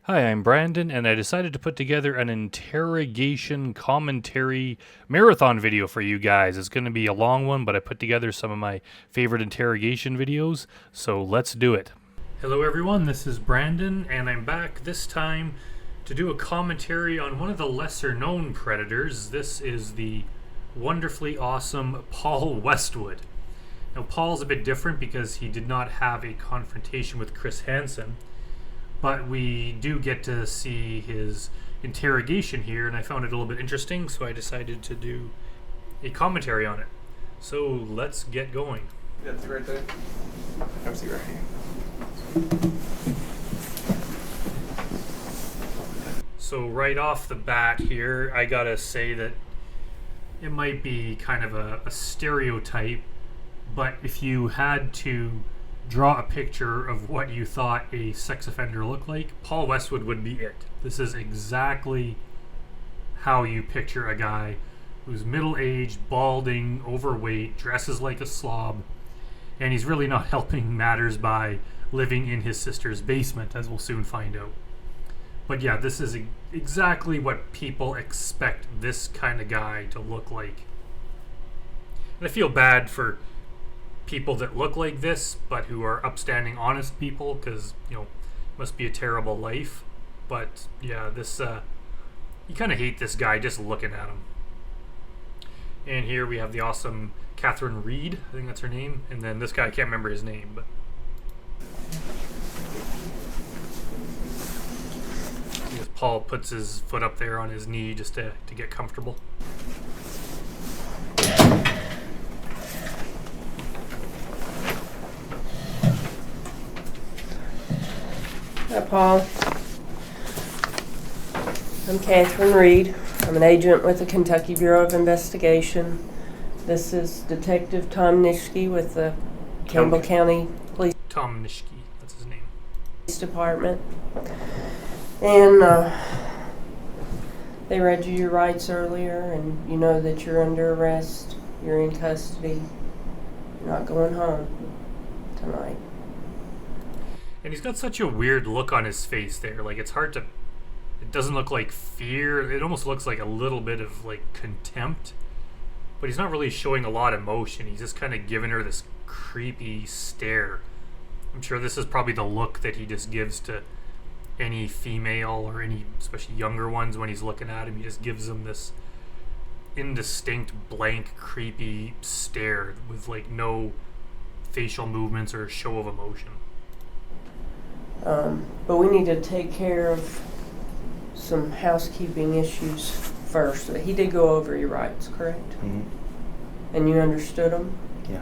Hi, I'm Brandon, and I decided to put together an interrogation commentary marathon video for you guys. It's going to be a long one, but I put together some of my favorite interrogation videos, so let's do it. Hello everyone, this is Brandon, and I'm back this time to do a commentary on one of the lesser known predators. This is the wonderfully awesome Paul Westwood. Now, Paul's a bit different because he did not have a confrontation with Chris Hansen, but we do get to see his interrogation here, and I found it a little bit interesting, so I decided to do a commentary on it. So let's get going. That's right there. Come see right here. So right off the bat here, I gotta say that it might be kind of a stereotype, but if you had to draw a picture of what you thought a sex offender looked like, Paul Westwood would be it. This is exactly how you picture a guy who's middle-aged, balding, overweight, dresses like a slob, and he's really not helping matters by living in his sister's basement, as we'll soon find out. But yeah, this is exactly what people expect this kind of guy to look like. And I feel bad for people that look like this, but who are upstanding, honest people, because, must be a terrible life. But yeah, this, you kind of hate this guy just looking at him. And here we have the awesome Catherine Reed, I think that's her name, and then this guy, I can't remember his name, but Paul puts his foot up there on his knee just to get comfortable. Hi, Paul. I'm Catherine Reed. I'm an agent with the Kentucky Bureau of Investigation. This is Detective Tom Nishke with the Campbell County Police Tom Nishke, that's his name. Department. And they read you your rights earlier, and you know that you're under arrest, you're in custody, you're not going home tonight. And he's got such a weird look on his face there. Like, it's hard to... It doesn't look like fear. It almost looks like a little bit of, contempt. But he's not really showing a lot of emotion. He's just kind of giving her this creepy stare. I'm sure this is probably the look that he just gives to any female or any, especially younger ones, when he's looking at him. He just gives them this indistinct, blank, creepy stare with, no facial movements or show of emotion. But we need to take care of some housekeeping issues first. He did go over your rights, correct? Mm-hmm. And you understood them? Yeah.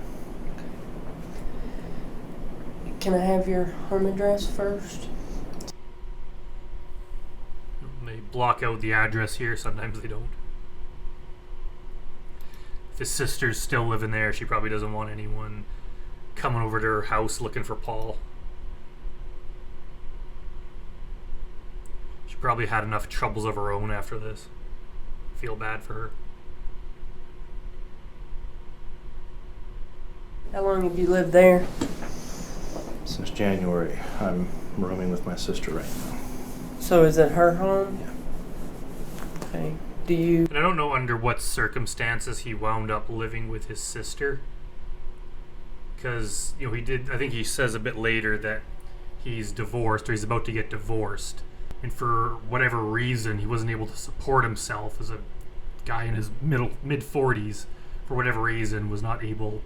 Can I have your home address first? They block out the address here, sometimes they don't. If his sister's still living there, she probably doesn't want anyone coming over to her house looking for Paul. She probably had enough troubles of her own after this. Feel bad for her. How long have you lived there? Since January, I'm rooming with my sister right now. So is it her home? Yeah. Okay. Do you... And I don't know under what circumstances he wound up living with his sister. Because, he did, I think he says a bit later that he's divorced, or he's about to get divorced. And for whatever reason, he wasn't able to support himself as a guy in his mid-40s. For whatever reason, was not able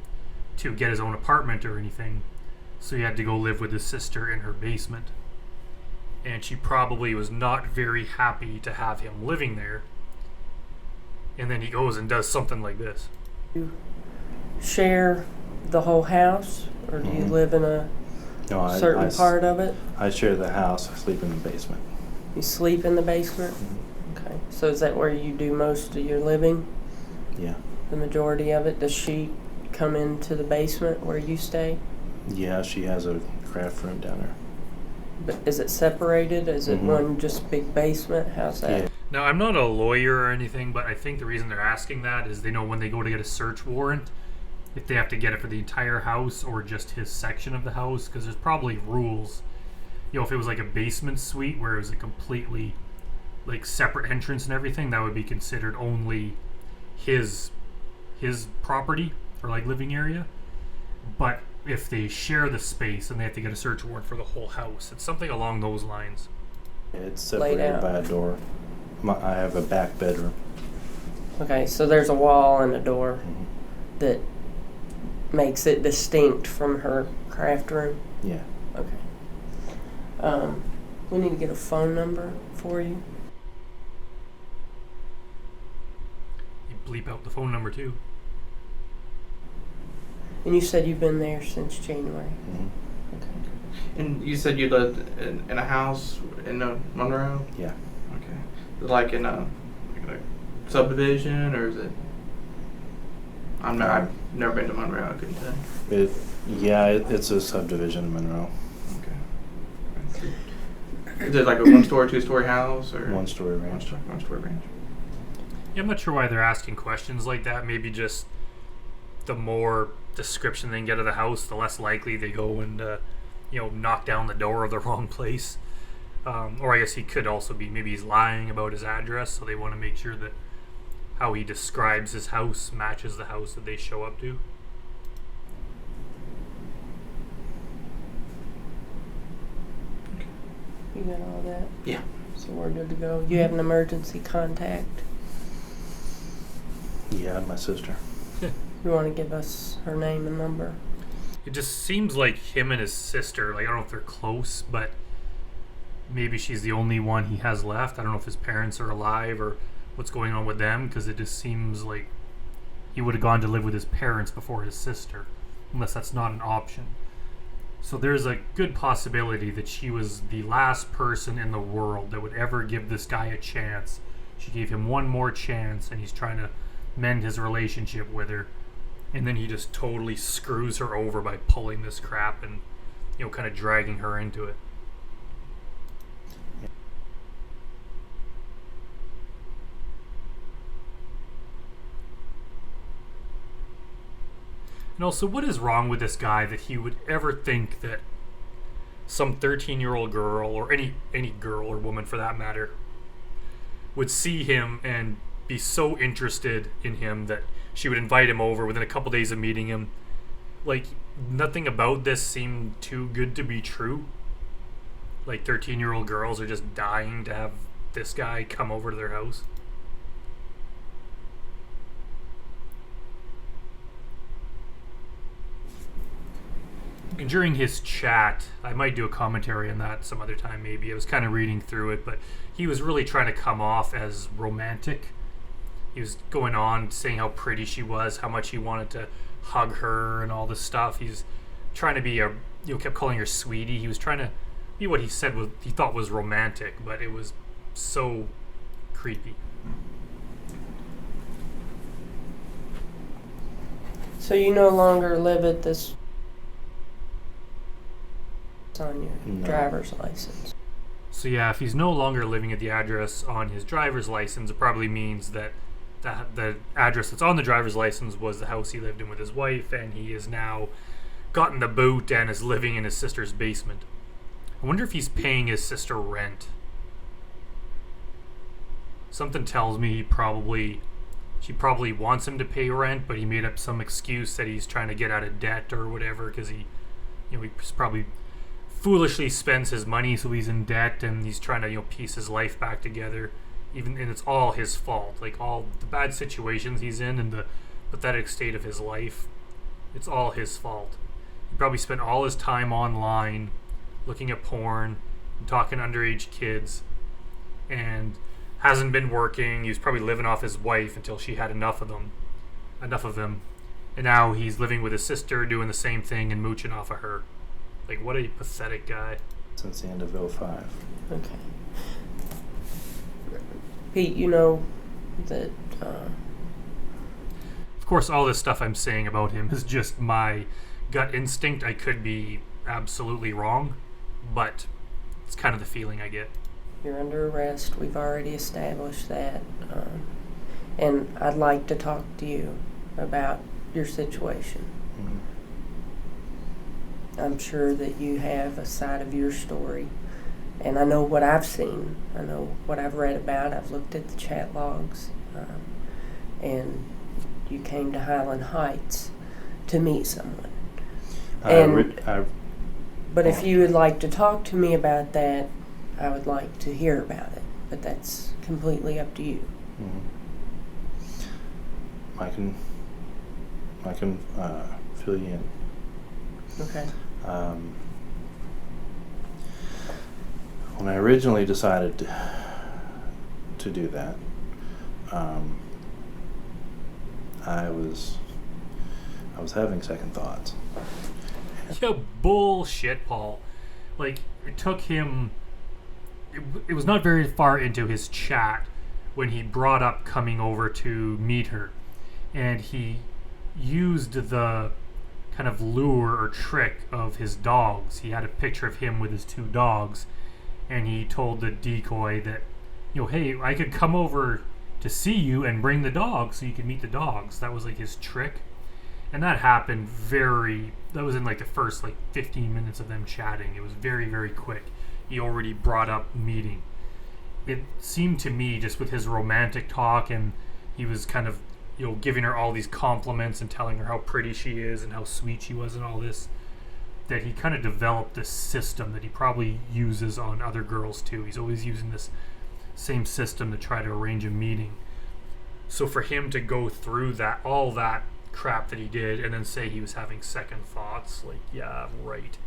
to get his own apartment or anything. So he had to go live with his sister in her basement. And she probably was not very happy to have him living there. And then he goes and does something like this. Do you share the whole house, or do you live in a certain part of it? I share the house. I sleep in the basement. You sleep in the basement? Mm-hmm. Okay. So is that where you do most of your living? Yeah. The majority of it? Does she come into the basement where you stay? Yeah, she has a craft room down there. But is it separated? Is it one just big basement? How's that? Yeah. Now, I'm not a lawyer or anything, but I think the reason they're asking that is they know when they go to get a search warrant, if they have to get it for the entire house or just his section of the house, because there's probably rules if it was like a basement suite where it was a completely like separate entrance and everything, that would be considered only his property or like living area. But if they share the space and they have to get a search warrant for the whole house, it's something along those lines. It's Laid separated out. by a door. I have a back bedroom. Okay, so there's a wall and a door Mhm. that makes it distinct from her craft room. Yeah. Okay. We need to get a phone number for you. You bleep out the phone number too. And you said you've been there since January. Hmm. Okay. And you said you lived in a house in Monroe? Yeah. Okay. Like in a subdivision, or is it? I've never been to Monroe. I couldn't tell. It's a subdivision in Monroe. Okay. Is it like a 1-story, 2-story house, or 1-story ranch. One-story ranch. Yeah, I'm not sure why they're asking questions like that. Maybe just the more description they can get of the house, the less likely they go and knock down the door of the wrong place. Or I guess he could also be, maybe he's lying about his address, so they want to make sure that how he describes his house matches the house that they show up to. You got all that? Yeah. So we're good to go. You have an emergency contact. Yeah, my sister. You want to give us her name and number? It just seems like him and his sister, like I don't know if they're close, but maybe she's the only one he has left. I don't know if his parents are alive or what's going on with them, because it just seems like he would have gone to live with his parents before his sister, unless that's not an option. So there's a good possibility that she was the last person in the world that would ever give this guy a chance. She gave him one more chance, and he's trying to mend his relationship with her, and then he just totally screws her over by pulling this crap and kind of dragging her into it. And also, what is wrong with this guy that he would ever think that some 13-year-old girl, or any girl or woman for that matter, would see him and be so interested in him that she would invite him over within a couple days of meeting him? Like, nothing about this seemed too good to be true. Like, 13-year-old girls are just dying to have this guy come over to their house. And during his chat, I might do a commentary on that some other time maybe. I was kind of reading through it, but he was really trying to come off as romantic. He was going on saying how pretty she was, how much he wanted to hug her and all this stuff. He's trying to be kept calling her sweetie. He was trying to be what he said he thought was romantic, but it was so creepy. So you no longer live at this on your No. driver's license. So yeah, if he's no longer living at the address on his driver's license, it probably means that the address that's on the driver's license was the house he lived in with his wife, and he has now gotten the boot and is living in his sister's basement. I wonder if he's paying his sister rent. Something tells me she probably wants him to pay rent, but he made up some excuse that he's trying to get out of debt or whatever, because he probably foolishly spends his money, so he's in debt, and he's trying to piece his life back together. And it's all his fault. Like, all the bad situations he's in and the pathetic state of his life, it's all his fault. He probably spent all his time online looking at porn and talking to underage kids, and hasn't been working. He was probably living off his wife until she had enough of him, and now he's living with his sister, doing the same thing and mooching off of her. Like, what a pathetic guy. Since the end of 2005. Okay. Pete, you know that Of course, all this stuff I'm saying about him is just my gut instinct. I could be absolutely wrong, but it's kind of the feeling I get. you're under arrest. We've already established that. And I'd like to talk to you about your situation. Mhm. I'm sure that you have a side of your story. And I know what I've seen. I know what I've read about. I've looked at the chat logs. And you came to Highland Heights to meet someone. But if you would like to talk to me about that, I would like to hear about it. But that's completely up to you. I can fill you in. Okay. When I originally decided to do that, I was having second thoughts. Yeah, bullshit, Paul. Like, it took him... It was not very far into his chat when he brought up coming over to meet her. And he used the kind of lure or trick of his dogs. He had a picture of him with his 2 dogs. And he told the decoy that, hey, I could come over to see you and bring the dogs so you could meet the dogs. That was like his trick. And that happened that was in like the first 15 minutes of them chatting. It was very, very quick. He already brought up meeting. It seemed to me, just with his romantic talk, and he was kind of, giving her all these compliments and telling her how pretty she is and how sweet she was and all this, that he kind of developed this system that he probably uses on other girls too. He's always using this same system to try to arrange a meeting. So for him to go through all that crap that he did and then say he was having second thoughts, yeah, right.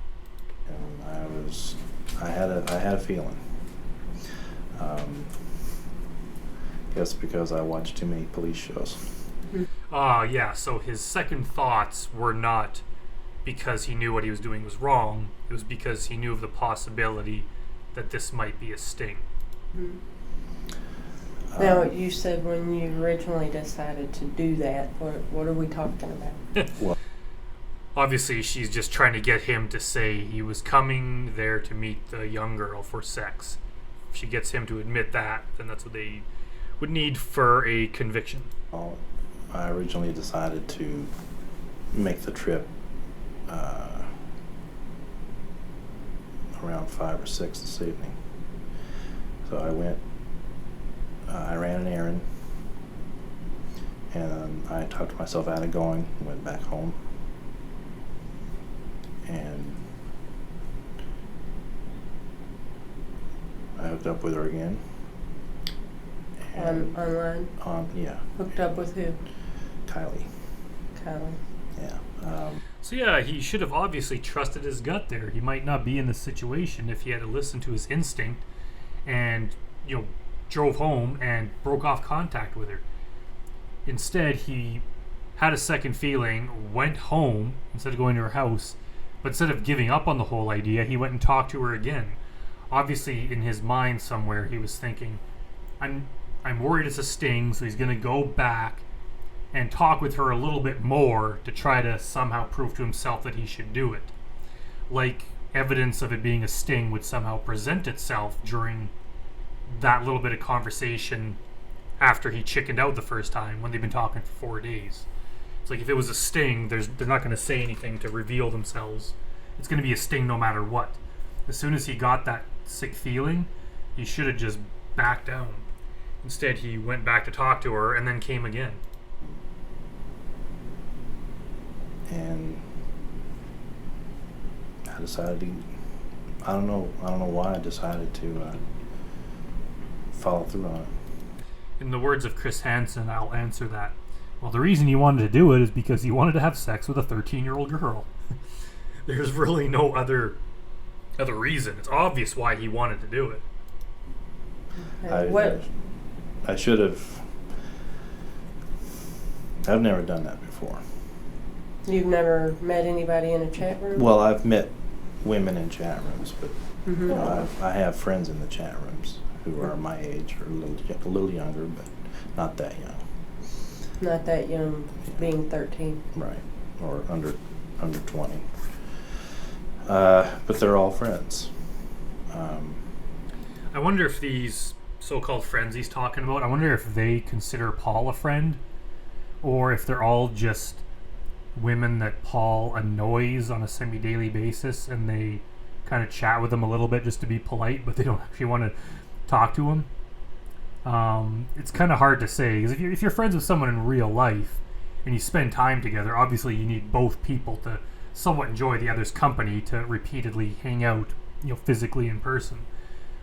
And I had a feeling. Guess because I watched too many police shows. Yeah, so his second thoughts were not because he knew what he was doing was wrong. It was because he knew of the possibility that this might be a sting. Now, you said when you originally decided to do that, what are we talking about? Well, obviously, she's just trying to get him to say he was coming there to meet the young girl for sex. If she gets him to admit that, then that's what they would need for a conviction. I originally decided to make the trip around 5 or 6 this evening. So I went, I ran an errand, and I talked myself out of going, went back home, and I hooked up with her again. Online? Yeah. Hooked up with who? Kylie. Yeah. So yeah, he should have obviously trusted his gut there. He might not be in this situation if he had to listen to his instinct and, drove home and broke off contact with her. Instead, he had a second feeling, went home instead of going to her house, but instead of giving up on the whole idea, he went and talked to her again. Obviously, in his mind somewhere, he was thinking, I'm worried it's a sting, so he's going to go back and talk with her a little bit more to try to somehow prove to himself that he should do it. Like evidence of it being a sting would somehow present itself during that little bit of conversation after he chickened out the first time when they've been talking for 4 days. It's like if it was a sting, they're not going to say anything to reveal themselves. It's going to be a sting no matter what. As soon as he got that sick feeling, he should have just backed down. Instead, he went back to talk to her and then came again. And I decided to, I don't know why I decided to follow through on it. In the words of Chris Hansen, I'll answer that. Well, the reason he wanted to do it is because he wanted to have sex with a 13-year-old girl. There's really no other reason. It's obvious why he wanted to do it. I should have. I've never done that before. You've never met anybody in a chat room? Well, I've met women in chat rooms, but I have friends in the chat rooms who are my age or a little younger, but not that young. Not that young, being 13. Right, or under 20. But they're all friends. I wonder if these so-called friends he's talking about, I wonder if they consider Paul a friend, or if they're all just women that Paul annoys on a semi-daily basis, and they kind of chat with him a little bit just to be polite, but they don't actually want to talk to him. It's kind of hard to say, because if you're friends with someone in real life and you spend time together, obviously you need both people to somewhat enjoy the other's company to repeatedly hang out, physically in person.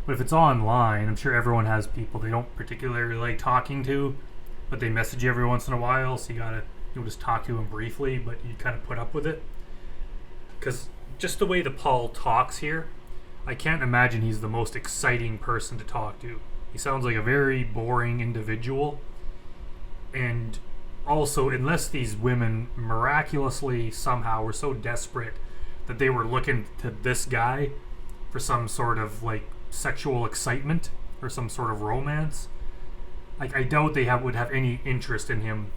But if it's online, I'm sure everyone has people they don't particularly like talking to, but they message you every once in a while, so you gotta just talk to them briefly, but you kind of put up with it. Because just the way that Paul talks here, I can't imagine he's the most exciting person to talk to. He sounds like a very boring individual. And also, unless these women miraculously somehow were so desperate that they were looking to this guy for some sort of sexual excitement or some sort of romance, I doubt they would have any interest in him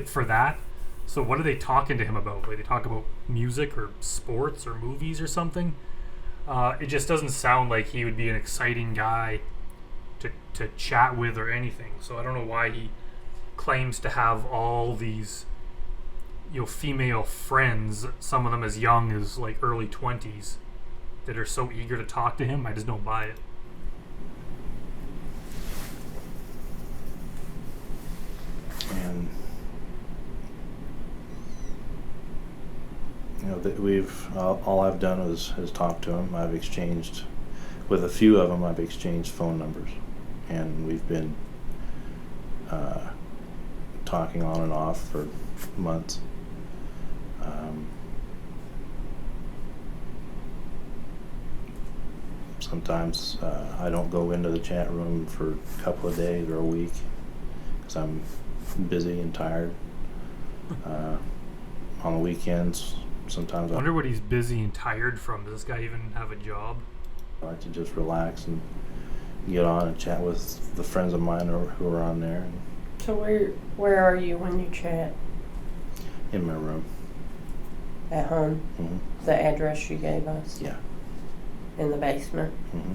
for that. So what are they talking to him about? They talk about music or sports or movies or something? It just doesn't sound like he would be an exciting guy to chat with or anything. So I don't know why he claims to have all these female friends, some of them as young as early 20s, that are so eager to talk to him. I just don't buy it. And all I've done is talk to him. I've exchanged with a few of them. I've exchanged phone numbers, and we've been talking on and off for months. Sometimes I don't go into the chat room for a couple of days or a week because I'm busy and tired. On the weekends, sometimes I wonder what he's busy and tired from. Does this guy even have a job? I like to just relax and get on and chat with the friends of mine who are on there. So where are you when you chat? In my room. At home? Mm-hmm. The address you gave us? Yeah. In the basement? Mm-hmm.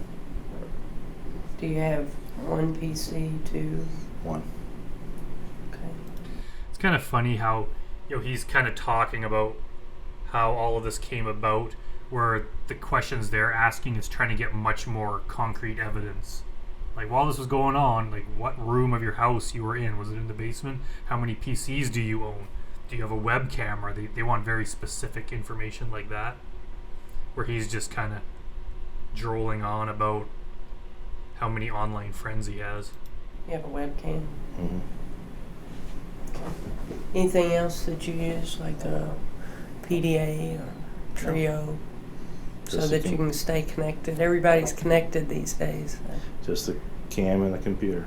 Do you have one PC, two? One. Okay. It's kind of funny how he's kind of talking about how all of this came about, where the questions they're asking is trying to get much more concrete evidence. While this was going on, what room of your house you were in? Was it in the basement? How many PCs do you own? Do you have a web camera? They want very specific information like that, where he's just kind of drooling on about how many online friends he has. You have a webcam? Mm-hmm. Anything else that you use, like a PDA or Trio, so Just that the you can stay connected? Everybody's connected these days. Just the cam and the computer.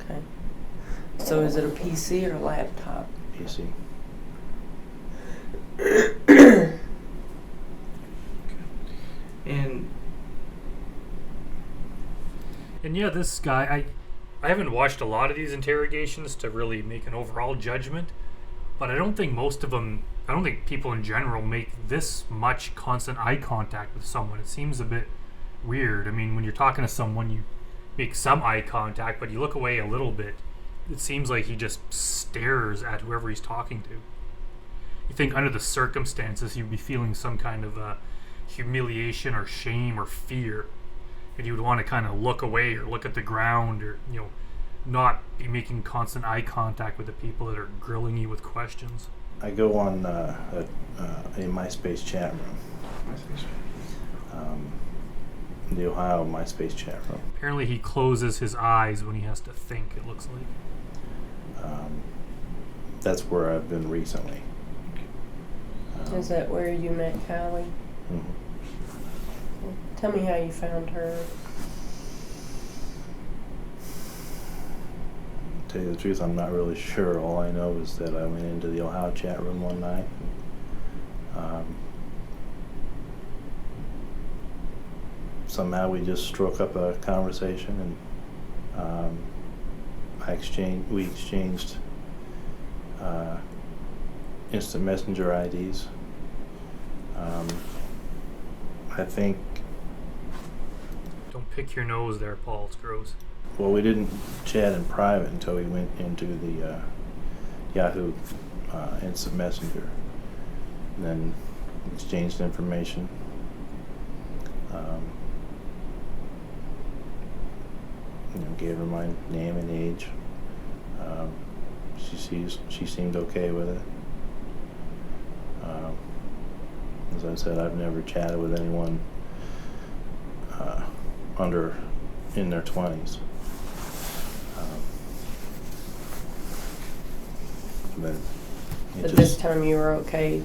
Okay. So is it a PC or a laptop? PC. And yeah, this guy, I haven't watched a lot of these interrogations to really make an overall judgment, but I don't think people in general make this much constant eye contact with someone. It seems a bit weird. I mean, when you're talking to someone, you make some eye contact, but you look away a little bit. It seems like he just stares at whoever he's talking to. You think under the circumstances he'd be feeling some kind of humiliation or shame or fear, and you would want to kind of look away or look at the ground, or not be making constant eye contact with the people that are grilling you with questions. I go on a MySpace chat room. The Ohio MySpace chat room. Apparently he closes his eyes when he has to think, it looks like. That's where I've been recently. Is that where you met Kylie? Mm-hmm. Tell me how you found her. To tell you the truth, I'm not really sure. All I know is that I went into the Ohio chat room one night. Somehow we just struck up a conversation, and we exchanged instant messenger IDs. I think. Don't pick your nose there, Paul. It's gross. Well, we didn't chat in private until we went into the Yahoo instant messenger. And then exchanged information. Gave her my name and age. She seemed okay with it. As I said, I've never chatted with anyone in their 20s. But this time you were okay.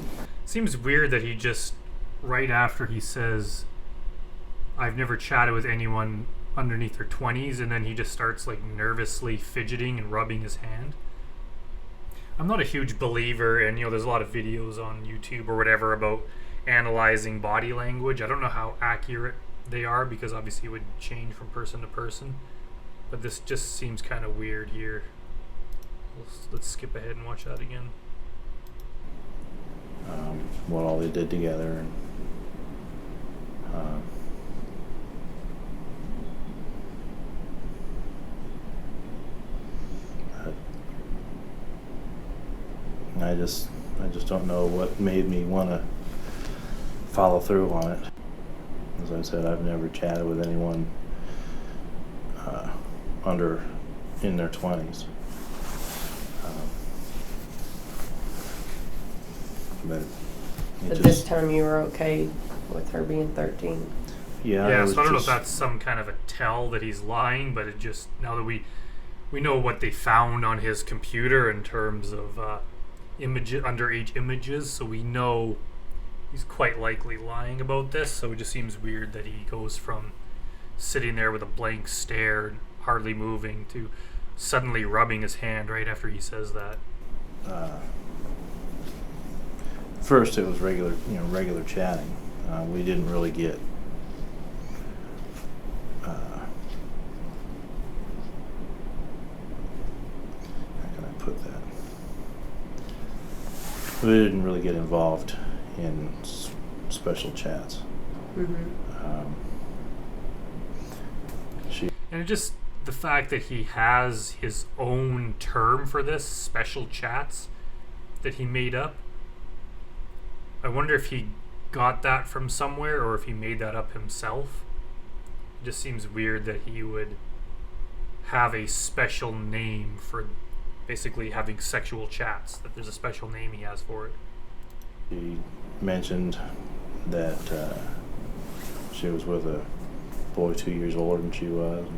Seems weird that he just, right after he says, I've never chatted with anyone underneath their 20s, and then he just starts like nervously fidgeting and rubbing his hand. I'm not a huge believer, and there's a lot of videos on YouTube or whatever about analyzing body language. I don't know how accurate they are, because obviously it would change from person to person, but this just seems kind of weird here. Let's skip ahead and watch that again. What all they did together, and I just don't know what made me want to follow through on it. As I said, I've never chatted with anyone in their 20s. But this time you were okay with her being 13. Yeah, so I don't know if that's some kind of a tell that he's lying, but it just, now that we know what they found on his computer in terms of underage images, so we know he's quite likely lying about this. So it just seems weird that he goes from sitting there with a blank stare, hardly moving, to suddenly rubbing his hand right after he says that. First, it was regular chatting. We didn't really get how can I put that? We didn't really get involved in special chats. Mm-hmm. And just the fact that he has his own term for this, special chats, that he made up. I wonder if he got that from somewhere or if he made that up himself. It just seems weird that he would have a special name for basically having sexual chats, that there's a special name he has for it. He mentioned that she was with a boy 2 years older than she was,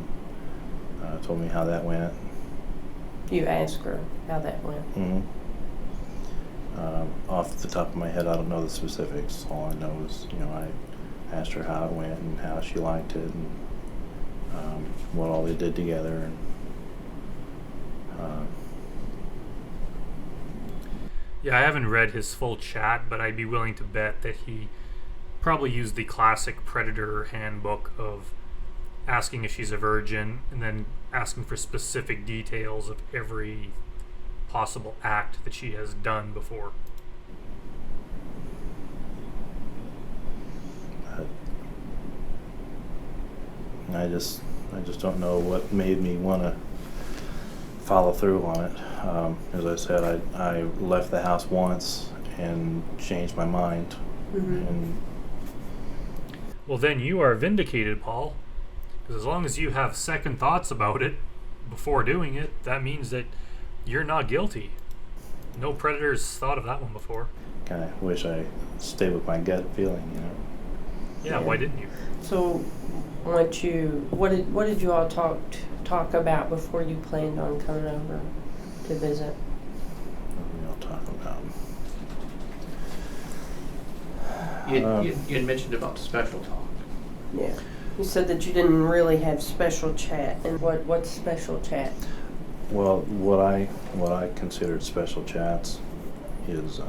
and told me how that went. You asked her how that went? Mm-hmm. Off the top of my head, I don't know the specifics. All I know is, I asked her how it went and how she liked it, and what all they did together. And yeah, I haven't read his full chat, but I'd be willing to bet that he probably used the classic Predator handbook of asking if she's a virgin and then asking for specific details of every possible act that she has done before. I just don't know what made me want to follow through on it. As I said, I left the house once and changed my mind. Mm-hmm. And well, then you are vindicated, Paul, because as long as you have second thoughts about it before doing it, that means that you're not guilty. No predators thought of that one before. kind of wish I stayed with my gut feeling, Yeah, why didn't you? So, what did you all talk about before you planned on coming over to visit? What were we all talking about? You had mentioned about special talk. Yeah. You said that you didn't really have special chat. And what's special chat? Well, what I considered special chats is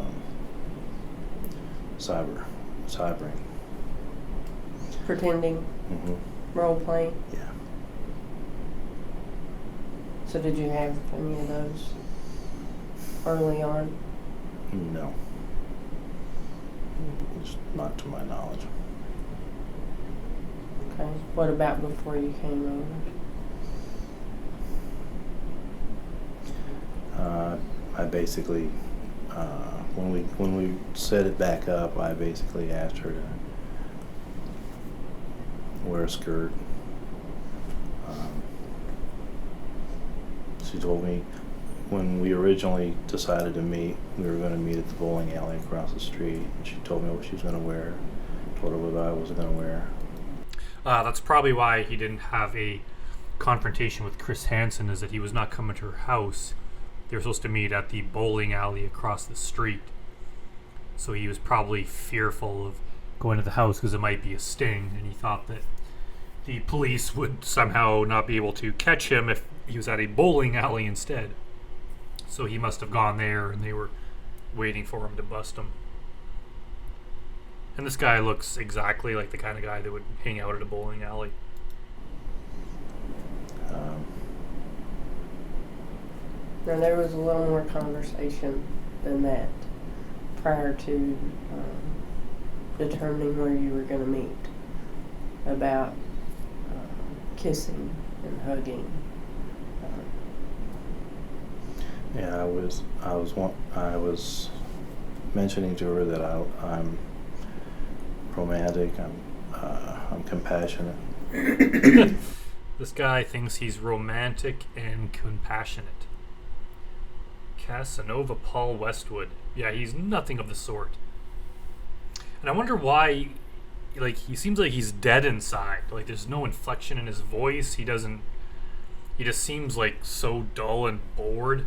cybering. Pretending? Mm-hmm. Role playing? Yeah. So did you have any of those early on? No. Just not to my knowledge. Okay. What about before you came over? when we set it back up, I basically asked her to wear a skirt. She told me when we originally decided to meet, we were going to meet at the bowling alley across the street. And she told me what she was going to wear. Told her what I was going to wear. That's probably why he didn't have a confrontation with Chris Hansen, is that he was not coming to her house. They were supposed to meet at the bowling alley across the street. So he was probably fearful of going to the house because it might be a sting, and he thought that the police would somehow not be able to catch him if he was at a bowling alley instead. So he must have gone there, and they were waiting for him to bust him. And this guy looks exactly like the kind of guy that would hang out at a bowling alley. Now, there was a little more conversation than that prior to determining where you were going to meet about kissing and hugging. Yeah, I was mentioning to her that I'm romantic. I'm compassionate. This guy thinks he's romantic and compassionate. Casanova Paul Westwood. Yeah, he's nothing of the sort. And I wonder why, like, he seems like he's dead inside. Like, there's no inflection in his voice. He just seems like so dull and bored.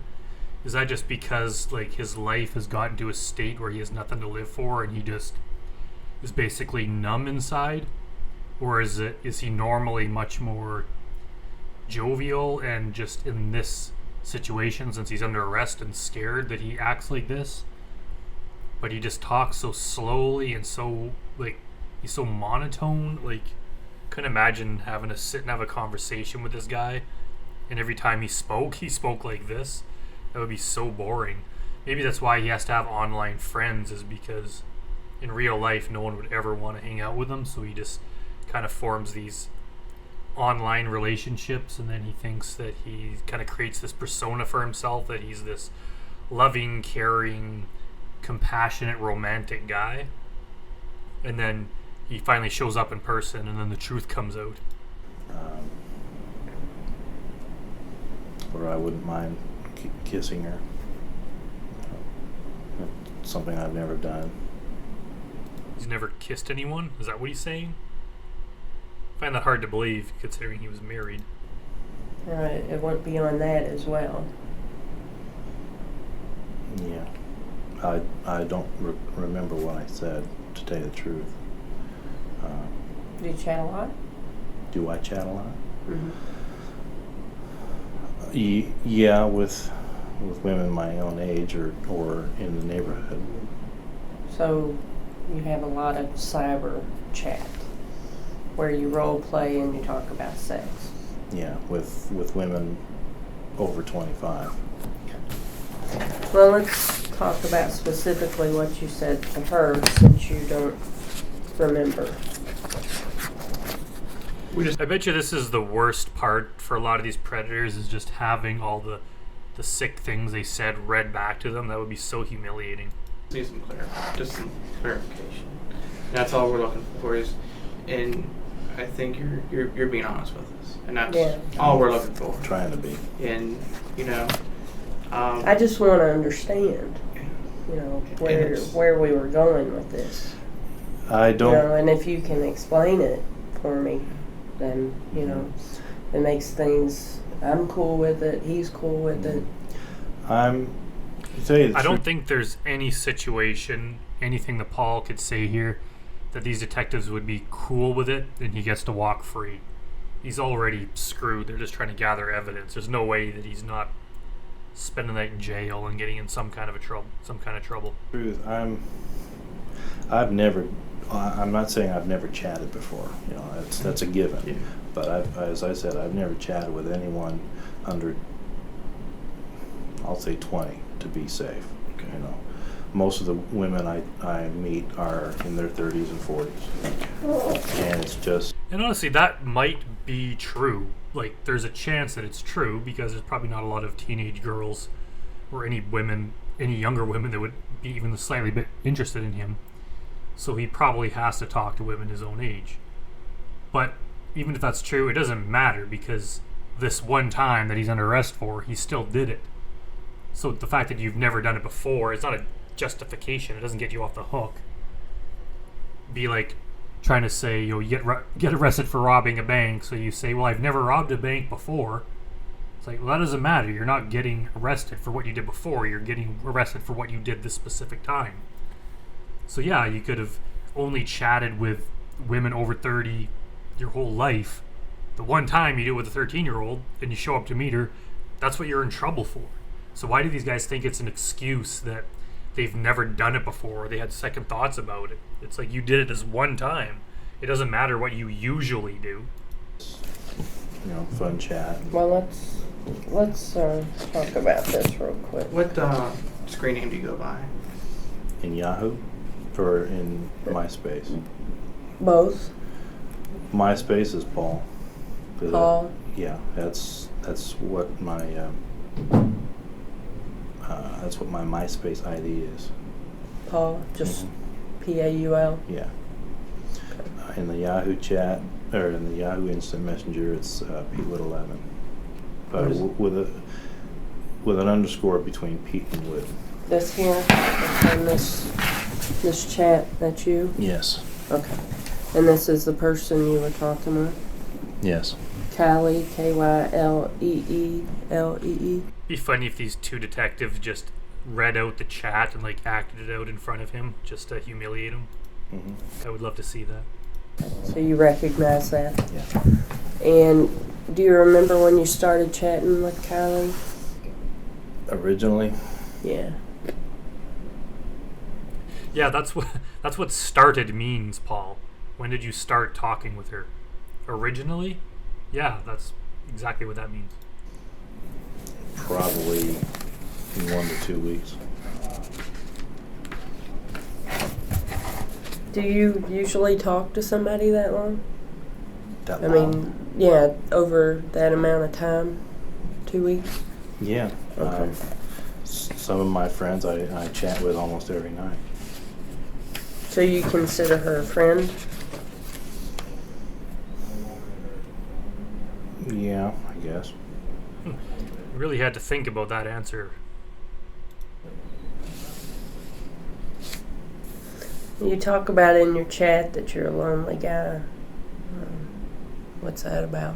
Is that just because, like, his life has gotten to a state where he has nothing to live for and he just is basically numb inside? Or is he normally much more jovial, and just in this situation, since he's under arrest and scared, that he acts like this? But he just talks so slowly and so, like, he's so monotone. Like, couldn't imagine having to sit and have a conversation with this guy, and every time he spoke like this. That would be so boring. Maybe that's why he has to have online friends, is because in real life no one would ever want to hang out with him, so he just kind of forms these online relationships, and then he thinks that he kind of creates this persona for himself, that he's this loving, caring, compassionate, romantic guy. And then he finally shows up in person, and then the truth comes out. Or I wouldn't mind kissing her. It's something I've never done. He's never kissed anyone? Is that what he's saying? I find that hard to believe, considering he was married. Right, it went beyond that as well. Yeah. I don't remember what I said, to tell you the truth. Do you chat a lot? Do I chat a lot? Mm-hmm. Yeah, with women my own age or in the neighborhood. So you have a lot of cyber chat where you role play and you talk about sex. Yeah, with women over 25. Well, let's talk about specifically what you said to her, since you don't remember. I bet you this is the worst part for a lot of these predators, is just having all the sick things they said read back to them. That would be so humiliating. Need some some clarification. That's all we're looking for and I think you're being honest with us, and that's all we're looking for. Trying to be. And I just want to understand, where we were going with this. I don't. And if you can explain it for me, then it makes things. I'm cool with it. He's cool with it. I don't think there's any situation, anything that Paul could say here, that these detectives would be cool with it and he gets to walk free. He's already screwed. They're just trying to gather evidence. There's no way that he's not spending the night in jail and getting in some kind of trouble. Truth, I'm not saying I've never chatted before. That's a given. Yeah. But as I said, I've never chatted with anyone under, I'll say 20, to be safe. Okay. Most of the women I meet are in their 30s and 40s, and it's just. And honestly, that might be true. Like, there's a chance that it's true, because there's probably not a lot of teenage girls or any women any younger women that would be even slightly bit interested in him. So he probably has to talk to women his own age. But even if that's true, it doesn't matter, because this one time that he's under arrest for, he still did it. So the fact that you've never done it before, it's not a justification. It doesn't get you off the hook. Be like trying to say, you get arrested for robbing a bank. So you say, well, I've never robbed a bank before. It's like, well, that doesn't matter. You're not getting arrested for what you did before. You're getting arrested for what you did this specific time. So yeah, you could have only chatted with women over 30 your whole life. The one time you do it with a 13-year-old and you show up to meet her, that's what you're in trouble for. So why do these guys think it's an excuse that they've never done it before, or they had second thoughts about it? It's like, you did it this one time. It doesn't matter what you usually do. Fun chat. Well, let's talk about this real quick. What screen name do you go by? In Yahoo or in MySpace? Both. MySpace is Paul. Paul? Yeah, that's what my MySpace ID is. Paul, just Paul. Yeah. In the Yahoo chat, or in the Yahoo Instant Messenger, it's Pete with 11, but with an underscore between Pete and Wood. This here, and this chat, that's you? Yes. Okay. And this is the person you were talking with? Yes. Kylie, Kylleelee. Be funny if these two detectives just read out the chat and acted it out in front of him just to humiliate him. I would love to see that. So you recognize that? Yeah. And do you remember when you started chatting with Kylie? Originally? Yeah. Yeah, that's what started means, Paul. When did you start talking with her? Originally? Yeah, that's exactly what that means. Probably in 1 to 2 weeks. Do you usually talk to somebody that long? That I long? mean, yeah, over that amount of time? 2 weeks? Yeah. Okay. Some of my friends I chat with almost every night. So you consider her a friend? Yeah, I guess. You really had to think about that answer. You talk about in your chat that you're a lonely guy. What's that about?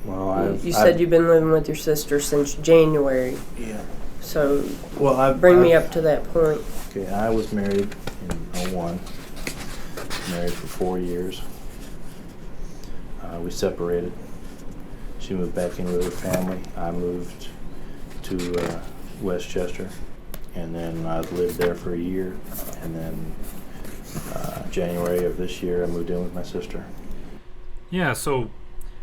Well, You said you've been living with your sister since January. Yeah. So Well, bring me up to that point. Okay, I was married in 01. Married for 4 years. We separated. She moved back in with her family. I moved to Westchester, and then I lived there for a year. And then January of this year, I moved in with my sister. Yeah, so it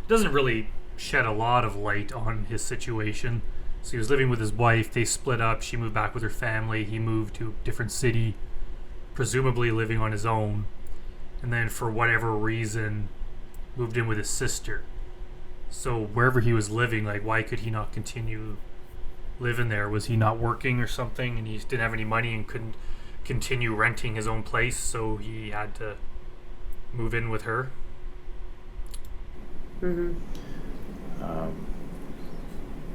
doesn't really shed a lot of light on his situation. So he was living with his wife. They split up. She moved back with her family. He moved to a different city, presumably living on his own. And then for whatever reason, moved in with his sister. So wherever he was living, why could he not continue living there? Was he not working or something, and he didn't have any money and couldn't continue renting his own place, so he had to move in with her?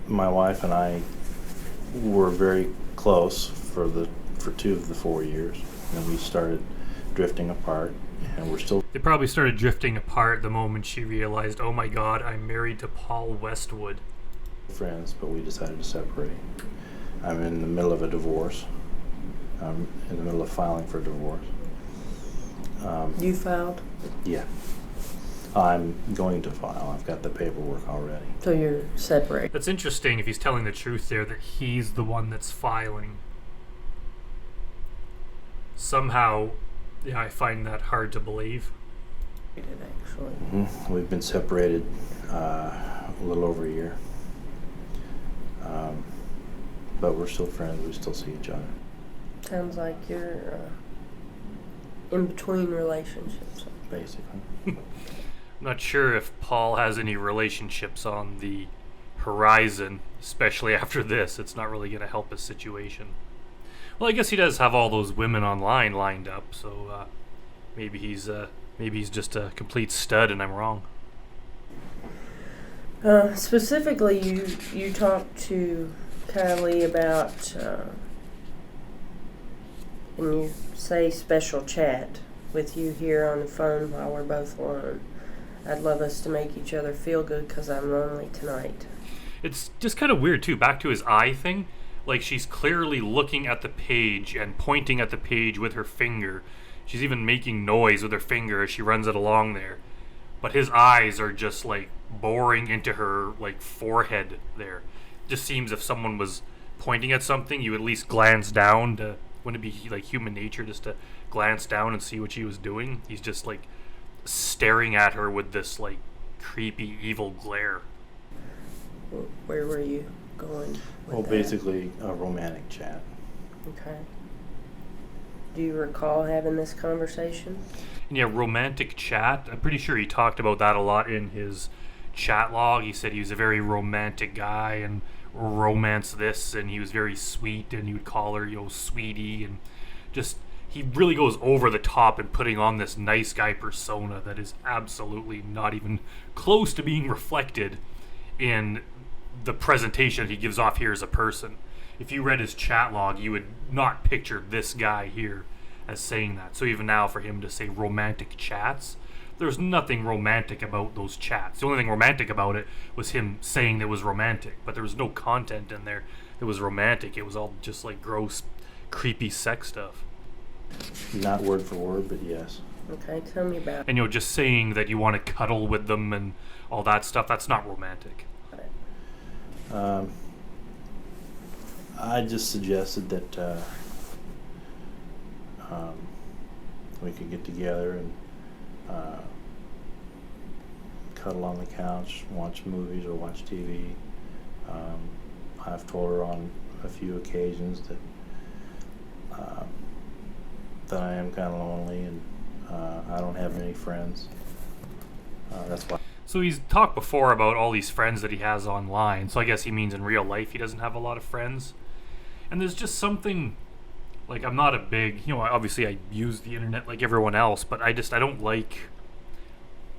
My wife and I were very close for 2 of the 4 years, and we started drifting apart, and we're still. They probably started drifting apart the moment she realized, oh my god, I'm married to Paul Westwood. Friends, but we decided to separate. I'm in the middle of a divorce. I'm in the middle of filing for divorce. You filed? Yeah. I'm going to file. I've got the paperwork already. So you're separated. That's interesting if he's telling the truth there, that he's the one that's filing. Somehow, yeah, I find that hard to believe. Actually. We've been separated a little over a year. But we're still friends. We still see each other. Sounds like you're in between relationships. Basically. I'm not sure if Paul has any relationships on the horizon, especially after this. It's not really going to help his situation. Well, I guess he does have all those women online lined up, so maybe he's just a complete stud, and I'm wrong. Specifically, you talked to Kylie about, and you say special chat with you here on the phone while we're both alone. I'd love us to make each other feel good because I'm lonely tonight. It's just kind of weird, too. Back to his eye thing. Like, she's clearly looking at the page and pointing at the page with her finger. She's even making noise with her finger as she runs it along there. But his eyes are just, like, boring into her, like, forehead there. Just seems if someone was pointing at something, you at least glance down to... Wouldn't it be, like, human nature just to glance down and see what she was doing? He's just, like, staring at her with this, like, creepy, evil glare. Where were you going with Well, that? basically a romantic chat. Okay. Do you recall having this conversation? And yeah, romantic chat. I'm pretty sure he talked about that a lot in his chat log. He said he was a very romantic guy and romance this, and he was very sweet, and he would call her, sweetie, and just he really goes over the top in putting on this nice guy persona that is absolutely not even close to being reflected in the presentation he gives off here as a person. If you read his chat log, you would not picture this guy here as saying that. So even now, for him to say romantic chats, there's nothing romantic about those chats. The only thing romantic about it was him saying it was romantic, but there was no content in there that was romantic. It was all just like gross, creepy sex stuff. Not word for word, but yes. Okay, tell me about And just saying that you want to cuddle with them and all that stuff, that's not romantic. it. I just suggested that we could get together and cuddle on the couch, watch movies or watch TV. I've told her on a few occasions that I am kind of lonely and I don't have many friends. That's why. So he's talked before about all these friends that he has online, so I guess he means in real life he doesn't have a lot of friends. And there's just something, like, I'm not a big, obviously I use the internet like everyone else, but I don't like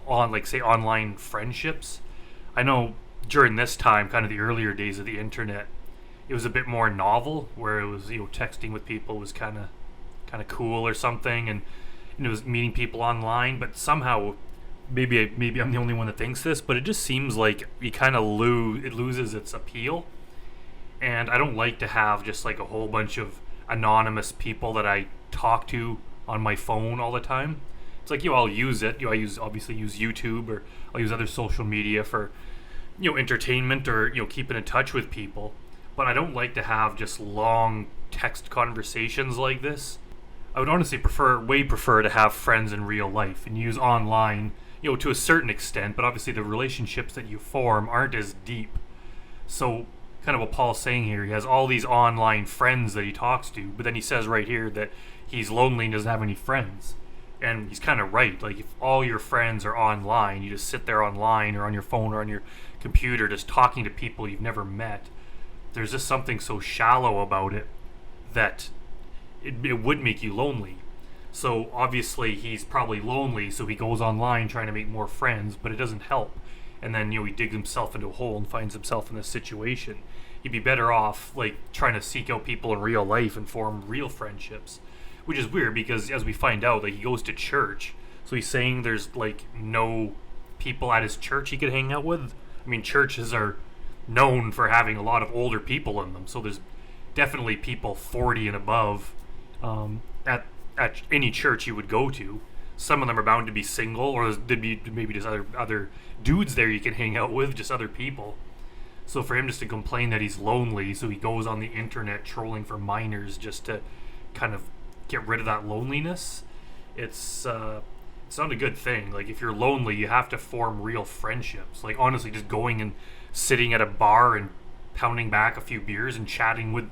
online friendships. I know during this time, kind of the earlier days of the internet, it was a bit more novel, where it was, texting with people was kind of cool or something, and it was meeting people online, but somehow, maybe I'm the only one that thinks this, but it just seems like you kind of it loses its appeal. And I don't like to have just like a whole bunch of anonymous people that I talk to on my phone all the time. It's like, I'll use it. I obviously use YouTube, or I'll use other social media for, entertainment, or, keeping in touch with people. But I don't like to have just long text conversations like this. I would honestly way prefer to have friends in real life and use online, to a certain extent, but obviously the relationships that you form aren't as deep. So, kind of what Paul's saying here, he has all these online friends that he talks to, but then he says right here that he's lonely and doesn't have any friends. And he's kind of right. Like, if all your friends are online, you just sit there online or on your phone or on your computer just talking to people you've never met, there's just something so shallow about it that it would make you lonely. So obviously he's probably lonely, so he goes online trying to make more friends, but it doesn't help. And then, he digs himself into a hole and finds himself in this situation. He'd be better off, like, trying to seek out people in real life and form real friendships. Which is weird, because as we find out, like, he goes to church. So he's saying there's, like, no people at his church he could hang out with. I mean, churches are known for having a lot of older people in them, so there's definitely people 40 and above at any church you would go to. Some of them are bound to be single, or there'd be maybe just other dudes there you can hang out with, just other people. So for him just to complain that he's lonely, so he goes on the internet trolling for minors just to kind of get rid of that loneliness, it's not a good thing. Like, if you're lonely, you have to form real friendships. Like, honestly, just going and sitting at a bar and pounding back a few beers and chatting with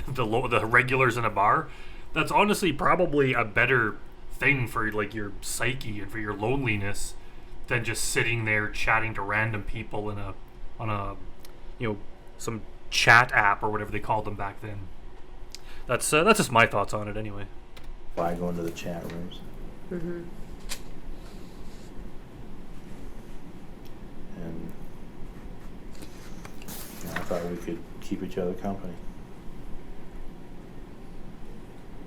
the regulars in a bar, that's honestly probably a better thing for, like, your psyche and for your loneliness than just sitting there chatting to random people on a some chat app or whatever they called them back then. That's just my thoughts on it anyway. Why go into the chat rooms? Mhm. And I thought we could keep each other company.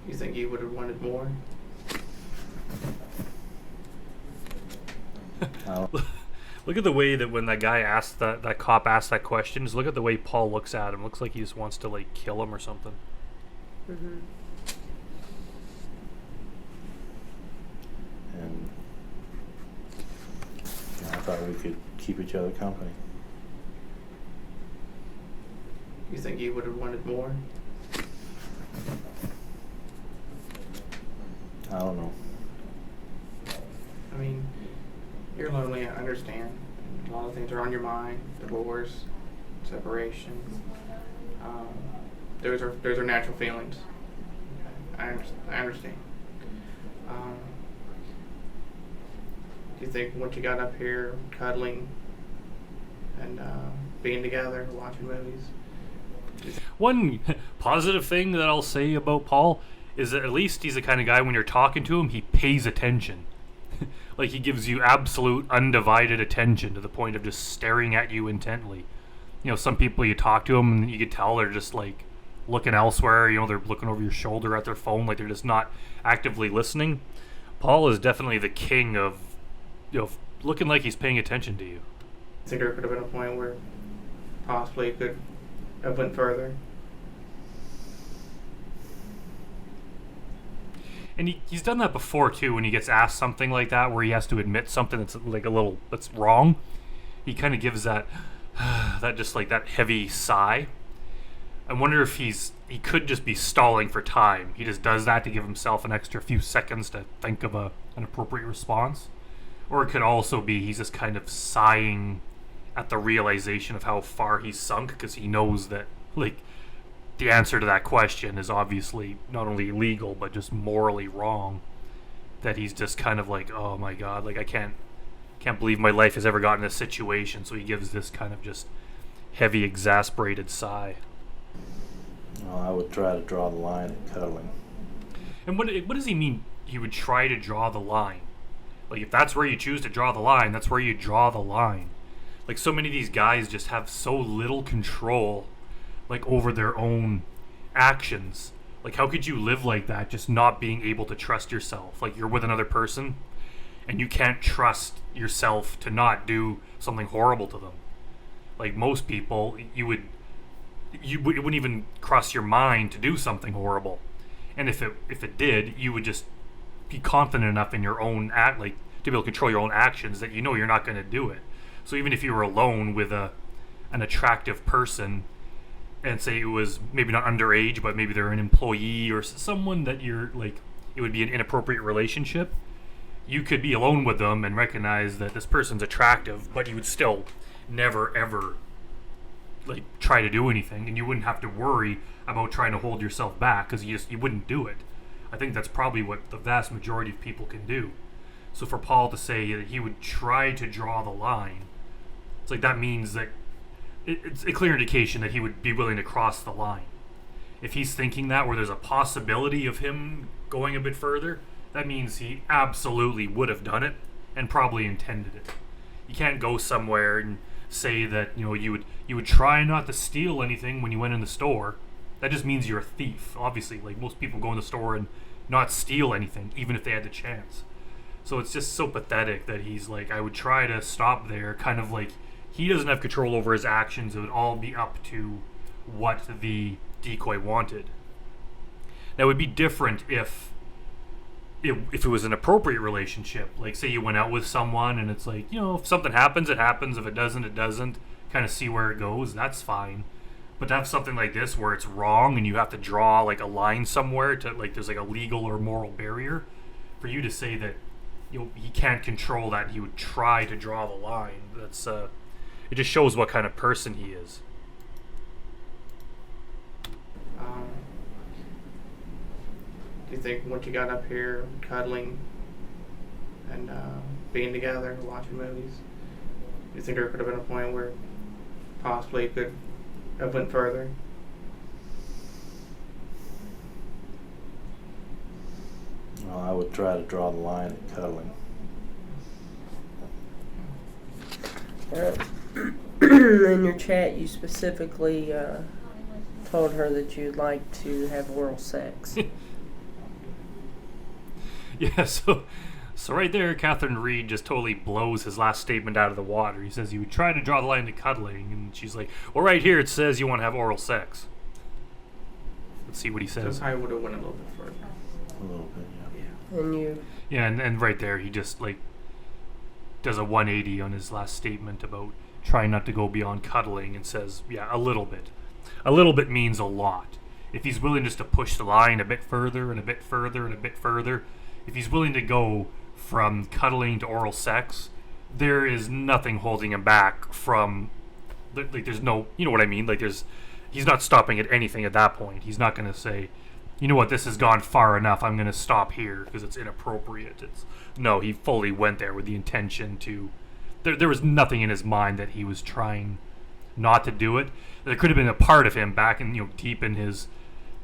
You think you would have wanted more? Look at the way that when that guy asked that cop asked that question, just look at the way Paul looks at him. Looks like he just wants to like kill him or something. Mhm. And I thought we could keep each other company. You think you would have wanted more? I don't know. I mean, you're lonely, I understand. A lot of things are on your mind. Divorce, separation. Those are natural feelings. I understand. Do you think once you got up here cuddling and being together, watching movies? One positive thing that I'll say about Paul is that at least he's the kind of guy when you're talking to him, he pays attention. Like he gives you absolute undivided attention to the point of just staring at you intently. Some people you talk to them and you can tell they're just like looking elsewhere. They're looking over your shoulder at their phone, like they're just not actively listening. Paul is definitely the king of looking like he's paying attention to you. I think there could have been a point where possibly it could have went further. And he's done that before too. When he gets asked something like that, where he has to admit something that's like that's wrong, he kind of gives that that heavy sigh. I wonder if he could just be stalling for time. He just does that to give himself an extra few seconds to think of an appropriate response, or it could also be he's just kind of sighing at the realization of how far he's sunk because he knows that the answer to that question is obviously not only illegal but just morally wrong, that he's just kind of like, oh my god, I can't believe my life has ever gotten in this situation. So he gives this kind of just heavy, exasperated sigh. Well, I would try to draw the line at cuddling. And what does he mean he would try to draw the line? If that's where you choose to draw the line, that's where you draw the line. So many of these guys just have so little control over their own actions. How could you live like that, just not being able to trust yourself? You're with another person and you can't trust yourself to not do something horrible to them. Most people, it wouldn't even cross your mind to do something horrible. And if it did, you would just be confident enough in your own act, to be able to control your own actions, that you're not going to do it. So even if you were alone with an attractive person, and say it was maybe not underage, but maybe they're an employee or someone that you're it would be an inappropriate relationship, you could be alone with them and recognize that this person's attractive, but you would still never ever try to do anything, and you wouldn't have to worry about trying to hold yourself back because you wouldn't do it. I think that's probably what the vast majority of people can do. So for Paul to say that he would try to draw the line, it's that means that it's a clear indication that he would be willing to cross the line. If he's thinking that, where there's a possibility of him going a bit further, that means he absolutely would have done it and probably intended it. You can't go somewhere and say that you would try not to steal anything when you went in the store. That just means you're a thief. Obviously, most people go in the store and not steal anything, even if they had the chance. So it's just so pathetic that he's I would try to stop there, kind of he doesn't have control over his actions. It would all be up to what the decoy wanted. Now, it would be different if it was an appropriate relationship. Say you went out with someone and it's if something happens, it happens. If it doesn't, it doesn't. Kind of see where it goes. That's fine. But to have something like this where it's wrong and you have to draw a line somewhere to there's a legal or moral barrier, for you to say that he can't control that, he would try to draw the line. That's it just shows what kind of person he is. Do you think once you got up here cuddling and being together, watching movies, do you think there could have been a point where possibly could have went further? Well, I would try to draw the line at cuddling. In your chat, you specifically told her that you'd like to have oral sex. Yeah, so right there, Catherine Reed just totally blows his last statement out of the water. He says you would try to draw the line to cuddling, and she's like, well, right here it says you want to have oral sex. Let's see what he says. So I would have went a little bit further. A little bit, yeah. And you, Yeah, and right there, he just, like, does a 180 on his last statement about trying not to go beyond cuddling and says, yeah, a little bit. A little bit means a lot. If he's willing just to push the line a bit further and a bit further and a bit further, if he's willing to go from cuddling to oral sex, there is nothing holding him back from, like, there's no, you know what I mean? Like, he's not stopping at anything at that point. He's not going to say, you know what, this has gone far enough, I'm going to stop here because it's inappropriate. No, he fully went there with the intention to, there was nothing in his mind that he was trying not to do it. There could have been a part of him back in, deep in his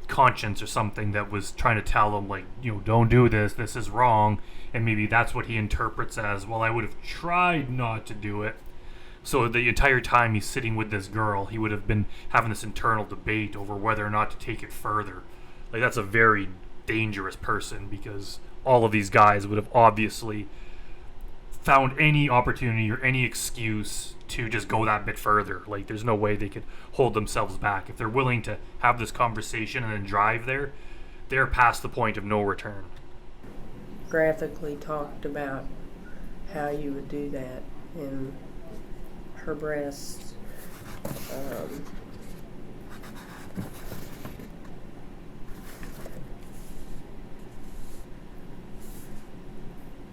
conscience or something that was trying to tell him, like, don't do this is wrong, and maybe that's what he interprets as, well, I would have tried not to do it. So the entire time he's sitting with this girl, he would have been having this internal debate over whether or not to take it further. Like, that's a very dangerous person, because all of these guys would have obviously found any opportunity or any excuse to just go that bit further. Like, there's no way they could hold themselves back. If they're willing to have this conversation and then drive there, they're past the point of no return. graphically talked about how you would do that in her breasts.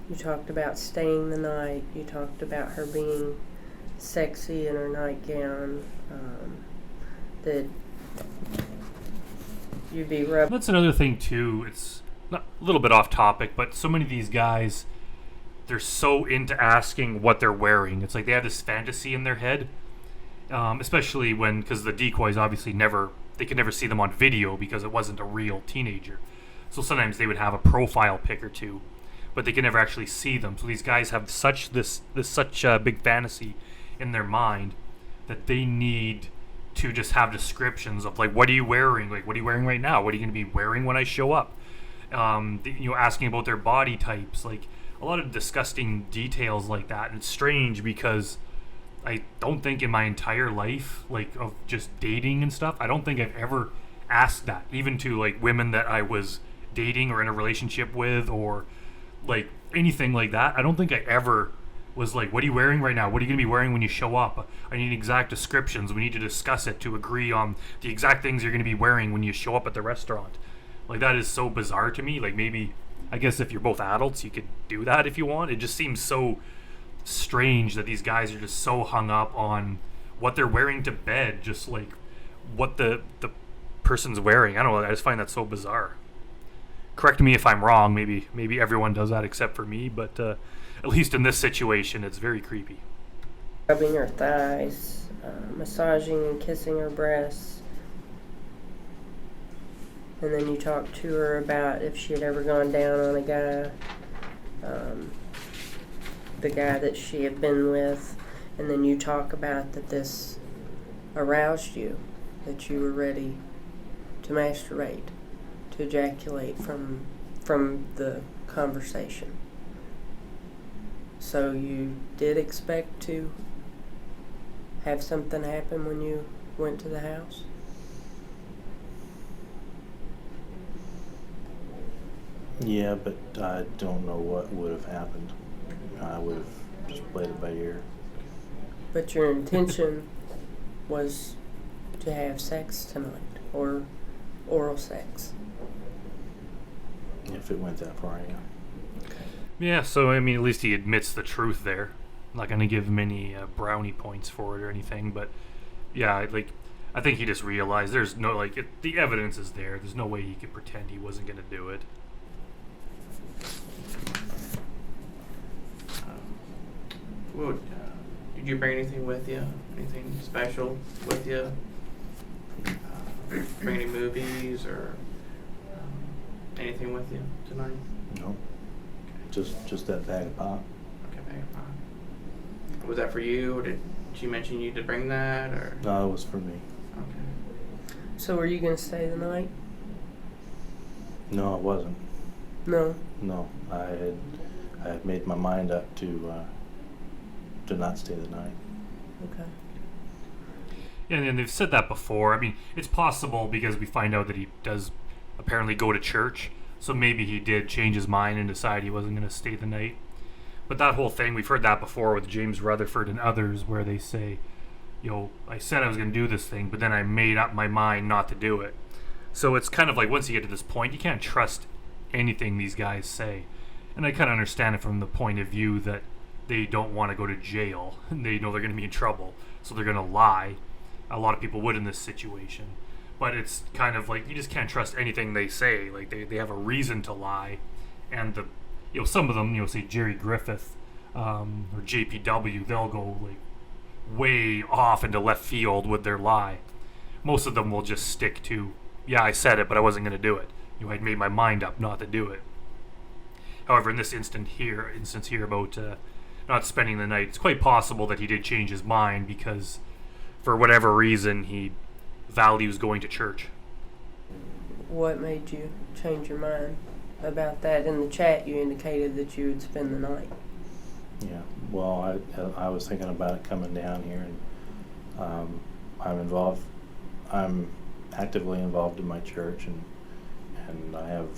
You talked about staying the night. You talked about her being sexy in her nightgown. That you'd be rubbing. That's another thing too. It's not, a little bit off topic, but so many of these guys, they're so into asking what they're wearing. It's like they have this fantasy in their head, especially because the decoys obviously they could never see them on video because it wasn't a real teenager. So sometimes they would have a profile pic or two, but they can never actually see them. So these guys have such big fantasy in their mind that they need to just have descriptions of, like, what are you wearing? Like, what are you wearing right now? What are you going to be wearing when I show up? Asking about their body types, like a lot of disgusting details like that. And it's strange because I don't think in my entire life, like, of just dating and stuff, I don't think I've ever asked that, even to, like, women that I was dating or in a relationship with, or like anything like that. I don't think I ever was like, what are you wearing right now? What are you going to be wearing when you show up? I need exact descriptions. We need to discuss it to agree on the exact things you're going to be wearing when you show up at the restaurant. Like, that is so bizarre to me. Like, maybe, I guess if you're both adults, you could do that if you want. It just seems so strange that these guys are just so hung up on what they're wearing to bed, just like what the person's wearing. I don't know. I just find that so bizarre. Correct me if I'm wrong. Maybe everyone does that except for me, but at least in this situation, it's very creepy. Rubbing her thighs, massaging and kissing her breasts. And then you talked to her about if she had ever gone down on a guy, the guy that she had been with. And then you talk about that this aroused you, that you were ready to masturbate, to ejaculate from the conversation. So you did expect to have something happen when you went to the house? Yeah, but I don't know what would have happened. I would have just played it by ear. But your intention was to have sex tonight, or oral sex. If it went that far, yeah. Yeah, so, I mean, at least he admits the truth there. I'm not going to give him any brownie points for it or anything, but yeah, like, I think he just realized there's no, like, the evidence is there. There's no way he could pretend he wasn't going to do it. Well, Did you bring anything with you? Anything special with you? Bring any movies or anything with you tonight? No. Just that bag of pop. Okay, bag of pop. Was that for you, or did she mention you to bring that, or? No, it was for me. Okay. So were you going to stay the night? No, it wasn't. No. No, I had made my mind up to not stay the night. Okay. And they've said that before. I mean, it's possible because we find out that he does apparently go to church. So maybe he did change his mind and decide he wasn't going to stay the night. But that whole thing, we've heard that before with James Rutherford and others where they say, I said I was going to do this thing, but then I made up my mind not to do it. So it's kind of like once you get to this point, you can't trust anything these guys say. And I kind of understand it from the point of view that they don't want to go to jail. And they know they're going to be in trouble. So they're going to lie. A lot of people would in this situation. But it's kind of like you just can't trust anything they say. Like they have a reason to lie. And some of them, say Jerry Griffith or JPW, they'll go like way off into left field with their lie. Most of them will just stick to, yeah, I said it, but I wasn't going to do it. I'd made my mind up not to do it. However, in this instance here about not spending the night, it's quite possible that he did change his mind because, for whatever reason, he values going to church. What made you change your mind about that? In the chat, you indicated that you would spend the night. Yeah. Well, I was thinking about it coming down here, and I'm actively involved in my church, and I have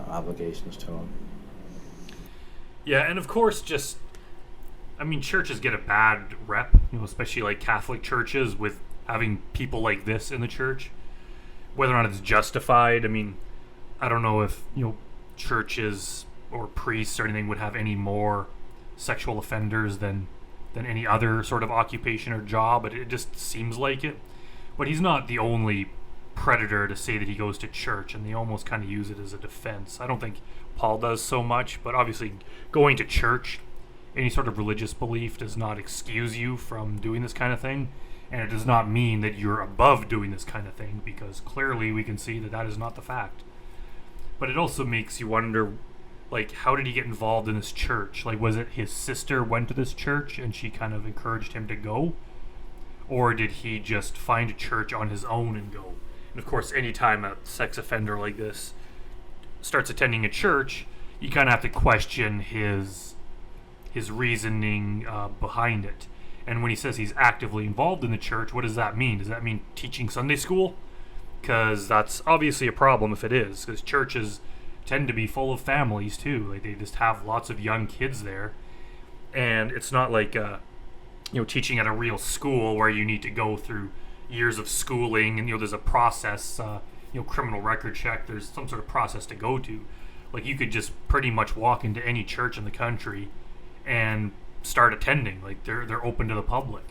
obligations to them. Yeah, and of course, churches get a bad rep, especially like Catholic churches with having people like this in the church. Whether or not it's justified, I don't know if, churches or priests or anything would have any more sexual offenders than any other sort of occupation or job, but it just seems like it. But he's not the only predator to say that he goes to church, and they almost kind of use it as a defense. I don't think Paul does so much, but obviously going to church, any sort of religious belief, does not excuse you from doing this kind of thing, and it does not mean that you're above doing this kind of thing, because clearly we can see that is not the fact. But it also makes you wonder, how did he get involved in this church? Was it his sister went to this church and she kind of encouraged him to go? Or did he just find a church on his own and go? And of course, anytime a sex offender like this starts attending a church, you kind of have to question his reasoning behind it. And when he says he's actively involved in the church, what does that mean? Does that mean teaching Sunday school? Because that's obviously a problem if it is, because churches tend to be full of families too. They just have lots of young kids there, and it's not like teaching at a real school where you need to go through years of schooling and there's a process, criminal record check. There's some sort of process to go to. You could just pretty much walk into any church in the country and start attending. They're open to the public,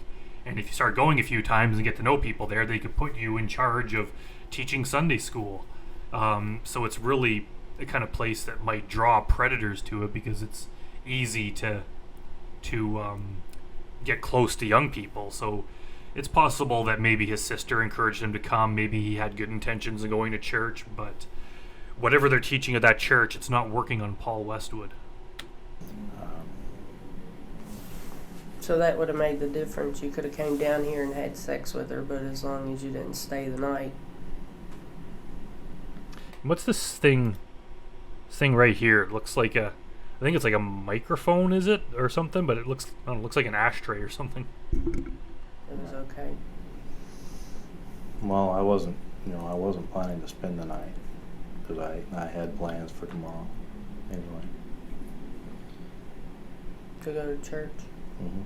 and if you start going a few times and get to know people there, they could put you in charge of teaching Sunday school. So it's really a kind of place that might draw predators to it because it's easy to get close to young people. So it's possible that maybe his sister encouraged him to come. Maybe he had good intentions in going to church, but whatever they're teaching at that church, it's not working on Paul Westwood. So that would have made the difference. You could have came down here and had sex with her, but as long as you didn't stay the night. What's this thing right here? It looks like I think it's like a microphone, is it, or something? But it looks like an ashtray or something. It was okay. Well, I wasn't planning to spend the night because I had plans for tomorrow. Anyway. To go to church. Mm-hmm.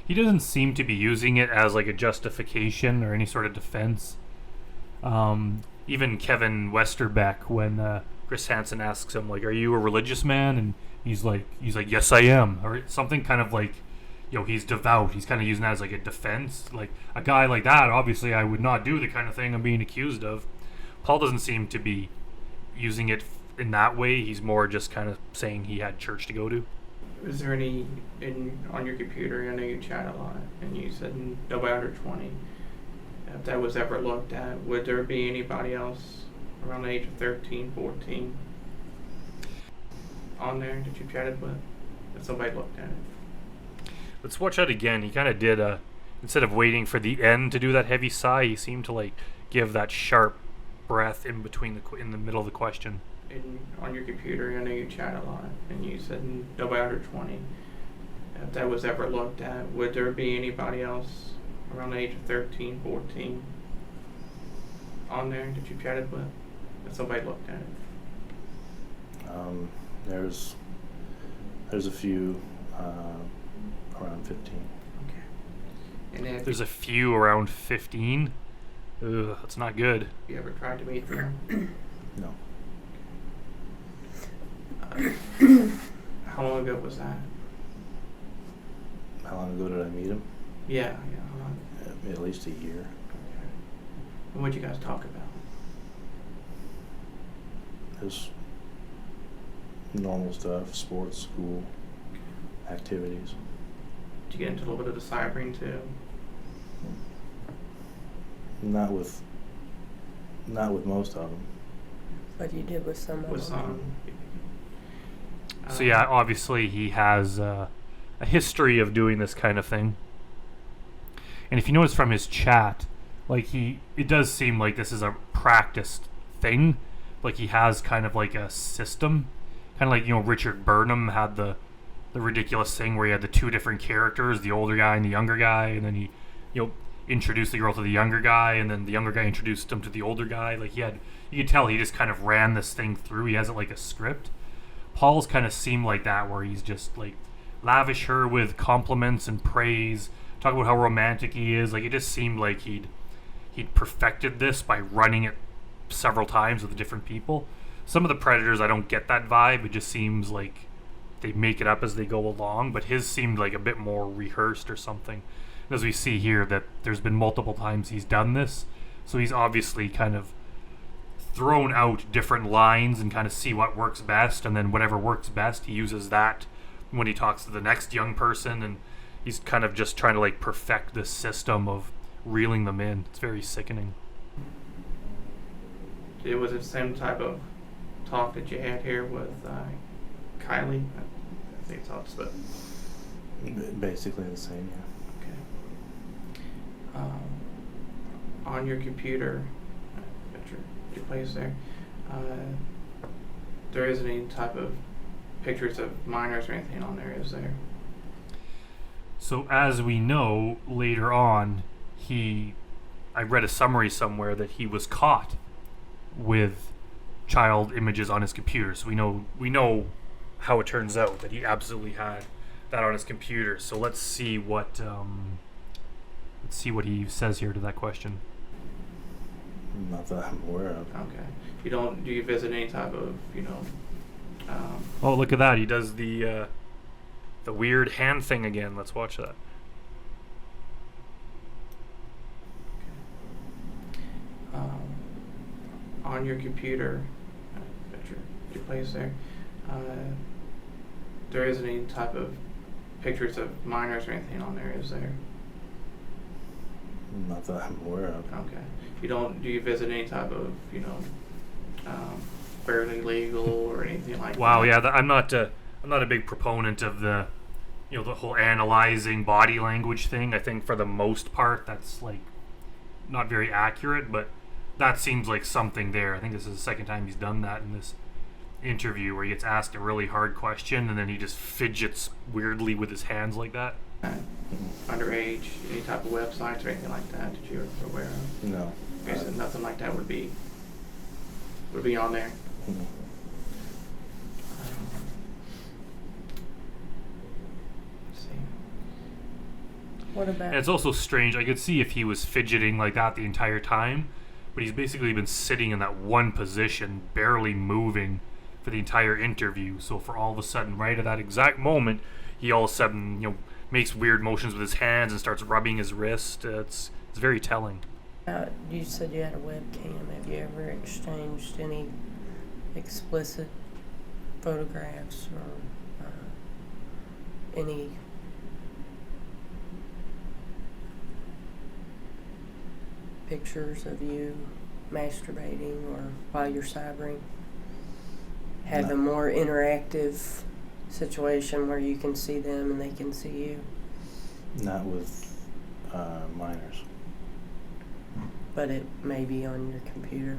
He doesn't seem to be using it as a justification or any sort of defense. Even Kevin Westerbeck, when Chris Hansen asks him, are you a religious man? And he's like, yes, I am. Or something kind of he's devout. He's kind of using that as a defense. A guy like that, obviously I would not do the kind of thing I'm being accused of. Paul doesn't seem to be using it in that way. He's more just kind of saying he had church to go to. Is there any on your computer? I know you chat a lot, and you said nobody under 20. If that was ever looked at, would there be anybody else around the age of 13, 14 on there that you chatted with? If somebody looked at it. Let's watch that again. He kind of did instead of waiting for the end to do that heavy sigh, he seemed to like give that sharp breath in between in the middle of the question. On your computer, I know you chat a lot, and you said nobody under 20. If that was ever looked at, would there be anybody else around the age of 13, 14 on there that you chatted with? If somebody looked at it. There's a few around 15. Okay. And then There's a few around 15. Ugh, that's not good. you ever tried to meet them? No. How long ago was that? How long ago did I meet him? Yeah. How long? At least a year. Okay. And what'd you guys talk about? Just normal stuff, sports, school, activities. Did you get into a little bit of the cyber too? Not with most of them. But you did with some of With them. some. So yeah, obviously he has a history of doing this kind of thing. And if you notice from his chat, like it does seem like this is a practiced thing. Like he has kind of like a system, kind of like, you know, Richard Burnham had the ridiculous thing where he had the two different characters, the older guy and the younger guy, and then he, you know, introduced the girl to the younger guy, and then the younger guy introduced him to the older guy. Like you could tell he just kind of ran this thing through. He has it like a script. Paul's kind of seemed like that, where he's just like lavish her with compliments and praise, talk about how romantic he is. Like it just seemed like he'd perfected this by running it several times with different people. Some of the Predators, I don't get that vibe. It just seems like they make it up as they go along, but his seemed like a bit more rehearsed or something. As we see here, that there's been multiple times he's done this, so he's obviously kind of thrown out different lines and kind of see what works best, and then whatever works best, he uses that when he talks to the next young person, and he's kind of just trying to like perfect this system of reeling them in. It's very sickening. It was the same type of talk that you had here with Kylie. I think that's the. Basically the same, yeah. On your computer, at your place there, there isn't any type of pictures of minors or anything on there, is there? So as we know later on, I read a summary somewhere that he was caught with child images on his computer. So we know how it turns out, that he absolutely had that on his computer. So let's see what he says here to that question. Not that I'm aware of. Okay. Do you visit any type of, Oh, look at that. He does the weird hand thing again. Let's watch that. on your computer, at your place there, there isn't any type of pictures of minors or anything on there, is there? Not that I'm aware of. Okay. Do you visit any type of, fairly legal or anything like that? Wow, yeah, I'm not a big proponent of the whole analyzing body language thing. I think for the most part that's like not very accurate, but that seems like something there. I think this is the second time he's done that in this interview, where he gets asked a really hard question and then he just fidgets weirdly with his hands like that. Underage, any type of websites or anything like that you're aware of? No. Okay, so nothing like that would be on there. Mm-hmm. Let's see. What about? And it's also strange. I could see if he was fidgeting like that the entire time, but he's basically been sitting in that one position, barely moving for the entire interview. So for all of a sudden, right at that exact moment, he all of a sudden, makes weird motions with his hands and starts rubbing his wrist. It's very telling. You said you had a webcam. Have you ever exchanged any explicit photographs or any pictures of you masturbating or while you're cybering? Have No. a more interactive situation where you can see them and they can see you, Not with minors. but it may be on your computer.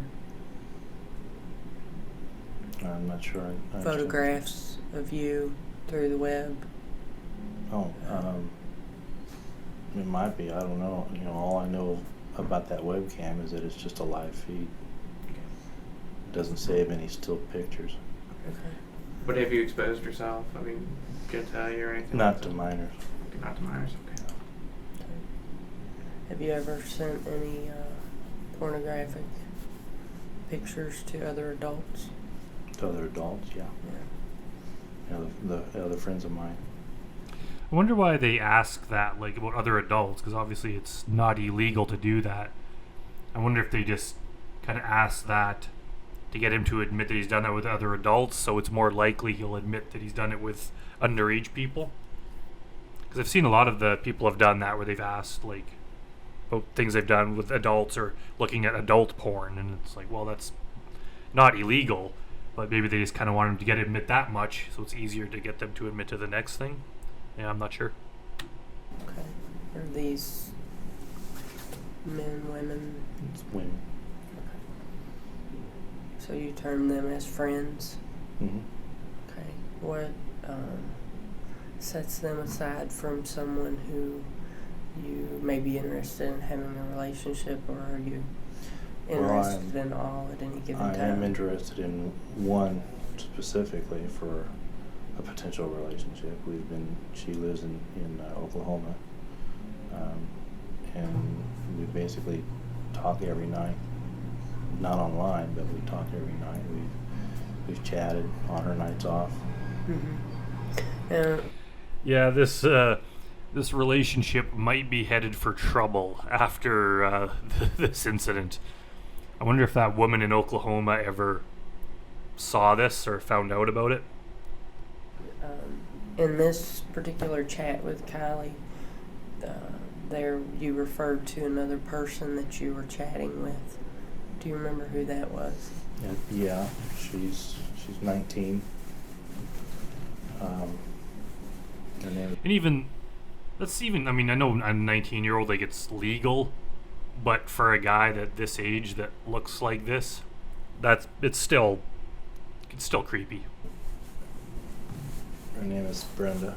I'm not sure. I understand. Photographs of you through the web. Oh, it might be. I don't know. All I know about that webcam is that it's just a live feed. It doesn't save any still pictures. Okay. But have you exposed yourself? I mean, genitalia or anything? Not like to that? minors. Not to minors, okay. Have you ever sent any pornographic pictures to other adults? To other adults, yeah. The other friends of mine. I wonder why they ask that, like, about other adults, because obviously it's not illegal to do that. I wonder if they just kind of ask that to get him to admit that he's done that with other adults, so it's more likely he'll admit that he's done it with underage people. Because I've seen a lot of the people have done that, where they've asked, like, about things they've done with adults or looking at adult porn, and it's like, well, that's not illegal, but maybe they just kind of want him to get admit that much, so it's easier to get them to admit to the next thing. Yeah, I'm not sure. Okay. Are these men, women? It's women. So you term them as friends? Mm-hmm. Okay. What sets them aside from someone who you may be interested in having a relationship, or are you interested in all at any given I time? am interested in one specifically for a potential relationship. She lives in Oklahoma, and we basically talk every night. Not online, but we talk every night. We've chatted on her nights off. Mm-hmm. Yeah, this relationship might be headed for trouble after this incident. I wonder if that woman in Oklahoma ever saw this or found out about it. In this particular chat with Kylie, there you referred to another person that you were chatting with. Do you remember who that was? Yeah, she's 19. Her name. And even I mean, I know a 19-year-old, like, it's legal, but for a guy that this age that looks like this, it's still creepy. Her name is Brenda.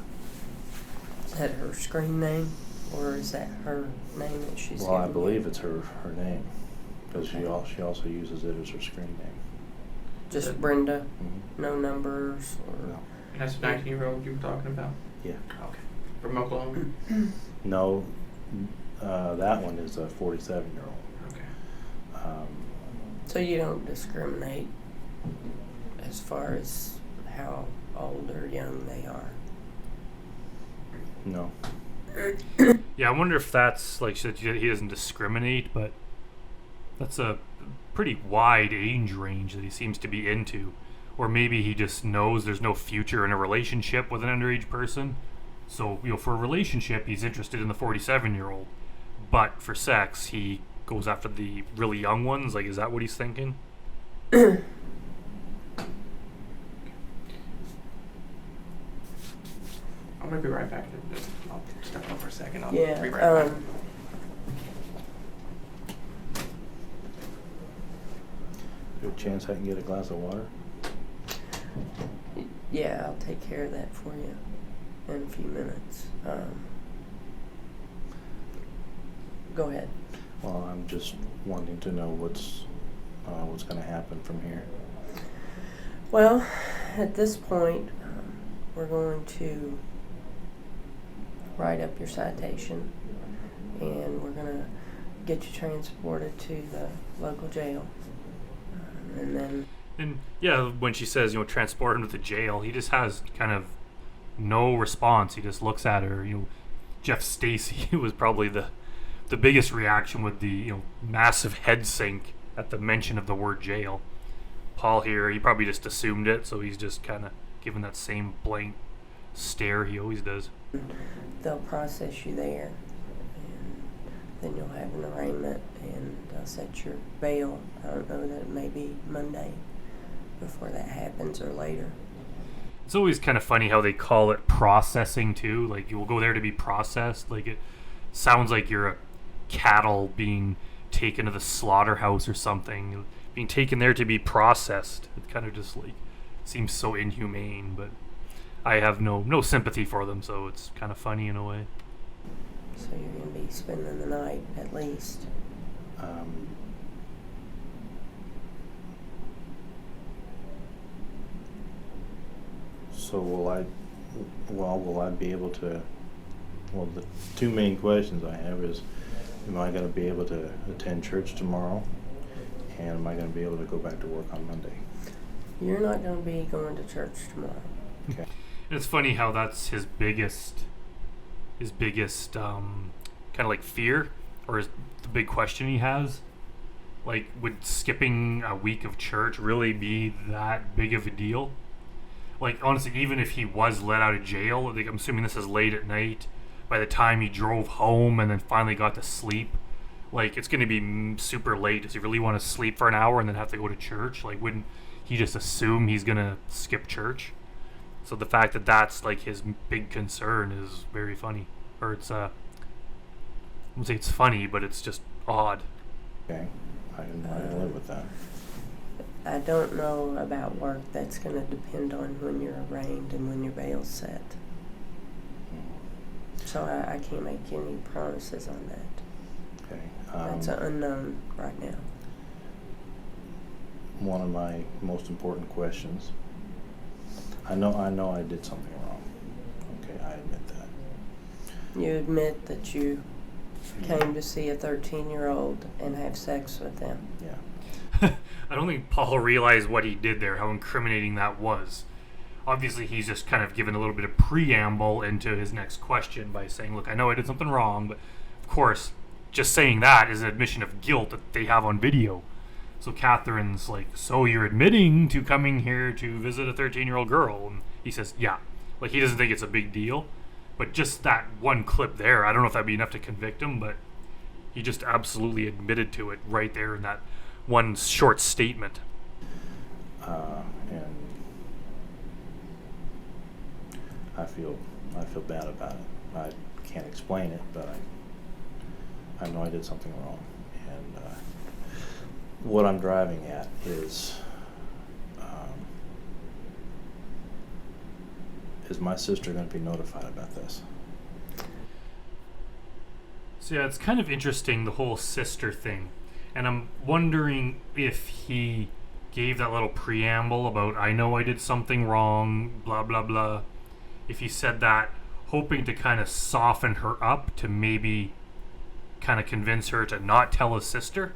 Is that her screen name, or is that her name that she's Well, I given you? believe it's her name, because Okay. she also uses it as her screen name. Just Brenda, Mm-hmm. no numbers or No. And that's the 19-year-old you were talking about? Yeah. Okay. From Oklahoma? No, that one is a 47-year-old. Okay. So you don't discriminate as far as how old or young they are. No. Yeah, I wonder if that's, like, he doesn't discriminate, but that's a pretty wide age range that he seems to be into. Or maybe he just knows there's no future in a relationship with an underage person. So, for a relationship, he's interested in the 47-year-old. But for sex, he goes after the really young ones. Like, is that what he's thinking? I'm going to be right back. I'll step up for a second. I'll Yeah. be right back. Good chance I can get a glass of water? Yeah, I'll take care of that for you in a few minutes. Go ahead. Well, I'm just wanting to know what's going to happen from here. Well, at this point, we're going to write up your citation, and we're going to get you transported to the local jail. And then... And, yeah, when she says, transport him to the jail, he just has kind of no response. He just looks at her. Jeff Stacy was probably the biggest reaction with the, massive head sink at the mention of the word jail. Paul here, he probably just assumed it, so he's just kind of giving that same blank stare he always does. They'll process you there, and then you'll have an arraignment, and they'll set your bail. I don't know, that it may be Monday before that happens or later. It's always kind of funny how they call it processing too. Like, you will go there to be processed. Like, it sounds like you're a cattle being taken to the slaughterhouse or something, being taken there to be processed. It kind of just like seems so inhumane, but I have no sympathy for them, so it's kind of funny in a way. So you're going to be spending the night at least. So will I be able to, well, the two main questions I have is, am I going to be able to attend church tomorrow? And am I going to be able to go back to work on Monday? You're not going to be going to church tomorrow. Okay. And it's funny how that's his biggest kind of like fear, or the big question he has. Like, would skipping a week of church really be that big of a deal? Like, honestly, even if he was let out of jail, like, I'm assuming this is late at night, by the time he drove home and then finally got to sleep, like, it's going to be super late. Does he really want to sleep for an hour and then have to go to church? Like, wouldn't he just assume he's going to skip church? So the fact that that's, like, his big concern is very funny. Or it's, I wouldn't say it's funny, but it's just odd. Okay. I can live with that. I don't know about work. That's going to depend on when you're arraigned and when your bail's set. So I can't make any promises on that. Okay. That's an unknown right now. One of my most important questions. I know I did something wrong. Okay, I admit that. You admit that you came to see a 13-year-old and have sex with them. Yeah. I don't think Paul realized what he did there, how incriminating that was. Obviously, he's just kind of given a little bit of preamble into his next question by saying, look, I know I did something wrong, but of course, just saying that is an admission of guilt that they have on video. So Catherine's like, so you're admitting to coming here to visit a 13-year-old girl? And he says, yeah. Like, he doesn't think it's a big deal. But just that one clip there, I don't know if that'd be enough to convict him, but he just absolutely admitted to it right there in that one short statement. And I feel bad about it. I can't explain it, but I know I did something wrong. And what I'm driving at is my sister going to be notified about this? So yeah, it's kind of interesting, the whole sister thing. And I'm wondering if he gave that little preamble about, I know I did something wrong, blah, blah, blah. If he said that, hoping to kind of soften her up to maybe kind of convince her to not tell his sister.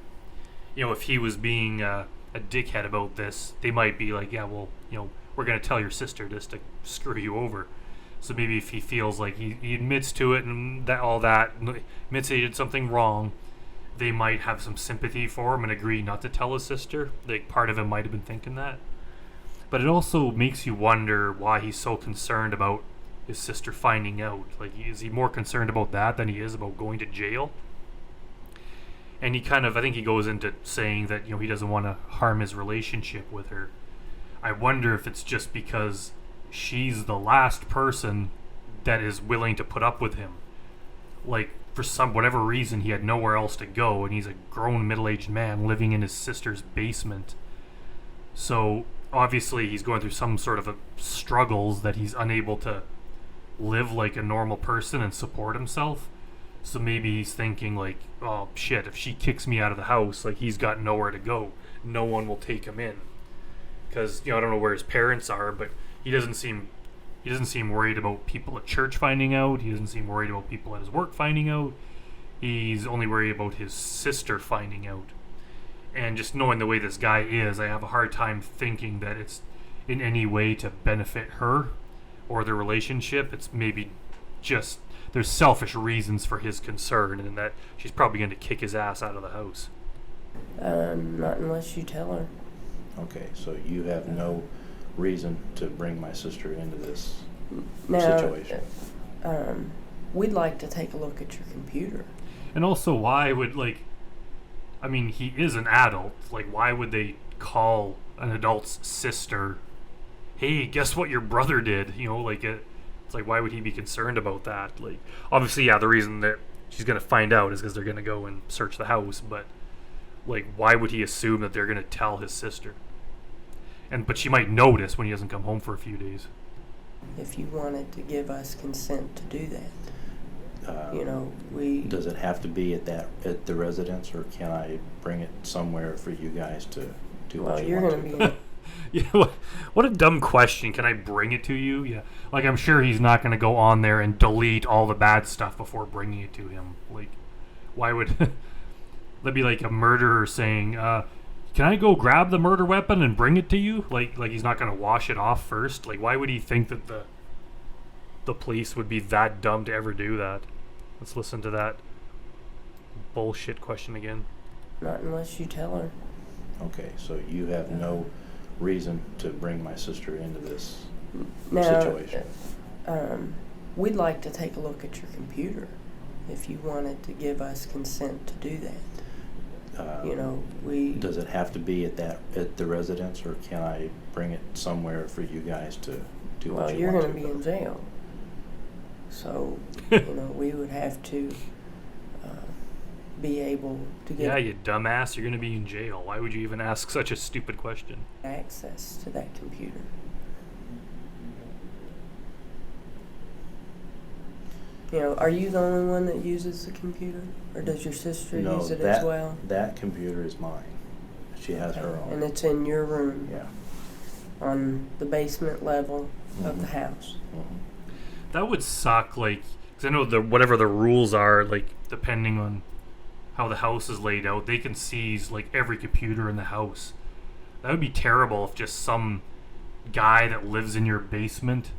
You know, if he was being a dickhead about this, they might be like, yeah, well, you know, we're going to tell your sister just to screw you over. So maybe if he feels like he admits to it and that all that, admits he did something wrong, they might have some sympathy for him and agree not to tell his sister. Like, part of him might have been thinking that. But it also makes you wonder why he's so concerned about his sister finding out. Like, is he more concerned about that than he is about going to jail? And he kind of, I think he goes into saying that, you know, he doesn't want to harm his relationship with her. I wonder if it's just because she's the last person that is willing to put up with him. Like, for whatever reason, he had nowhere else to go, and he's a grown middle-aged man living in his sister's basement. So obviously he's going through some sort of struggles that he's unable to live like a normal person and support himself. So maybe he's thinking like, oh shit, if she kicks me out of the house, like, he's got nowhere to go. No one will take him in. Because, you know, I don't know where his parents are, but he doesn't seem worried about people at church finding out. He doesn't seem worried about people at his work finding out. He's only worried about his sister finding out. And just knowing the way this guy is, I have a hard time thinking that it's in any way to benefit her or their relationship. It's maybe just there's selfish reasons for his concern, and that she's probably going to kick his ass out of the house. Not unless you tell her. Okay, so you have no reason to bring my sister into this Now, situation. we'd like to take a look at your computer. And also, why would, like, I mean, he is an adult. Like, why would they call an adult's sister, hey, guess what your brother did? You know, like, it's like, why would he be concerned about that? Like, obviously, yeah, the reason that she's going to find out is because they're going to go and search the house. But, like, why would he assume that they're going to tell his sister? But she might notice when he doesn't come home for a few days. If you wanted to give us consent to do that, we. Does it have to be at the residence, or can I bring it somewhere for you guys to do Well, what you you're want going to? to be. Yeah, what a dumb question. Can I bring it to you? Yeah. Like, I'm sure he's not going to go on there and delete all the bad stuff before bringing it to him. Like, why would that'd be like a murderer saying, can I go grab the murder weapon and bring it to you? Like he's not going to wash it off first. Like, why would he think that the police would be that dumb to ever do that? Let's listen to that bullshit question again. Not unless you tell her. Okay, so you have no reason to bring my sister into this Now, situation. we'd like to take a look at your computer. If you wanted to give us consent to do that, we. Does it have to be at the residence, or can I bring it somewhere for you guys to do Well, what you you're want going to? to be in jail, so we would have to be able to get Yeah, you dumbass. You're going to be in jail. Why would you even ask such a stupid question? access to that computer. Are you the only one that uses the computer, or does your sister No, use it as well? that computer is mine. She has her own. And it's in your room Yeah. on the basement level of the Mhm. house. Mhm. That would suck, like, because I know whatever the rules are, like, depending on how the house is laid out, they can seize, like, every computer in the house. That would be terrible if just some guy that lives in your basement,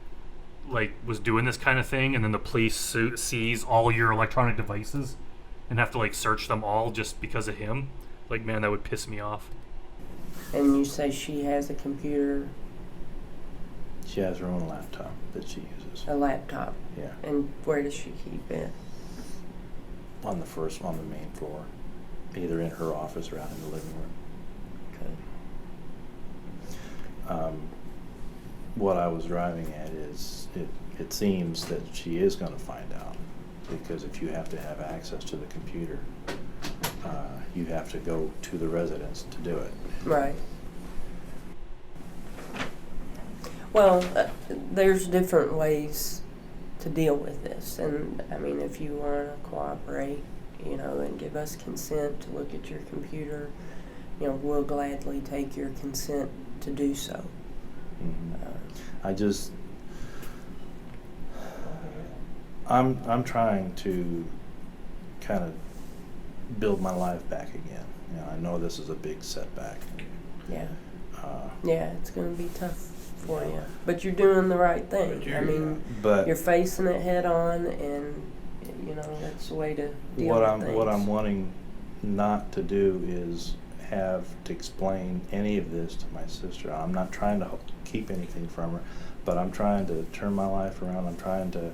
like, was doing this kind of thing, and then the police seize all your electronic devices and have to, like, search them all just because of him. Like, man, that would piss me off. And you say she has a computer, She has her own laptop that she uses. a laptop, Yeah. and where does she keep it? On the main floor, either in her office or out in the living room. Okay. What I was driving at is it seems that she is going to find out, because if you have to have access to the computer, you have to go to the residence to do it. Right. Well, there's different ways to deal with this, and I mean, if you want to cooperate, and give us consent to look at your computer, we'll gladly take your consent to do so. Mhm. I'm trying to kind of build my life back again. I know this is a big setback. Yeah. Uh, Yeah, it's going to be tough for you, but you're doing the right thing. I mean, but you're facing it head on, and that's the way to deal with things. what I'm wanting not to do is have to explain any of this to my sister. I'm not trying to keep anything from her, but I'm trying to turn my life around. I'm trying to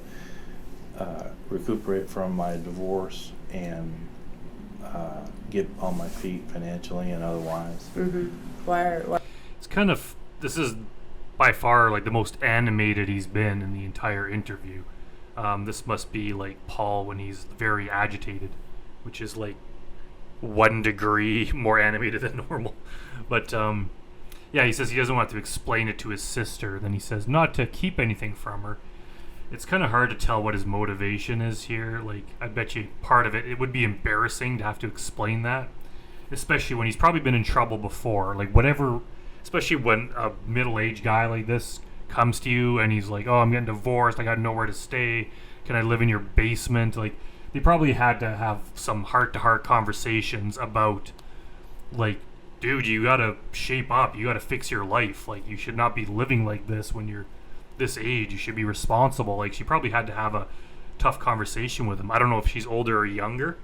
recuperate from my divorce and get on my feet financially and otherwise. Mm-hmm. Why? It's kind of, this is by far, like, the most animated he's been in the entire interview. This must be like Paul when he's very agitated, which is like 1 degree more animated than normal. But yeah, he says he doesn't want to explain it to his sister. Then he says not to keep anything from her. It's kind of hard to tell what his motivation is here. Like, I bet you part of it would be embarrassing to have to explain that, especially when he's probably been in trouble before. Like, whatever, especially when a middle-aged guy like this comes to you and he's like, oh, I'm getting divorced, I got nowhere to stay, can I live in your basement? Like, they probably had to have some heart-to-heart conversations about, like, dude, you gotta shape up, you gotta fix your life, like, you should not be living like this when you're this age, you should be responsible. Like, she probably had to have a tough conversation with him. I don't know if she's older or younger,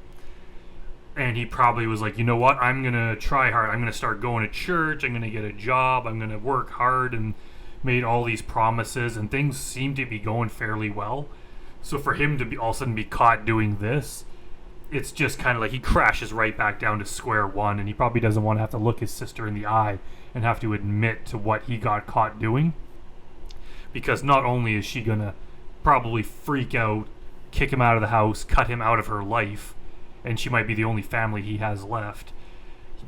And he probably was like, you know what, I'm going to try hard. I'm going to start going to church. I'm going to get a job. I'm going to work hard, and made all these promises, and things seem to be going fairly well. So for him to be all of a sudden be caught doing this, it's just kind of like he crashes right back down to square one, and he probably doesn't want to have to look his sister in the eye and have to admit to what he got caught doing. Because not only is she going to probably freak out, kick him out of the house, cut him out of her life, and she might be the only family he has left.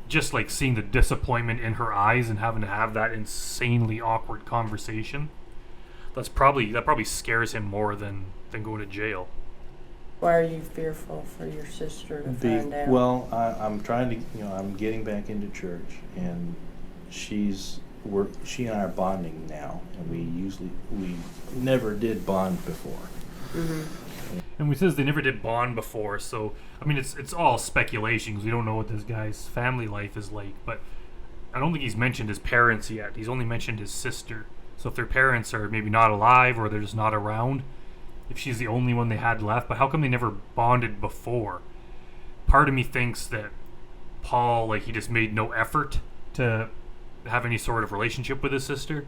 Just like seeing the disappointment in her eyes and having to have that insanely awkward conversation, that probably scares him more than going to jail. Why are you fearful for your sister to find out? Well, I'm trying to, I'm getting back into church, and she and I are bonding now, and we never did bond before. Mm-hmm. And we says they never did bond before, so I mean it's all speculation because we don't know what this guy's family life is like. But I don't think he's mentioned his parents yet. He's only mentioned his sister. So if their parents are maybe not alive or they're just not around, if she's the only one they had left, but how come they never bonded before? Part of me thinks that Paul, like, he just made no effort to have any sort of relationship with his sister,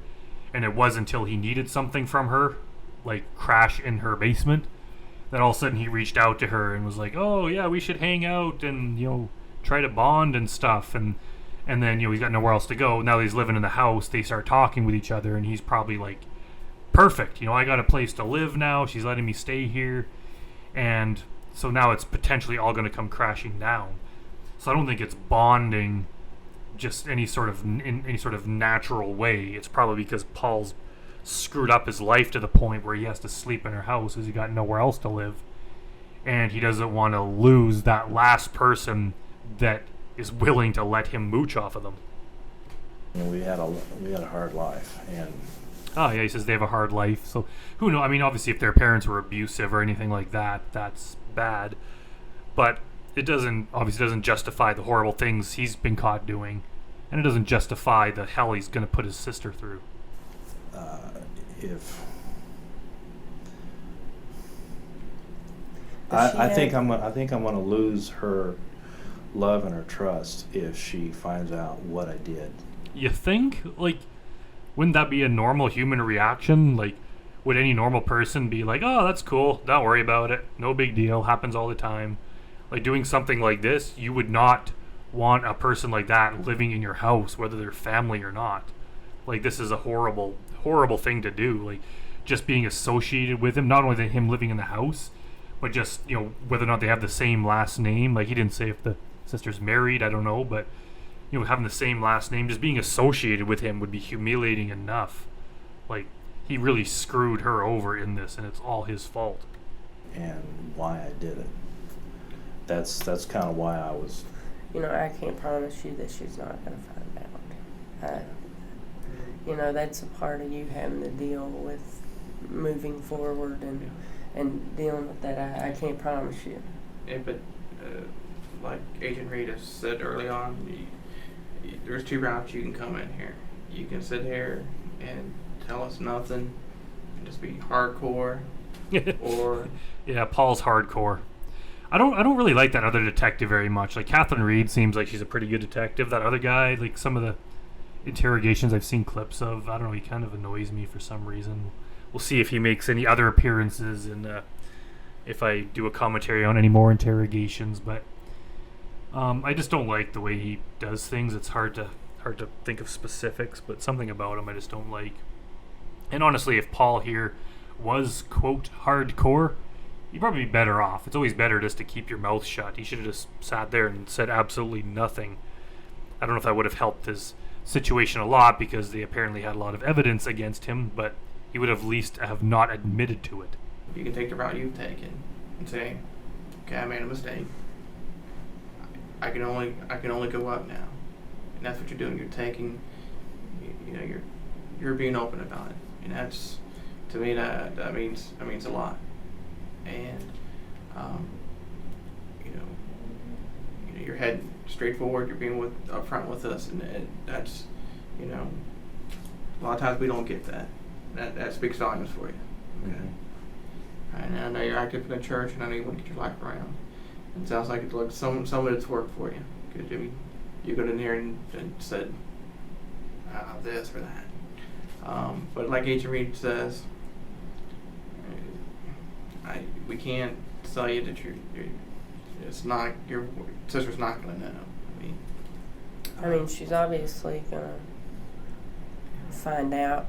and it was until he needed something from her, like crash in her basement, that all of a sudden he reached out to her and was like, oh yeah, we should hang out and try to bond and stuff, and then he's got nowhere else to go. Now that he's living in the house, they start talking with each other, and he's probably like, perfect, I got a place to live now, she's letting me stay here, and so now it's potentially all going to come crashing down. So I don't think it's bonding just in any sort of natural way. It's probably because Paul's screwed up his life to the point where he has to sleep in her house because he got nowhere else to live, and he doesn't want to lose that last person that is willing to let him mooch off of them. We had a hard life, and oh yeah, he says they have a hard life. So who knows? I mean, obviously, if their parents were abusive or anything like that, that's bad. But it doesn't justify the horrible things he's been caught doing, and it doesn't justify the hell he's going to put his sister through. I think I'm going to lose her love and her trust if she finds out what I did. You think? Like, wouldn't that be a normal human reaction? Like, would any normal person be like, oh, that's cool, don't worry about it, no big deal, happens all the time? Like, doing something like this, you would not want a person like that living in your house, whether they're family or not. Like, this is a horrible, horrible thing to do. Like, just being associated with him, not only him living in the house, but just, whether or not they have the same last name. Like, he didn't say if the sister's married, I don't know, but, having the same last name, just being associated with him would be humiliating enough. Like, he really screwed her over in this, and it's all his fault. And why I did it. That's kind of why I was... I can't promise you that she's not going to find out. That's a part of you having to deal with moving forward and dealing with that. I can't promise you. Yeah, but like Agent Rita said early on, there's two routes you can come in here. You can sit here and tell us nothing and just be hardcore, or... Yeah, Paul's hardcore. I don't really like that other detective very much. Like, Catherine Reed seems like she's a pretty good detective. That other guy, like some of the interrogations I've seen clips of, I don't know, he kind of annoys me for some reason. We'll see if he makes any other appearances and if I do a commentary on any more interrogations, but I just don't like the way he does things. It's hard to think of specifics, but something about him I just don't like. And honestly, if Paul here was, quote, hardcore, you'd probably be better off. It's always better just to keep your mouth shut. He should have just sat there and said absolutely nothing. I don't know if that would have helped his situation a lot, because they apparently had a lot of evidence against him, but he would have at least have not admitted to it. You can take the route you've taken and say, okay, I made a mistake. I can only go up now. And that's what you're doing. You're taking, you're being open about it. And that's, to me, that means a lot. And you're heading straight forward. You're being upfront with us, and that's, a lot of times we don't get that. That speaks volumes for you. Okay. Mm-hmm. And I know you're active in the church, and I know you want to get your life around. It sounds like it looks some of it's worked for you. You got in here and said this or that. But like Agent Reed says, we can't tell you that it's not, your sister's not going to know. I mean, she's obviously gonna find out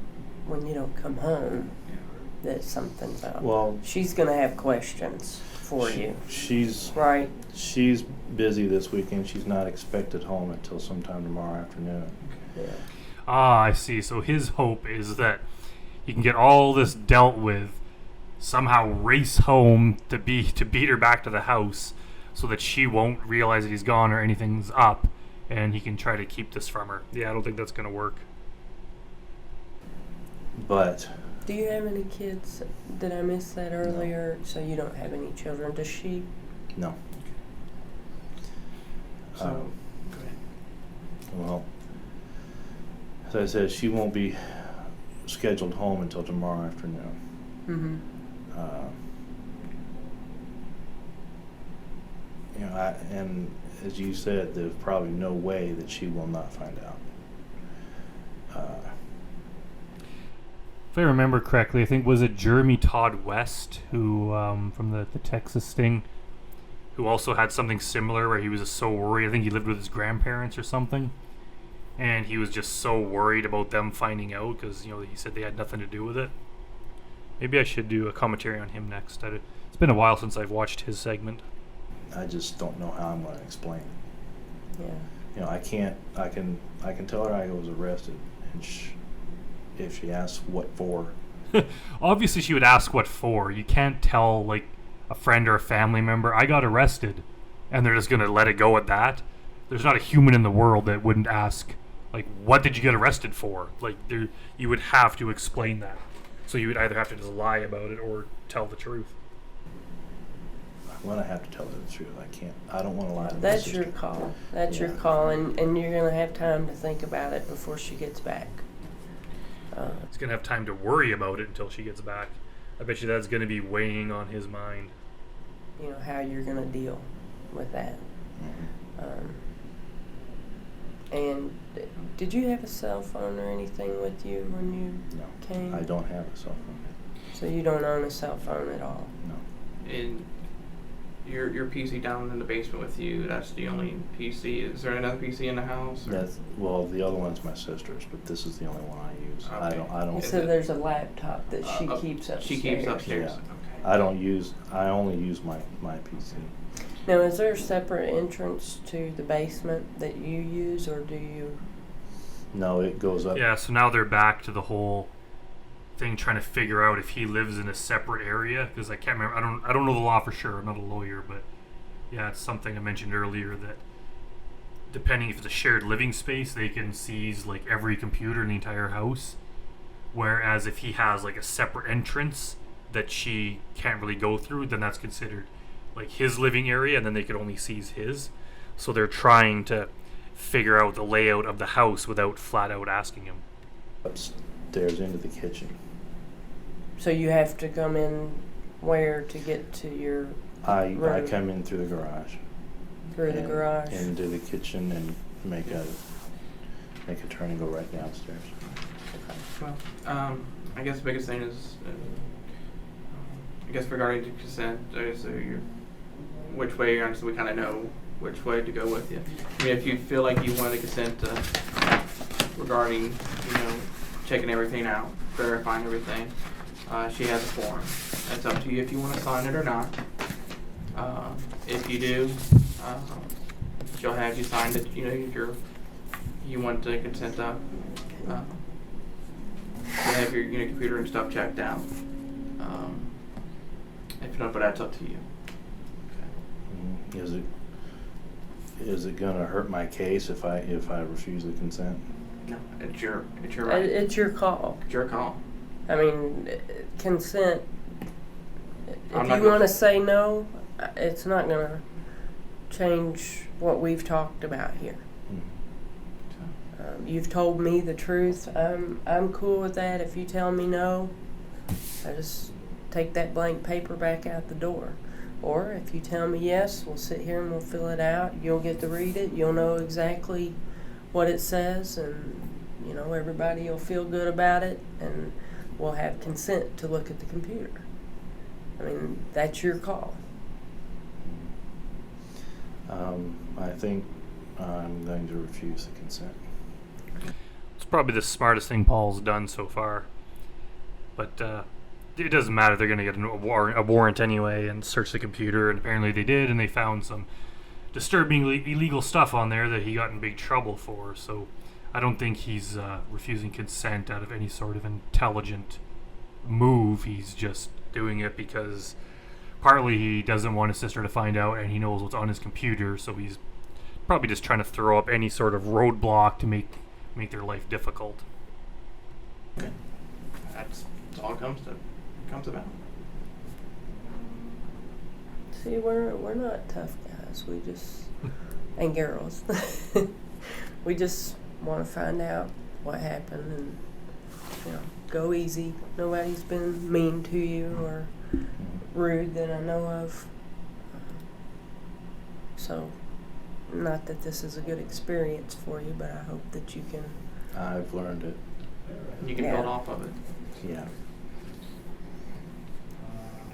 when you don't come home that something's up. Well, She's gonna have questions for you, she's right? she's busy this weekend. She's not expected home until sometime tomorrow afternoon. Yeah. Ah, I see. So his hope is that he can get all this dealt with, somehow race home to beat her back to the house, so that she won't realize that he's gone or anything's up, and he can try to keep this from her. Yeah, I don't think that's gonna work. But Do you have any kids? Did I miss that earlier? So you don't have any children. Does she? no. So, go ahead. Well, as I said, she won't be scheduled home until tomorrow afternoon. Mm-hmm. And as you said, there's probably no way that she will not find out. If I remember correctly, I think, was it Jeremy Todd West, who from the Texas thing, who also had something similar where he was just so worried. I think he lived with his grandparents or something, and he was just so worried about them finding out because he said they had nothing to do with it. Maybe I should do a commentary on him next. It's been a while since I've watched his segment. I just don't know how I'm going to explain it. Yeah. I can tell her I was arrested, and if she asks what for. Obviously, she would ask what for. You can't tell like a friend or a family member, I got arrested, and they're just gonna let it go at that. There's not a human in the world that wouldn't ask, like, what did you get arrested for? Like, you would have to explain that. So you would either have to just lie about it or tell the truth. I'm going to have to tell her the truth. I don't want to lie to my That's sister. your call. That's your Yeah. call, and you're gonna have time to think about it before she gets back. He's gonna have time to worry about it until she gets back. I bet you that's gonna be weighing on his mind. You know how you're gonna deal with that. Mhm. And did you have a cell phone or anything with you when you No, came? I don't have a cell phone. So you don't own a cell phone at all? No. And your PC down in the basement with you, that's the only PC. Is there another PC in the house? Or? The other one's my sister's, but this is the only one I use. Okay. I don't. So there's a laptop that she Oh, keeps upstairs. She keeps upstairs. Yeah. Okay. I only use my PC. Now, is there a separate entrance to the basement that you use, or do you? No, it goes up. Yeah, so now they're back to the whole thing, trying to figure out if he lives in a separate area, because I can't remember. I don't know the law for sure. I'm not a lawyer, but yeah, it's something I mentioned earlier that depending if it's a shared living space, they can seize like every computer in the entire house. Whereas if he has like a separate entrance that she can't really go through, then that's considered like his living area, and then they could only seize his. So they're trying to figure out the layout of the house without flat out asking him. Upstairs into the kitchen. So you have to come in where to get to your I room? come in through the garage. Through the and garage? into the kitchen and make a turn and go right downstairs. Well, I guess the biggest thing is, I guess regarding the consent, so which way you're on, so we kind of know which way to go with you. I mean, if you feel like you want to consent regarding, checking everything out, verifying everything, she has a form. It's up to you if you want to sign it or not. If you do, she'll have you sign it. If you want to consent up. You have your computer and stuff checked out. If you don't, but that's up to you. Okay. Is it gonna hurt my case if I refuse the consent? No, it's your right. It's your call. It's your call. I mean, consent, I'm if not you gonna- want to say no, it's not going to change what we've talked about here. You've told me the truth. I'm cool with that. If you tell me no, I just take that blank paper back out the door. Or if you tell me yes, we'll sit here and we'll fill it out. You'll get to read it. You'll know exactly what it says, and everybody will feel good about it, and we'll have consent to look at the computer. I mean, that's your call. I think I'm going to refuse the consent. It's probably the smartest thing Paul's done so far. But it doesn't matter. They're going to get a warrant anyway and search the computer, and apparently they did, and they found some disturbingly illegal stuff on there that he got in big trouble for. So I don't think he's refusing consent out of any sort of intelligent move. He's just doing it because partly he doesn't want his sister to find out, and he knows what's on his computer, so he's probably just trying to throw up any sort of roadblock to make their life difficult. Okay. That's all it comes about. See, we're not tough guys. We just and girls. We just want to find out what happened and go easy. Nobody's been mean to you or rude that I know of. So, not that this is a good experience for you, but I hope that you can. I've learned it. You can build off of it. Yeah.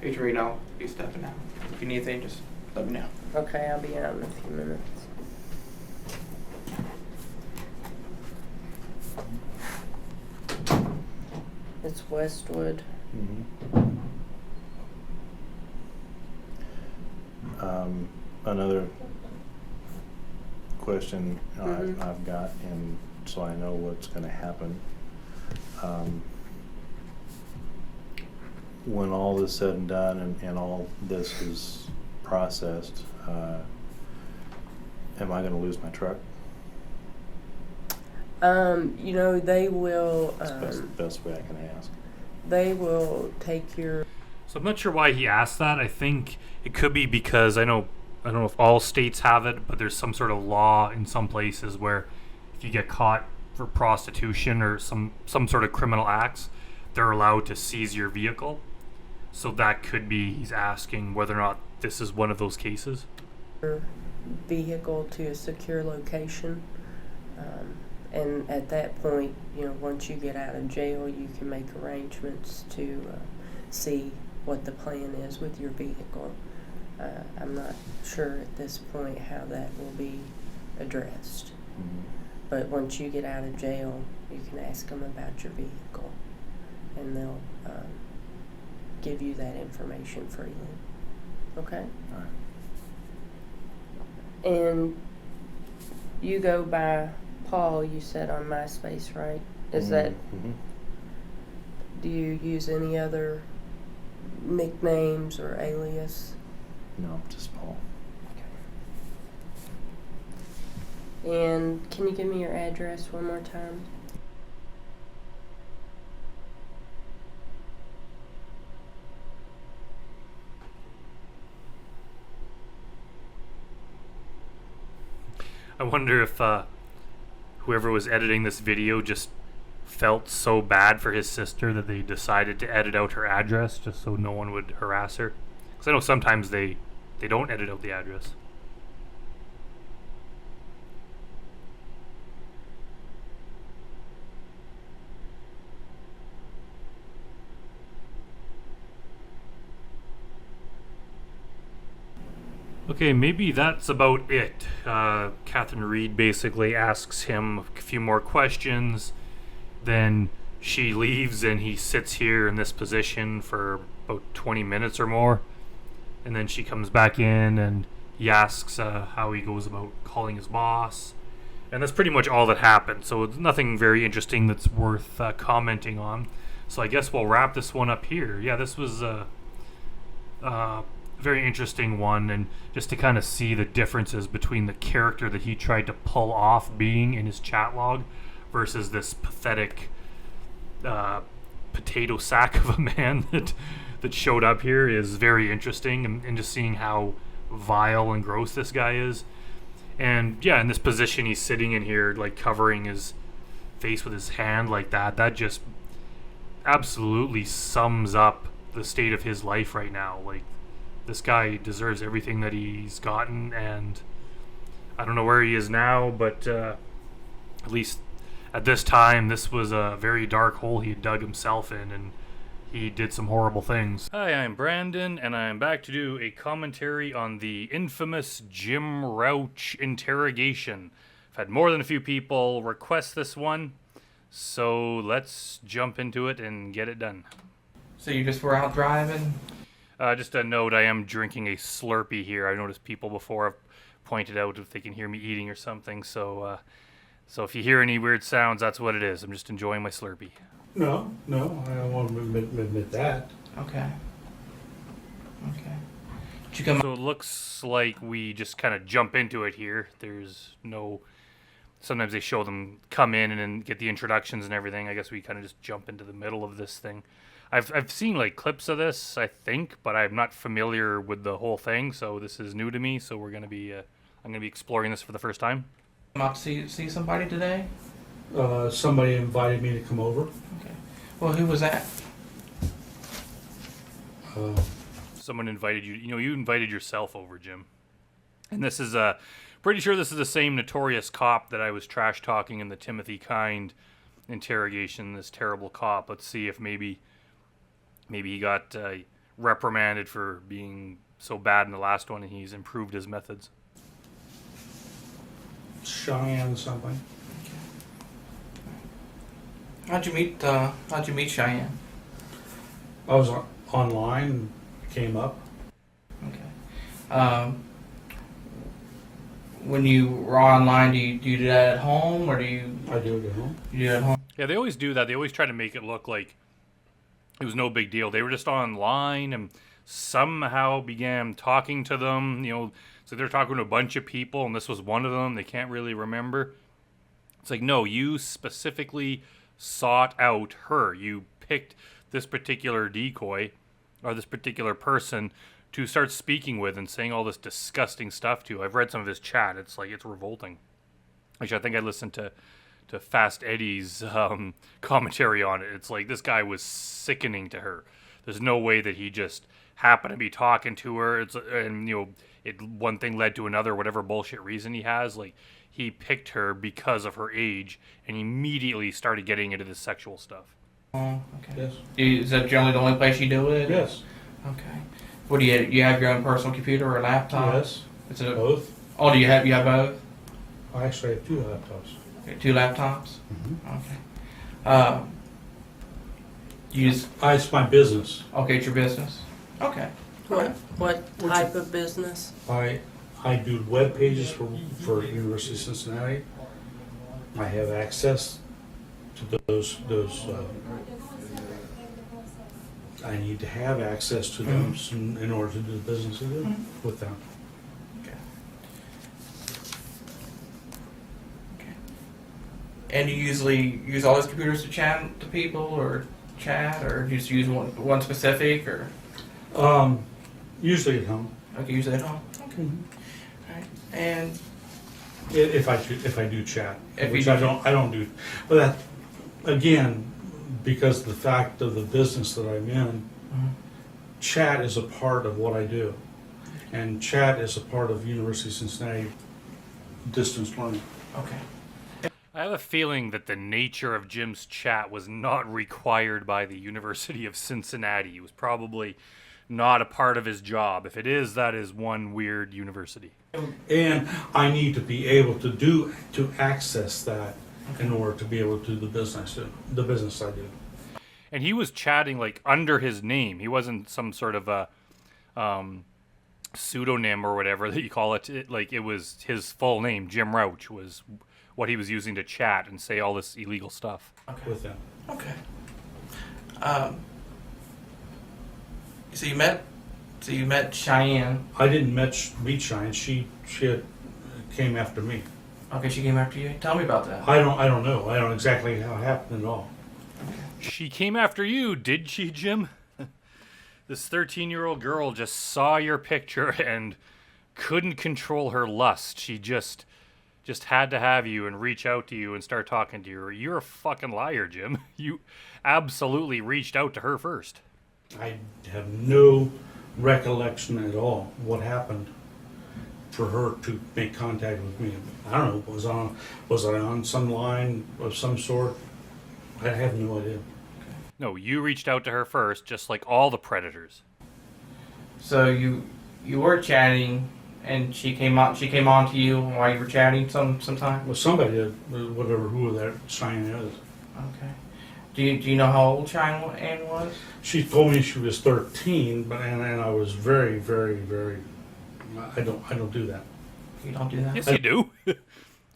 Adrian, I'll be stepping out. If you need anything, just let me know. Okay, I'll be out in a few minutes. It's Westwood. Another question I've got, and so I know what's going to happen. When all is said and done and all this is processed, am I going to lose my truck? They will. That's the best way I can ask. They will take your. So I'm not sure why he asked that. I think it could be because I don't know if all states have it, but there's some sort of law in some places where if you get caught for prostitution or some sort of criminal acts, they're allowed to seize your vehicle. So that could be he's asking whether or not this is one of those cases. Your vehicle to a secure location. And at that point, once you get out of jail, you can make arrangements to see what the plan is with your vehicle. I'm not sure at this point how that will be addressed. But once you get out of jail, you can ask them about your vehicle, and they'll give you that information freely. Okay? All right. And you go by Paul, you said on MySpace, right? Is that, do you use any other nicknames or alias? No, just Paul. Okay. And can you give me your address one more time? I wonder if whoever was editing this video just felt so bad for his sister that they decided to edit out her address just so no one would harass her. Because I know sometimes they don't edit out the address. Okay, maybe that's about it. Catherine Reed basically asks him a few more questions, then she leaves and he sits here in this position for about 20 minutes or more, and then she comes back in and he asks how he goes about calling his boss, and that's pretty much all that happened. So it's nothing very interesting that's worth commenting on. So I guess we'll wrap this one up here. Yeah, this was very interesting one, and just to kind of see the differences between the character that he tried to pull off being in his chat log versus this pathetic potato sack of a man that showed up here is very interesting, and just seeing how vile and gross this guy is. And yeah, in this position he's sitting in here, like covering his face with his hand like that just absolutely sums up the state of his life right now. Like, this guy deserves everything that he's gotten, and I don't know where he is now, but at least at this time, this was a very dark hole he had dug himself in, and he did some horrible things. Hi, I'm Brandon, and I'm back to do a commentary on the infamous Jim Rouch interrogation. I've had more than a few people request this one, so let's jump into it and get it done. So you just were out driving? Just a note, I am drinking a Slurpee here. I noticed people before have pointed out if they can hear me eating or something, so if you hear any weird sounds, that's what it is. I'm just enjoying my Slurpee. No, I don't want to admit that. Okay. Did you come So it looks like we just kind of jump into it here. There's no... Sometimes they show them come in and then get the introductions and everything. I guess we kind of just jump into the middle of this thing. I've seen like clips of this, I think, but I'm not familiar with the whole thing, so this is new to me. So we're gonna be I'm gonna be exploring this for the first time. out to see somebody today? Somebody invited me to come over. Okay. Well, who was that? Someone invited you. You know, you invited yourself over, Jim. And this is pretty sure this is the same notorious cop that I was trash talking in the Timothy Kind interrogation. This terrible cop. Let's see if maybe he got reprimanded for being so bad in the last one, and he's improved his methods. Cheyenne something. How'd you meet Cheyenne? I was online and came up. Okay. When you were online, do you do that at home, or do you? I do it at home. You do it at home? Yeah, they always do that. They always try to make it look like it was no big deal. They were just online and somehow began talking to them. You know, so they're talking to a bunch of people, and this was one of them. They can't really remember. It's like, no, you specifically sought out her. You picked this particular decoy or this particular person to start speaking with and saying all this disgusting stuff to. I've read some of his chat. It's like, it's revolting. Actually, I think I listened to Fast Eddie's commentary on it. It's like, this guy was sickening to her. There's no way that he just happened to be talking to her. And you know, one thing led to another, whatever bullshit reason he has. Like, he picked her because of her age and immediately started getting into this sexual stuff. Oh, okay. Yes. Is that generally the only place you do it? Yes. Okay. What do you have your own personal computer or laptop? Yes. Is it Both. Oh, do you have both? I actually have 2 laptops. Okay, 2 laptops. Mm-hmm. Okay. You just It's my business. okay. It's your business. Okay. What type of business? I do web pages for University of Cincinnati. I have access to those. I need to have access to them in order to do the business with them. Okay. And you usually use all those computers to chat to people, or just use one specific, or Usually at home. okay, usually at home. Okay. Mhm. All right. And If I do chat, If which you I do- don't do, but that again, because of the fact of the business that I'm in, chat is a part of what I do, and chat is a part of University of Cincinnati distance learning. okay. I have a feeling that the nature of Jim's chat was not required by the University of Cincinnati. It was probably not a part of his job. If it is, that is one weird university. And I need to be able to access that in order to be able to do the business I do. And he was chatting like under his name. He wasn't some sort of a pseudonym or whatever that you call it. Like, it was his full name. Jim Rouch was what he was using to chat and say all this illegal stuff. Okay. With them. Okay. So you met Cheyenne. I didn't meet Cheyenne. She came after me. Okay, she came after you. Tell me about that. I don't know. I don't know exactly how it happened at all. She came after you, did she, Jim? This 13-year-old girl just saw your picture and couldn't control her lust. She just had to have you and reach out to you and start talking to you. You're a fucking liar, Jim. You absolutely reached out to her first. I have no recollection at all what happened for her to make contact with me. I don't know, was I on some line of some sort? I have no idea. No, you reached out to her first, just like all the predators. So you were chatting, and she came on to you while you were chatting sometime. Well, somebody did, who that Cheyenne is. Okay. Do you know how old Cheyenne was? She told me she was 13, but and I was very, very, very. I don't do that. You don't do that. Yes, you do.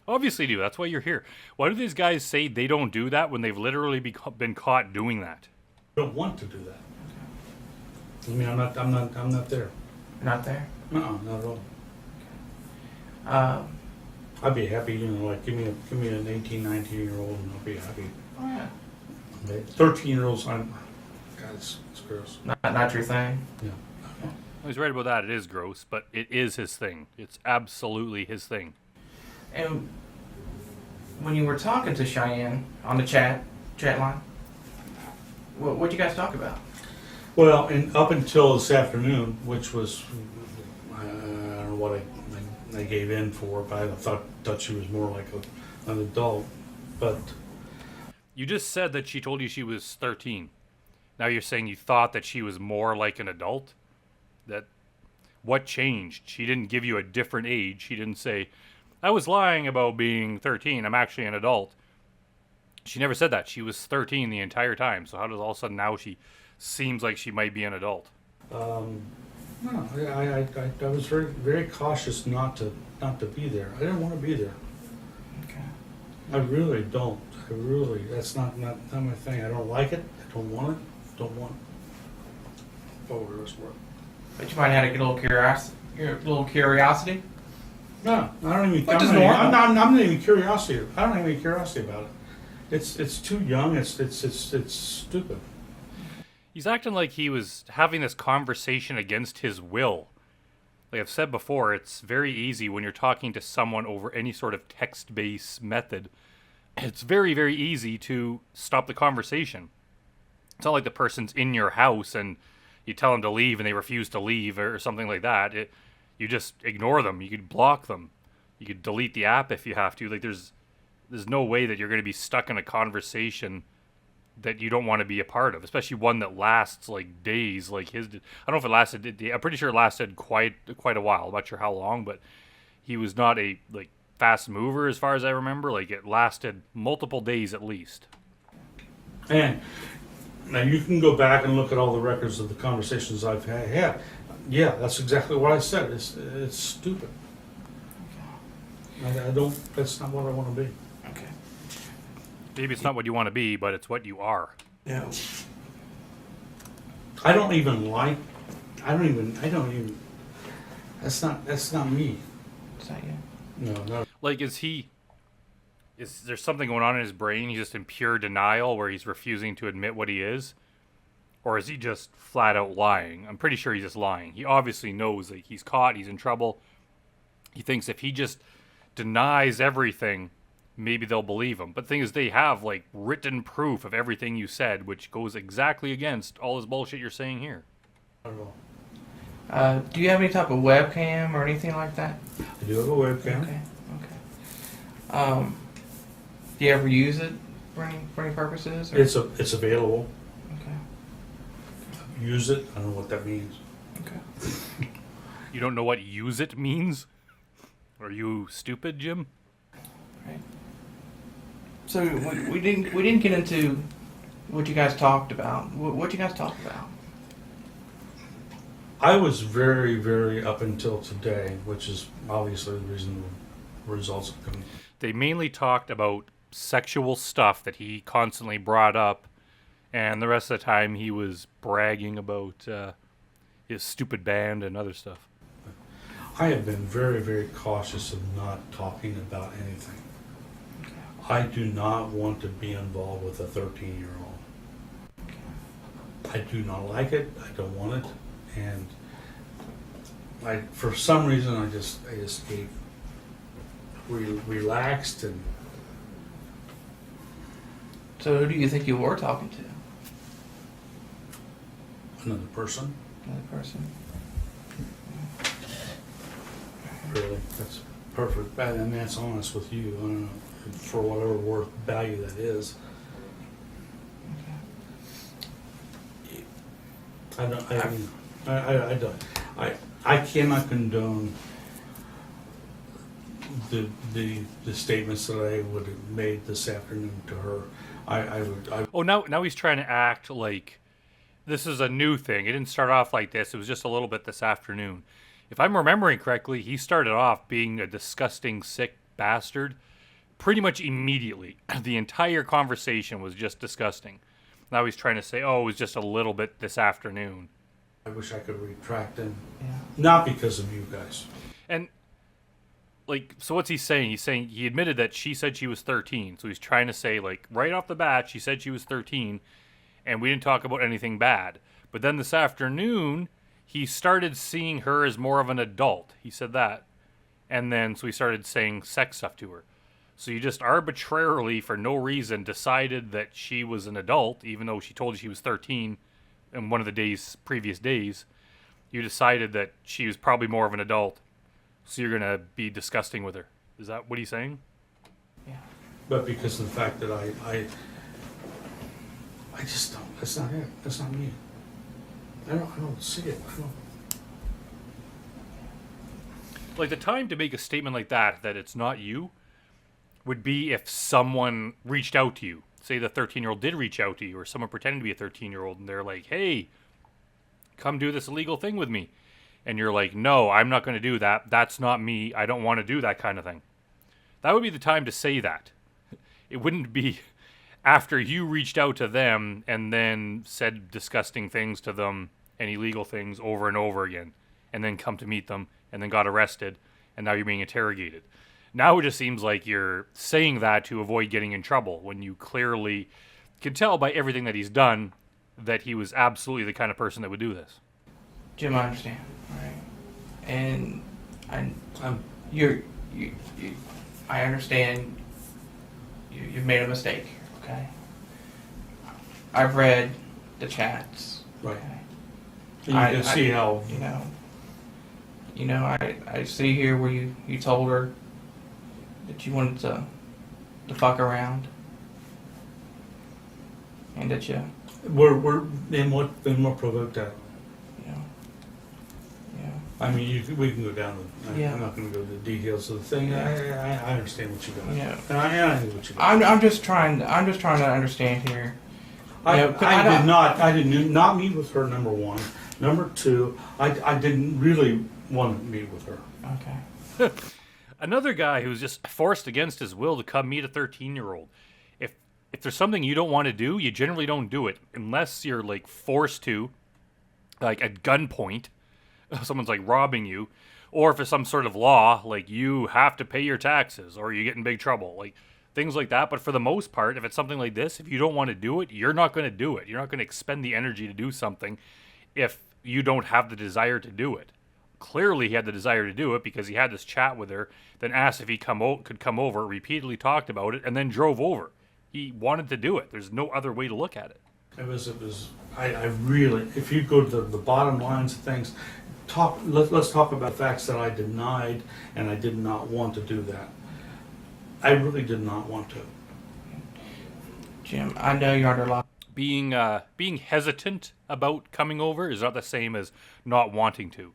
Obviously you do. That's why you're here. Why do these guys say they don't do that when they've literally been caught doing that? I don't want to do that. I mean, I'm not there. You're not there. No, not at all. I'd be happy, like give me an 18, 19-year-old, and I'll be happy. Oh yeah. 13-year-olds, God, it's gross. Not your thing. Yeah. He's right about that. It is gross, but it is his thing. It's absolutely his thing. And when you were talking to Cheyenne on the chat line, what'd you guys talk about? Well, and up until this afternoon, which was, I don't know what I gave in for, but I thought she was more like an adult. But You just said that she told you she was 13. Now you're saying you thought that she was more like an adult? What changed? She didn't give you a different age. She didn't say, I was lying about being 13. I'm actually an adult. She never said that. She was 13 the entire time. So how does all of a sudden now she seems like she might be an adult? no, I was very, very cautious not to be there. I didn't want to be there. Okay. I really don't. That's not my thing. I don't like it. I don't want it. Don't want it. Oh, where's work? But you might have had a little curiosity. No, I don't even. Which is I'm normal. not even curiosity. I don't have any curiosity about it. It's too young. It's stupid. He's acting like he was having this conversation against his will. Like I've said before, it's very easy when you're talking to someone over any sort of text-based method. It's very, very easy to stop the conversation. It's not like the person's in your house and you tell them to leave and they refuse to leave or something like that. You just ignore them. You could block them. You could delete the app if you have to. Like there's no way that you're going to be stuck in a conversation that you don't want to be a part of, especially one that lasts like days, like his did. I don't know if it lasted. I'm pretty sure it lasted quite a while. I'm not sure how long, but he was not a like fast mover as far as I remember. Like it lasted multiple days at least. And now you can go back and look at all the records of the conversations I've had. Yeah, that's exactly what I said. It's stupid. I don't. That's not what I want to be. Okay. Maybe it's not what you want to be, but it's what you are. No. I don't even. That's not me. Is that you? No. Like, is there something going on in his brain? He's just in pure denial where he's refusing to admit what he is? Or is he just flat out lying? I'm pretty sure he's just lying. He obviously knows that he's caught, he's in trouble. He thinks if he just denies everything, maybe they'll believe him. But the thing is, they have, like, written proof of everything you said, which goes exactly against all this bullshit you're saying here. Not at all. Do you have any type of webcam or anything like that? I do have a webcam. Okay. Do you ever use it for any purposes? Or? It's available. Okay. Use it. I don't know what that means. Okay. You don't know what use it means? Are you stupid, Jim? Right. So we didn't get into what you guys talked about. What you guys talked about? I was very, very up until today, which is obviously the reason the results have come. They mainly talked about sexual stuff that he constantly brought up, and the rest of the time he was bragging about his stupid band and other stuff. I have been very, very cautious of not talking about anything. I do not want to be involved with a 13-year-old. I do not like it. I don't want it. And for some reason, I just relaxed. And So who do you think you were talking to? another person. Another person. Really, that's perfect, and that's honest with you, for whatever worth value that is. I don't, I don't, I cannot condone the statements that I would have made this afternoon to her. Oh, now he's trying to act like this is a new thing. It didn't start off like this. It was just a little bit this afternoon. If I'm remembering correctly, he started off being a disgusting, sick bastard pretty much immediately. The entire conversation was just disgusting. Now he's trying to say, oh, it was just a little bit this afternoon. I wish I could retract him. Yeah. Not because of you guys. And, like, so what's he saying? He's saying he admitted that she said she was 13. So he's trying to say, like, right off the bat, she said she was 13, and we didn't talk about anything bad. But then this afternoon, he started seeing her as more of an adult. He said that. And then, so he started saying sex stuff to her. So you just arbitrarily, for no reason, decided that she was an adult, even though she told you she was 13 in one of the previous days. You decided that she was probably more of an adult. So you're going to be disgusting with her. Is that what he's saying? Yeah. But because of the fact that I just don't, that's not it. That's not me. I don't see it. I don't. Like, the time to make a statement like that it's not you, would be if someone reached out to you. Say the 13-year-old did reach out to you, or someone pretending to be a 13-year-old, and they're like, hey, come do this illegal thing with me. And you're like, no, I'm not going to do that. That's not me. I don't want to do that kind of thing. That would be the time to say that. It wouldn't be after you reached out to them and then said disgusting things to them and illegal things over and over again, and then come to meet them and then got arrested, and now you're being interrogated. Now it just seems like you're saying that to avoid getting in trouble, when you clearly can tell by everything that he's done that he was absolutely the kind of person that would do this. Jim, I understand, right? And I understand you've made a mistake here, okay? I've read the chats. Right. Okay? And you can see how. I see here where you told her that you wanted to fuck around, and that you. We're then what provoked that? Yeah. I mean, we can go down. Yeah. I'm not going to go to the details of the thing. Yeah. I understand what you got. Yeah. And I know what you got. I'm just trying to understand here. I did don't- not meet with her. Number one. Number two, I didn't really want to meet with her. Okay. Another guy who's just forced against his will to come meet a 13-year-old. If there's something you don't want to do, you generally don't do it unless you're like forced to, like at gunpoint. Someone's like robbing you, or if it's some sort of law, like you have to pay your taxes or you get in big trouble, like things like that. But for the most part, if it's something like this, if you don't want to do it, you're not going to do it. You're not going to expend the energy to do something if you don't have the desire to do it. Clearly, he had the desire to do it because he had this chat with her, then asked if he could come over, repeatedly talked about it, and then drove over. He wanted to do it. There's no other way to look at it. I really, if you go to the bottom lines of things, let's talk about facts that I denied, and I did not want to do that. I really did not want to. Jim, I know you're under lock. Being hesitant about coming over is not the same as not wanting to.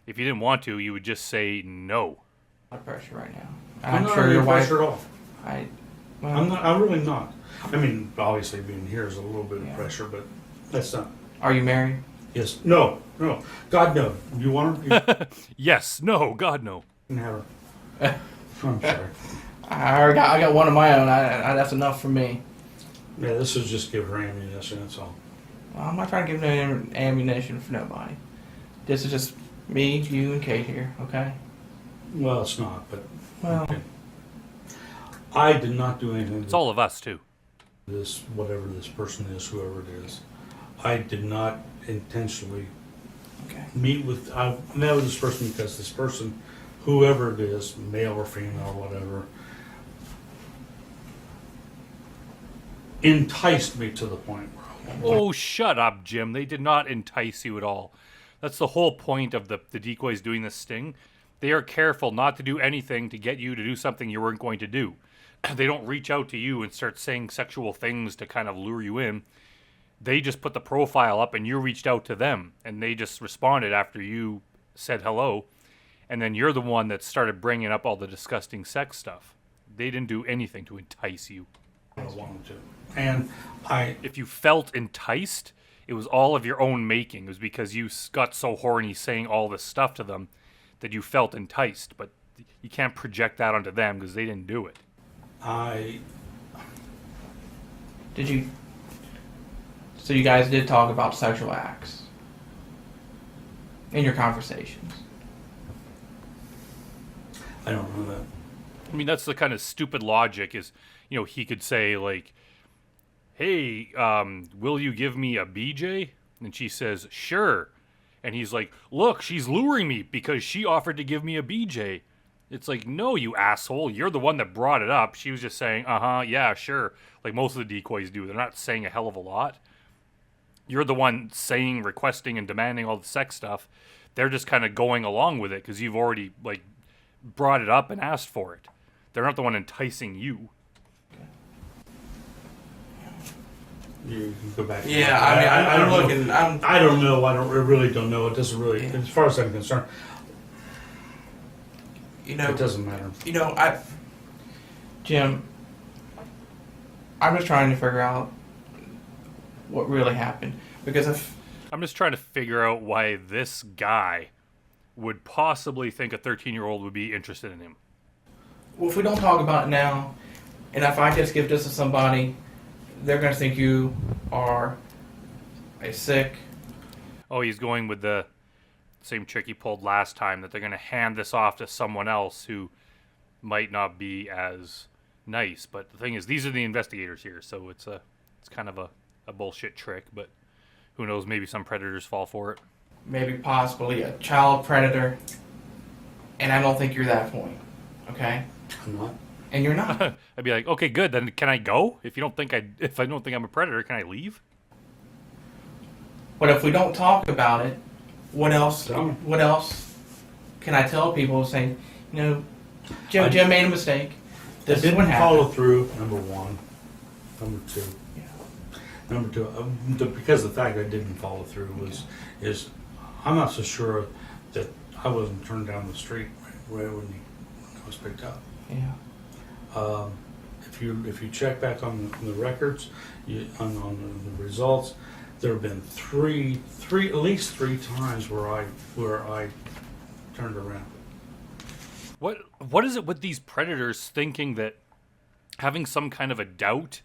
If you didn't want to, you would just say no. A lot of pressure right now. I'm not sure under your wife. pressure at all. Well, I'm not. I'm really not. I mean, obviously being here is a little bit Yeah. of pressure, but that's not. Are you married? Yes. No. God, no. You want her? You Yes, no, God, no. can have her. I'm sorry. I got one of my own. That's enough for me. Yeah, this is just give her ammunition. That's all. Well, I'm not trying to give no ammunition for nobody. This is just me, you, and Kate here. Okay. Well, it's not, but Well. okay. I did not do anything. It's all of us, too. This, whatever this person is, whoever it is, I did not intentionally Okay. I met with this person because this person, whoever it is, male or female, whatever, enticed me to the point where Oh, shut up, Jim. They did not entice you at all. That's the whole point of the decoys doing this sting. They are careful not to do anything to get you to do something you weren't going to do. They don't reach out to you and start saying sexual things to kind of lure you in. They just put the profile up and you reached out to them, and they just responded after you said hello, and then you're the one that started bringing up all the disgusting sex stuff. They didn't do anything to entice you. I wanted to. And If you felt enticed, it was all of your own making. It was because you got so horny saying all this stuff to them that you felt enticed, but you can't project that onto them because they didn't do it. Did you? So you guys did talk about sexual acts in your conversations. I don't know that. I mean, that's the kind of stupid logic is, he could say, like, hey, will you give me a BJ? And she says, sure. And he's like, look, she's luring me because she offered to give me a BJ. It's like, no, you asshole. You're the one that brought it up. She was just saying, yeah, sure. Like most of the decoys do. They're not saying a hell of a lot. You're the one saying, requesting, and demanding all the sex stuff. They're just kind of going along with it because you've already, like, brought it up and asked for it. They're not the one enticing you. You can go back. Yeah, I mean, I'm looking. I don't know. I really don't know. It doesn't really, as far as I'm concerned, it doesn't matter. Jim, I'm just trying to figure out what really happened because I'm just trying to figure out why this guy would possibly think a 13-year-old would be interested in him. Well, if we don't talk about it now, and if I just give this to somebody, they're going to think you are a sick. Oh, he's going with the same trick he pulled last time, that they're going to hand this off to someone else who might not be as nice. But the thing is, these are the investigators here, so it's kind of a bullshit trick, but who knows, maybe some predators fall for it. Maybe possibly a child predator, and I don't think you're that point, okay? I'm not. And you're not. I'd be like, okay, good, then can I go? If I don't think I'm a predator, can I leave? But if we don't talk about it, what else? Tell me. What else can I tell people? Saying, Jim made a mistake. This is what happened. Follow through. Number one. Number two. Yeah. Number two. Because the fact I didn't follow through is I'm not so sure that I wasn't turned down the street right when I was picked up. Yeah. If you check back on the records, on the results, there have been at least three times where I turned around. What is it with these predators thinking that having some kind of a doubt,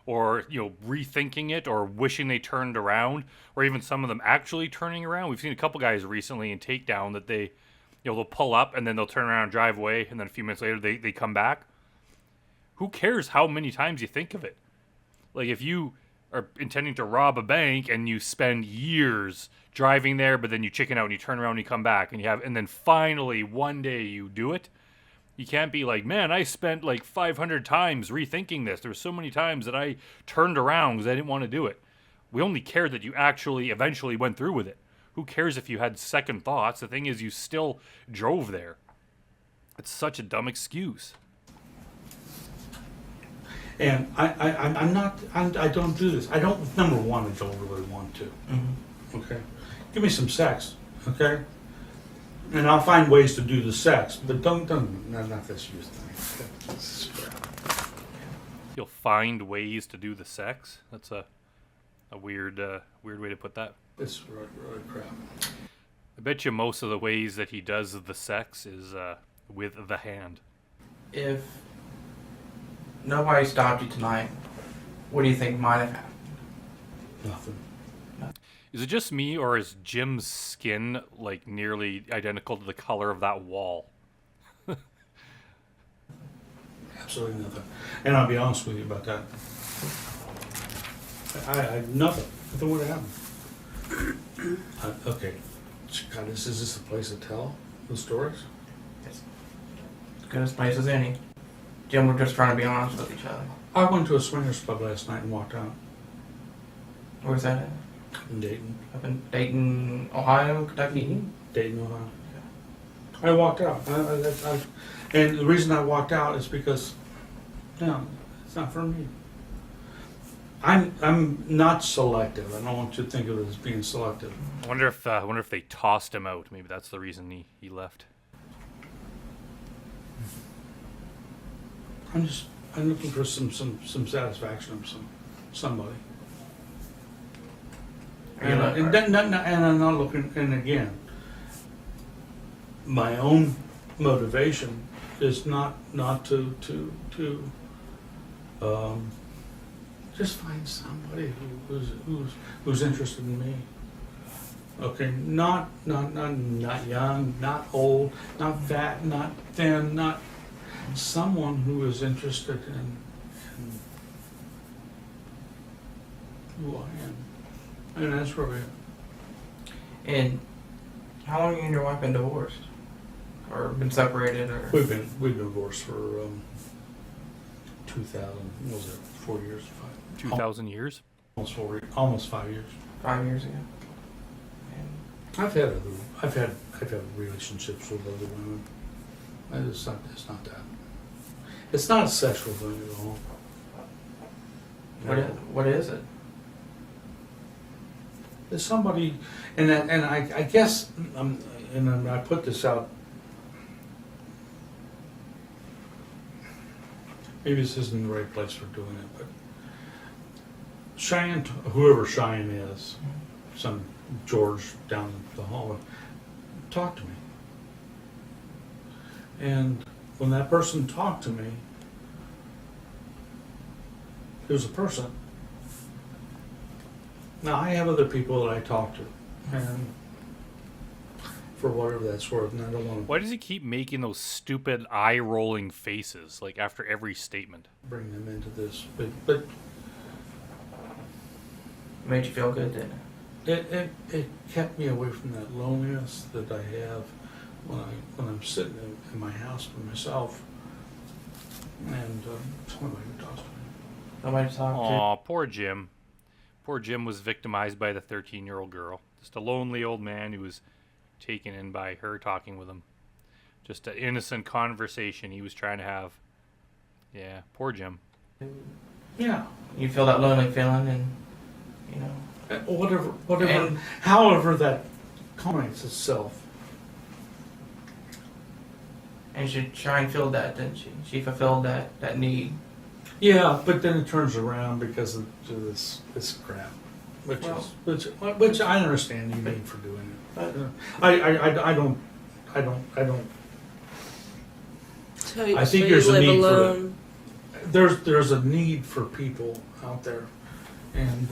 or rethinking it, or wishing they turned around, or even some of them actually turning around? We've seen a couple guys recently in Takedown that they they'll pull up and then they'll turn around and drive away, and then a few minutes later they come back. Who cares how many times you think of it? Like, if you are intending to rob a bank and you spend years driving there, but then you chicken out and you turn around and you come back and then finally one day you do it, you can't be like, man, I spent like 500 times rethinking this. There's so many times that I turned around because I didn't want to do it. We only care that you actually eventually went through with it. Who cares if you had second thoughts? The thing is, you still drove there. It's such a dumb excuse. And I don't do this. Number one, I don't really want to. Mm-hmm. Okay? Give me some sex, okay? And I'll find ways to do the sex, but not this use thing. This is crap. You'll find ways to do the sex? That's a weird way to put that. It's really, really crap. I bet you most of the ways that he does the sex is with the hand. If nobody stopped you tonight, what do you think might have happened? Nothing. Is it just me, or is Jim's skin like nearly identical to the color of that wall? Absolutely nothing. And I'll be honest with you about that. Nothing. Nothing would have happened. Okay. God, is this a place to tell the stories? It's as good a place as any. Jim, we're just trying to be honest with each other. I went to a swingers club last night and walked out. Where's that at? In Dayton. Up in Dayton, Ohio, Kentucky. Dayton, Ohio. I walked out. And the reason I walked out is because, no, it's not for me. I'm not selective. I don't want you to think of it as being selective. I wonder if they tossed him out. Maybe that's the reason he left. I'm looking for some satisfaction from somebody. And I'm not looking. And again, my own motivation is not to just find somebody who's interested in me. Okay, not young, not old, not fat, not thin, not someone who is interested in who I am. And that's where we are. And how long have you and your wife been divorced? Or been separated? Or We've been divorced for 2000. What was it? 4 years? 2,000 years. Almost 5 years. 5 years ago. And I've had relationships with other women. It's not that. It's not a sexual thing at all. what is it? There's somebody, and I guess, and I put this out. Maybe this isn't the right place for doing it, but Cheyenne, whoever Cheyenne is, some George down the hall, talked to me. And when that person talked to me, it was a person. Now, I have other people that I talk to, and for whatever that's worth, and I don't want to Why does he keep making those stupid eye-rolling faces, like after every statement? bring them into this, but Made you feel good, didn't it? it kept me away from that loneliness that I have when I'm sitting in my house by myself, and somebody who talks to me. Nobody to talk to. Aw, poor Jim. Poor Jim was victimized by the 13-year-old girl. Just a lonely old man who was taken in by her talking with him. Just an innocent conversation he was trying to have. Yeah, poor Jim. Yeah. You feel that lonely feeling, and you know. Whatever, And- however that culminates itself. And she tried and filled that, didn't she? She fulfilled that need. Yeah, but then it turns around because of this crap, which I understand you need for doing it. I don't. So, I think so there's you a live need alone. there's a need for people out there, and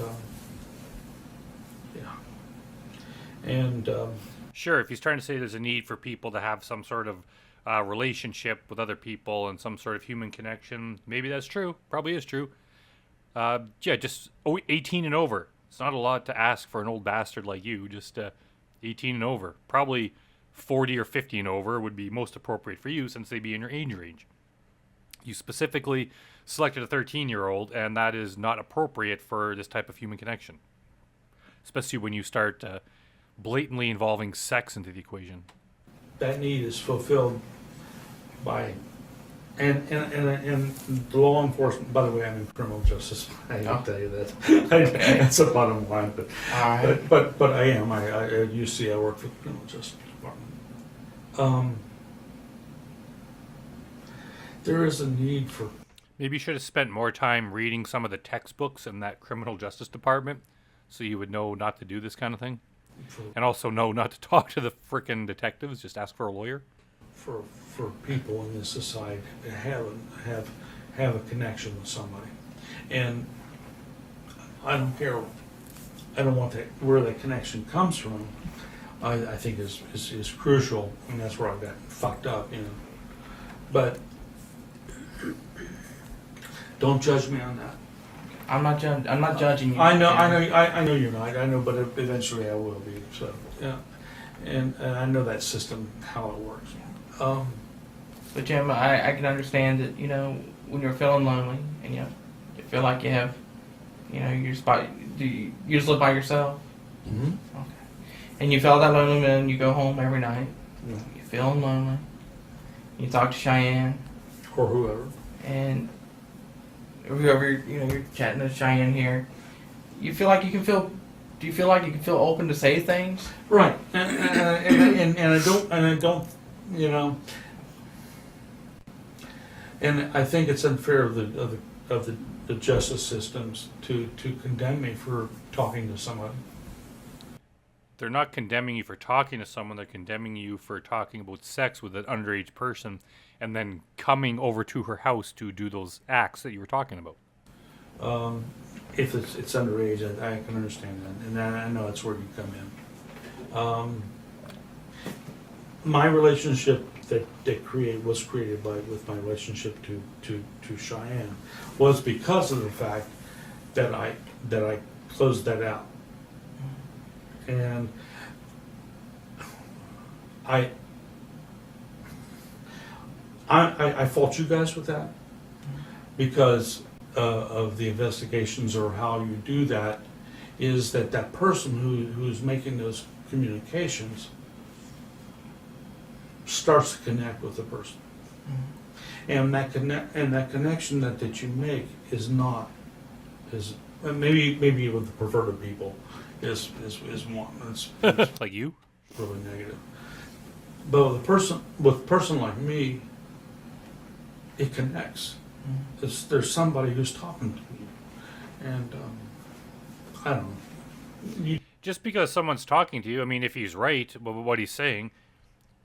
Sure, if he's trying to say there's a need for people to have some sort of relationship with other people and some sort of human connection, maybe that's true. Probably is true. Yeah, just 18 and over. It's not a lot to ask for an old bastard like you. Just 18 and over. Probably 40 or 50 and over would be most appropriate for you since they'd be in your age range. You specifically selected a 13-year-old, and that is not appropriate for this type of human connection. Especially when you start blatantly involving sex into the equation. that need is fulfilled by, and the law enforcement. By the way, I'm in criminal justice. I hate to tell you that. That's the bottom line. But All right. but I am. I at UC I work for the criminal justice department. There is a need for. Maybe you should have spent more time reading some of the textbooks in that criminal justice department so you would know not to do this kind of thing. And also know not to talk to the frickin' detectives, just ask for a lawyer. For people in this society to have a connection with somebody, and I don't care. I don't want that where that connection comes from. I think is crucial, and that's where I got fucked up, But don't judge me on that. I'm not judging you. I know you're not. I know, but eventually I will be. So yeah, and I know that system how it works. But Jim, I can understand that, when you're feeling lonely and you feel like you have, your spot, you just live by yourself. Mm-hmm. Okay. And you felt that lonely when you go home every night. Yeah. You feel lonely. You talk to Cheyenne Or whoever. and whoever you're chatting to Cheyenne here. You feel like you can feel. Do you feel like you can feel open to say things? Right, and I don't, you know, and I think it's unfair of the justice systems to condemn me for talking to somebody. They're not condemning you for talking to someone. They're condemning you for talking about sex with an underage person and then coming over to her house to do those acts that you were talking about. If it's underage, I can understand that, and I know that's where you come in. My relationship was created with my relationship to Cheyenne was because of the fact that I closed that out, and I fault you guys with that because of the investigations or how you do that is that person who's making those communications starts to connect with the person, and that connection that you make is maybe with the perverted people is one it's Like you? really negative, but with a person like me, it connects. There's somebody who's talking to you, and I don't know. Just because someone's talking to you, I mean, if he's right about what he's saying,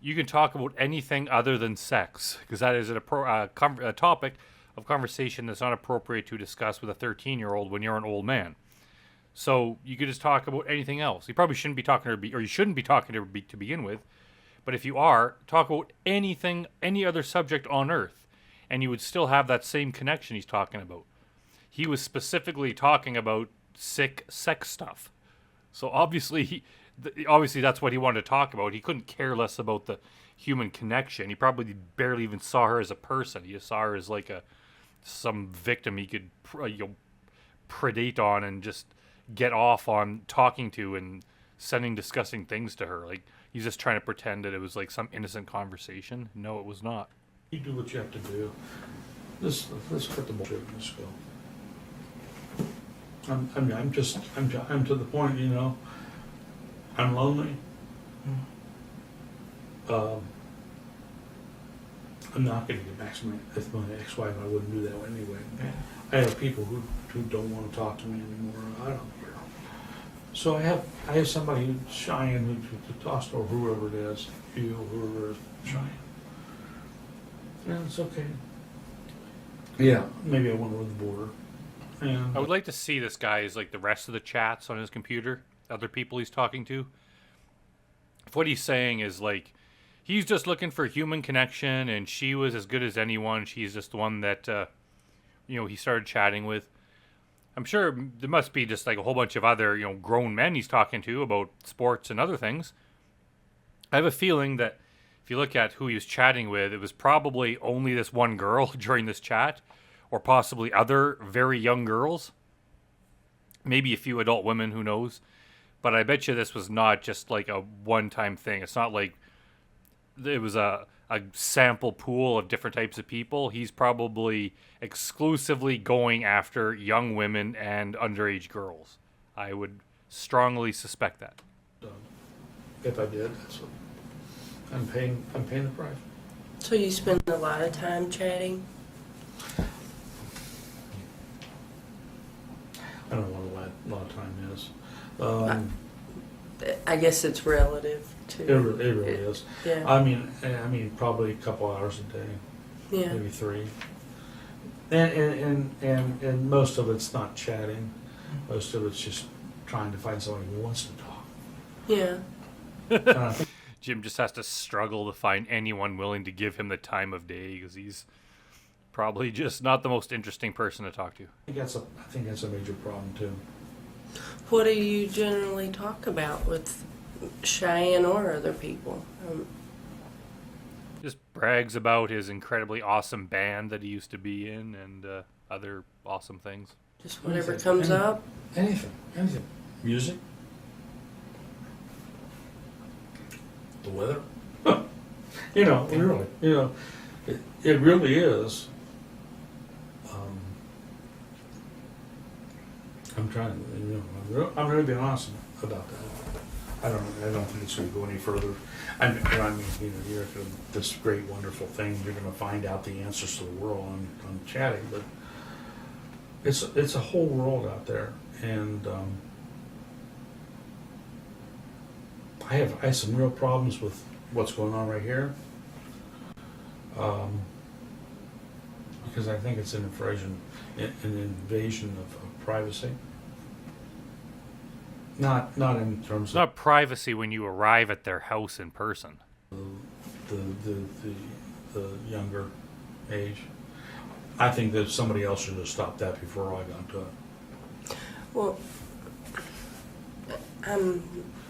you can talk about anything other than sex, because that is a topic of conversation that's not appropriate to discuss with a 13-year-old when you're an old man. So you could just talk about anything else. You probably shouldn't be talking to her, or you shouldn't be talking to her to begin with. But if you are, talk about anything, any other subject on earth, and you would still have that same connection he's talking about. He was specifically talking about sick sex stuff. So obviously that's what he wanted to talk about. He couldn't care less about the human connection. He probably barely even saw her as a person. He just saw her as like some victim he could predate on and just get off on talking to and sending disgusting things to her. Like, he's just trying to pretend that it was like some innocent conversation. No, it was not. You do what you have to do. Let's cut the bullshit and let's go. I'm to the point, you know. I'm lonely. I'm not going to get back to my ex-wife. I wouldn't do that anyway. I have people who don't want to talk to me anymore. I don't care. So I have somebody who's Cheyenne who talks to, or whoever it is, you, whoever is Cheyenne. Yeah, it's okay. Yeah, maybe I went over the border. And I would like to see this guy's, like, the rest of the chats on his computer, other people he's talking to. If what he's saying is, like, he's just looking for human connection, and she was as good as anyone. She's just the one that, he started chatting with. I'm sure there must be just, like, a whole bunch of other, grown men he's talking to about sports and other things. I have a feeling that if you look at who he was chatting with, it was probably only this one girl during this chat, or possibly other very young girls. Maybe a few adult women, who knows. But I bet you this was not just like a one-time thing. It's not like it was a sample pool of different types of people. He's probably exclusively going after young women and underage girls. I would strongly suspect that. if I did, that's what I'm paying the price. So you spend a lot of time chatting? I don't know what a lot of time is. I guess it's relative to. It really is. Yeah. I mean, probably a couple hours a day, Yeah. maybe 3. And most of it's not chatting. Most of it's just trying to find somebody who wants to talk. Yeah. Jim just has to struggle to find anyone willing to give him the time of day because he's probably just not the most interesting person to talk to. I think that's a major problem too. What do you generally talk about with Cheyenne or other people? Just brags about his incredibly awesome band that he used to be in and other awesome things. Just whatever comes up? Anything. Music. the weather. Really, it really is. I'm trying to, I'm really being honest about that. I don't think it's going to go any further. I mean, you're gonna, this great, wonderful thing. You're going to find out the answers to the world on chatting, but it's a whole world out there, and I have some real problems with what's going on right here, because I think it's an invasion of privacy. Not in terms It's not privacy when you arrive at their house in person. the younger age. I think that somebody else should have stopped that before I got to it. Well, I'm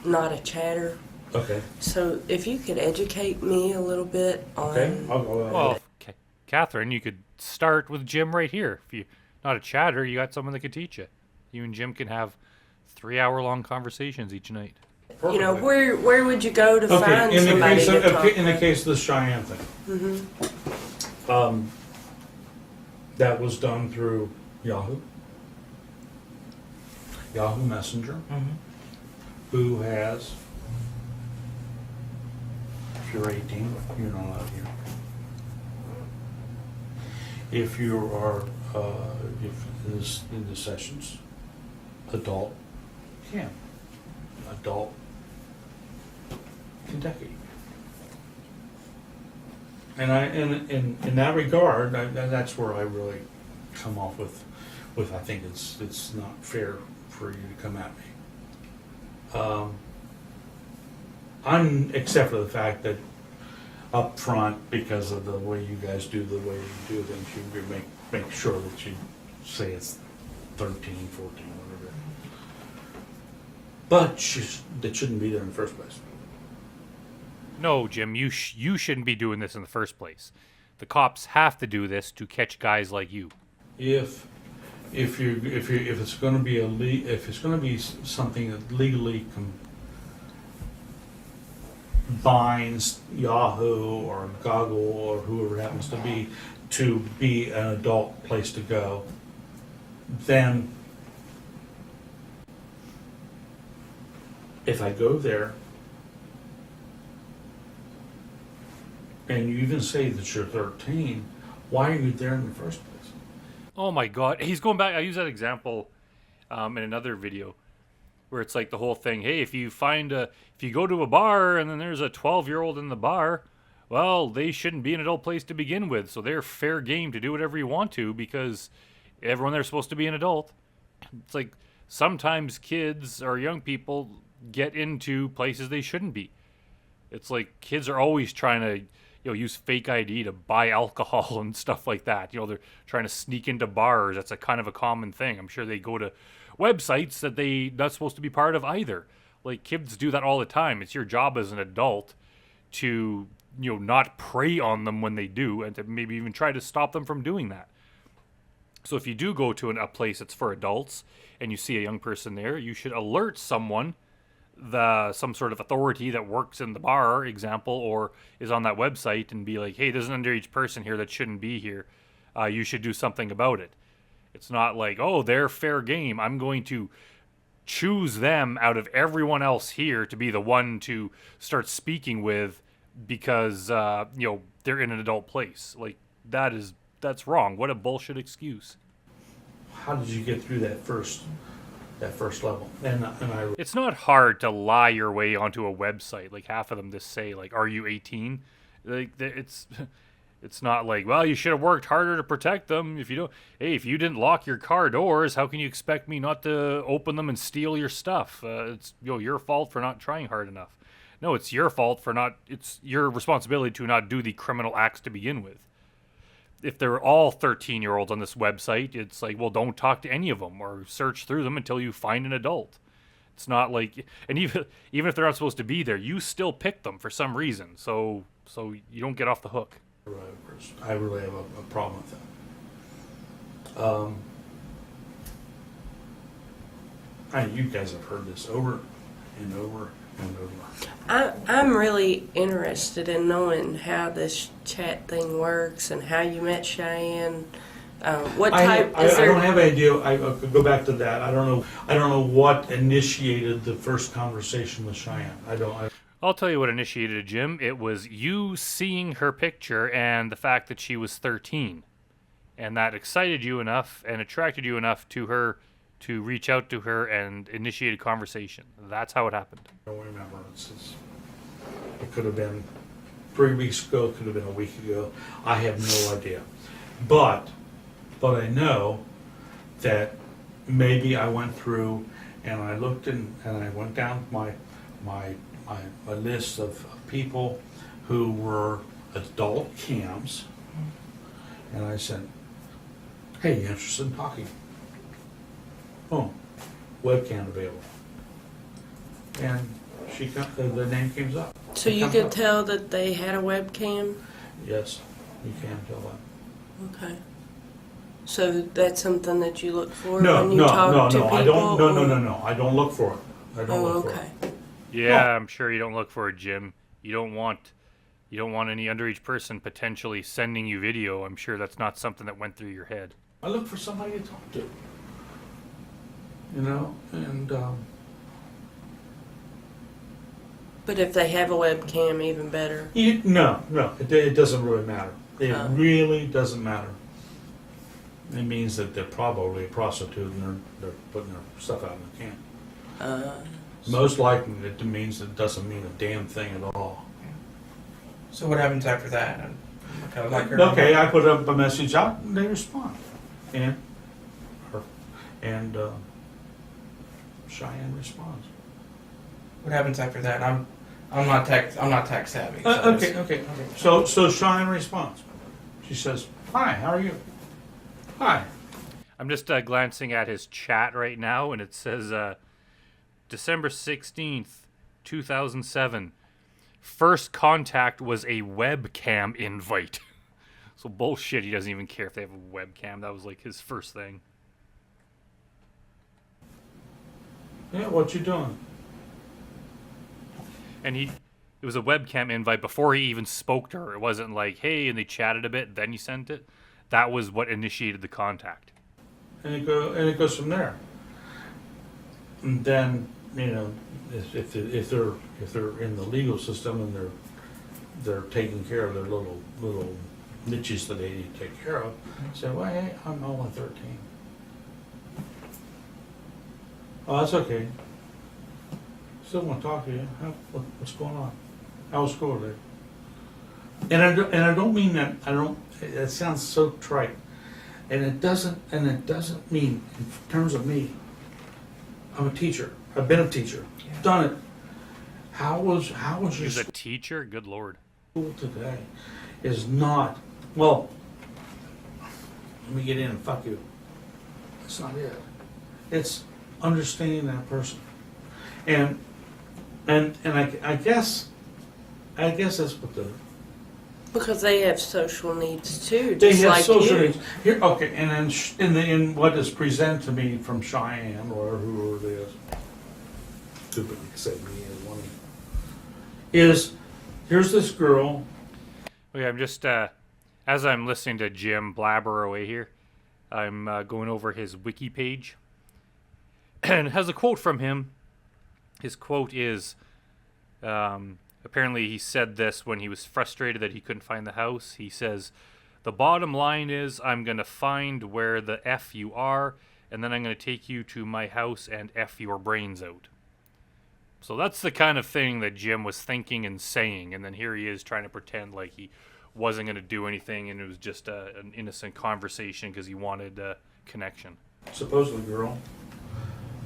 not a chatter, Okay. so if you could educate me a little bit on. Okay. I'll go. Well, Catherine, you could start with Jim right here. If you're not a chatter, you got someone that could teach you. You and Jim can have 3-hour-long conversations each night. You know, where would you go to find in the somebody case to of, talk in the with? case of the Cheyenne thing, that was done through Yahoo Messenger, who has, if you're 18, you're not allowed here. If you are, if in the sessions, adult, can. Adult Kentucky. And in that regard, that's where I really come off with I think it's not fair for you to come at me. Except for the fact that up front, because of the way you guys do the way you do things, you make sure that you say it's 13, 14, whatever. But that shouldn't be there in the first place. No, Jim, you shouldn't be doing this in the first place. The cops have to do this to catch guys like you. If it's going to be if it's going to be something that legally binds Yahoo or Goggle or whoever it happens to be an adult place to go, then if I go there and you even say that you're 13, why are you there in the first place? Oh my God, he's going back. I use that example in another video where it's like the whole thing. Hey, if you go to a bar and then there's a 12-year-old in the bar, well, they shouldn't be an adult place to begin with. So they're fair game to do whatever you want to because everyone there's supposed to be an adult. It's like sometimes kids or young people get into places they shouldn't be. It's like kids are always trying to use fake ID to buy alcohol and stuff like that. They're trying to sneak into bars. That's a kind of a common thing. I'm sure they go to websites that they not supposed to be part of either. Like kids do that all the time. It's your job as an adult to not prey on them when they do, and to maybe even try to stop them from doing that. So if you do go to a place that's for adults and you see a young person there, you should alert someone, some sort of authority that works in the bar, example, or is on that website, and be like, hey, there's an underage person here that shouldn't be here. You should do something about it. It's not like, oh, they're fair game. I'm going to choose them out of everyone else here to be the one to start speaking with because, they're in an adult place. Like, that's wrong. What a bullshit excuse. How did you get through that first level? It's not hard to lie your way onto a website. Like half of them just say like, "Are you 18?" Like it's not like, well, you should have worked harder to protect them. If you didn't lock your car doors, how can you expect me not to open them and steal your stuff? It's your fault for not trying hard enough. No, it's your fault for not. It's your responsibility to not do the criminal acts to begin with. If they're all 13-year-olds on this website, it's like, well, don't talk to any of them or search through them until you find an adult. It's not like, and even if they're not supposed to be there, you still pick them for some reason. So you don't get off the hook. I really have a problem with that. You guys have heard this over and over And, I'm really interested in knowing how this chat thing works and how you met Cheyenne. What type I is there? don't have any idea. I could go back to that. I don't know. I don't know what initiated the first conversation with Cheyenne. I'll tell you what initiated it, Jim. It was you seeing her picture and the fact that she was 13. And that excited you enough and attracted you enough to her to reach out to her and initiate a conversation. That's how it happened. I don't remember. It could have been 3 weeks ago. It could have been a week ago. I have no idea. But I know that maybe I went through and I looked and I went down my list of people who were adult cams, and I said, "Hey, you interested in talking?" Boom, webcam available, and the name came up. So you could tell that they had a webcam? Yes, you can tell that. Okay. So that's something that you look for No, when you no, talk no, to no. people? I don't. No. I don't look for it. I don't Oh, look for okay. it. Yeah, No. I'm sure you don't look for it, Jim. You don't want any underage person potentially sending you video. I'm sure that's not something that went through your head. I look for somebody to talk to. You know, and But if they have a webcam, even better. no, it doesn't really matter. It Oh. really doesn't matter. It means that they're probably a prostitute and they're putting their stuff out in the camp. Most likely, it means it doesn't mean a damn thing at all. So what happens after that? Okay, like her- Okay, I put up a message out and they respond, and Cheyenne responds. What happens after that? I'm not tech savvy. So Okay. So Cheyenne responds. She says, "Hi, how are you?" "Hi." I'm just glancing at his chat right now, and it says December 16th, 2007. First contact was a webcam invite. So bullshit, he doesn't even care if they have a webcam. That was like his first thing. "Yeah, what you doing?" And it was a webcam invite before he even spoke to her. It wasn't like, hey, and they chatted a bit, then he sent it. That was what initiated the contact. And it goes from there. And then, you know, if they're in the legal system and they're taking care of their little niches that they need to take care of, say, "Well, hey, I'm only 13. "Oh, that's okay. Still want to talk to you. What's going on? How was school today?" And I don't mean that. It sounds so trite, and it doesn't mean in terms of me. I'm a teacher. I've been a teacher. Done it. How was your He's a teacher? Good Lord. school today? Is not, well, let me get in and fuck you. That's not it. It's understanding that person, and I guess that's what Because they have social needs too, they just have like social you. needs. Here, okay, and then in what is presented to me from Cheyenne or whoever it is, stupid said me as one, is here's this girl. Okay, I'm just, as I'm listening to Jim blabber away here, I'm going over his wiki page. And it has a quote from him. His quote is, apparently he said this when he was frustrated that he couldn't find the house. He says, "The bottom line is I'm going to find where the F you are, and then I'm going to take you to my house and F your brains out." So that's the kind of thing that Jim was thinking and saying, and then here he is trying to pretend like he wasn't going to do anything and it was just an innocent conversation because he wanted connection. Supposedly girl,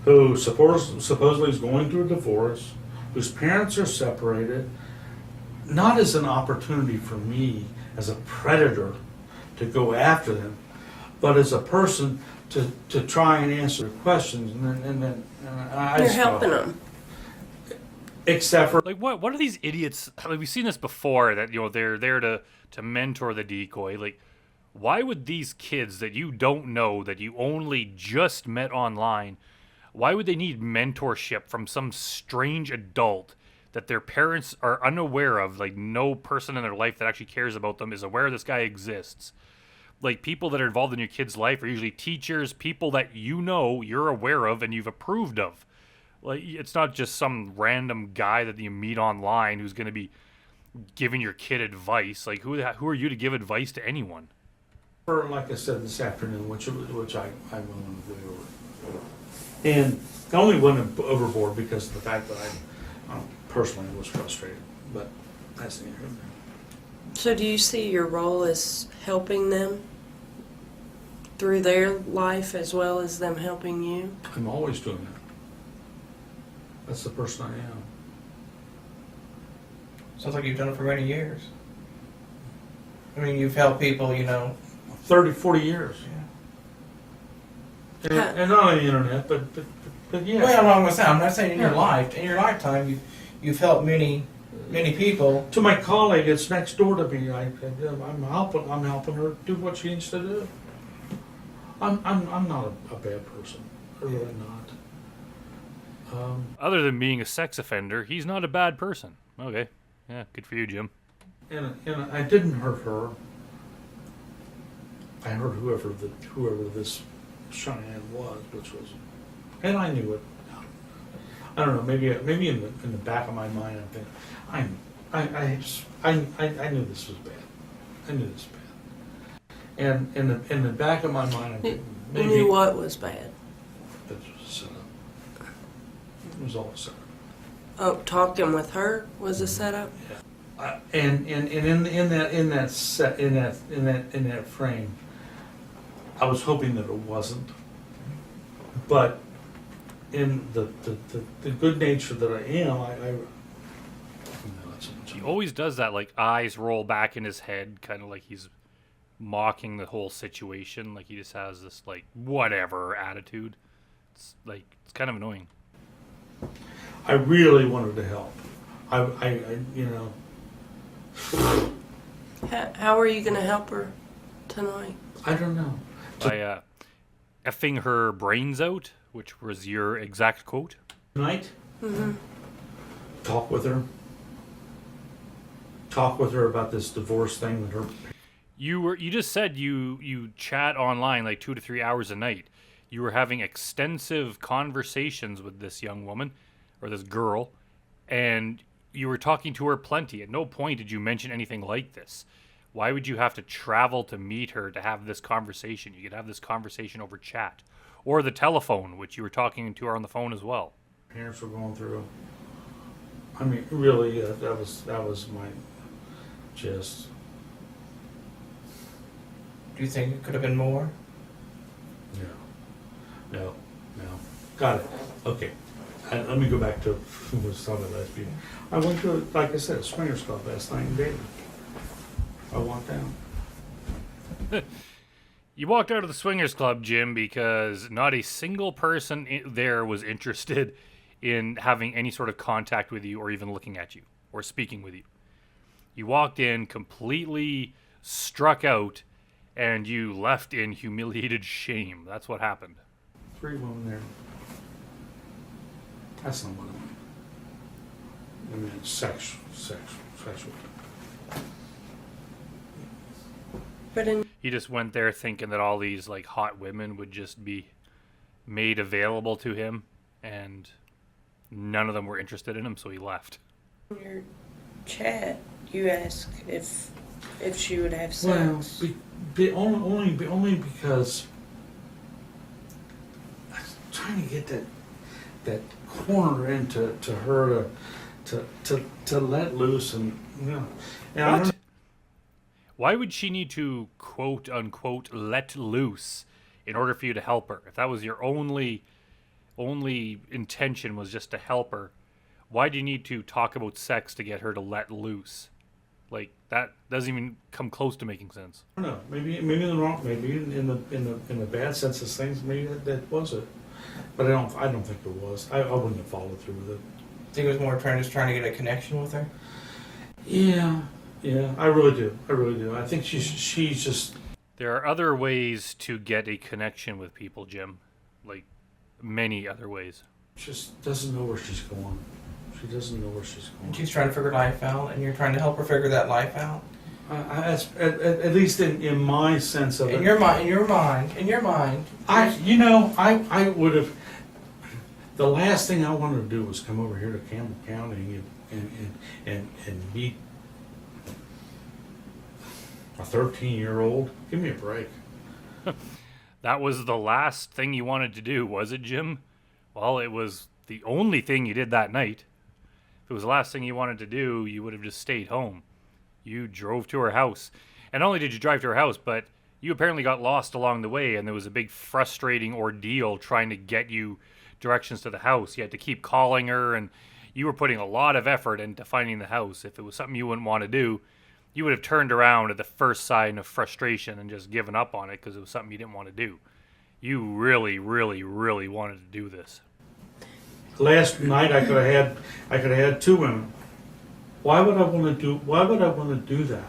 who supposedly is going through a divorce, whose parents are separated, not as an opportunity for me as a predator to go after them, but as a person to try and answer questions, and then I You're just go, helping them. except for Like what are these idiots? Like we've seen this before that they're there to mentor the decoy. Like why would these kids that you don't know, that you only just met online, why would they need mentorship from some strange adult that their parents are unaware of. Like, no person in their life that actually cares about them is aware this guy exists. Like, people that are involved in your kid's life are usually teachers, people that you know you're aware of and you've approved of. Like, it's not just some random guy that you meet online who's going to be giving your kid advice. Like, who are you to give advice to anyone? For, like I said this afternoon, which I went on way over, and I only went overboard because of the fact that I personally was frustrated. But that's neither here nor there. So do you see your role as helping them through their life as well as them helping you? I'm always doing that. That's the person I am. Sounds like you've done it for many years. I mean, you've helped people, 30, 40 years. Yeah. And not on the internet, but yeah. Well, I'm not saying in your life. In your lifetime, you've helped many people. To my colleague, it's next door to me. I'm helping her do what she needs to do. I'm not a bad person. I'm really not. Other than being a sex offender, he's not a bad person. Okay. Yeah, good for you, Jim. And I didn't hurt her. I hurt whoever this Cheyenne was, which was, and I knew it. I don't know. Maybe in the back of my mind, I'm thinking, I knew this was bad. I knew this was bad. And in the back of my mind, I'm thinking, You knew what was bad. It was a setup. It was all a setup. Oh, talking with her was a setup? Yeah. And in that frame, I was hoping that it wasn't. But in the good nature that I am, He always does that, like, eyes roll back in his head, kind of like he's mocking the whole situation. Like, he just has this, like, whatever attitude. It's kind of annoying. I really wanted to help. How are you going to help her tonight? I don't know. By effing her brains out, which was your exact quote. Tonight? Mm-hmm. Talk with her. Talk with her about this divorce thing with her. You just said you chat online like 2 to 3 hours a night. You were having extensive conversations with this young woman, or this girl, and you were talking to her plenty. At no point did you mention anything like this. Why would you have to travel to meet her to have this conversation? You could have this conversation over chat. Or the telephone, which you were talking to her on the phone as well. Parents were going through. I mean, really, that was my gist. Do you think it could have been more? No. Got it. Okay. Let me go back to who was talking about last meeting. I went to, like I said, a swingers club last night in Dayton. I walked down. You walked out of the swingers club, Jim, because not a single person there was interested in having any sort of contact with you or even looking at you or speaking with you. You walked in completely struck out and you left in humiliated shame. That's what happened. 3 women there. That's not what I mean. Sexual. But He just went there thinking that all these like hot women would just be made available to him, and none of them were interested in him, so he left. in your chat, you asked if she would have Well, sex. only because I was trying to get that corner into her to let loose and and I don't. Why would she need to quote unquote let loose in order for you to help her? If that was your only intention was just to help her, why do you need to talk about sex to get her to let loose? Like, that doesn't even come close to making sense. I don't know. Maybe in the wrong. Maybe in the bad sense of things. Maybe that was it. But I don't think it was. I wouldn't have followed through with it. Think it was more trying to get a connection with her? Yeah, I really do. I think she's just. There are other ways to get a connection with people, Jim. Like, many other ways. Just doesn't know where she's going. She doesn't know where she's And going. she's trying to figure life out, and you're trying to help her figure that life out. At least in my sense of it. In your mind. I would have. The last thing I wanted to do was come over here to Campbell County and meet a 13-year-old. Give me a break. That was the last thing you wanted to do, was it, Jim? Well, it was the only thing you did that night. If it was the last thing you wanted to do, you would have just stayed home. You drove to her house. And not only did you drive to her house, but you apparently got lost along the way, and there was a big frustrating ordeal trying to get you directions to the house. You had to keep calling her, and you were putting a lot of effort into finding the house. If it was something you wouldn't want to do, you would have turned around at the first sign of frustration and just given up on it because it was something you didn't want to do. You really, really, really wanted to do this. Last night I could have had 2 women. Why would I want to do that?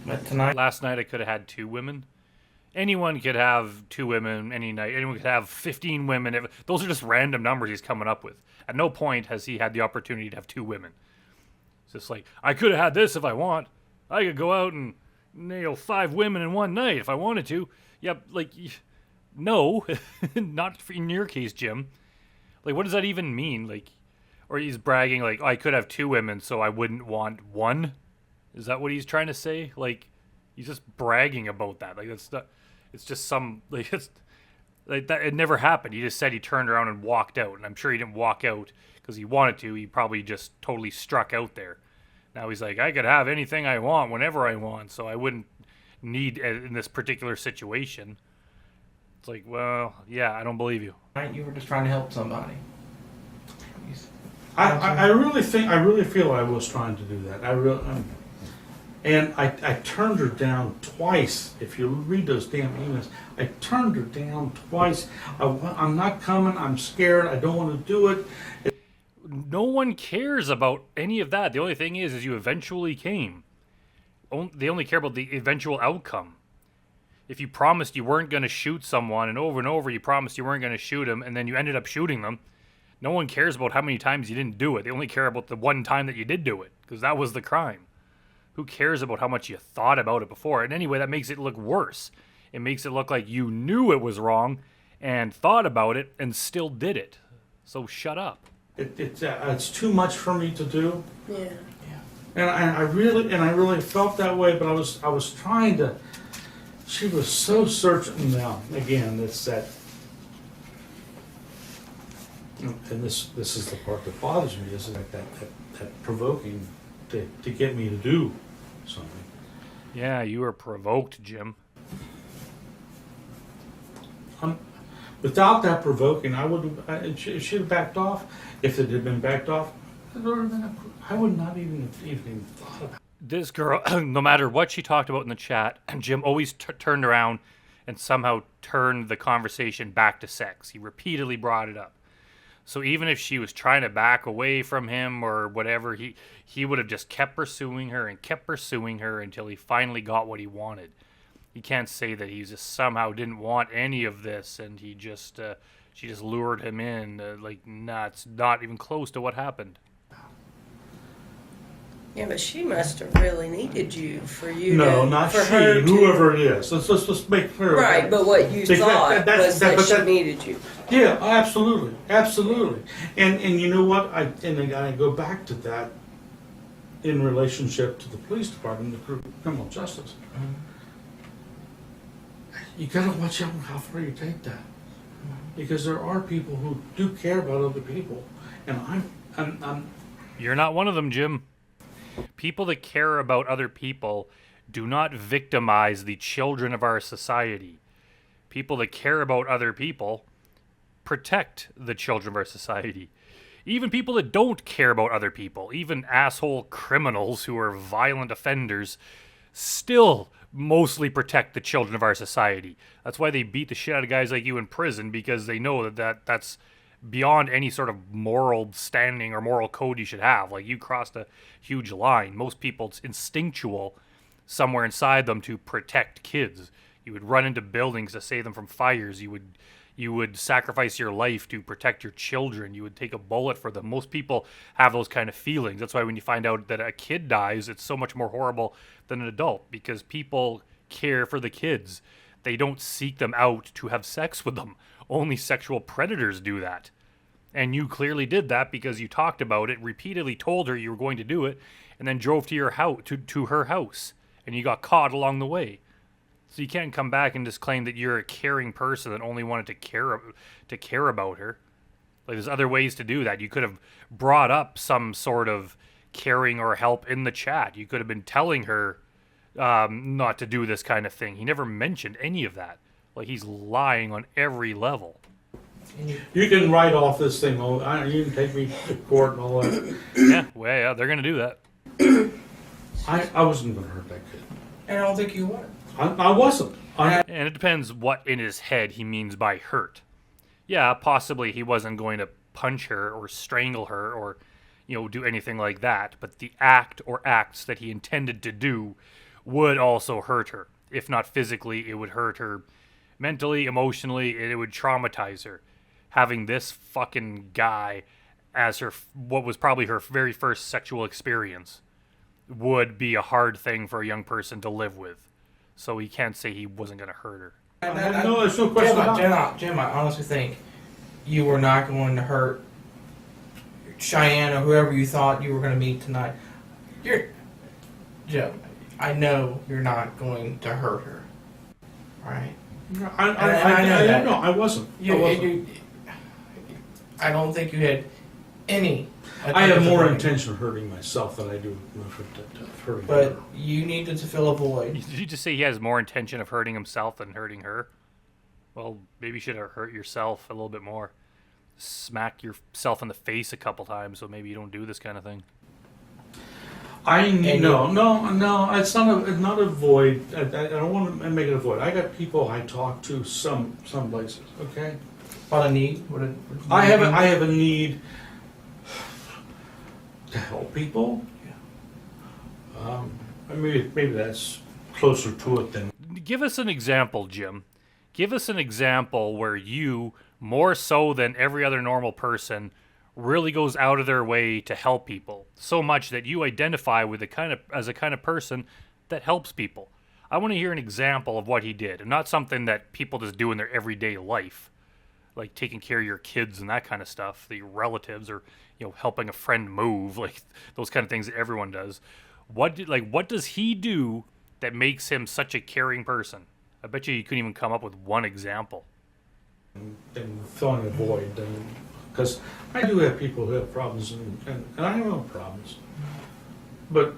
But tonight, Last night I could have had 2 women. Anyone could have 2 women any night. Anyone could have 15 women. Those are just random numbers he's coming up with. At no point has he had the opportunity to have 2 women. It's just like, I could have had this if I want. I could go out and nail 5 women in one night if I wanted to. Yeah, like, no, not in your case, Jim. Like, what does that even mean? Like, or he's bragging like, I could have 2 women, so I wouldn't want one. Is that what he's trying to say? Like, he's just bragging about that. Like, that's not. It's just some like it's like that. It never happened. He just said he turned around and walked out, and I'm sure he didn't walk out because he wanted to. He probably just totally struck out there. Now he's like, I could have anything I want whenever I want, so I wouldn't need in this particular situation. It's like, well, yeah, I don't believe you. you were just trying to help somebody. I really feel I was trying to do that. And I turned her down twice. If you read those damn emails, I turned her down twice. I'm not coming. I'm scared. I don't want to do it. No one cares about any of that. The only thing is you eventually came. They only care about the eventual outcome. If you promised you weren't going to shoot someone, and over you promised you weren't going to shoot them, and then you ended up shooting them, no one cares about how many times you didn't do it. They only care about the one time that you did do it, because that was the crime. Who cares about how much you thought about it before? And anyway, that makes it look worse. It makes it look like you knew it was wrong and thought about it and still did it. So shut up. It's too much for me to do. Yeah. And I really felt that way, but I was trying to. She was so searching. Now again, it's that, and this is the part that bothers me. Is like that provoking to get me to do something. Yeah, you were provoked, Jim. Without that provoking, I would have. If she'd have backed off, if it had been backed off, I would not even thought about it. This girl, no matter what she talked about in the chat, Jim always turned around and somehow turned the conversation back to sex. He repeatedly brought it up. So even if she was trying to back away from him or whatever, he would have just kept pursuing her until he finally got what he wanted. You can't say that he just somehow didn't want any of this and he just she just lured him in. It's not even close to what happened. Yeah, but she must have really needed you for you No, to, not for she. her to, Whoever it is. Let's make clear. right, but what you Because thought was that she that- needed you. Yeah, absolutely. And you know what? I go back to that in relationship to the police department, the criminal justice. You gotta watch out how far you take that, because there are people who do care about other people, and I'm You're not one of them, Jim. People that care about other people do not victimize the children of our society. People that care about other people protect the children of our society. Even people that don't care about other people, even asshole criminals who are violent offenders, still mostly protect the children of our society. That's why they beat the shit out of guys like you in prison, because they know that's beyond any sort of moral standing or moral code you should have. Like, you crossed a huge line. Most people, it's instinctual somewhere inside them to protect kids. You would run into buildings to save them from fires. You You would sacrifice your life to protect your children. You would take a bullet for them. Most people have those kind of feelings. That's why when you find out that a kid dies, it's so much more horrible than an adult, because people care for the kids. They don't seek them out to have sex with them. Only sexual predators do that. And you clearly did that because you talked about it, repeatedly told her you were going to do it, and then drove to your house, to her house, and you got caught along the way. So you can't come back and just claim that you're a caring person that only wanted to care about her. Like, there's other ways to do that. You could have brought up some sort of caring or help in the chat. You could have been telling her not to do this kind of thing. He never mentioned any of that. Like, he's lying on every level. You can write off this thing. You can take me to court and all that. Yeah, well, yeah, they're going to do that. I wasn't going to hurt that kid. And I don't think you would. I wasn't. And it depends what in his head he means by hurt. Yeah, possibly he wasn't going to punch her or strangle her or, do anything like that. But the act or acts that he intended to do would also hurt her. If not physically, it would hurt her mentally, emotionally, and it would traumatize her. Having this fucking guy as what was probably her very first sexual experience would be a hard thing for a young person to live with. So he can't say he wasn't going to hurt her. No, there's no question about it. Jim, I honestly think you were not going to hurt Cheyenne or whoever you thought you were going to meet tonight. Jim, I know you're not going to hurt her. Right? I know that. No, I wasn't. I don't think you had any. I have more intention of hurting myself than I do of hurting But her. you needed to fill a void. Did you just say he has more intention of hurting himself than hurting her? Well, maybe you should have hurt yourself a little bit more. Smack yourself in the face a couple times so maybe you don't do this kind of thing. No. It's not a void. I don't want to make it a void. I got people I talk to some places. Okay. What a need? I have a need to help people. Yeah. Maybe that's closer to it than. Give us an example, Jim. Give us an example where you, more so than every other normal person, really goes out of their way to help people, so much that you identify with as a kind of person that helps people. I want to hear an example of what he did, and not something that people just do in their everyday life, like taking care of your kids and that kind of stuff, your relatives, or helping a friend move, like those kind of things that everyone does. What does he do that makes him such a caring person? I bet you couldn't even come up with one example. And filling a void, because I do have people who have problems, and I have my own problems. But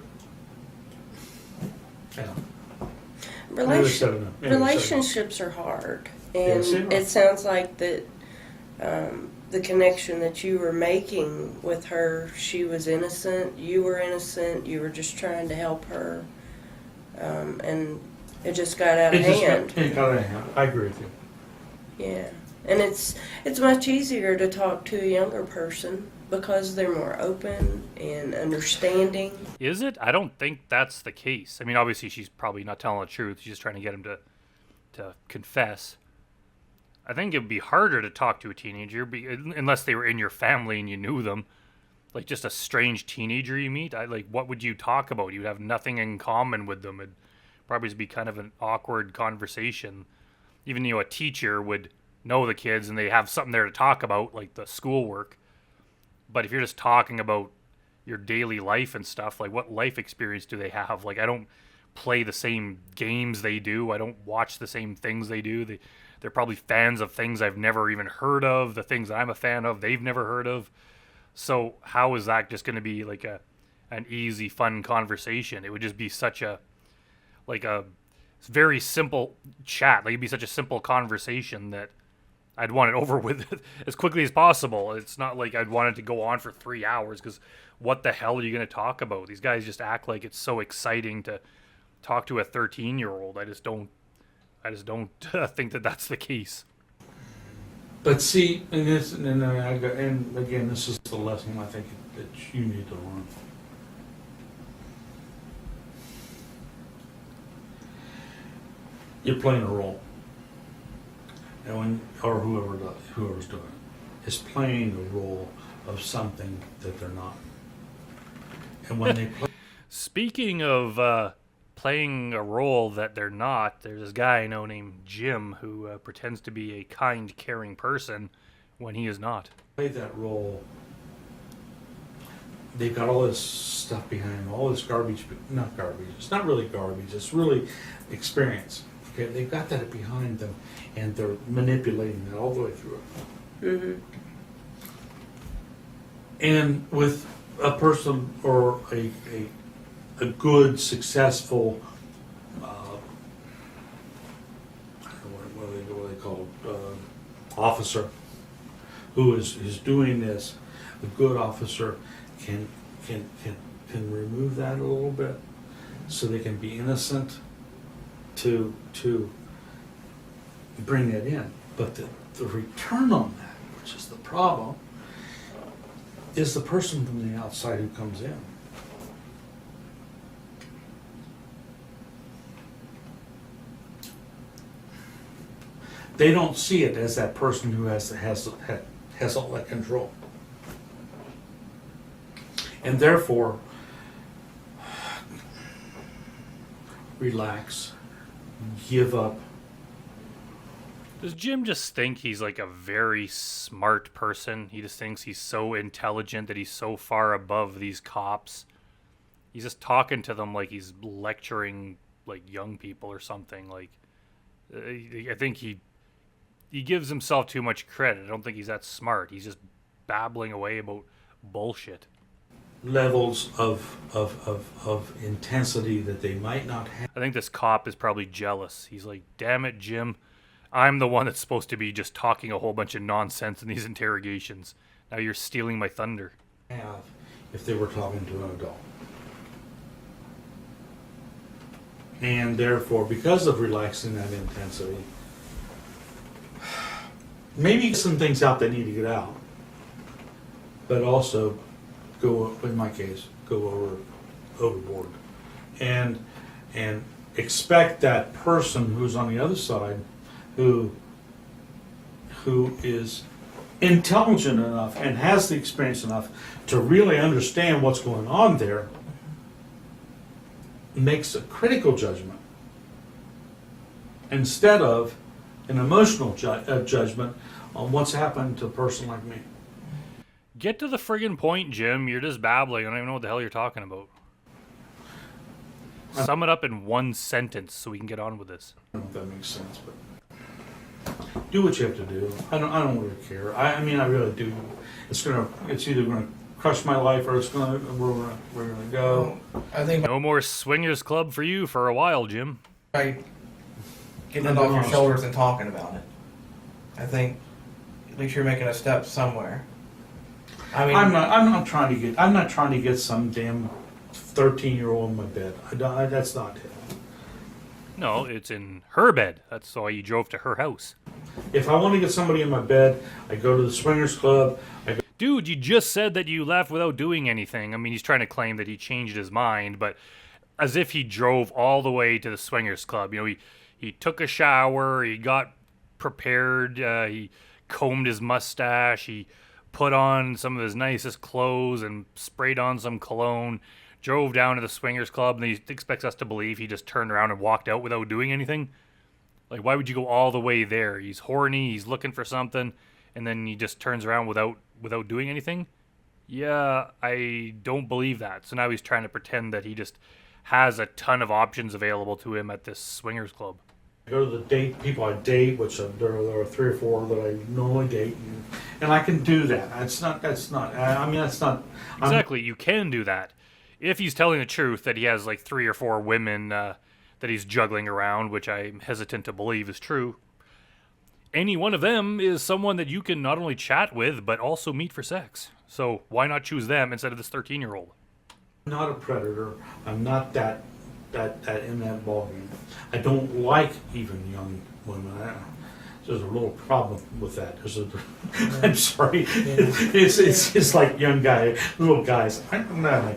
Relationships are hard, and Yes, they are. it sounds like that the connection that you were making with her, she was innocent, you were innocent, you were just trying to help her, and it just got out of hand. It got out of hand. I agree with you. Yeah, and it's much easier to talk to a younger person because they're more open and understanding. Is it? I don't think that's the case. I mean, obviously she's probably not telling the truth. She's just trying to get him to confess. I think it would be harder to talk to a teenager unless they were in your family and you knew them. Like just a strange teenager you meet. What would you talk about? You'd have nothing in common with them. It'd probably be kind of an awkward conversation. Even a teacher would know the kids and they have something there to talk about, like the schoolwork. But if you're just talking about your daily life and stuff, like what life experience do they have? Like I don't play the same games they do. I don't watch the same things they do. They're probably fans of things I've never even heard of. The things I'm a fan of, they've never heard of. So how is that just going to be like an easy, fun conversation? It would just be such a very simple chat. Like it'd be such a simple conversation that I'd want it over with as quickly as possible. It's not like I'd want it to go on for 3 hours because what the hell are you going to talk about? These guys just act like it's so exciting to talk to a 13-year-old. I just don't think that that's the case. But see, and again, this is the lesson I think that you need to learn. You're playing a role. or whoever's doing it, is playing the role of something that they're not. And when they play, Speaking of playing a role that they're not, there's this guy I know named Jim who pretends to be a kind, caring person when he is not. that role, they've got all this stuff behind them, all this garbage, not garbage, it's not really garbage, it's really experience. Okay, they've got that behind them, and they're manipulating that all the way through it. Mm-hmm. And with a person or a good, successful, I don't know what they call it, officer who is doing this, a good officer can remove that a little bit, so they can be innocent to bring it in. But the return on that, which is the problem, is the person from the outside who comes in. They don't see it as that person who has all that control. And therefore, relax, give up. Does Jim just think he's like a very smart person? He just thinks he's so intelligent that he's so far above these cops. He's just talking to them like he's lecturing like young people or something. Like, I think he gives himself too much credit. I don't think he's that smart. He's just babbling away about bullshit. Levels of intensity that they might not have. I think this cop is probably jealous. He's like, damn it, Jim. I'm the one that's supposed to be just talking a whole bunch of nonsense in these interrogations. Now you're stealing my thunder. If they were talking to an adult. And therefore, because of relaxing that intensity, maybe some things out that need to get out, but also in my case, go overboard. And expect that person who's on the other side, who is intelligent enough and has the experience enough to really understand what's going on there, makes a critical judgment instead of an emotional judgment on what's happened to a person like me. Get to the friggin' point, Jim. You're just babbling. I don't even know what the hell you're talking about. Sum it up in one sentence so we can get on with this. I don't know if that makes sense, but do what you have to do. I don't really care. I mean, I really do. It's either gonna crush my life or we're gonna go. I think No more swingers club for you for a while, Jim. by getting it off your shoulders and talking about it, I think at least you're making a step somewhere. I mean, I'm not trying to get some damn 13-year-old in my bed. That's not it. No, it's in her bed. That's why you drove to her house. If I want to get somebody in my bed, I go to the swingers club. Dude, you just said that you left without doing anything. I mean, he's trying to claim that he changed his mind, but as if he drove all the way to the swingers club. You know, he took a shower, he got prepared, he combed his mustache, he put on some of his nicest clothes and sprayed on some cologne, drove down to the swingers club, and he expects us to believe he just turned around and walked out without doing anything? Like, why would you go all the way there? He's horny, he's looking for something, and then he just turns around without doing anything? Yeah, I don't believe that. So now he's trying to pretend that he just has a ton of options available to him at this swingers club. I go to the people I date, which there are 3 or 4 that I normally date, and I can do that. Exactly, you can do that. If he's telling the truth that he has like 3 or 4 women that he's juggling around, which I'm hesitant to believe is true, any one of them is someone that you can not only chat with, but also meet for sex. So why not choose them instead of this 13-year-old? I'm not a predator. I'm not that in that ballgame. I don't like even young women. There's a little problem with that. I'm sorry. It's like young little guys. I don't know.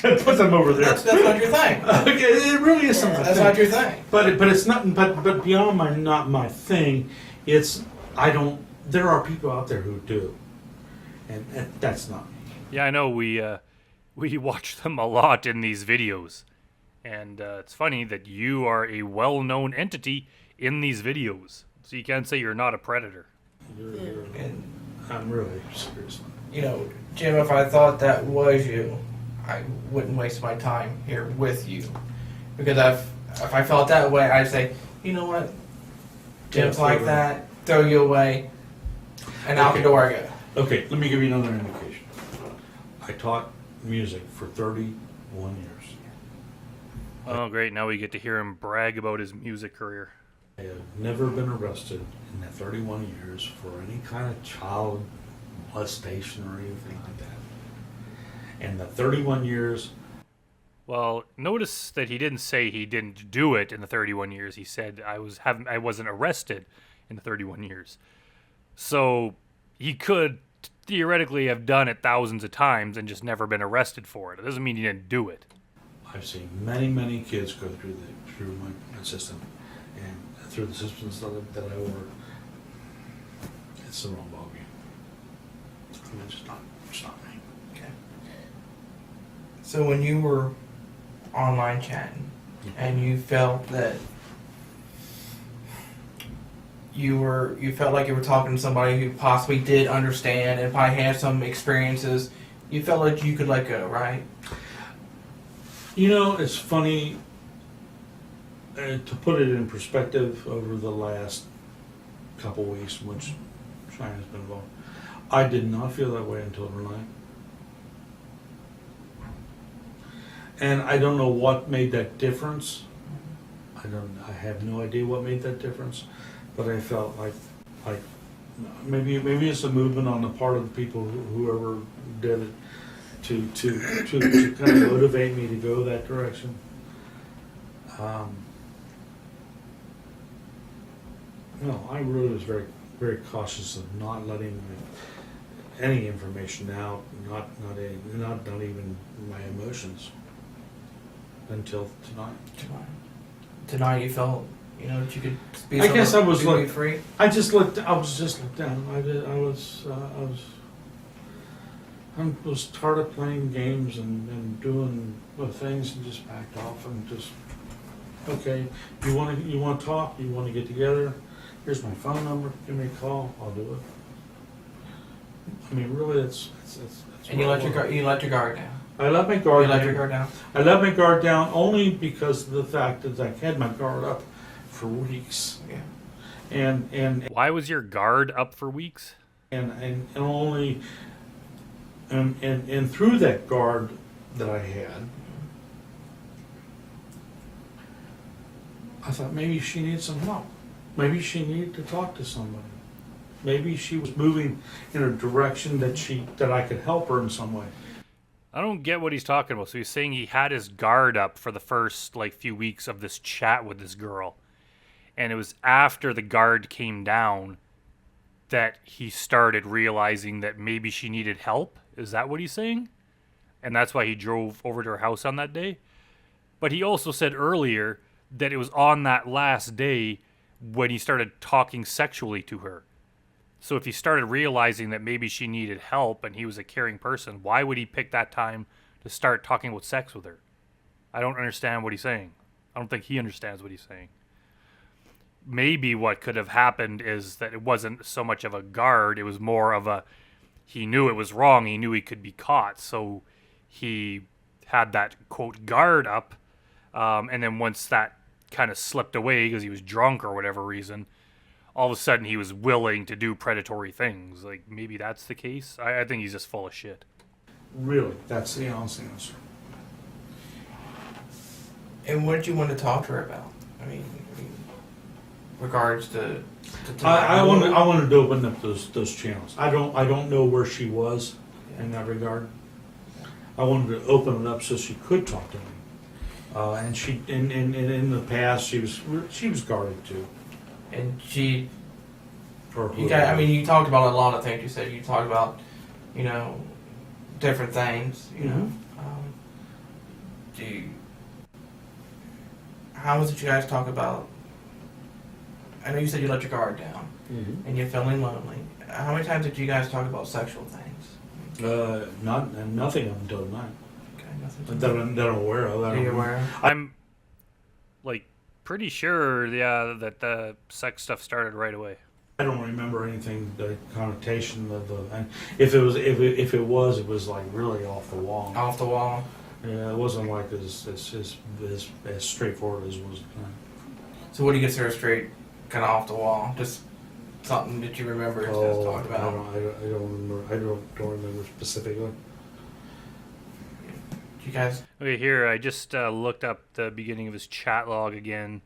Put them over there. That's not your thing. Okay, it really is something. That's not your thing. But it's not. But beyond not my thing there are people out there who do, and that's not me. Yeah, I know. We watch them a lot in these videos, and it's funny that you are a well-known entity in these videos, so you can't say you're not a predator. And I'm really serious. you know, Jim, if I thought that was you, I wouldn't waste my time here with you. Because if I felt that way, I'd say, you know what, Jim's Yeah, like throw that, throw you away, and out the door I go. Okay, let me give you another indication. I taught music for 31 years. Oh, great! Now we get to hear him brag about his music career. I have never been arrested in that 31 years for any kind of child molestation or anything like that. And the 31 years, Well, notice that he didn't say he didn't do it in the 31 years. He said I wasn't arrested in the 31 years. So he could theoretically have done it thousands of times and just never been arrested for it. It doesn't mean he didn't do it. I've seen many kids go through my system, and through the systems that I work. It's the wrong ballgame. I mean, it's not me. Okay. So when you were online chatting and you felt that you felt like you were talking to somebody who possibly did understand and probably had some experiences, you felt like you could let go, right? You know, it's funny to put it in perspective over the last couple weeks in which China's been involved. I did not feel that way until tonight. And I don't know what made that difference. I have no idea what made that difference, but I felt like maybe it's a movement on the part of the people whoever did it to kind of motivate me to go that direction. No, I really was very cautious of not letting any information out, not even my emotions until tonight. Tonight you felt, that you could be. I guess I was be free. I was just looked down. I was tired of playing games and doing things and just backed off and just, okay, you want to talk, you want to get together, here's my phone number, give me a call, I'll do it. I mean, really, that's And you let your guard down. I let my guard You down. let your guard down. I let my guard down only because of the fact that I had my guard up for weeks. Yeah. And Why was your guard up for weeks? only and through that guard that I had, I thought maybe she needed some help. Maybe she needed to talk to somebody. Maybe she was moving in a direction that I could help her in some way. I don't get what he's talking about. So he's saying he had his guard up for the first few weeks of this chat with this girl. And it was after the guard came down that he started realizing that maybe she needed help. Is that what he's saying? And that's why he drove over to her house on that day? But he also said earlier that it was on that last day when he started talking sexually to her. So if he started realizing that maybe she needed help and he was a caring person, why would he pick that time to start talking about sex with her? I don't understand what he's saying. I don't think he understands what he's saying. Maybe what could have happened is that it wasn't so much of a guard, it was more of he knew it was wrong, he knew he could be caught, so he had that, quote, guard up, and then once that kind of slipped away because he was drunk or whatever reason, all of a sudden he was willing to do predatory things. Maybe that's the case. I think he's just full of shit. Really, that's the honest answer. And what did you want to talk to her about? I mean regards to I wanted to open up those channels. I don't know where she was in that regard. I wanted to open it up so she could talk to me. And she in the past she was guarded too. And she. For you talked about a lot of things. You said you talked about, different things. How was it you guys talk about? I know you said you let your guard down. Mhm. and you're feeling lonely. How many times did you guys talk about sexual things? Nothing until tonight. Okay, nothing. That I'm aware of. Are you aware? I'm like pretty sure, yeah, that the sex stuff started right away. I don't remember anything, the connotation of the, and if it was like really off the wall. Off the wall. Yeah, it wasn't like as straightforward as it was. So what do you consider straight, kind of off the wall? Just something that you remember us talked about. I don't remember specifically. You guys. Okay, here I just looked up the beginning of his chat log again.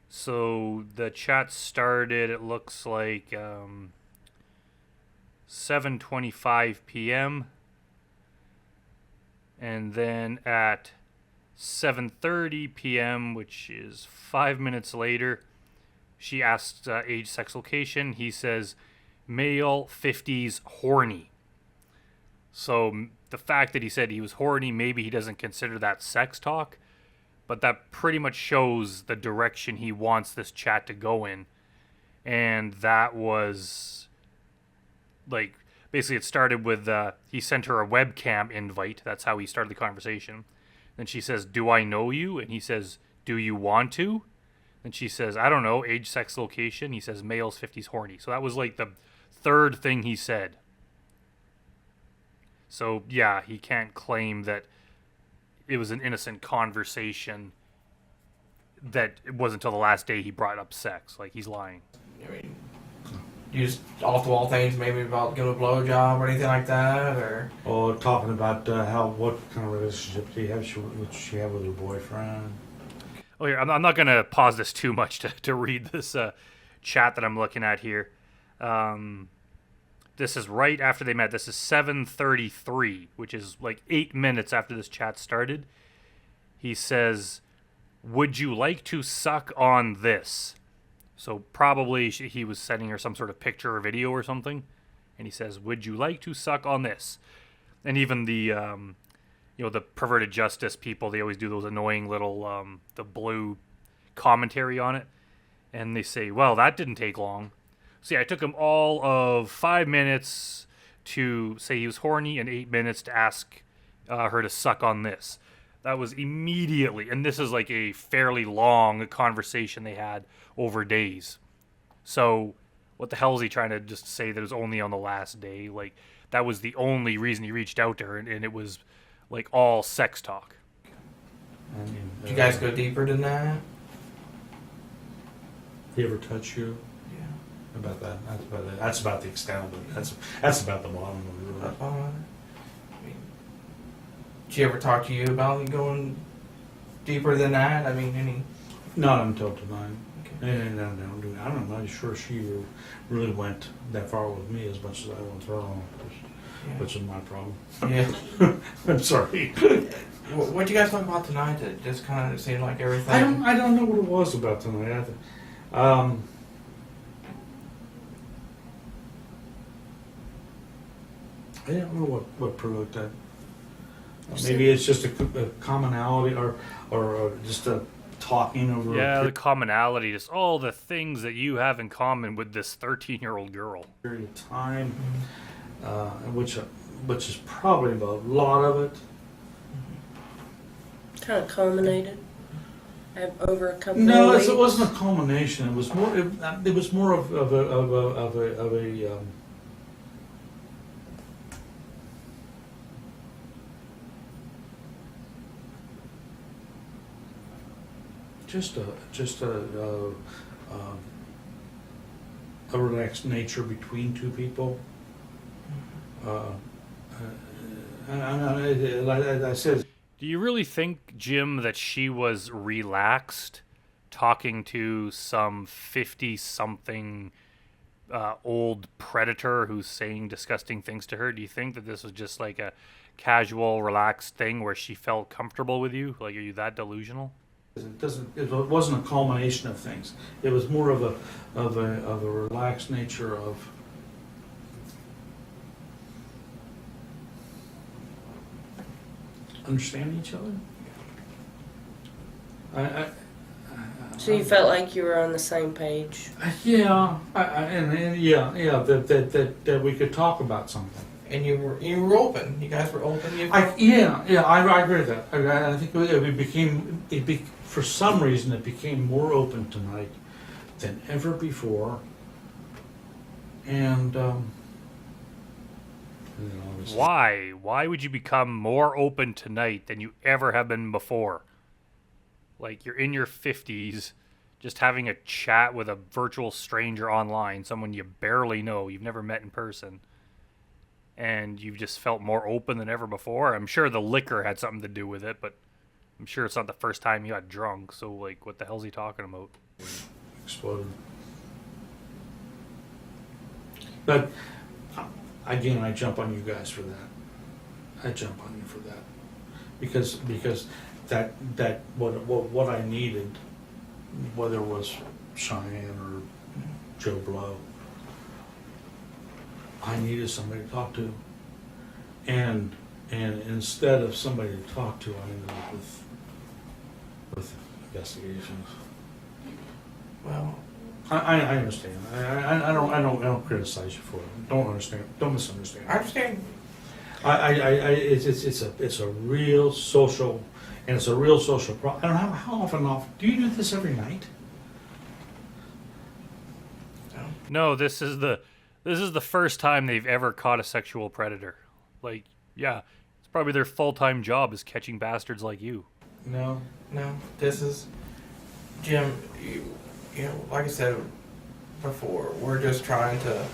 So the chat started, it looks like 7:25 p.m. and then at 7:30 p.m., which is 5 minutes later, she asks age, sex, location. He says male, 50s, horny. So the fact that he said he was horny, maybe he doesn't consider that sex talk, but that pretty much shows the direction he wants this chat to go in. And that was like, basically it started with he sent her a webcam invite. That's how he started the conversation. Then she says, "Do I know you?" And he says, "Do you want to?" Then she says, "I don't know, age, sex, location." He says, males, 50s, horny. So that was like the third thing he said. So yeah, he can't claim that it was an innocent conversation, that it wasn't until the last day he brought up sex. Like, he's lying. I mean, use off the wall things, maybe about giving a blowjob or anything like that, or Or talking about what kind of relationship do you have? What she have with her boyfriend? Oh, here, I'm not going to pause this too much to read this chat that I'm looking at here. This is right after they met. This is 7:33, which is like 8 minutes after this chat started. He says, "Would you like to suck on this?" So probably he was sending her some sort of picture or video or something. And he says, "Would you like to suck on this?" And even the, the perverted justice people, they always do those annoying little, the blue commentary on it. And they say, "Well, that didn't take long." So yeah, it took him all of 5 minutes to say he was horny and 8 minutes to ask her to suck on this. That was immediately, and this is like a fairly long conversation they had over days. So what the hell is he trying to just say that it was only on the last day? Like, that was the only reason he reached out to her, and it was like all sex talk. did you guys go deeper than that? He ever touch you? Yeah. About that? That's about the extent of it. That's about the bottom of it. Really. I mean, did she ever talk to you about going deeper than that? I mean, any? Not until tonight. Okay. And I'm not sure she really went that far with me as much as I went with her, which is my problem. Yeah. I'm sorry. What'd you guys talk about tonight? That just kind of seemed like everything. I don't know what it was about tonight. I don't know what provoked that. Maybe it's just a commonality or just a talking over. Yeah, the commonality, just all the things that you have in common with this 13-year-old girl. Period of time, which is probably a lot of it. Kind of culminated over a couple No, of weeks. it wasn't a culmination. It was more. It was more of a just a relaxed nature between two people. And I said. Do you really think, Jim, that she was relaxed talking to some 50-something old predator who's saying disgusting things to her? Do you think that this was just like a casual, relaxed thing where she felt comfortable with you? Like, are you that delusional? It wasn't a culmination of things. It was more of a relaxed nature of. Understanding each other. So you felt like you were on the same page? Yeah, that we could talk about something. And you were open. You guys were open. I agree with that. I think for some reason it became more open tonight than ever before. And Why? Why would you become more open tonight than you ever have been before? Like, you're in your 50s, just having a chat with a virtual stranger online, someone you barely know, you've never met in person, and you've just felt more open than ever before. I'm sure the liquor had something to do with it, but I'm sure it's not the first time you got drunk, so, like, what the hell's he talking about? exploded. But again, I jump on you guys for that. I jump on you for that because that what I needed, whether it was Cheyenne or Joe Blow, I needed somebody to talk to, and instead of somebody to talk to, I ended up with investigations. Well, I understand. I don't criticize you for it. Don't misunderstand. I understand. It's a real social, and it's a real social problem. I don't know how often do you do this every night? No, this is the first time they've ever caught a sexual predator. Like, yeah, it's probably their full-time job is catching bastards like you. No. This is Jim. You know, like I said before, we're just trying to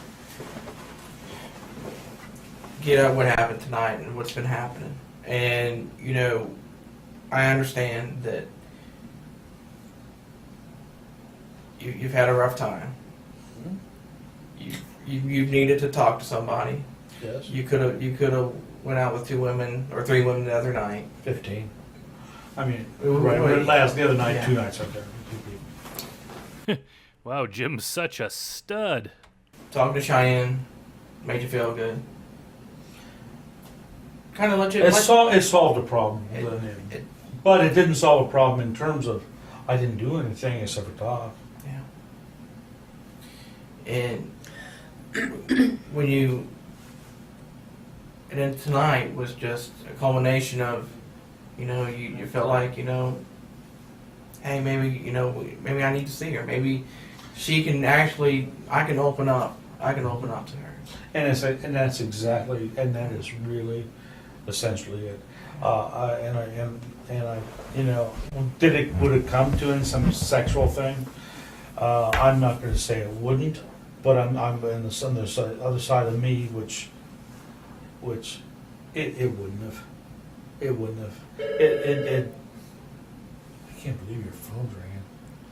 get at what happened tonight and what's been happening. And, you know, I understand that you've had a rough time. You've needed to talk to somebody. Yes. You could have went out with 2 women or 3 women the other night. 15. I mean, Right. the other night, Yeah. 2 nights up there. Wow, Jim's such a stud. Talking to Cheyenne made you feel good. Kind of let you. It solved a problem, It- but it didn't solve a problem in terms of I didn't do anything except for talk. Yeah. And when you, and then tonight was just a culmination of, you know, you felt like, you know, hey, maybe I need to see her. Maybe she can actually, I can open up to her. And that is really essentially it. You know, would it come to in some sexual thing? I'm not going to say it wouldn't, but I'm in the other side of me, which it wouldn't have. It wouldn't have. I can't believe your phone's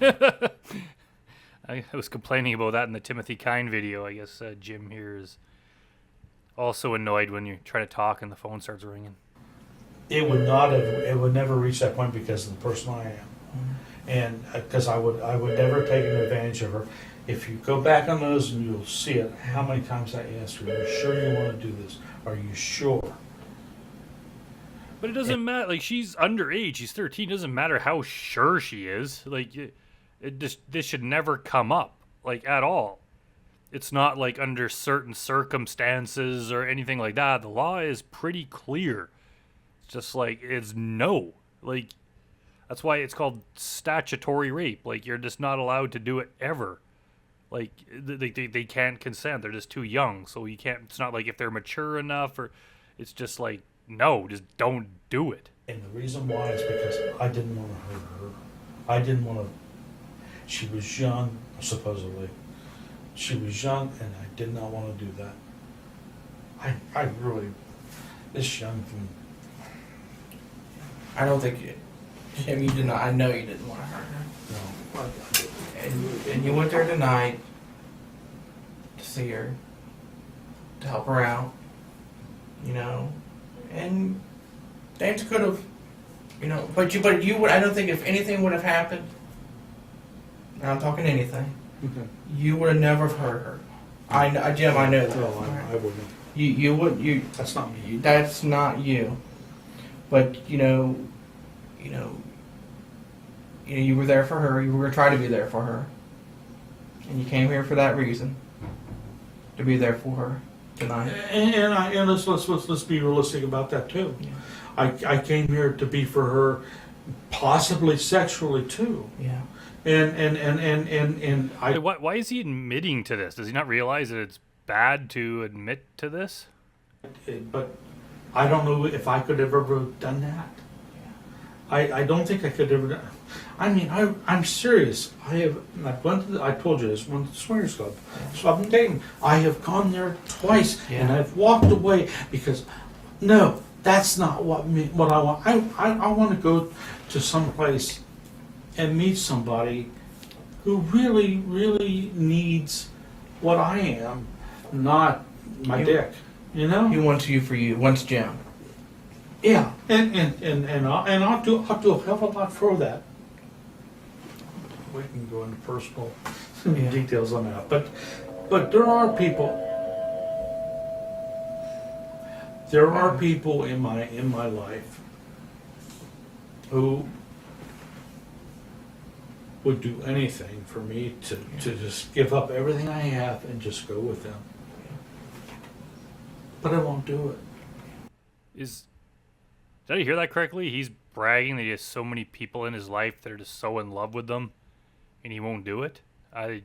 ringing. I was complaining about that in the Timothy Kine video. I guess Jim here is also annoyed when you try to talk and the phone starts ringing. It would not have. It would never reach that point because of the person I am, and because I would never take advantage of her. If you go back on those and you'll see it, how many times I asked her, "Are you sure you want to do this? Are you sure?" But it doesn't matter. Like, she's underage. She's 13. It doesn't matter how sure she is. Like, this should never come up, like, at all. It's not like under certain circumstances or anything like that. The law is pretty clear. It's just like, it's no. Like, that's why it's called statutory rape. Like, you're just not allowed to do it ever. Like, they can't consent. They're just too young. So you can't, it's not like if they're mature enough, or it's just like, no, just don't do it. And the reason why is because I didn't want to hurt her. I didn't want to. She was young, supposedly. She was young, and I did not want to do that. I really, this young thing. I don't think Jim, you did not. I know you didn't want to hurt her. No. And you went there tonight to see her, to help her out, you know, and things could have, you know, but you would. I don't think if anything would have happened. And I'm talking anything. Okay. You would have never hurt her. Jim, I know that. No, I wouldn't. You would. You. That's not me. That's not you. But you know, you were there for her. You were trying to be there for her, and you came here for that reason, to be there for her tonight. And let's be realistic about that too. Yeah. I came here to be for her, possibly sexually too. Yeah. And I. Why is he admitting to this? Does he not realize that it's bad to admit to this? But I don't know if I could ever have done that. I don't think I could ever. I mean, I'm serious. I've gone to I told you this, went to the Swingers Club. So I've been dating. I have gone there twice, and I've walked away because, no, that's not what I want. I want to go to some place and meet somebody who really, really needs what I am, not my dick. You know? He wants you for you. Wants Jim. Yeah, and I'll do a hell of a lot for that. We can go into personal details on that, but there are people. There are people in my life who would do anything for me to just give up everything I have and just go with them. But I won't do it. Did I hear that correctly? He's bragging that he has so many people in his life that are just so in love with them, and he won't do it? If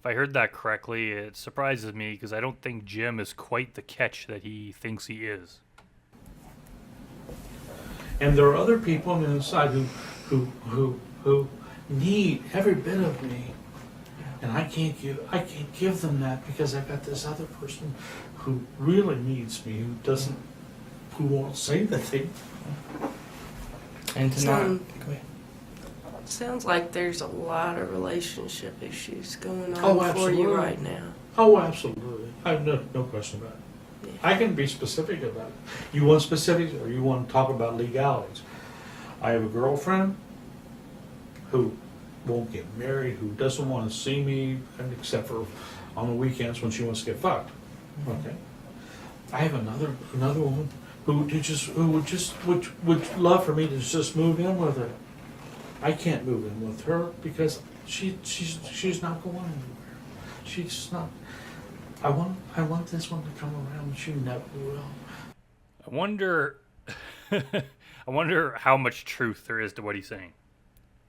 I heard that correctly, it surprises me because I don't think Jim is quite the catch that he thinks he is. And there are other people on the inside who need every bit of me, and I can't give them that because I've got this other person who really needs me, who won't say the thing. And tonight, go ahead. Sounds like there's a lot of relationship issues going on Oh, for absolutely. you right now. Oh, absolutely. I have no question about it. Yeah. I can be specific about it. You want specifics, or you want to talk about legalities? I have a girlfriend who won't get married, who doesn't want to see me, except for on the weekends when she wants to get fucked. Okay. I have another woman who would love for me to just move in with her. I can't move in with her because she's not going anywhere. She's not. I want this one to come around, and she never will. I wonder how much truth there is to what he's saying.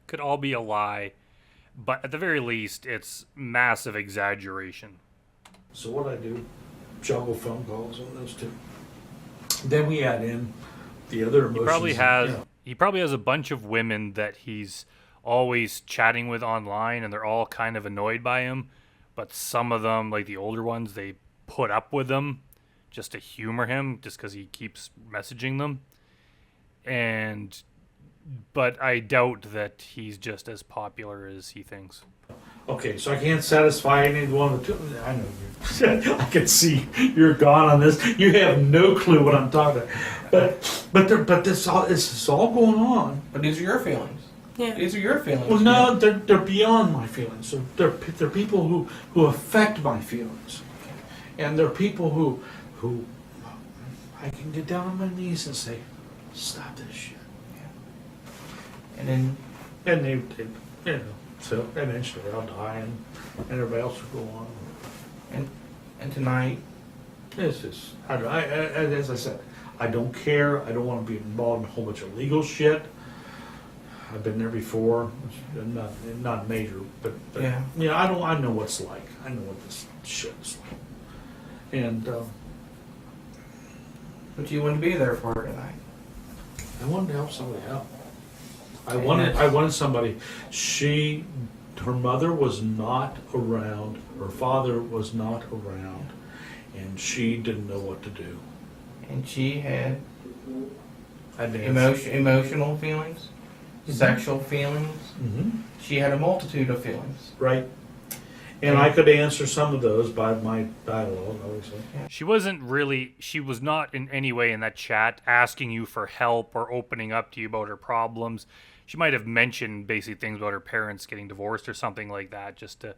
Could all be a lie, but at the very least, it's massive exaggeration. So what I do, juggle phone calls on those two. Then we add in the other emotions. He probably has a bunch of women that he's always chatting with online, and they're all kind of annoyed by him. But some of them, like the older ones, they put up with him just to humor him, just because he keeps messaging them. But I doubt that he's just as popular as he thinks. Okay, so I can't satisfy any one of the two. I know I can see you're gone on this. You have no clue what I'm talking about. But this is all going on. But these are your feelings. Yeah. These are your feelings. Well, no, they're beyond my feelings. So they're people who affect my feelings, and they're people who I can get down on my knees and say, "Stop this shit." And they you know. So eventually I'll die, and everybody else will go on. And tonight, It's just, as I said, I don't care. I don't want to be involved in a whole bunch of legal shit. I've been there before, not major, but Yeah. I know what it's like. I know what this shit is like. And but you wouldn't be there for her tonight. I wanted to help somebody out. I wanted somebody. Her mother was not around. Her father was not around, and she didn't know what to do. And she had Emotion. emotional feelings, sexual feelings. Mm-hmm. She had a multitude of feelings. Right. And I could answer some of those by my dialogue, obviously. She was not in any way in that chat asking you for help or opening up to you about her problems. She might have mentioned basically things about her parents getting divorced or something like that, just to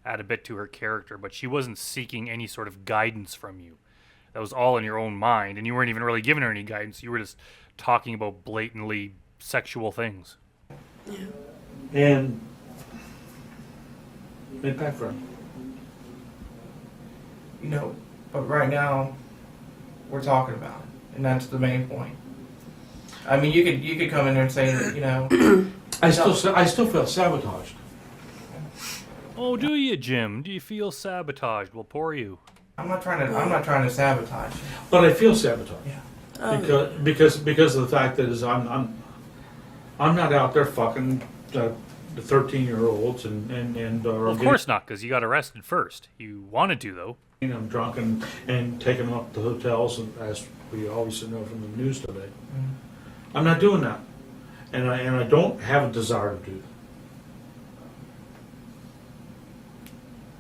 add a bit to her character, but she wasn't seeking any sort of guidance from you. That was all in your own mind, and you weren't even really giving her any guidance. You were just talking about blatantly sexual things. And it backfired. You know, but right now, we're talking about it, and that's the main point. I mean, you could come in there and say that, you know, I still felt sabotaged. Oh, do you, Jim? Do you feel sabotaged? We'll pour you. I'm not trying to sabotage you. But I feel sabotaged. Yeah. Because of the fact that is I'm not out there fucking the 13-year-olds and Well, of course not, because you got arrested first. You wanted to, though. I'm drunk and taking them up to hotels, and as we obviously know from the news today. Mm-hmm. I'm not doing that, and I don't have a desire to do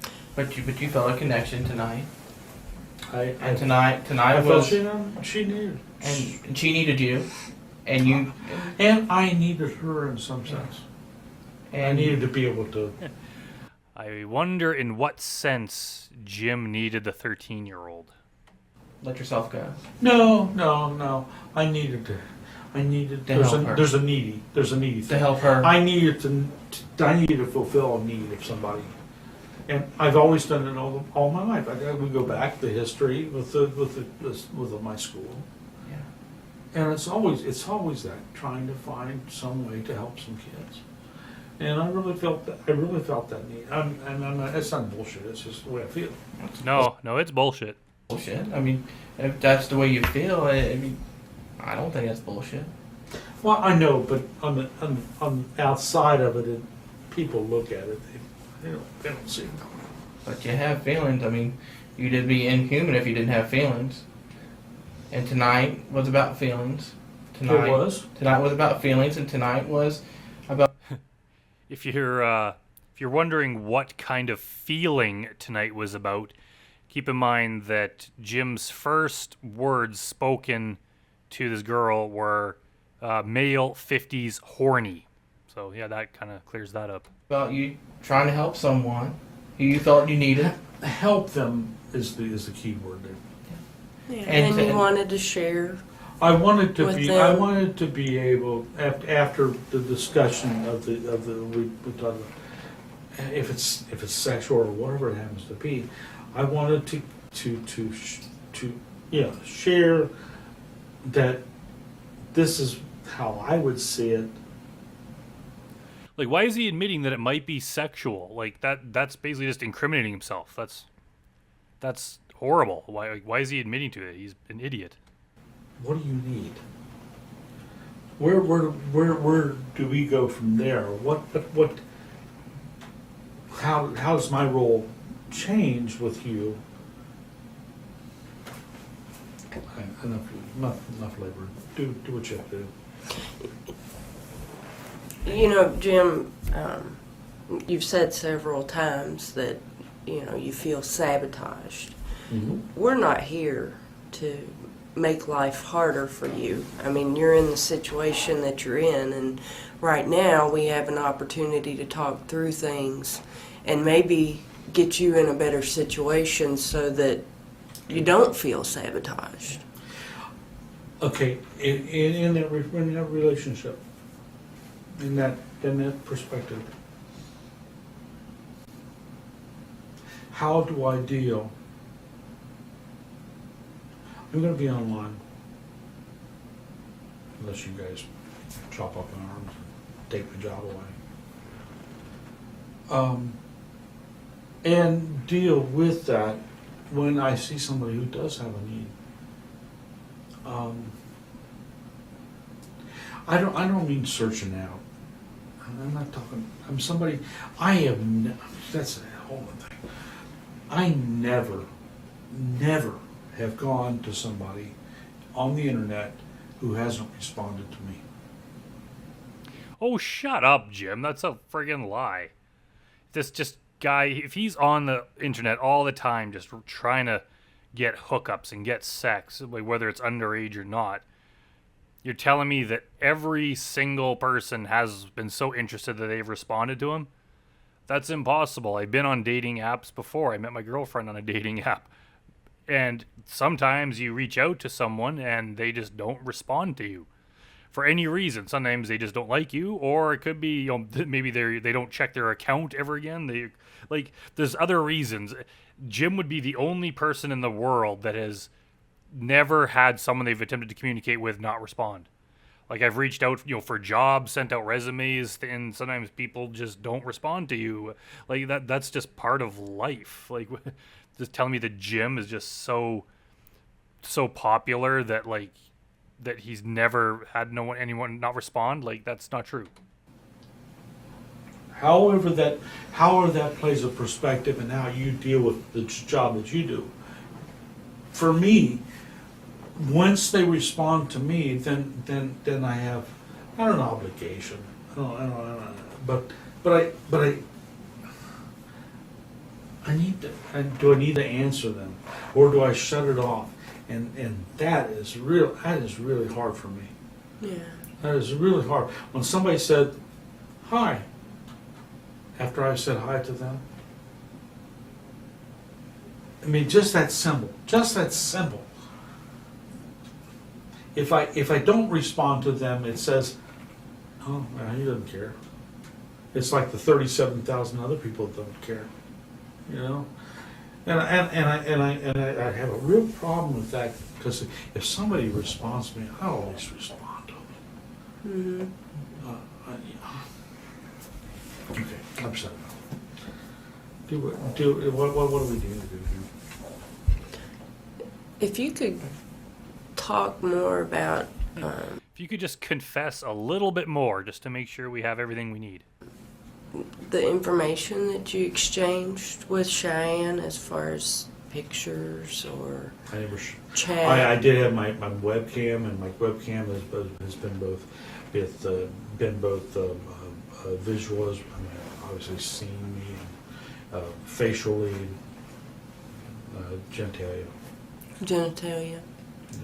that. But you felt a connection tonight. And Tonight I was, felt she needed, and she needed you, and you, and I needed her in some sense. and I needed to be able to. I wonder in what sense Jim needed the 13-year-old. let yourself go. No. I needed to help her. There's a needy thing. To help her. I needed to fulfill a need of somebody, and I've always done it all my life. We go back to history with my school, Yeah. and it's always that, trying to find some way to help some kids. And I really felt that need. It's not bullshit. It's just the way I feel. No, it's bullshit. Bullshit. I mean, if that's the way you feel, I mean, I don't think that's bullshit. Well, I know, but on the outside of it, people look at it. They don't see it. But you have feelings. I mean, you'd be inhuman if you didn't have feelings. And tonight was about feelings. Tonight was about feelings, and tonight was about. If you're wondering what kind of feeling tonight was about, keep in mind that Jim's first words spoken to this girl were male 50s horny. So yeah, that kind of clears that up. About you trying to help someone who you thought you needed. Help them is the key word there. Yeah, And and you wanted to share. I wanted to With be. them. I wanted to be able after the discussion of the we talked about, if it's sexual or whatever it happens to be, I wanted to share that this is how I would see it. Like, why is he admitting that it might be sexual? Like that's basically just incriminating himself. That's horrible. Why is he admitting to it? He's an idiot. What do you need? Where do we go from there? How does my role change with you? Enough labor. Do what you have to do. You know, Jim, you've said several times that, you feel sabotaged. Mm-hmm. We're not here to make life harder for you. I mean, you're in the situation that you're in, and right now we have an opportunity to talk through things and maybe get you in a better situation so that you don't feel sabotaged. Okay, in that relationship, in that perspective, how do I deal? I'm going to be online, unless you guys chop up my arms and take my job away. And deal with that when I see somebody who does have a need. I don't mean searching out. I'm not talking. I'm somebody. That's a whole other thing. I never have gone to somebody on the internet who hasn't responded to me. Oh, shut up, Jim. That's a friggin' lie. This just guy, if he's on the internet all the time just trying to get hookups and get sex, like whether it's underage or not, you're telling me that every single person has been so interested that they've responded to him? That's impossible. I've been on dating apps before. I met my girlfriend on a dating app. And sometimes you reach out to someone and they just don't respond to you. for any reason. Sometimes they just don't like you, or it could be, maybe they don't check their account ever again. There's other reasons. Jim would be the only person in the world that has never had someone they've attempted to communicate with not respond. Like, I've reached out, for jobs, sent out resumes, and sometimes people just don't respond to you. Like, that's just part of life. Like, just telling me that Jim is just so popular that, like, that he's never had anyone not respond, like, that's not true. However that plays a perspective in how you deal with the job that you do. For me, once they respond to me, then I have not an obligation. I need to. Do I need to answer them, or do I shut it off? And that is really hard for me. Yeah. That is really hard. When somebody said hi, after I said hi to them, I mean, just that simple. If I don't respond to them, it says, oh, well, he doesn't care. It's like the 37,000 other people that don't care, And I have a real problem with that, because if somebody responds to me, I always respond to them. Okay, I'm sorry. What do we do here? If you could talk more about If you could just confess a little bit more, just to make sure we have everything we need. the information that you exchanged with Cheyenne, as far as pictures or I never. chat. I did have my webcam, and my webcam has been both visual, as obviously seeing me, and facially, genitalia. Genitalia. Yeah.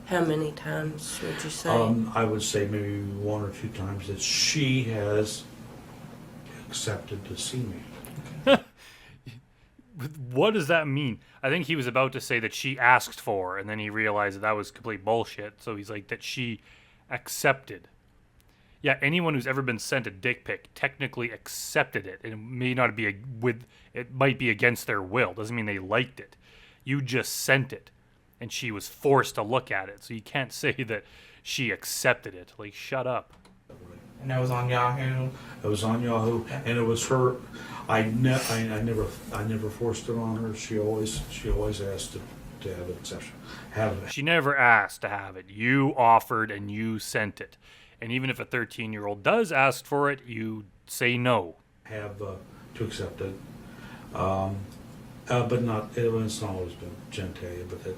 How many times would you say? I would say maybe one or two times that she has accepted to see me. What does that mean? I think he was about to say that she asked for, and then he realized that was complete bullshit. So he's like, that she accepted. Yeah, anyone who's ever been sent a dick pic technically accepted it. It may not be it might be against their will. Doesn't mean they liked it. You just sent it, and she was forced to look at it. So you can't say that she accepted it. Like, shut up. And that was on Yahoo. It was on Yahoo, and it was her. I never forced it on her. She always asked to have an exception. She never asked to have it. You offered and you sent it. And even if a 13-year-old does ask for it, you say no. Have to accept it, but not. It's not always been genitalia, but that.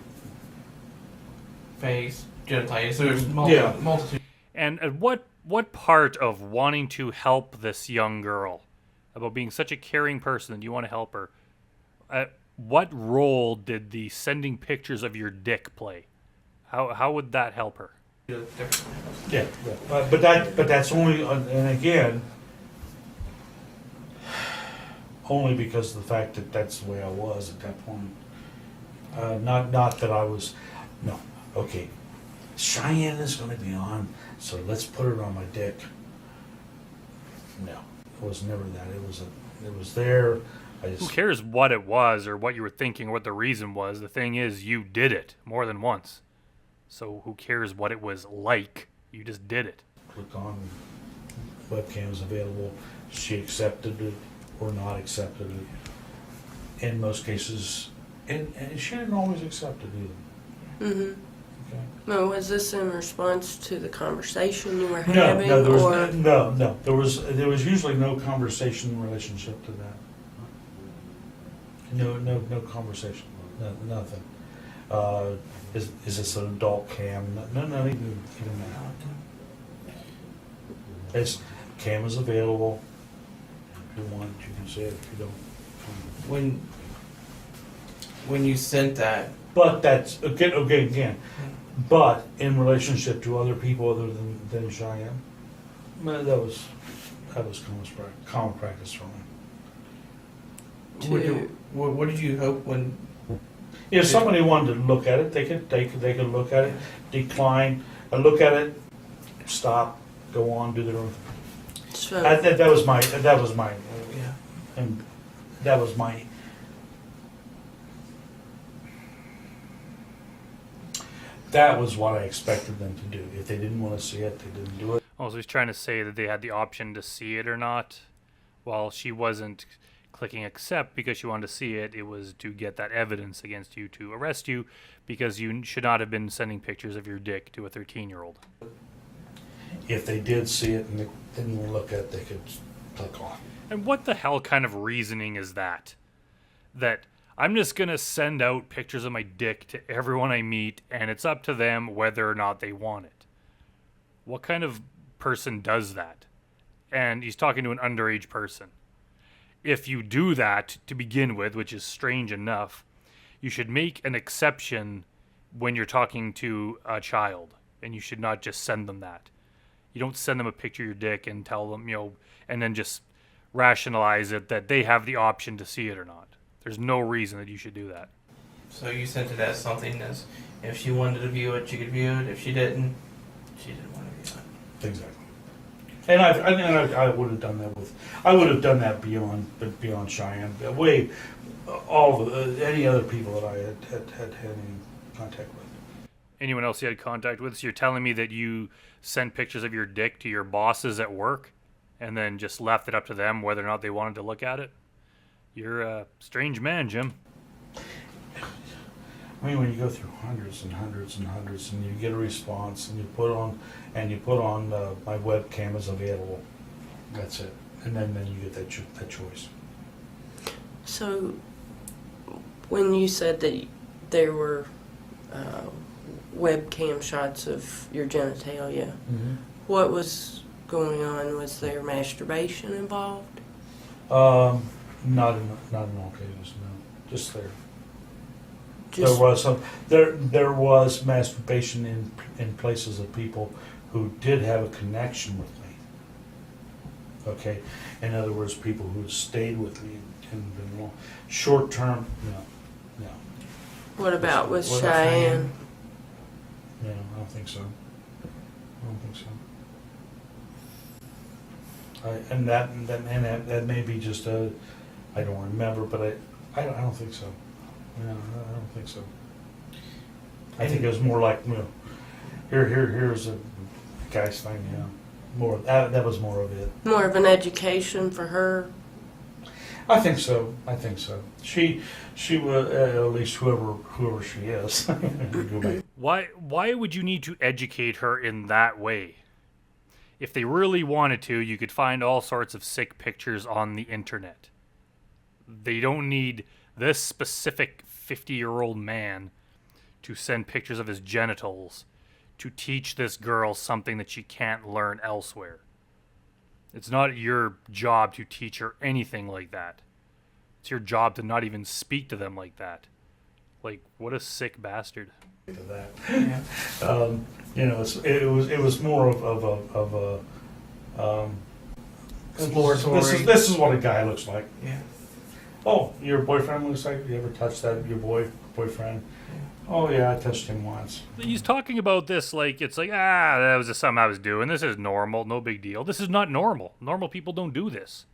Face, genitalia. So there's multitude. And at what part of wanting to help this young girl, about being such a caring person and you want to help her, what role did the sending pictures of your dick play? How would that help her? Yeah, but that's only, and again, only because of the fact that that's the way I was at that point. Not that I was. No, okay. Cheyenne is going to be on, so let's put it on my dick. No, it was never that. It was there. Who cares what it was or what you were thinking or what the reason was? The thing is, you did it more than once. So who cares what it was like? You just did it. Click on webcam is available. She accepted it or not accepted it. In most cases, and she didn't always accept it either. Mm-hmm. Okay. No, was this in response to the conversation you were No, having? no, or? there was usually no conversation in relationship to that. No conversation, nothing. Is this an adult cam? No, even that. It's cam is available. If you want, you can say it. If you don't, When you sent that, but that's again. But in relationship to other people other than Cheyenne, that was common practice for me. what did you hope when? If somebody wanted to look at it, they could look at it, decline, look at it, stop, go on, do their own thing. So, That was my, Yeah. and that was my. That was what I expected them to do. If they didn't want to see it, they didn't do it. Also, he's trying to say that they had the option to see it or not. While she wasn't clicking accept because she wanted to see it, it was to get that evidence against you to arrest you, because you should not have been sending pictures of your dick to a 13-year-old. If they did see it and they didn't want to look at it, they could click on. And what the hell kind of reasoning is that? That I'm just going to send out pictures of my dick to everyone I meet, and it's up to them whether or not they want it. What kind of person does that? And he's talking to an underage person. If you do that to begin with, which is strange enough, you should make an exception when you're talking to a child, and you should not just send them that. You don't send them a picture of your dick and tell them, and then just rationalize it that they have the option to see it or not. There's no reason that you should do that. So you sent it as something as, if she wanted to view it, she could view it. If she didn't want to view it. Exactly. And I would have done that I would have done that beyond Cheyenne, way all of any other people that I had any contact with. Anyone else you had contact with? So you're telling me that you sent pictures of your dick to your bosses at work and then just left it up to them whether or not they wanted to look at it? You're a strange man, Jim. I mean, when you go through hundreds and hundreds and hundreds, and you get a response, and you put on my webcam is available. That's it, and then you get that choice. so when you said that there were webcam shots of your genitalia, Mm-hmm. what was going on? Was there masturbation involved? Not in all cases, no. Just there. Just There was masturbation in places of people who did have a connection with me. Okay, in other words, people who stayed with me and been long. Short term, no. what about with What about Cheyenne? No, I don't think so. I don't think so. And that may be just I don't remember, but I don't think so. No, I don't think so. I think it was more like, here's a guy's thing, More that was more of it. More of an education for her. I think so. She was at least whoever she is. Go back. Why would you need to educate her in that way? If they really wanted to, you could find all sorts of sick pictures on the internet. They don't need this specific 50-year-old man to send pictures of his genitals to teach this girl something that she can't learn elsewhere. It's not your job to teach her anything like that. It's your job to not even speak to them like that. Like, what a sick bastard. To that. Yeah. It was more of a Exploratory. This is what a guy looks like. Yeah. Oh, your boyfriend looks like, you ever touched that, your boyfriend? Oh yeah, I touched him once. He's talking about this like it's like, that was just something I was doing. This is normal, no big deal. This is not normal. Normal people don't do this.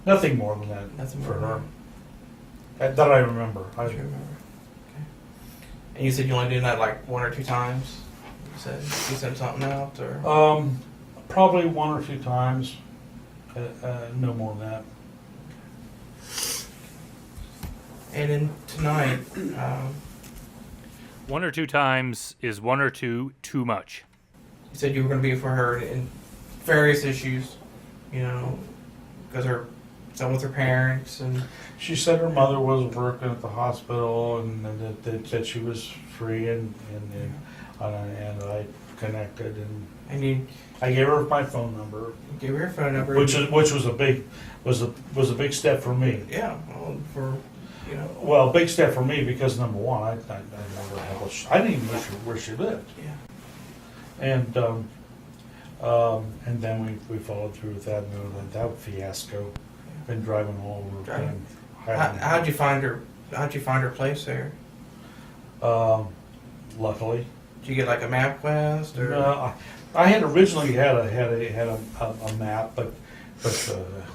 Nothing more than that. Nothing for more her. That I remember. I remember. Okay. And you said you only did that like one or two times? You said you sent something out, or? Probably one or two times. No more than that. And then tonight, One or two times is one or two too much. you said you were going to be for her in various issues, because her son with her parents, and She said her mother was working at the hospital, and that she was free, and I connected, and you I gave her my phone number, gave her phone number, which was a big step for me. yeah, well, for Well, big step for me because number one, I didn't even know where she lived, yeah. and then we followed through with that, and that fiasco. Been driving all over. Driving. Been How'd you find her? How'd you find her place there? Luckily, Did you get like a MapQuest or? I had originally had a map, but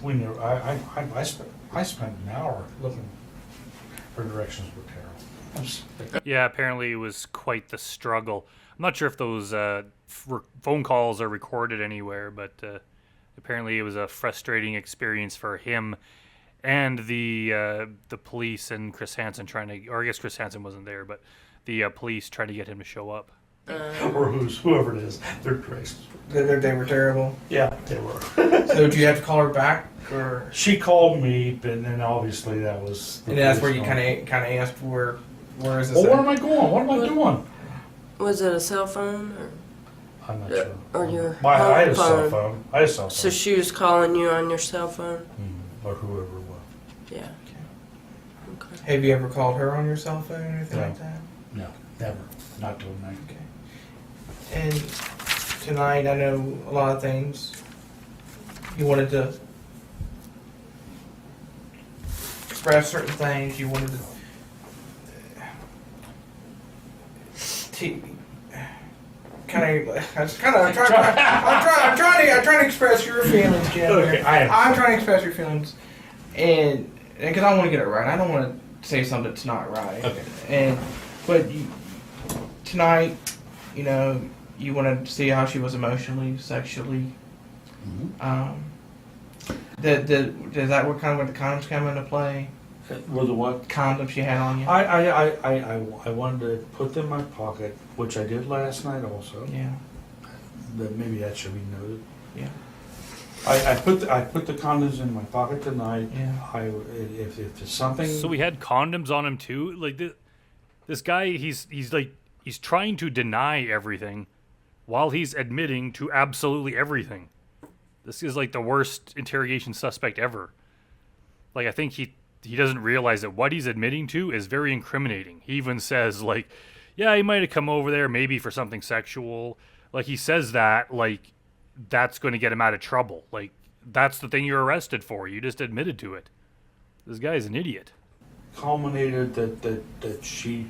we knew I spent an hour looking. Her directions were terrible. Yeah, apparently it was quite the struggle. I'm not sure if those phone calls are recorded anywhere, but apparently it was a frustrating experience for him and the police and Chris Hansen trying to, or I guess Chris Hansen wasn't there, but the police trying to get him to show up. Or whoever it is, they're crazy. They were terrible. Yeah, they were. So did you have to call her back, or? She called me, but then obviously that was. And that's where you kind of asked where is this? Well, where at? am I going? What am I doing? Was it a cell phone? Or? I'm not sure. Or your I had a home cell phone? phone. I had a cell phone. So she was calling you on your cell phone? Or whoever it was. Yeah. Okay. Have you ever called her on your cell phone or anything No. like that? No, never. Not till night. Okay. And tonight, I know a lot of things. You wanted to express certain things. You wanted to I'm trying to express your feelings, Jim. Okay, I'm trying to express your feelings, and because I want to get it right. I don't want to say something that's not right. Okay. But tonight, you know, you wanted to see how she was emotionally, sexually. Mm-hmm. Does that what kind of where the condoms come into play? Were the what? Condoms she had on you? I wanted to put them in my pocket, which I did last night also. Yeah. Maybe that should be noted. Yeah. I put the condoms in my pocket tonight. Yeah. If it's something. So he had condoms on him too. Like this guy, he's trying to deny everything, while he's admitting to absolutely everything. This is like the worst interrogation suspect ever. Like I think he doesn't realize that what he's admitting to is very incriminating. He even says like, yeah, he might have come over there maybe for something sexual. Like he says that like that's going to get him out of trouble. Like that's the thing you're arrested for. You just admitted to it. This guy's an idiot. Culminated that she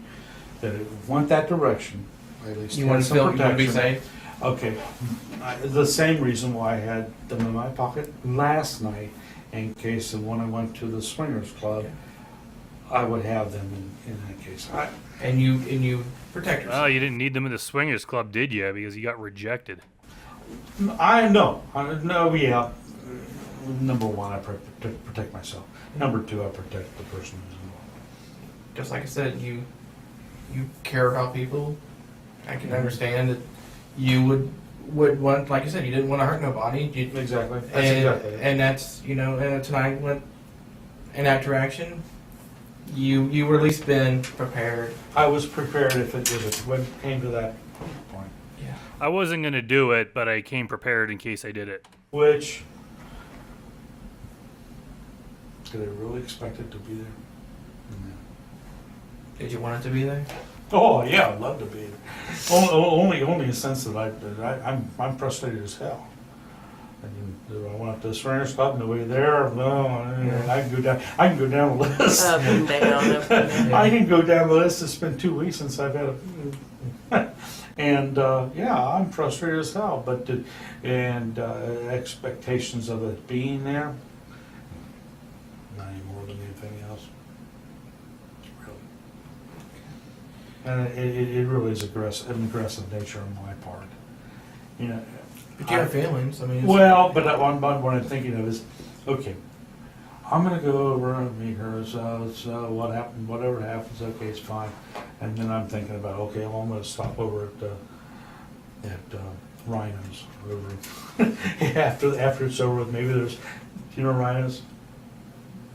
it went that direction. At least You want to feel you want to be protection. safe? Okay. The same reason why I had them in my pocket last night, in case that when I went to the swingers club, I would have them in that case. And you protect yourself. Oh, you didn't need them in the swingers club, did you? Because you got rejected. No, yeah. Number one, I protect myself. Number two, I protect the person who's involved. Just like I said, you care about people. I can understand that you would want, like I said, you didn't want to hurt nobody. Exactly. That's And, exactly it. and that's, and tonight went in that direction. You were at least been prepared. I was prepared if it came to that point. Yeah. I wasn't going to do it, but I came prepared in case I did it. Which, did I really expect it to be there? No. Did you want it to be there? Oh yeah, I'd love to be there. Only in the sense that I'm frustrated as hell. Do I went up to the swingers club? Nobody there. No, I can go down. I can go down the list. Up and down, up and down. I can go down the list. It's been 2 weeks since I've had a. And yeah, I'm frustrated as hell. But expectations of it being there, not any more than anything else. Really. And it really is an aggressive nature on my part. You know. But you have feelings. I mean. Well, but what I'm thinking of is, okay, I'm gonna go over and meet her. So what happened? Whatever happens, okay, it's fine. And then I'm thinking about, okay, well, I'm gonna stop over at Rhino's over after it's over with. Maybe there's, Rhino's.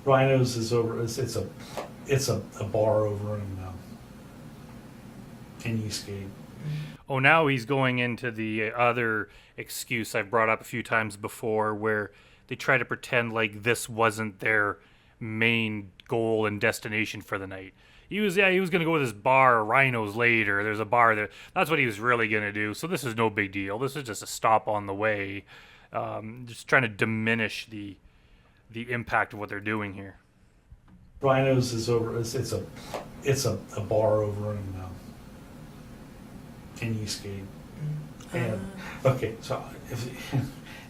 Rhino's is over. It's a bar over in Eastgate. Oh, now he's going into the other excuse I've brought up a few times before where they try to pretend like this wasn't their main goal and destination for the night. He was going to go to this bar, Rhino's later. There's a bar there. That's what he was really going to do. So this is no big deal. This is just a stop on the way. Just trying to diminish the impact of what they're doing here. Rhino's is over. It's a bar over in Eastgate. And okay, so if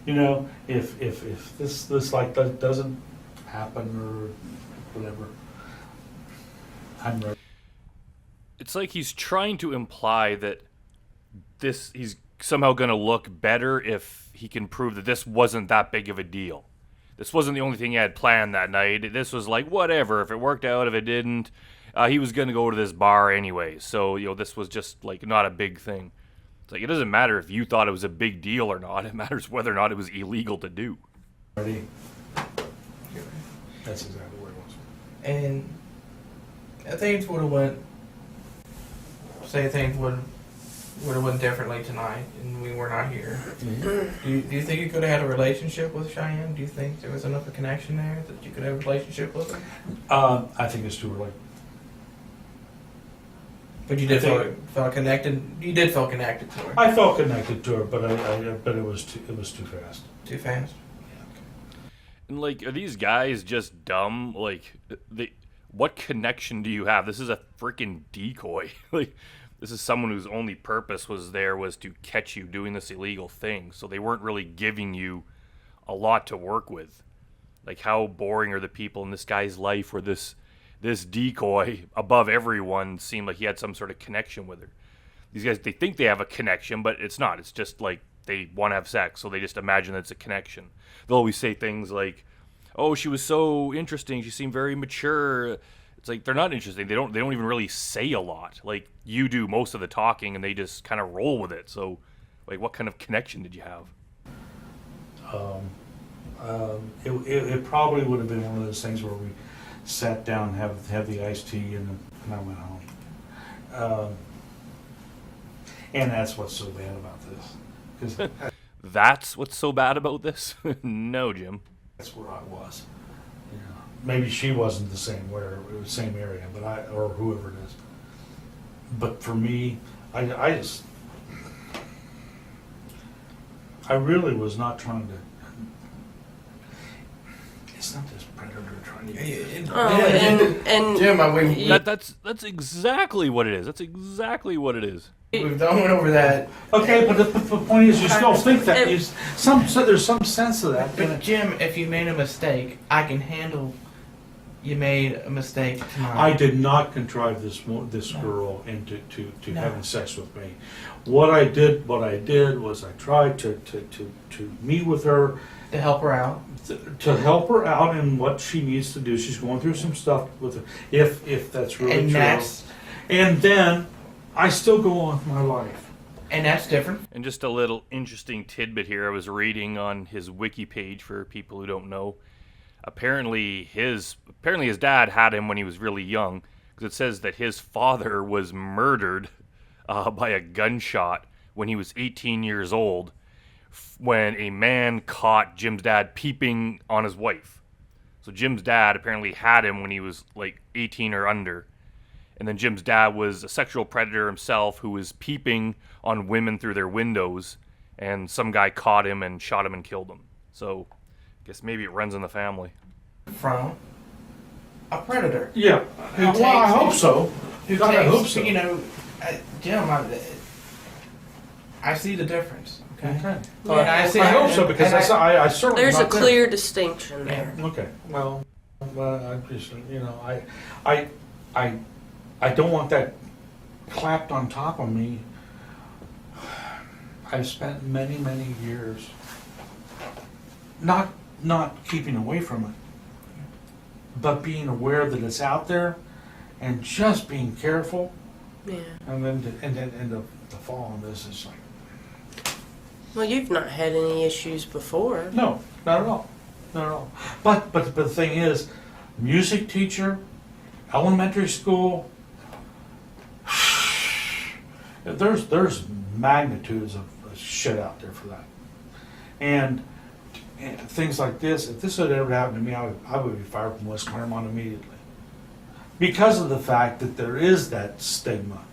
you know, if this like doesn't happen or whatever, I'm ready. It's like he's trying to imply that he's somehow going to look better if he can prove that this wasn't that big of a deal. This wasn't the only thing he had planned that night. This was like, whatever. If it worked out, if it didn't, he was going to go to this bar anyway. So, this was just like not a big thing. It's like, it doesn't matter if you thought it was a big deal or not. It matters whether or not it was illegal to do. Ready? That's exactly where it was. And things would have went. Say things would have went differently tonight, and we were not here. Mm-hmm. Do you think you could have had a relationship with Cheyenne? Do you think there was enough of a connection there that you could have a relationship with her? I think it's too early. But you did feel connected. You did feel connected to her. I felt connected to her, but but it was too fast. Too fast. And like, are these guys just dumb? Like, what connection do you have? This is a freaking decoy. Like, this is someone whose only purpose was to catch you doing this illegal thing. So they weren't really giving you a lot to work with. Like, how boring are the people in this guy's life where this decoy above everyone seemed like he had some sort of connection with her? These guys, they think they have a connection, but it's not. It's just like they want to have sex, so they just imagine that it's a connection. They'll always say things like, "Oh, she was so interesting. She seemed very mature." It's like, they're not interesting. They don't even really say a lot. Like, you do most of the talking, and they just kind of roll with it. So, like, what kind of connection did you have? It probably would have been one of those things where we sat down, have the iced tea, and I went home. And that's what's so bad about this. 'Cause That's what's so bad about this? No, Jim. that's where I was. You know, maybe she wasn't the same same area, but or whoever it is. But for me, I really was not trying to. It's not this predator trying to. And Jim, That's exactly what it is. That's exactly what it is. we've done over that. Okay, but the point is, you still think that there's some sense of that. But Jim, if you made a mistake, I can handle. You made a mistake tonight. I did not contrive this girl into having sex with me. What I did was I tried to meet with her, to help her out. to help her out in what she needs to do. She's going through some stuff with her, if that's really true. And then I still go on with my life. And that's different. And just a little interesting tidbit here. I was reading on his wiki page for people who don't know. Apparently his dad had him when he was really young, because it says that his father was murdered by a gunshot when he was 18 years old, when a man caught Jim's dad peeping on his wife. So Jim's dad apparently had him when he was like 18 or under. And then Jim's dad was a sexual predator himself who was peeping on women through their windows, and some guy caught him and shot him and killed him. So I guess maybe it runs in the family. From a predator. Yeah, I hope so. I hope so. You know, Jim, I see the difference. Okay. Okay. And I hope so, because I certainly there's a not there. clear distinction there. Okay. Well, I just, I don't want that clapped on top of me. I've spent many years not keeping away from it, but being aware that it's out there, and just being careful. Yeah. And then to fall on this is like. Well, you've not had any issues before. No, not at all. Not at all. But the thing is, music teacher, elementary school, there's magnitudes of shit out there for that. And things like this, if this had ever happened to me, I would be fired from West Claremont immediately. Because of the fact that there is that stigma.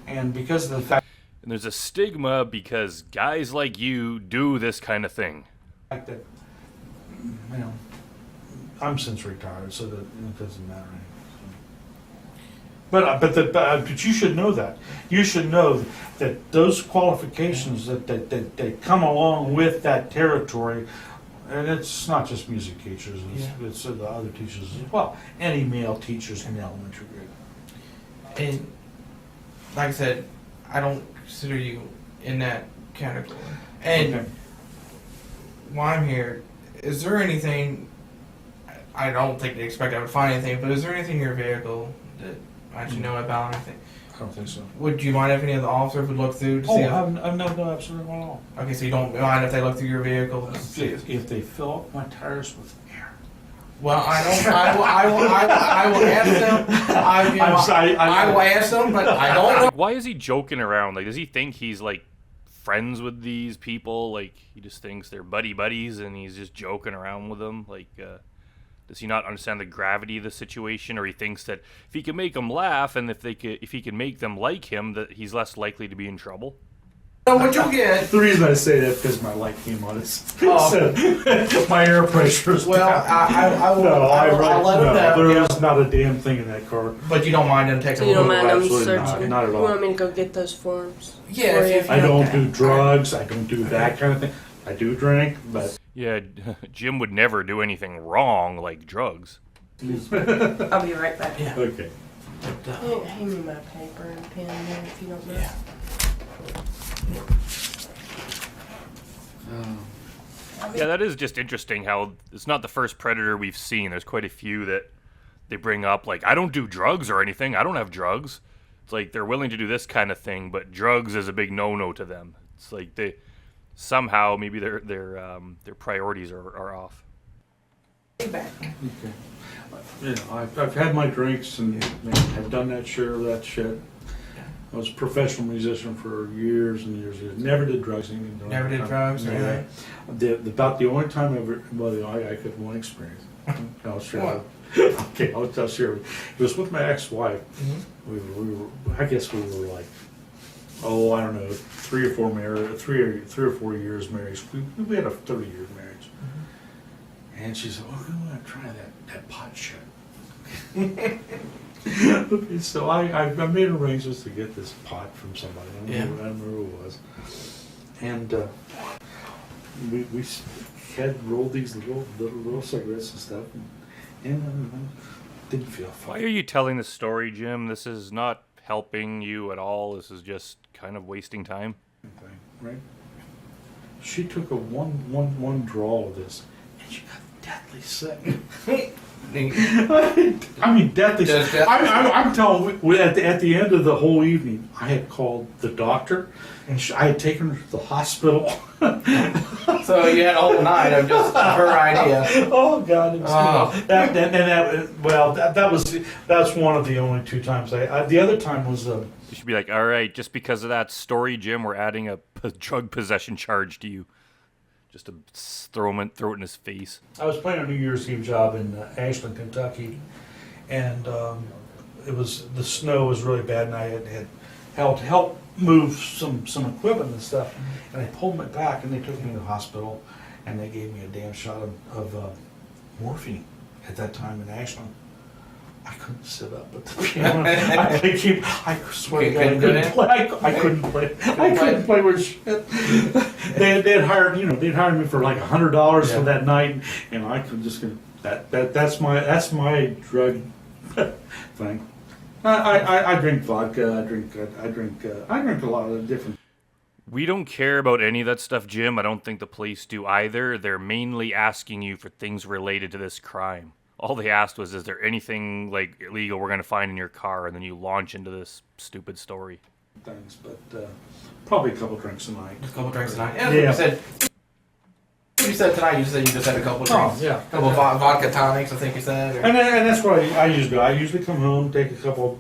And because of the fact And there's a stigma because guys like you do this kind of thing. that, I'm since retired, so that it doesn't matter anymore. But you should know that. You should know that those qualifications that come along with that territory, and it's not just music teachers, it's the other teachers as well. Any male teachers in elementary grade. And like I said, I don't consider you in that category. And Okay. while I'm here, is there anything? I don't think they expect I would find anything, but is there anything in your vehicle that I should know about? Or anything? I don't think so. Would you mind if any of the officers would look through to Oh, see? If, I've no absolutely not at all. okay, so you don't mind if they look through your vehicle? To see If they fill up my tires with air. well, I don't. I will ask them. I'm sorry, I will ask them, but I don't know. Why is he joking around? Like, does he think he's like friends with these people? Like, he just thinks they're buddies, and he's just joking around with them. Like, does he not understand the gravity of the situation, or he thinks that if he can make them laugh and if he can make them like him, that he's less likely to be in trouble? So what you'll get. The reason I say that because my light came on. It's Oh. my air pressure is Well, down. I will. No, I'll let them know. there is not a damn thing in that car. But you don't mind them taking So you don't mind them absolutely not, searching? not at You all. want me to go get those forms? Yeah, for if you? you- I don't Okay. do drugs. I don't do that kind of thing. I do drink, but Yeah, Jim would never do anything wrong like drugs. I'll be right back. Yeah. okay. Hand me my paper and pen here if you don't mind. Yeah, that is just interesting how it's not the first predator we've seen. There's quite a few that they bring up, like, I don't do drugs or anything. I don't have drugs. It's like they're willing to do this kind of thing, but drugs is a big no-no to them. It's like they somehow maybe their priorities are off. Be back. Okay. Yeah, I've had my drinks and I've done that share of that shit. I was a professional musician for years and years. Never did drugs. Never did drugs or Yeah. About the only time I ever, well, I could one experience. I'll share. What? Okay, I'll share. It was with my ex-wife. Mm-hmm. We were, I guess we were like, oh, I don't know, 3 or 4 years married. We had a 30-year marriage. And she said, "Oh, I want to try that pot shit." Okay, so I made arrangements to get this pot from somebody. I don't remember who it was. And we had rolled these little cigarettes and stuff, and didn't feel fine. Why are you telling this story, Jim? This is not helping you at all. This is just kind of wasting time. Thing, right? She took a one draw of this, and she got deathly sick. I mean, deathly sick. I'm telling you, at the end of the whole evening, I had called the doctor, and I had taken her to the hospital. So you had a whole night of just her idea. Oh God! It was, Oh. That's one of the only 2 times. The other time was You should be like, all right, just because of that story, Jim, we're adding a drug possession charge to you. Just to throw it in his face. I was playing a New Year's Eve job in Ashland, Kentucky, and the snow was really bad, and I had helped move some equipment and stuff, and I pulled me back, and they took me to the hospital, and they gave me a damn shot of morphine at that time in Ashland. I couldn't sit up at the piano. I swear to God, I couldn't play. I couldn't play with shit. They'd hired me for like $100 for that night, and I could just that's my drug thing. I drink vodka. I drink a lot of different. We don't care about any of that stuff, Jim. I don't think the police do either. They're mainly asking you for things related to this crime. All they asked was, is there anything like illegal we're going to find in your car? And then you launch into this stupid story. Things, but probably a couple drinks a night. Just a couple drinks tonight. Yeah. You said tonight. You said you just had a couple drinks. yeah. A couple vodka tonics, I think you said. Or... And that's what I usually do. I usually come home, take a couple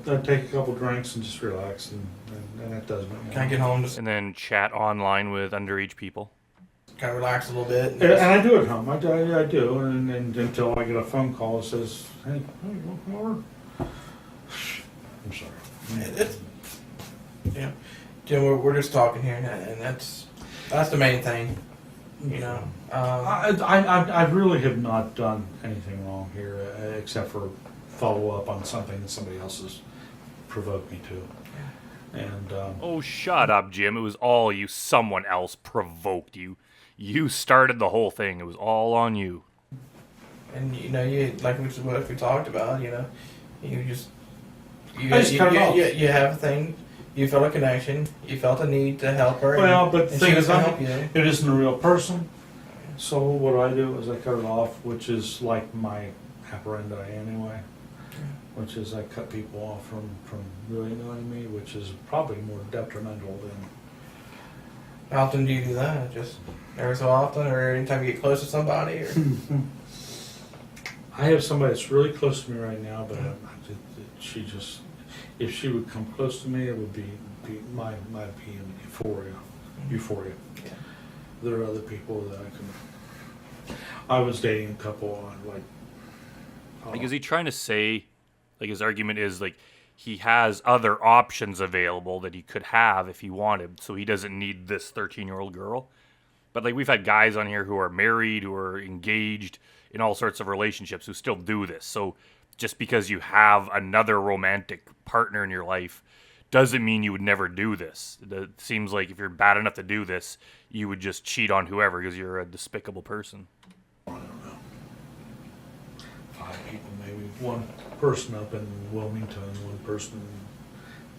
drinks, and just relax, and that does me. Can I get home just And then chat online with underage people. kind of relax a little bit? And I do at home. I do, and until I get a phone call that says, "Hey, you want more?" I'm sorry. Yeah, Jim, we're just talking here, and that's the main thing. You know, I really have not done anything wrong here, except for follow up on something that somebody else has provoked me to. And Oh, shut up, Jim. It was all you. Someone else provoked you. You started the whole thing. It was all on you. And you like what we talked about. You just I just cut it off. you have a thing. You felt a connection. You felt a need to help her. well, but the and she thing was is, gonna help you. it isn't a real person. So what I do is I cut it off, which is like my apparandi anyway. Which is I cut people off from really annoying me, which is probably more detrimental than. How often do you do that? Just every so often, or anytime you get close to somebody? Or? I have somebody that's really close to me right now, but she just, if she would come close to me, it would be my be in euphoria. Yeah. There are other people that I was dating a couple on Like, is he trying to say, like, his argument is, like, he has other options available that he could have if he wanted, so he doesn't need this 13-year-old girl? But, like, we've had guys on here who are married, who are engaged in all sorts of relationships who still do this. So just because you have another romantic partner in your life doesn't mean you would never do this. It seems like if you're bad enough to do this, you would just cheat on whoever because you're a despicable person. I don't know, 5 people, maybe one person up in Wilmington, one person in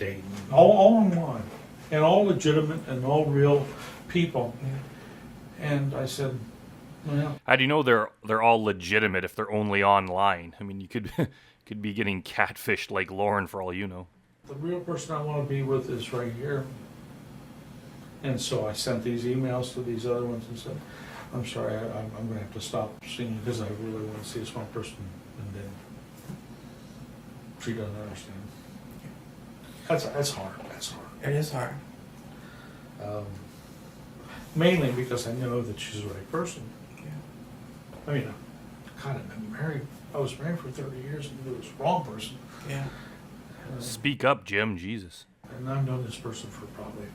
Dayton, all online, and all legitimate and all real people. And I said, well, How do you know they're all legitimate if they're only online? I mean, you could could be getting catfished like Lauren for all you know. the real person I want to be with is right here. And so I sent these emails to these other ones and said, I'm sorry, I'm going to have to stop seeing you because I really want to see this one person. And then she doesn't understand. That's hard. That's hard. It is hard. Mainly because I know that she's the right person. Yeah. I mean, I kind of been married. I was married for 30 years and it was the wrong person. Yeah. Speak up, Jim. Jesus. And I've known this person for probably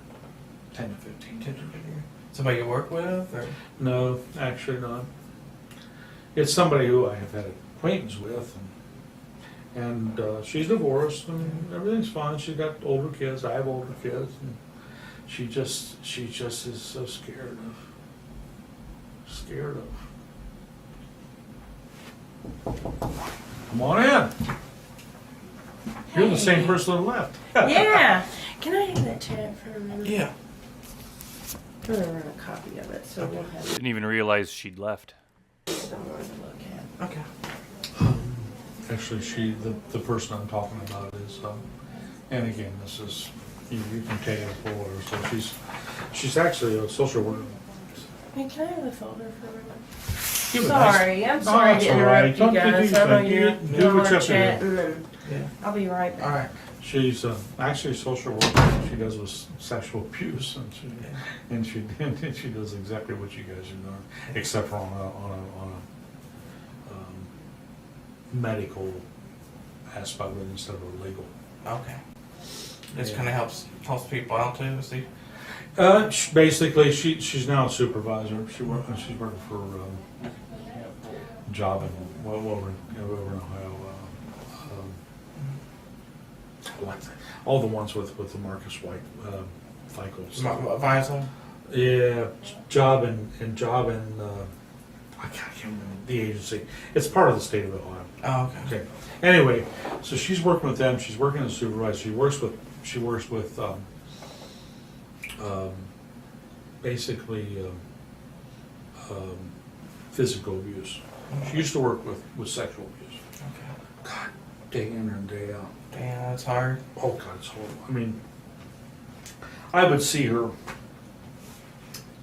10 to 15 years. Somebody you work with, or No, actually not. It's somebody who I have had an acquaintance with, and she's divorced, and everything's fine. She's got older kids. I have older kids, and she just is so scared of. Come on in. You're the same person that left. Yeah. Can I have that chat for a minute? yeah. I'm gonna run a copy of it, so we'll have Didn't even realize she'd left. someone to look at. Okay. Actually, the person I'm talking about is, and again, this is, you can take it for her. So she's actually a social worker. Hey, can I have the folder for a minute? Give it nice- Sorry, I'm sorry that's to all interrupt right. you Don't guys. think I know anything. you're Do y'all what you are have to do. chatting, and Yeah. I'll be right back. All right. She's actually a social worker. She does with sexual abuse, and she does exactly what you guys are doing, except for on a medical aspect of it instead of a legal. Okay. This Yeah. kind of helps people out too. See. Basically, she's now a supervisor. She's working for a job in over in Ohio. All the ones with the Marcus White FICO stuff. Visor. Yeah, job in I can't remember the agency. It's part of the state of Ohio. Oh, okay. Okay. Anyway, so she's working with them. She's working as a supervisor. She works with basically physical abuse. She used to work with sexual abuse. Okay. God, day in and day out. Damn, that's hard. Oh God, it's horrible. I mean, I would see her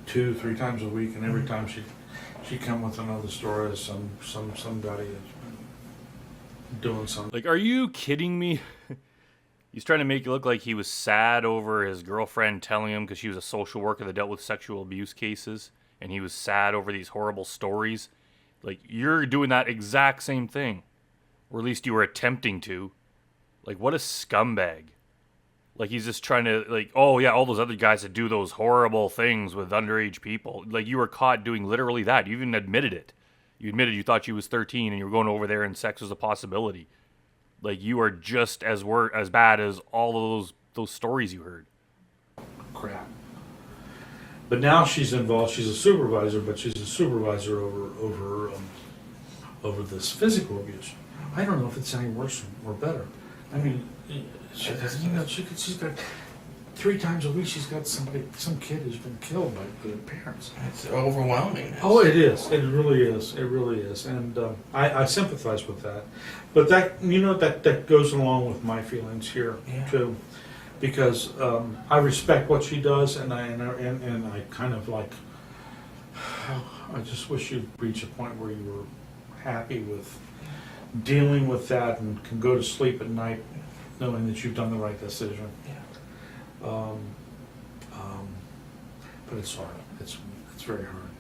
2-3 times a week, and every time she'd come with another story of somebody that's been doing something. Like, are you kidding me? He's trying to make it look like he was sad over his girlfriend telling him because she was a social worker that dealt with sexual abuse cases, and he was sad over these horrible stories. Like, you're doing that exact same thing, or at least you were attempting to. Like, what a scumbag. Like, he's just trying to, like, oh, yeah, all those other guys that do those horrible things with underage people. Like, you were caught doing literally that. You even admitted it. You admitted you thought she was 13 and you were going over there and sex was a possibility. Like you are just as bad as all of those stories you heard. Crap. But now she's involved. She's a supervisor, but she's a supervisor over this physical abuse. I don't know if it's any worse or better. I mean, she's got 3 times a week. She's got some kid who's been killed by their parents. It's overwhelming. Oh, it is. It really is. It really is. And I sympathize with that. But that goes along with my feelings here too, because I respect what she does, and I kind of like. I just wish you'd reach a point where you were happy with dealing with that and can go to sleep at night knowing that you've done the right decision. Yeah. But it's hard. It's very hard.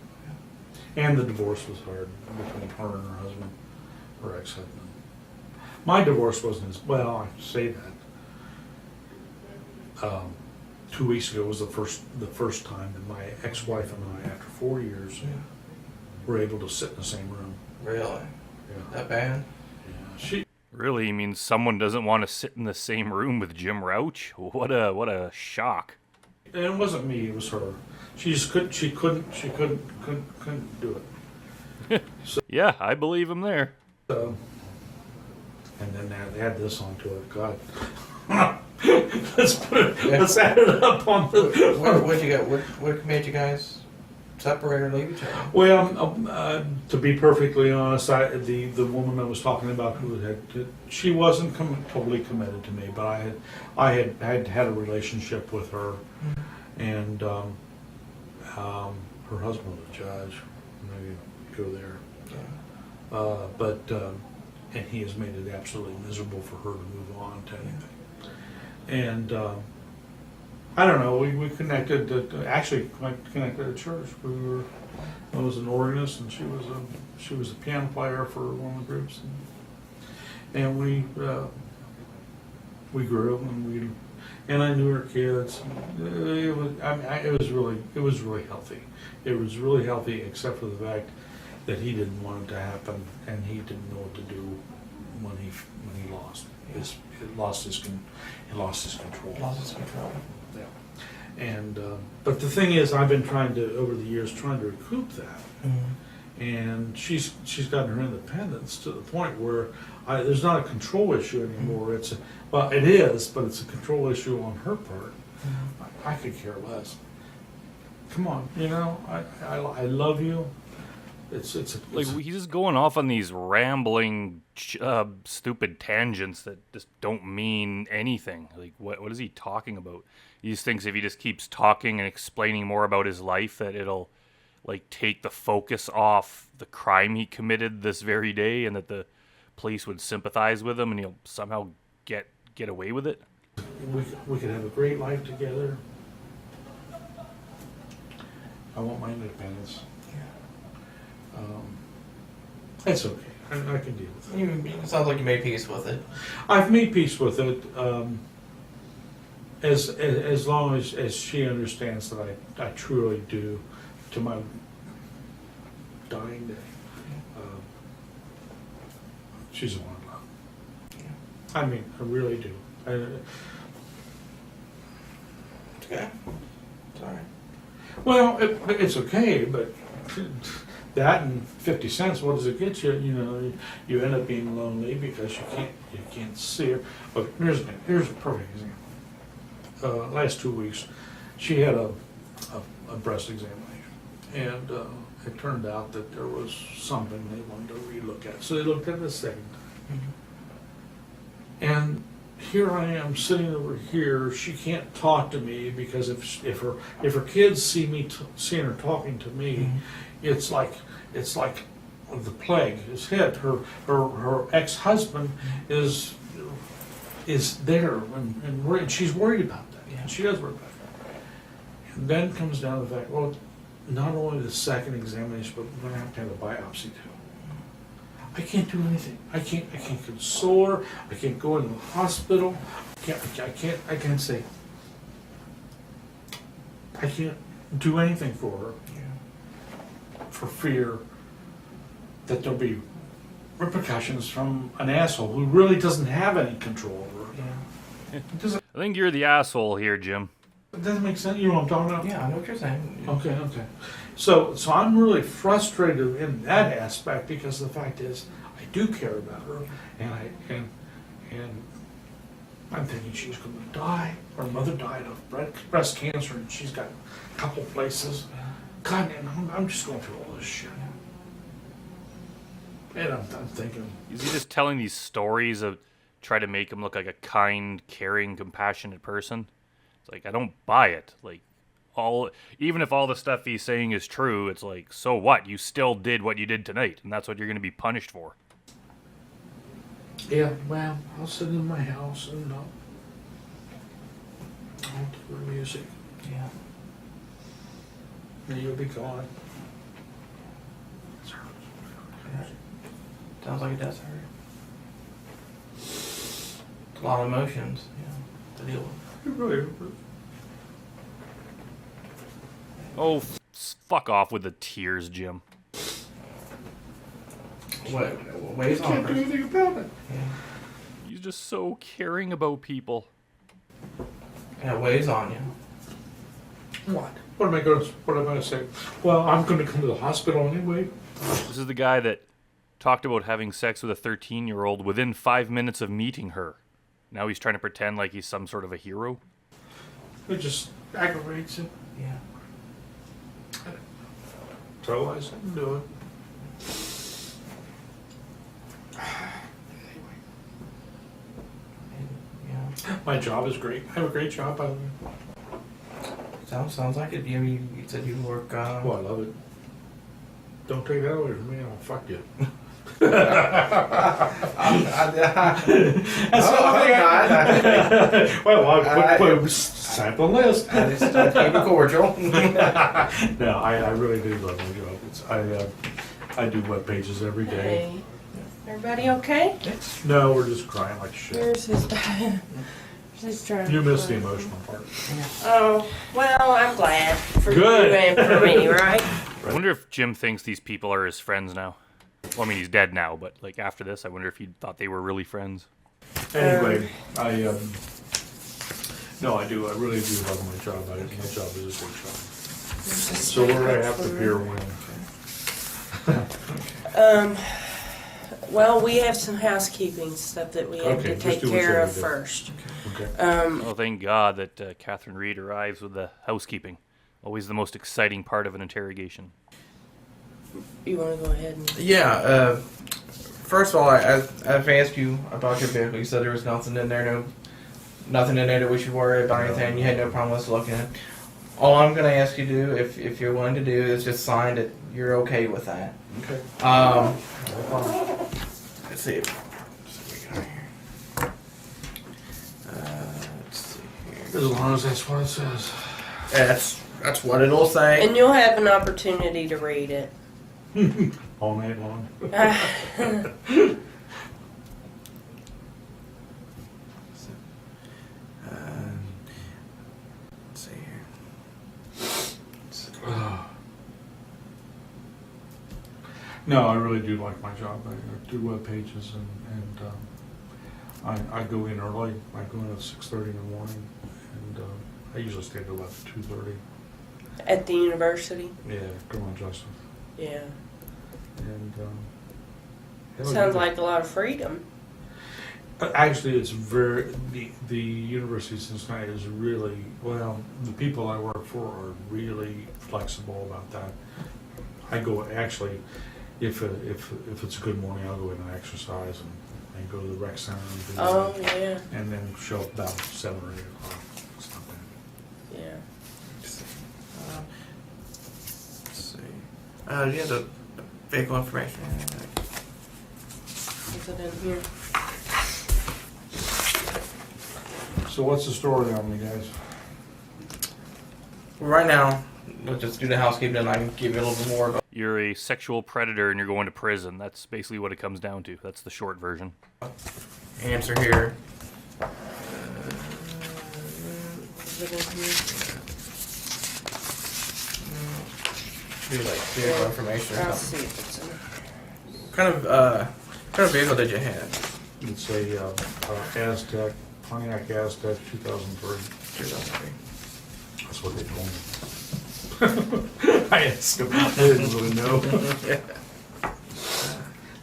And the divorce was hard between her and her husband, her ex-husband. My divorce wasn't as well. I say that. 2 weeks ago was the first time that my ex-wife and I, after 4 years, were able to sit in the same room. Really? Yeah. That bad? She. Really, you mean someone doesn't want to sit in the same room with Jim Rouch? What a shock. And it wasn't me. It was her. She just couldn't. She couldn't do it. Yeah, I believe him there. And then they add this onto it. God. Let's add it up on the. What'd you get? What made you guys separate or leave each other? Well, to be perfectly honest, the woman I was talking about she wasn't totally committed to me, but I had a relationship with her, and her husband was a judge. Maybe go there. Yeah. And he has made it absolutely miserable for her to move on to anything. And I don't know. We connected. Actually, connected at church. I was an organist, and she was a piano player for one of the groups, and we grew, and I knew her kids. It was really healthy. It was really healthy, except for the fact that he didn't want it to happen, and he didn't know what to do when he lost. He lost his control. Lost his control. Yeah. And but the thing is, I've been over the years trying to recoup that, and she's gotten her independence to the point where there's not a control issue anymore. It is, but it's a control issue on her part. I could care less. Come on, I love you. It's he's just going off on these rambling, stupid tangents that just don't mean anything. Like, what is he talking about? He just thinks if he just keeps talking and explaining more about his life, that it'll, take the focus off the crime he committed this very day, and that the police would sympathize with him, and he'll somehow get away with it. we could have a great life together. I want my independence. It's okay. I can deal with it. It sounds like you made peace with it. I've made peace with it, as long as she understands that I truly do, to my dying day. She's the one I love. I mean, I really do. It's okay. It's all right. Well, it's okay, but that and 50 cents, what does it get you? You end up being lonely because you can't see her. But here's a perfect example. Last 2 weeks, she had a breast examination, and it turned out that there was something they wanted to relook at. So they looked at it a second time. And here I am sitting over here. She can't talk to me because if her kids seeing her talking to me, it's like the plague is hit. Her ex-husband is there, and she's worried about that. Yeah. She does worry about that. And then comes down to the fact, well, not only the second examination, but we're going to have a biopsy too. I can't do anything. I can't console her. I can't go into the hospital. I can't say. I can't do anything for her, for fear that there'll be repercussions from an asshole who really doesn't have any control over it. Yeah. It doesn't, I think you're the asshole here, Jim. it doesn't make sense. You know what I'm talking about? Yeah, I know what you're saying. Okay. So I'm really frustrated in that aspect because the fact is I do care about her, and I'm thinking she's going to die. Her mother died of breast cancer, and she's got a couple places. God, and I'm just going through all this shit, and I'm thinking, Is he just telling these stories of try to make him look like a kind, caring, compassionate person? It's like, I don't buy it. Like, even if all the stuff he's saying is true, it's like, so what? You still did what you did tonight, and that's what you're going to be punished for. yeah, well, I'll sit in my house and I'll do the music, Yeah. and you'll be gone. Sounds like it does hurt. It's a lot of emotions, to deal with. It really. Oh, fuck off with the tears, Jim. What weighs I on can't do her? anything about it. Yeah. He's just so caring about people. Yeah, it weighs on you. What? What am I going to say? Well, I'm going to come to the hospital anyway. This is the guy that talked about having sex with a 13-year-old within 5 minutes of meeting her. Now he's trying to pretend like he's some sort of a hero. It just aggravates it. Yeah. So I said, do it. Yeah. My job is great. I have a great job, by the way. Sounds like it. You said you work. Oh, I love it. Don't take that away from me. I'll fuck you. Well, I'll put sample list. I just keep it cordial. No, I really do love my job. I do web pages every day. Hey, everybody okay? No, we're just crying like shit. Yours is just trying. You missed the emotional part. Oh, well, I'm glad for Good. you and for me, right? I wonder if Jim thinks these people are his friends now. Well, I mean, he's dead now, but like after this, I wonder if he thought they were really friends. Anyway, no, I do. I really do love my job. My job is a good job. So we're gonna have to beer win. Well, we have some housekeeping stuff that we have Okay, to just take do what you care of gotta do. first. Okay. Oh, thank God that Catherine Reed arrives with the housekeeping. Always the most exciting part of an interrogation. You want to go ahead and... Yeah. First of all, I've asked you about your vehicle. You said there was nothing in there, nothing in there that we should worry about or anything. You had no problem with us looking at it. All I'm going to ask you to do, if you're willing to do, is just sign that you're okay with that. Okay. Let's see. Let's see here. As long as that's what it says. That's what it'll say. And you'll have an opportunity to read it. All night long. Let's see here. No, I really do like my job. I do web pages and I go in early. I go in at 6:30 in the morning, and I usually stay till about 2:30. At the university? Yeah, come on, Justin. Yeah. And Sounds like a lot of freedom. actually, it's the University of Cincinnati is really, well, the people I work for are really flexible about that. I go, actually, if it's a good morning, I'll go in and exercise and go to the rec center and do Oh, that, yeah. and then show up about 7 or 8 o'clock. It's not bad. Yeah. Let's see. Do you have the vehicle information? Is it in here? So what's the story on me, guys? Right now, let's just do the housekeeping and I can give you a little bit more about You're a sexual predator and you're going to prison. That's basically what it comes down to. That's the short version. answer here. Is it in here? Do like vehicle information or I'll something. see if it's in here. Kind of kind of vehicle did you have? It's a Aztec, Pontiac Aztec 2003. 2003. That's what they told me. I asked him. I didn't really know.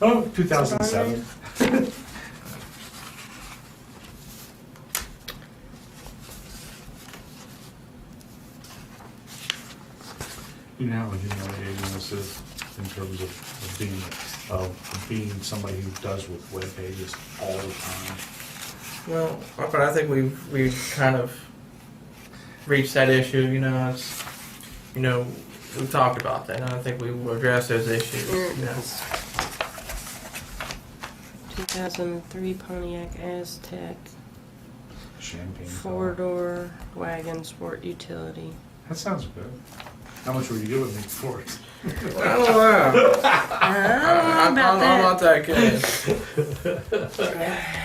Oh, 2007. You know how humiliating this is in terms of being somebody who does with web pages all the time. Well, but I think we've kind of reached that issue. You know, it's we've talked about that, and I think we've addressed those issues. Here it You know. is. 2003 Pontiac Aztec, Champagne. four-door wagon sport utility. That sounds good. How much were you giving me for it? I don't know. I don't know about I'm not that. that good.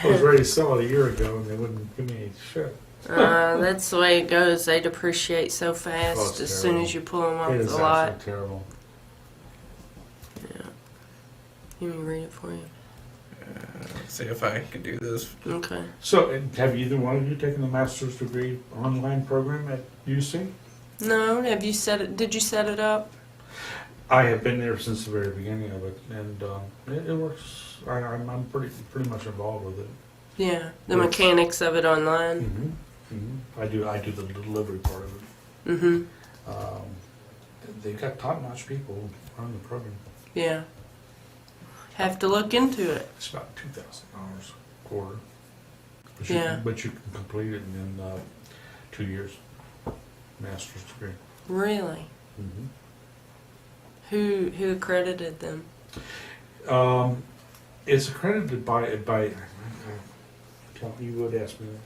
I was ready to sell it a year ago and they wouldn't give me shit. That's the way it goes. They depreciate so Oh, fast it's as soon as terrible. you pull them off It the is lot. absolutely terrible. Yeah. You want me to read it for you? Let's see if I can do this. Okay. So, have either one of you taken the master's degree online program at UC? No, have you set it? Did you set it up? I have been there since the very beginning of it, and it works. I'm pretty much involved with it. Yeah. The Yes. mechanics of it online. I do the delivery part of it. Mm-hmm. They've got top-notch people running the program. Yeah. Have to look into it. It's about $2,000 a quarter. Yeah. But you can complete it in 2 years. Master's degree. Really? Who accredited them? It's accredited by. You would ask me that.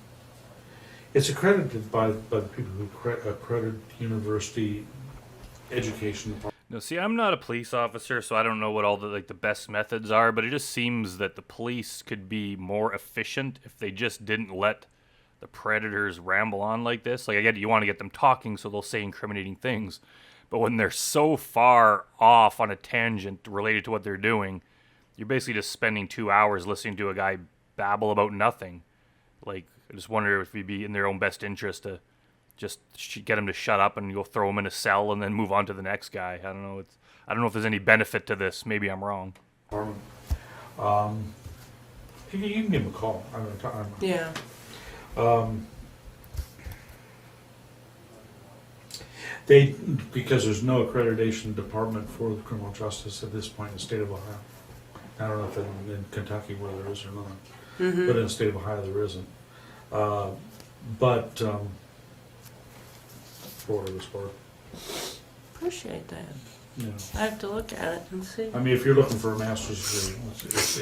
It's accredited by the people who accredit university education. No, see, I'm not a police officer, so I don't know what all the best methods are, but it just seems that the police could be more efficient if they just didn't let the predators ramble on like this. Like, I get you want to get them talking so they'll say incriminating things, but when they're so far off on a tangent related to what they're doing, you're basically just spending 2 hours listening to a guy babble about nothing. Like, I just wonder if it'd be in their own best interest to just get him to shut up and you'll throw him in a cell and then move on to the next guy. I don't know. I don't know if there's any benefit to this. Maybe I'm wrong. You can give him a call. Yeah. Because there's no accreditation department for the criminal justice at this point in the state of Ohio. I don't know if in Kentucky where there is or not, but in the state of Ohio there isn't. For this work, Appreciate that. you know. I have to look at it and see. I mean, if you're looking for a master's degree,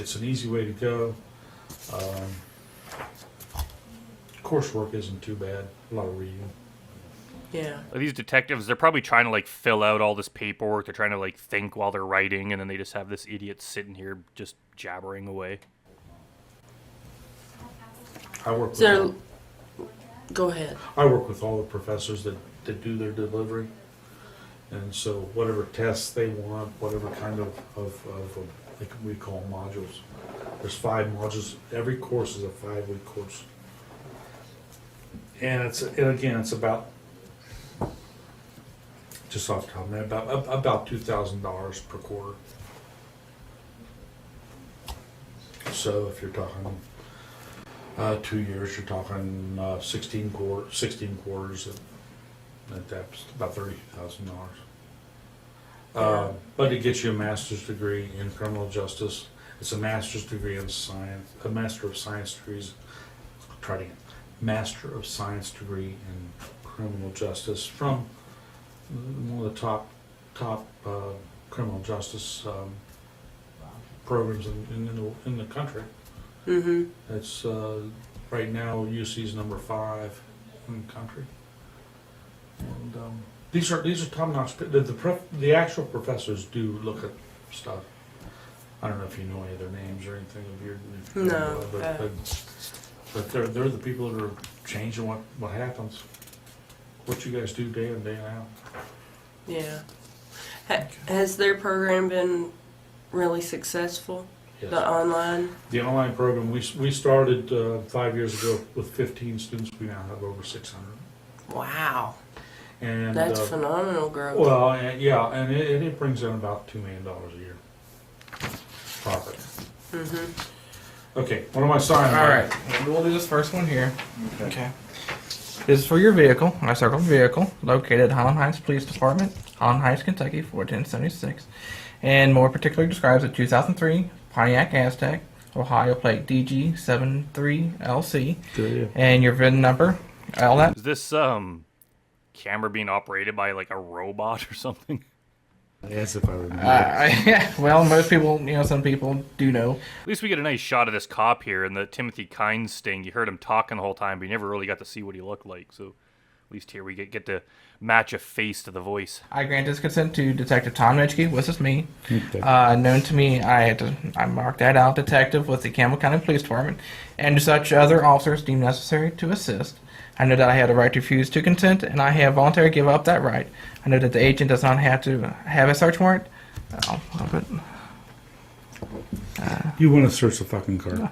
it's an easy way to go. Coursework isn't too bad. A lot of reading. Yeah. These detectives, they're probably trying to fill out all this paperwork. They're trying to think while they're writing, and then they just have this idiot sitting here just jabbering away. I work So, go ahead. I work with all the professors that do their delivery, and so whatever tests they want, whatever kind of like we call them modules. There's 5 modules. Every course is a 5-week course, and it's about, just off the top of my head, about $2,000 per quarter. So if you're talking 2 years, you're talking 16 quarters. That's about $32,000. But it gets you a master's degree in criminal justice. It's a master's degree in science, a master of science degrees. Try it again. Master of science degree in criminal justice from one of the top criminal justice programs in the country. Mm-hmm. It's right now UC's number 5 in the country, and these are top-notch. The actual professors do look at stuff. I don't know if you know any of their names or anything of your. No. But they're the people that are changing what happens. What you guys do day in day out. Yeah. Has their program been really successful? Yes. The online? The online program, we started 5 years ago with 15 students. We now have over 600. Wow. And That's phenomenal growth. well, and it brings in about $2 million a year profit. Okay, what am I signing? All right, we'll do this first one here. Okay. This is for your vehicle. I circled vehicle located at Highland Heights Police Department, Highland Heights, Kentucky, 41076, and more particularly describes a 2003 Pontiac Aztek, Ohio plate DG73LC, Good. and your VIN number. All that. Is this camera being operated by like a robot or something? As if I remember. Well, most people, some people do know. At least we get a nice shot of this cop here in the Timothy Kynes sting. You heard him talking the whole time, but you never really got to see what he looked like. So at least here we get to match a face to the voice. I grant this consent to Detective Tom Nitschke, this is me. Okay. Known to me, I marked that out, detective with the Campbell County Police Department, and to such other officers deemed necessary to assist. I know that I had a right to refuse to consent, and I have voluntarily give up that right. I know that the agent does not have to have a search warrant. But, You want to search the fucking car?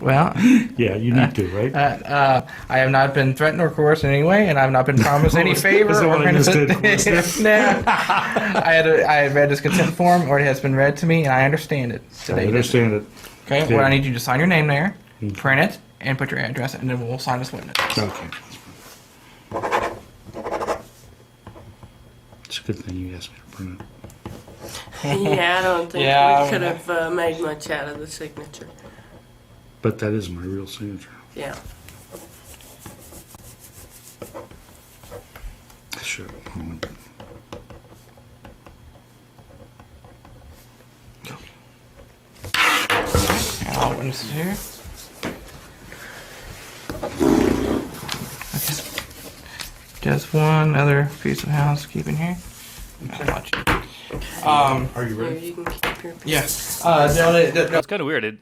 well, Yeah, you need to, right? I have not been threatened or coerced in any way, and I have not been promised any favor. Is that what I just did? No. I have read this consent form, or it has been read to me, and I understand it. I understand it. Okay, Okay. well, I need you to sign your name there, print it, and put your address, and then we'll sign this witness. Okay. It's a good thing you asked me to print it. Yeah, I don't think Yeah. we could have made much out of the signature. But that is my real signature. Yeah. Sure. And all witnesses here. Okay. Just one other piece of housekeeping here. Not much. Are you Here, ready? you can keep your. Yes. It's kind of weird. It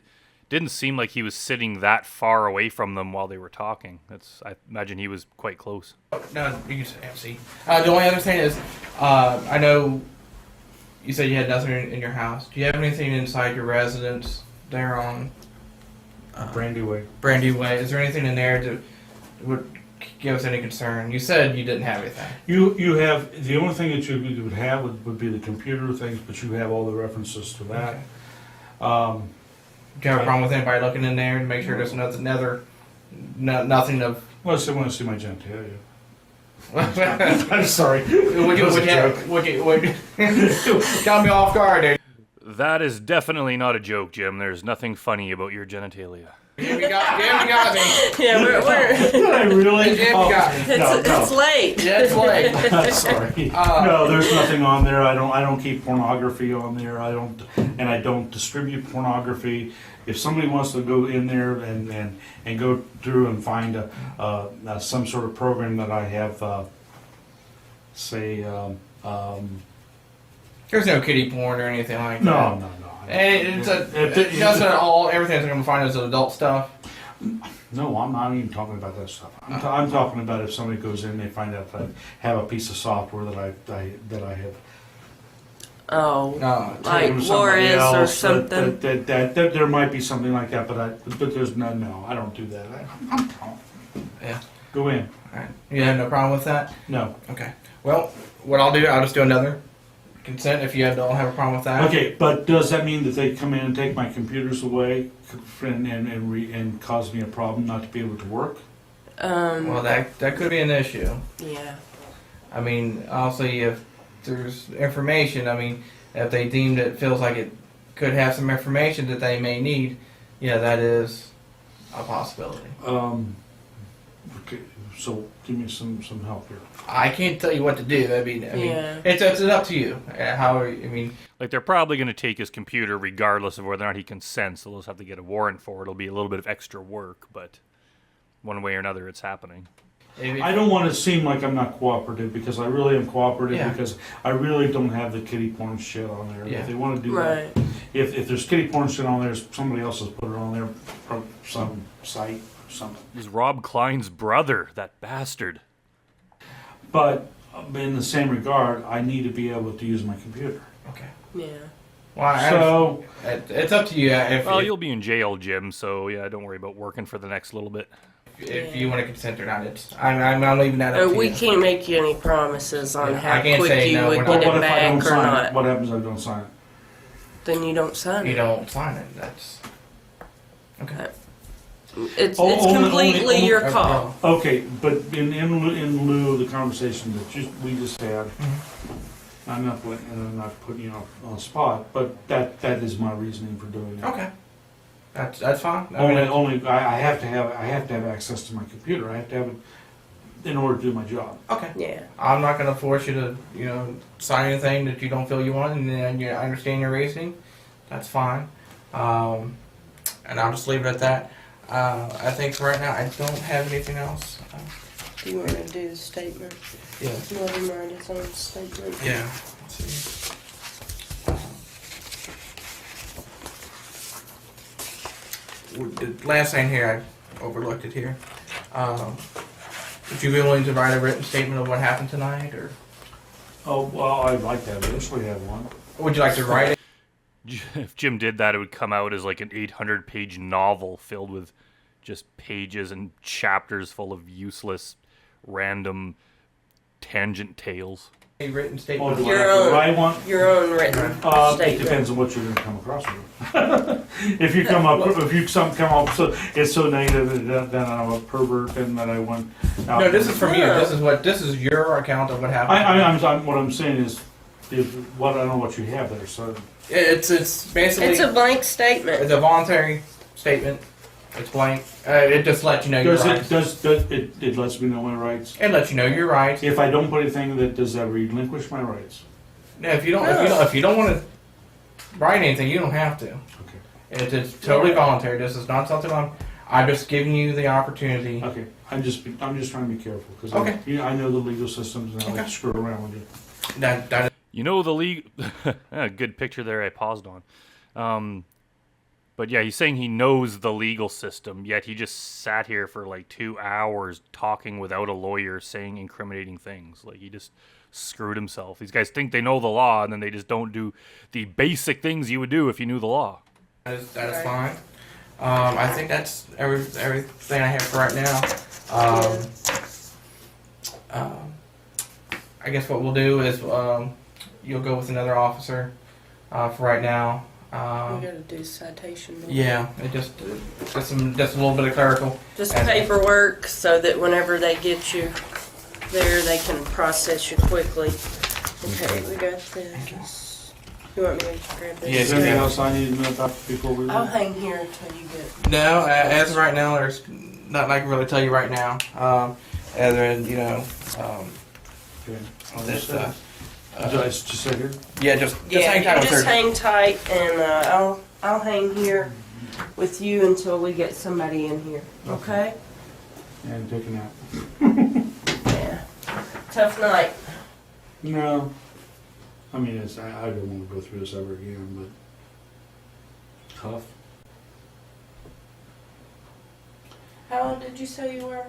didn't seem like he was sitting that far away from them while they were talking. I imagine he was quite close. No, you can say MC. The only other thing is, I know you said you had nothing in your house. Do you have anything inside your residence there on Brandy Way. Brandy Way? Is there anything in there that would give us any concern? You said you didn't have anything. You have, the only thing that you would have would be the computer things, but you have all the references to that. Okay. Do you have a problem with anybody looking in there to make sure there's nothing of? Well, I want to see my genitalia. would I'm sorry. you got me off guard there. That is definitely not a joke, Jim. There's nothing funny about your genitalia. Jim, you got me. Yeah, we're I really? Jim, you got me. it's late. Yeah, it's late. I'm sorry. No, there's nothing on there. I don't keep pornography on there. I don't distribute pornography. If somebody wants to go in there and go through and find some sort of program that I have, There's no kiddie porn or anything like no. that. And it's nothing at all. Everything I'm going to find is adult stuff. No, I'm not even talking about that stuff. I'm talking about if somebody goes in, they find out that I have a piece of software that I have. Oh, No. like taken with somebody Juarez or else, something. That there might be something like that, but there's no, I don't do that. I'm wrong. Yeah. Go in. All right. You have no problem with that? No. Okay. Well, what I'll just do another consent if you don't have a problem with that. Okay, but does that mean that they come in and take my computers away and cause me a problem not to be able to work? Well, that could be an issue. Yeah. I mean, obviously, if there's information, if they deemed it feels like it could have some information that they may need, yeah, that is a possibility. Okay, so give me some help here. I can't tell you what to do. Yeah. It's up to you. Like, they're probably going to take his computer regardless of whether or not he consents. They'll just have to get a warrant for it. It'll be a little bit of extra work, but one way or another, it's happening. I don't want to seem like I'm not cooperative because I really am cooperative Yeah. because I really don't have the kiddie porn shit on there. Yeah. If they want to do Right. that, if there's kiddie porn shit on there, somebody else has put it on there from some site or something. It was Rob Klein's brother, that bastard. But in the same regard, I need to be able to use my computer. Okay. Yeah. Well, So, it's up to you. Well, you'll be in jail, Jim. So yeah, don't worry about working for the next little bit. if you want to consent or not, I'm leaving that up to We you. can't make you any promises on Yeah, how I can't quick say you no, would we're get not- what it if I back don't or sign not. it? What happens if I don't sign it? Then you don't sign You it. don't sign it. That's okay. It's Only- completely only- your call. Okay, but in lieu of the conversation that we just had, I'm not putting you on the spot, but that is my reasoning for doing it. Okay, that's fine. I mean, I have to have access to my computer. I have to have it in order to do my job. okay. Yeah. I'm not going to force you to, sign anything that you don't feel you want, and then you understand your reasoning. That's fine. And I'll just leave it at that. I think for right now I don't have anything else. Do you want to do the statement? Yeah. Let him write his own statement. Yeah. Let's see. The last thing here, I overlooked it here. Would you be willing to write a written statement of what happened tonight, or Oh, well, I'd like to eventually have one. would you like to write it? If Jim did that, it would come out as like an 800-page novel filled with just pages and chapters full of useless, random, tangent tales. A written Oh, statement. do Your I own. write one? Your own written It statement. depends on what you're going to come across with. If you come up, so it's so negative that I'm a pervert and that I want. No, this is from you. No. This is your account of what happened. What I'm saying is what I don't know what you have there. So It's basically It's a blank statement. it's a voluntary statement. It's blank. It just lets you know your rights. it lets me know my rights. It lets you know your rights. If I don't put anything does that relinquish my rights? No, if you don't want to write anything, you don't have to. Okay. It's totally voluntary. This is not something I'm just giving you the opportunity. Okay. I'm just trying to be careful because Okay. I know the legal systems and I like Okay. to screw around with you. That You know the league. Good picture there. I paused on. But yeah, he's saying he knows the legal system, yet he just sat here for like 2 hours talking without a lawyer, saying incriminating things. Like he just screwed himself. These guys think they know the law, and then they just don't do the basic things you would do if you knew the law. that is fine. I think that's everything I have for right now. I guess what we'll do is you'll go with another officer for right now. We gotta do citation. don't we? Yeah, it just a little bit of clerical. Just And- paperwork so that whenever they get you there, they can process you quickly. Okay, we got this. You want me to grab this? Yeah, Is there anything else I need to know about before we leave? I'll hang here until you get. No, as of right now, there's nothing I can really tell you right now. Other than Okay. this Just sit here. yeah, just Yeah, hang tight you with just her. hang tight, and I'll hang here with you until we get somebody in here. Okay? And take a nap. Yeah. Tough night. No. I mean, I don't want to go through this ever again, but tough. How old did you say you were?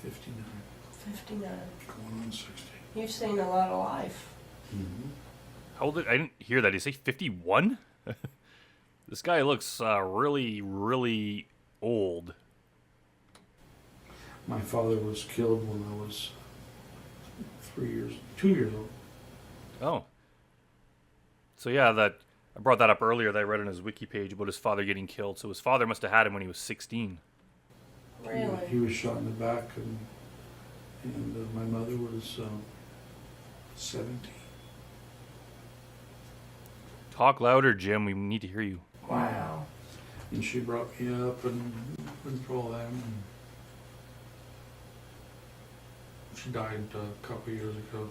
59, 59. going on 60. You've seen a lot of life. Mm-hmm. How old? I didn't hear that. Did he say 51? This guy looks really, really old. My father was killed when I was 2 years old. Oh. So yeah, I brought that up earlier. That I read on his wiki page about his father getting killed. So his father must have had him when he was 16. Really? He was shot in the back, and my mother was 17. Talk louder, Jim. We need to hear you. Wow. And she brought me up and went through all that. And she died a couple of years ago.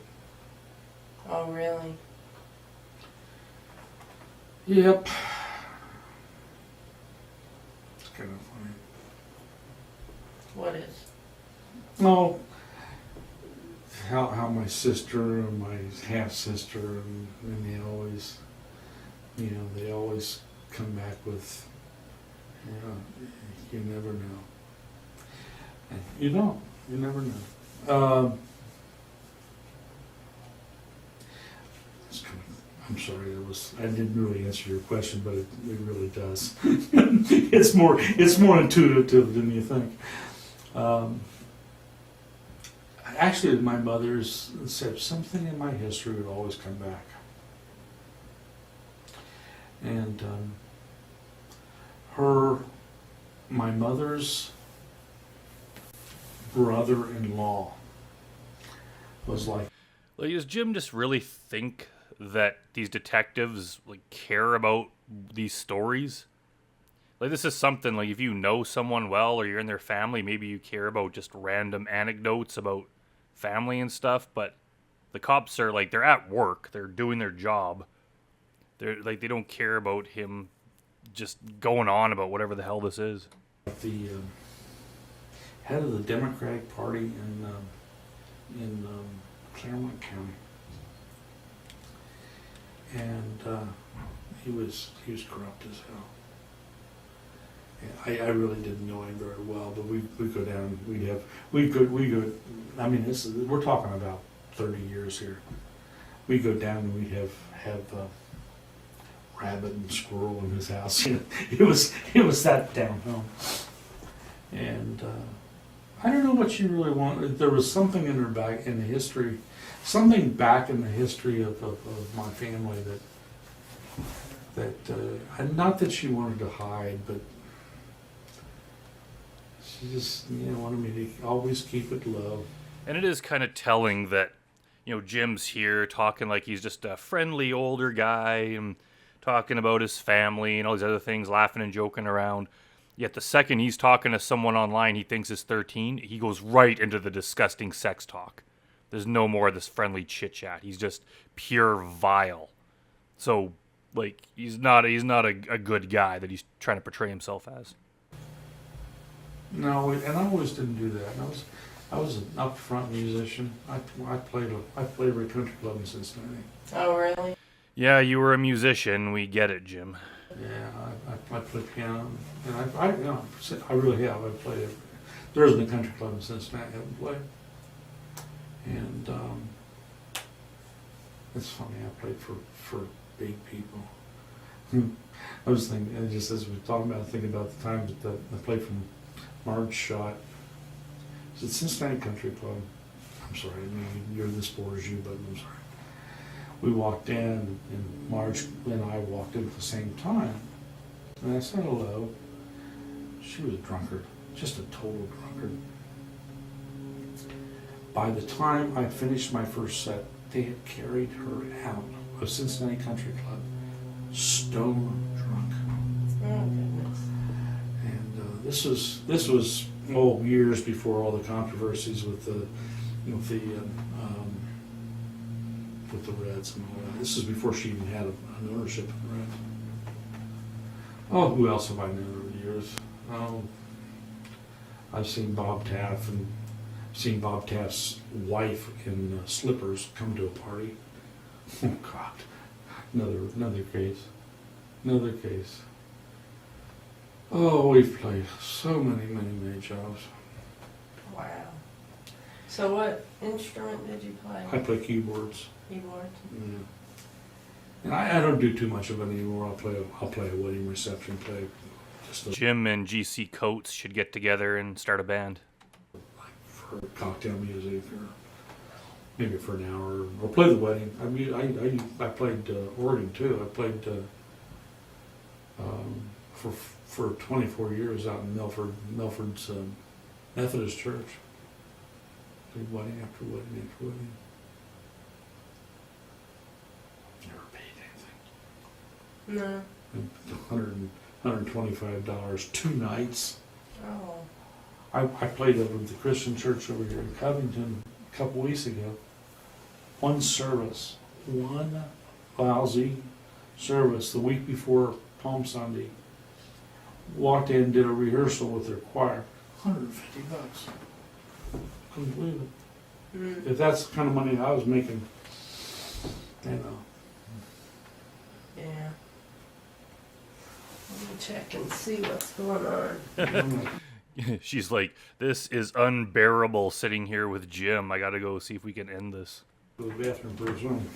Oh, really? Yep. It's kind of funny. What is? No. How my sister and my half sister and they always, they always come back with, you never know. And you don't. You never know. I'm sorry, I didn't really answer your question, but it really does. It's more intuitive than you think. Actually, my mother's said something in my history would always come back. And my mother's brother-in-law was like, Does Jim just really think that these detectives like care about these stories? Like, this is something, like, if you know someone well or you're in their family, maybe you care about just random anecdotes about family and stuff, but the cops are like, they're at work, they're doing their job. They're like, they don't care about him just going on about whatever the hell this is. the head of the Democratic Party in Claremont County, and he was corrupt as hell. I really didn't know him very well, but we'd go down. We go. I mean, we're talking about 30 years here. We'd go down and we'd have rabbit and squirrel in his house. It was that down home. And I don't know what you really want. There was something in the history, something back in the history of my family that not that she wanted to hide, but she just wanted me to always keep it low. And it is kind of telling that, Jim's here talking like he's just a friendly older guy and talking about his family and all these other things, laughing and joking around. Yet the second he's talking to someone online he thinks is 13, he goes right into the disgusting sex talk. There's no more of this friendly chit-chat. He's just pure vile. So, like, he's not a good guy that he's trying to portray himself as. No, and I always didn't do that. I was an up-front musician. I played at a country club in Cincinnati. Oh, really? Yeah, you were a musician. We get it, Jim. Yeah, I play piano, and I really have. I played it. There isn't a country club in Cincinnati I haven't played. And it's funny, I played for big people. I was thinking, just as we were talking about, thinking about the time that I played from Marge shot. It's at Cincinnati Country Club. I'm sorry, I mean, you're this bored as you, but I'm sorry. We walked in, and Marge and I walked in at the same time. And I said hello. She was a drunkard, just a total drunkard. By the time I finished my first set, they had carried her out of Cincinnati Country Club, stone drunk. Oh, goodness. And this was years before all the controversies with the Reds and all that. This is before she even had an ownership of the Reds. Oh, who else have I known over the years? Oh, I've seen Bob Taft and seen Bob Taft's wife in slippers come to a party. Oh God, another case. Oh, we've played so many jobs. Wow. So what instrument did you play? I play keyboards. Keyboard? Yeah. And I don't do too much of it anymore. I'll play a wedding reception, play just Jim and GC Coates should get together and start a band. for cocktail music, or maybe for an hour, or play the wedding. I played organ too. I played for 24 years out in Milford's Methodist Church. Played wedding after wedding after wedding. Never paid anything. No. $125 2 nights. Oh. I played over at the Christian church over here in Covington a couple weeks ago. One service, one lousy service the week before Palm Sunday. Walked in, did a rehearsal with their choir, $150. Couldn't believe it. Mm. If that's the kind of money I was making, Yeah. Let me check and see what's going on. She's like, this is unbearable sitting here with Jim. I gotta go see if we can end this. go to the bathroom pretty soon.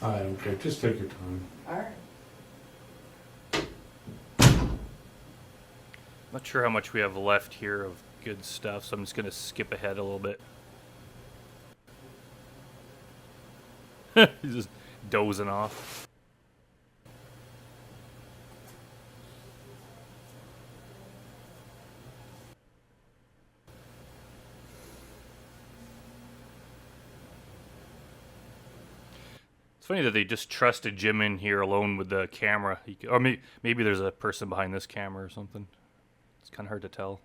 I don't care. Just take your time. All right. Not sure how much we have left here of good stuff, so I'm just gonna skip ahead a little bit. He's just dozing off. It's funny that they just trusted Jim in here alone with the camera. Or maybe there's a person behind this camera or something. It's kind of hard to tell.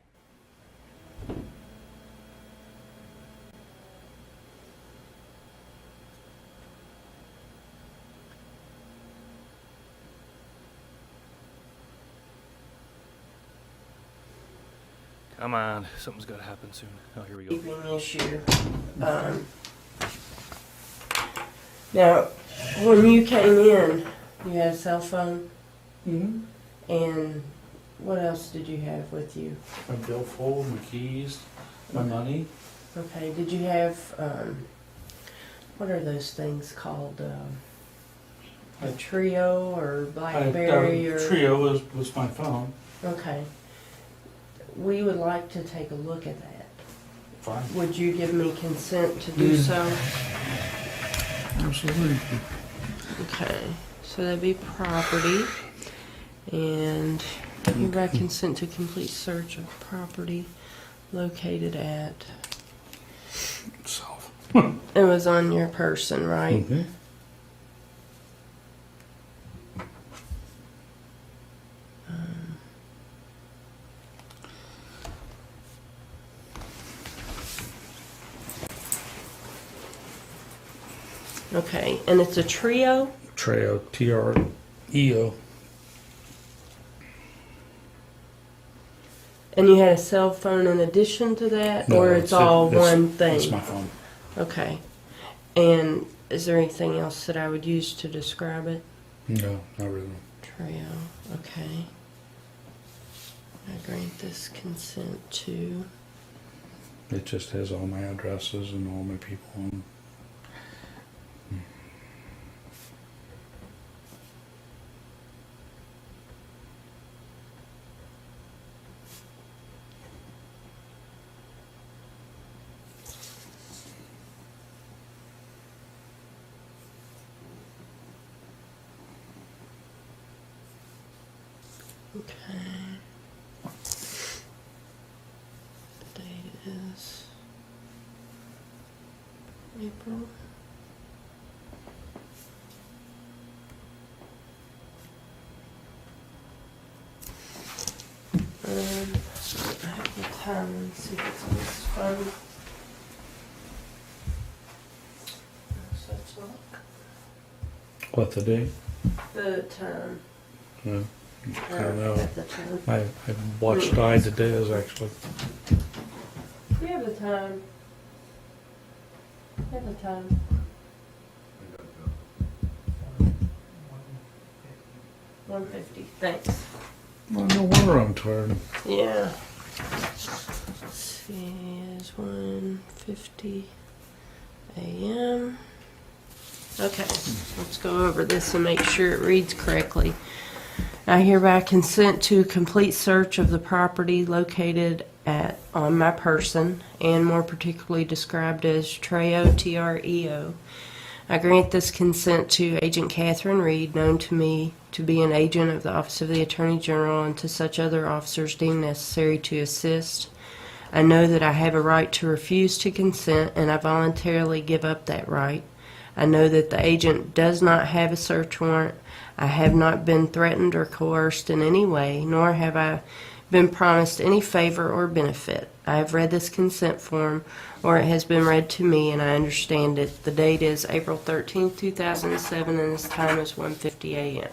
Come on, something's got to happen soon. Oh, here we go. Keeping issue. Now, when you came in, you had a cell phone, Mm-hmm. and what else did you have with you? My billfold, my keys, my money. Okay, did you have, what are those things called? A Trio or Blackberry or? Trio was my phone. Okay. We would like to take a look at that. Fine. Would you give me consent to do so? Absolutely. Okay, so that'd be property, and hereby consent to complete search of property located at, Self. it was on your person, right? Mm-hmm. Okay, and it's a Trio? Trio, Treo. And you had a cell phone in addition to that, or it's all one thing? It's my phone. Okay. And is there anything else that I would use to describe it? No, not really. Trio, okay. I grant this consent to. It just has all my addresses and all my people on. Okay. The date is April. I have the time. Let's see if it's on this phone. No such luck. What, the date? The time. No, I don't know. At the time. I watched Eye to Days actually. You have the time. You have the time. $150. Thanks. Well, no wonder I'm tired. Yeah. Let's see, it's 1:50 a.m. Okay, let's go over this and make sure it reads correctly. I hereby consent to complete search of the property located on my person, and more particularly described as Treo, Treo. I grant this consent to Agent Catherine Reed, known to me to be an agent of the Office of the Attorney General, and to such other officers deemed necessary to assist. I know that I have a right to refuse to consent, and I voluntarily give up that right. I know that the agent does not have a search warrant. I have not been threatened or coerced in any way, nor have I been promised any favor or benefit. I have read this consent form, or it has been read to me, and I understand it. The date is April 13th, 2007, and this time is 1:50 a.m.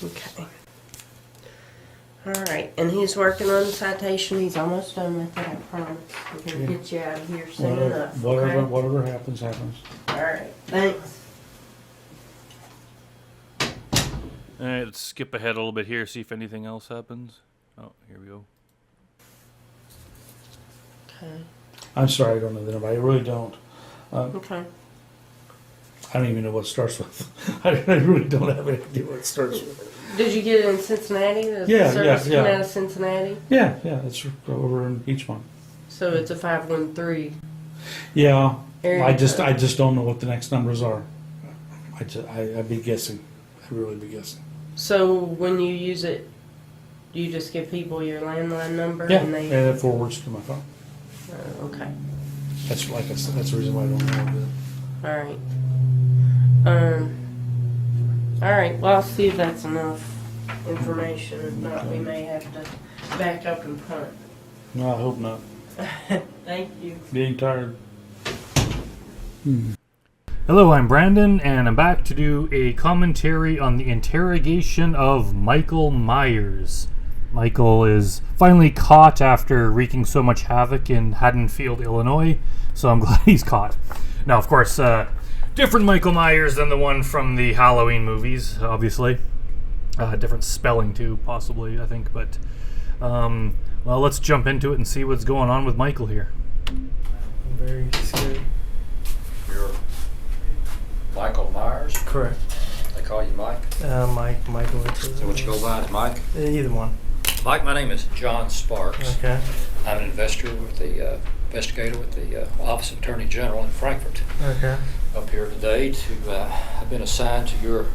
Okay. All right, and he's working on the citation. He's almost done with it, I promise. We're going to get you out of here soon enough, okay? Whatever happens, happens. All right, thanks. All right, let's skip ahead a little bit here, see if anything else happens. Oh, here we go. Okay. I'm sorry, I don't know the number. I really don't. Okay. I don't even know what it starts with. I really don't have any idea what it starts with. Did you get it in Cincinnati? The Yeah, service yeah. came out of Cincinnati? Yeah, it's over in each one. So it's a 513. Yeah, area I just code. don't know what the next numbers are. I'd be guessing. I'd really be guessing. So when you use it, do you just give people your landline number? Yeah, And and they, it forwards to my phone. okay. That's like I said, that's the reason why I don't know. All right. All right. Well, I'll see if that's enough information. If not, we may have to back up and punt. No, I hope not. Thank you. Being tired. Hello, I'm Brandon, and I'm back to do a commentary on the interrogation of Michael Myers. Michael is finally caught after wreaking so much havoc in Haddonfield, Illinois, so I'm glad he's caught. Now, of course, different Michael Myers than the one from the Halloween movies, obviously. Different spelling, too, possibly, I think, but... well, let's jump into it and see what's going on with Michael here. I'm very scared. You're Michael Myers? Correct. They call you Mike? Michael. So what you go by is Mike? Either one. Mike, my name is John Sparks. Okay. I'm an investigator with the Office of Attorney General in Frankfurt. Okay. Up here today to, I've been assigned to your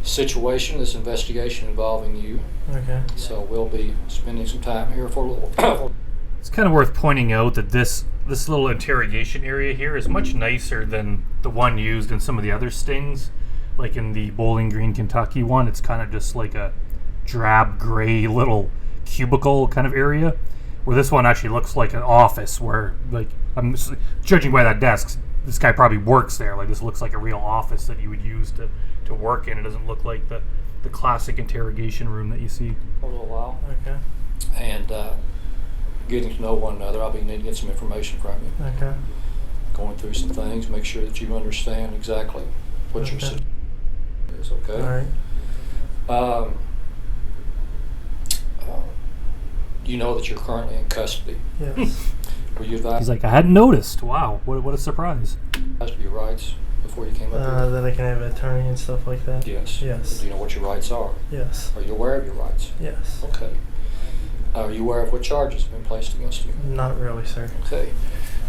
situation, this investigation involving you. Okay. So we'll be spending some time here for a little. It's kind of worth pointing out that this little interrogation area here is much nicer than the one used in some of the other stings. Like in the Bowling Green, Kentucky one, it's kind of just like a drab gray little cubicle kind of area, where this one actually looks like an office where, like, I'm judging by that desk, this guy probably works there. Like, this looks like a real office that you would use to work in. It doesn't look like the classic interrogation room that you see. For a little while. Okay. And getting to know one another. I'll be needing to get some information from you. Okay. Going through some things, make sure that you understand exactly what your situation is, okay? All right. You know that you're currently in custody. Yes. Were you advised He's like, I hadn't noticed. Wow, what a surprise. of your rights before you came up here? That I can have an attorney and stuff like that. Yes. Yes. Do you know what your rights are? Yes. Are you aware of your rights? Yes. Okay. Are you aware of what charges have been placed against you? Not really, sir. Okay.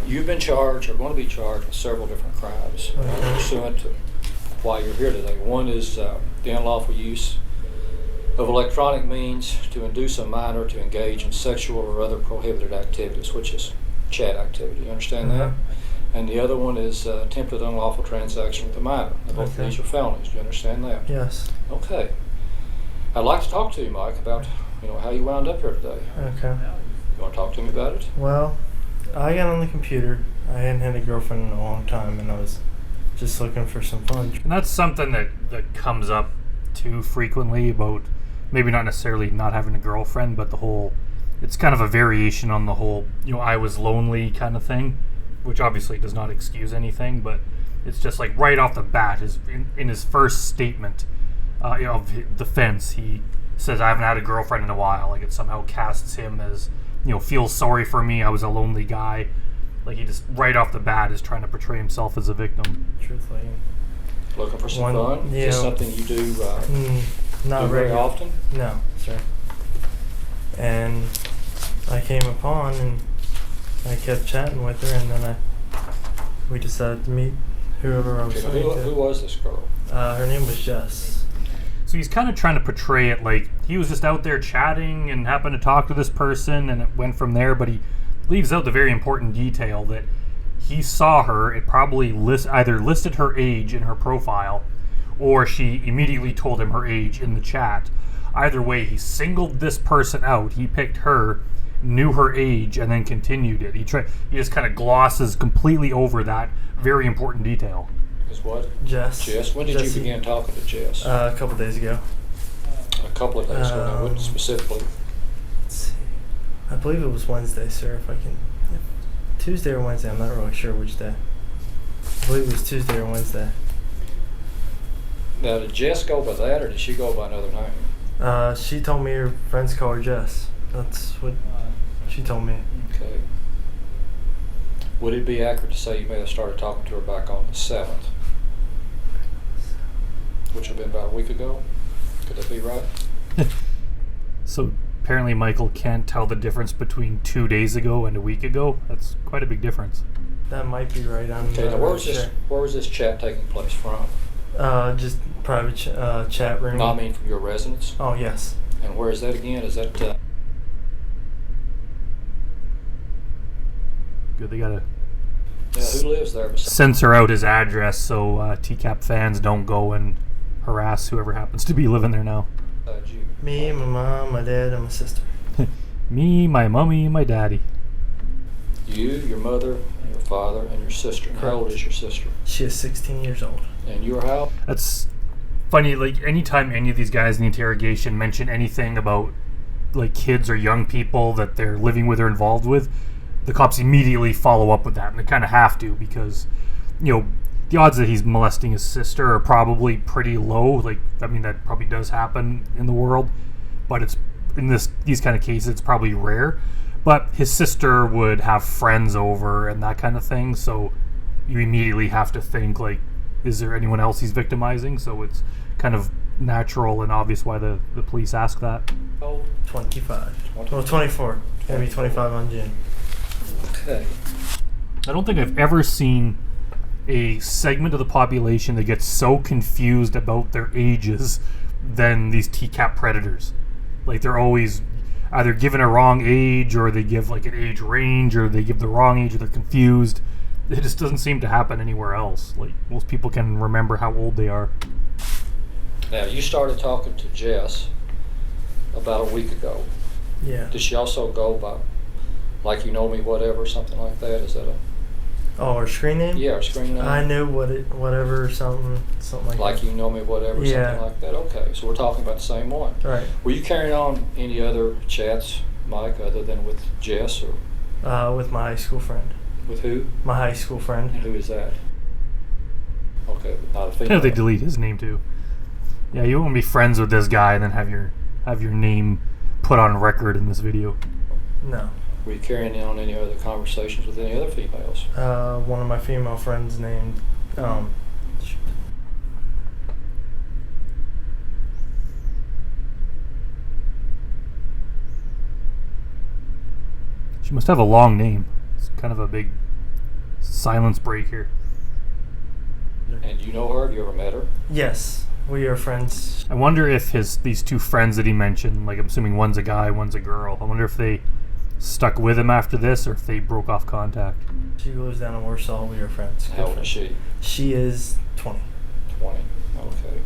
You've been charged, or going to be charged, with several different crimes Okay. pursuant to why you're here today. One is the unlawful use of electronic means to induce a minor to engage in sexual or other prohibited activities, which is chat activity. You understand that? And the other one is attempted unlawful transaction with a minor. Now, both of Okay. these are felonies. Do you understand that? Yes. Okay. I'd like to talk to you, Mike, about how you wound up here today. Okay. You want to talk to me about it? Well, I got on the computer. I hadn't had a girlfriend in a long time, and I was just looking for some fun. And that's something that comes up too frequently about maybe not necessarily not having a girlfriend, but the whole, it's kind of a variation on the whole, I was lonely kind of thing, which obviously does not excuse anything, but it's just like right off the bat, in his first statement of defense, he says, I haven't had a girlfriend in a while. Like, it somehow casts him as, feels sorry for me, I was a lonely guy. Like, he just right off the bat is trying to portray himself as a victim. Truthfully. Looking for some fun? Is this something you do, Not do very regular. often? No, sir. And I came upon and I kept chatting with her, and then we decided to meet whoever I was Okay, talking who to. was this girl? Her name was Jess. So he's kind of trying to portray it like he was just out there chatting and happened to talk to this person and it went from there, but he leaves out the very important detail that he saw her. It probably either listed her age in her profile or she immediately told him her age in the chat. Either way, he singled this person out. He picked her, knew her age, and then continued it. He just kind of glosses completely over that very important detail. Is what? Jess. Jess. When did you Jessie. begin talking to Jess? A couple days ago. couple of days ago. Now, what specifically? Let's see. I believe it was Wednesday, sir. Tuesday or Wednesday. I'm not really sure which day. I believe it was Tuesday or Wednesday. Now, did Jess go by that, or did she go by another name? She told me her friends call her Jess. That's what she told me. Okay. Would it be accurate to say you may have started talking to her back on the 7th? Which would have been about a week ago? Could that be right? So apparently Michael can't tell the difference between 2 days ago and a week ago. That's quite a big difference. That might be right. I'm Okay, not now where really sure. was this chat taking place from? Just private chat room. No, I mean from your residence. Oh, yes. And where is that again? Is that Good, they gotta who lives there besides? censor out his address so TCAP fans don't go and harass whoever happens to be living there now. You? Me, my mom, my dad, and my sister. Me, my mummy, my daddy. You, your mother, your father, and your sister. How old is your sister? She is 16 years old. And you're how? That's funny. Like, anytime any of these guys in the interrogation mention anything about like kids or young people that they're living with or involved with, the cops immediately follow up with that, and they kind of have to, because, you know, the odds that he's molesting his sister are probably pretty low. Like, I mean, that probably does happen in the world, but it's in these kind of cases, it's probably rare. But his sister would have friends over and that kind of thing, so you immediately have to think, like, is there anyone else he's victimizing? So it's kind of natural and obvious why the police ask that. Oh, 25. Well, 24. Gonna be 25 on June. okay. I don't think I've ever seen a segment of the population that gets so confused about their ages than these TCAP predators. Like, they're always either given a wrong age, or they give like an age range, or they give the wrong age, or they're confused. It just doesn't seem to happen anywhere else. Like, most people can remember how old they are. Now, you started talking to Jess about a week ago. Yeah. Did she also go by, like, you know me, whatever, something like that? Is that a... Oh, her screen name? Yeah, her screen name. I knew whatever, something like that. Like you know me, whatever, Yeah. something like that. Okay, so we're talking about the same one. Right. Were you carrying on any other chats, Mike, other than with Jess, or With my high school friend. with who? My high school friend. And who is that? Okay, but not a I female. know they delete his name too. Yeah, you won't be friends with this guy and then have your name put on record in this video. No. Were you carrying on any other conversations with any other females? One of my female friends named, She must have a long name. It's kind of a big silence break here. And you know her? Have you ever met her? yes, we are friends. I wonder if these two friends that he mentioned, like, I'm assuming one's a guy, one's a girl, I wonder if they stuck with him after this, or if they broke off contact. She lives down in Warsaw. We are friends. How old is she? She is 20. 20. Okay.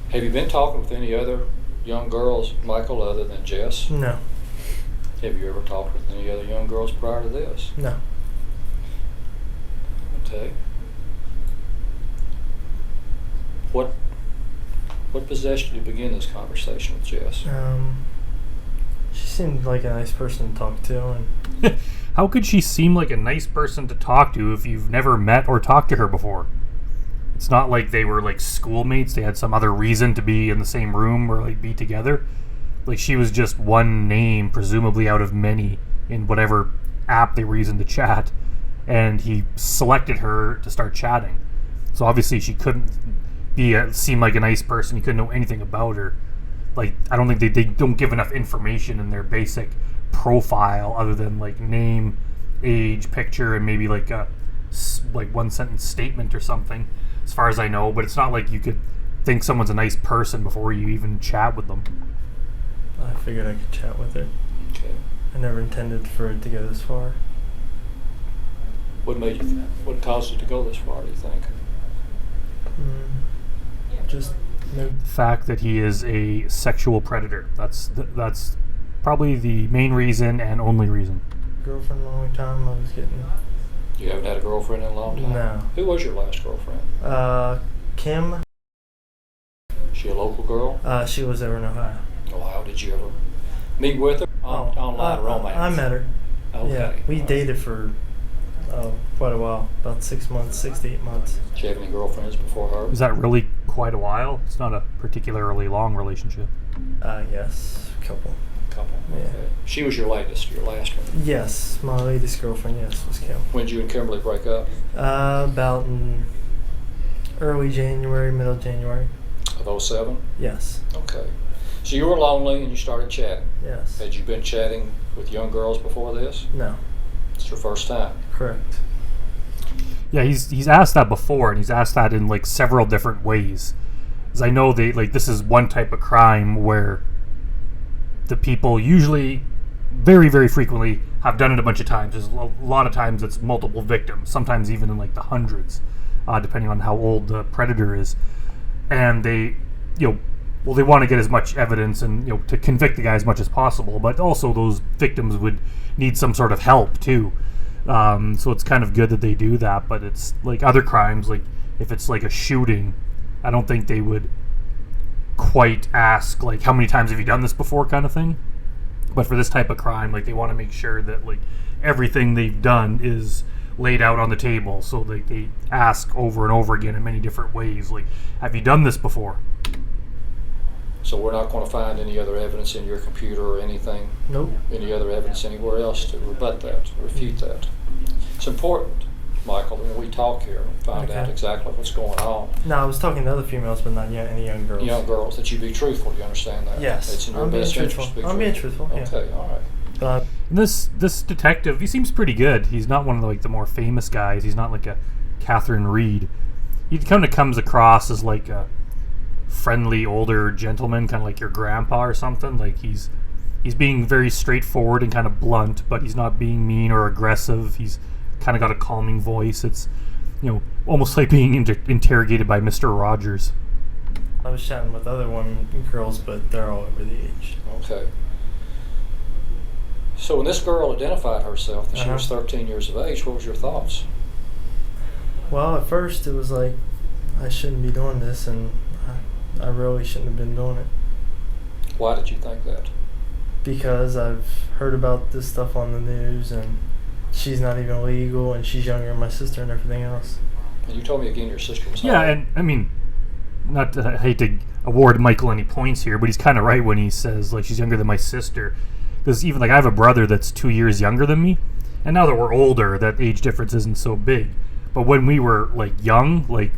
Have you been talking with any other young girls, Michael, other than Jess? No. Have you ever talked with any other young girls prior to this? No. Okay. What possessed you to begin this conversation with Jess? She seemed like a nice person to talk to, and How could she seem like a nice person to talk to if you've never met or talked to her before? It's not like they were like schoolmates, they had some other reason to be in the same room or like be together. Like, she was just one name, presumably out of many, in whatever app they were using to chat, and he selected her to start chatting. So obviously she couldn't seem like a nice person. He couldn't know anything about her. Like, I don't think they don't give enough information in their basic profile other than like name, age, picture, and maybe like a one sentence statement or something, as far as I know. But it's not like you could think someone's a nice person before you even chat with them. I figured I could chat with her. Okay. I never intended for it to go this far. What caused it to go this far, do you think? Just no. The fact that he is a sexual predator. That's probably the main reason and only reason. Girlfriend a long time. I was getting. You haven't had a girlfriend in a long time? No. Who was your last girlfriend? Kim. She She a local girl? She was over in Ohio. Ohio. Did you ever meet with her? Online romance. I met her. Okay. Yeah, we All right. dated for quite a while, about 6 months, 6 to 8 months. Did you have any girlfriends before her? Is that really quite a while? It's not a particularly long relationship. Yes, a couple. Couple. Yeah. Okay. She was your latest, your last one. Yes, my latest girlfriend, yes, was Kim. When did you and Kimberly break up? About in early January, middle January. Of 07? Yes, Okay. So you were lonely and you started chatting. yes. Had you been chatting with young girls before this? No, It's your first time. correct. Yeah, he's asked that before, and he's asked that in like several different ways. As I know, this is one type of crime where the people usually, very very frequently, have done it a bunch of times. There's a lot of times it's multiple victims, sometimes even in like the hundreds, depending on how old the predator is, and they want to get as much evidence and to convict the guy as much as possible, but also those victims would need some sort of help too. So it's kind of good that they do that, but it's like other crimes, like if it's like a shooting, I don't think they would quite ask like how many times have you done this before kind of thing. But for this type of crime, like they want to make sure that like everything they've done is laid out on the table, so like they ask over and over again in many different ways, like, have you done this before? So we're not going to find any other evidence in your computer or anything, Nope. any other evidence anywhere else to rebut that, refute that. It's important, Michael, when we talk here and find out Okay. exactly what's going on. No, I was talking to other females, but not yet any young girls. Young girls, that you be truthful, you understand that? Yes, It's in your I'm being best truthful. interest to be I'm being truthful, yeah. Okay, all right. But And this detective, he seems pretty good. He's not one of the more famous guys. He's not like a Catherine Reed. He kind of comes across as like a friendly older gentleman, kind of like your grandpa or something. Like he's being very straightforward and kind of blunt, but he's not being mean or aggressive. He's kind of got a calming voice. It's almost like being interrogated by Mr. Rogers. I was chatting with other girls, but they're all over the age. Okay. So when this girl identified herself that she was 13 years of age, what was your thoughts? Well, at first it was like, I shouldn't be doing this, and I really shouldn't have been doing it. Why did you think that? Because I've heard about this stuff on the news, and she's not even legal, and she's younger than my sister and everything else. And you told me again your sister was Yeah, high. and I mean, I hate to award Michael any points here, but he's kind of right when he says like she's younger than my sister. Because even like I have a brother that's 2 years younger than me, and now that we're older, that age difference isn't so big. But when we were like young, like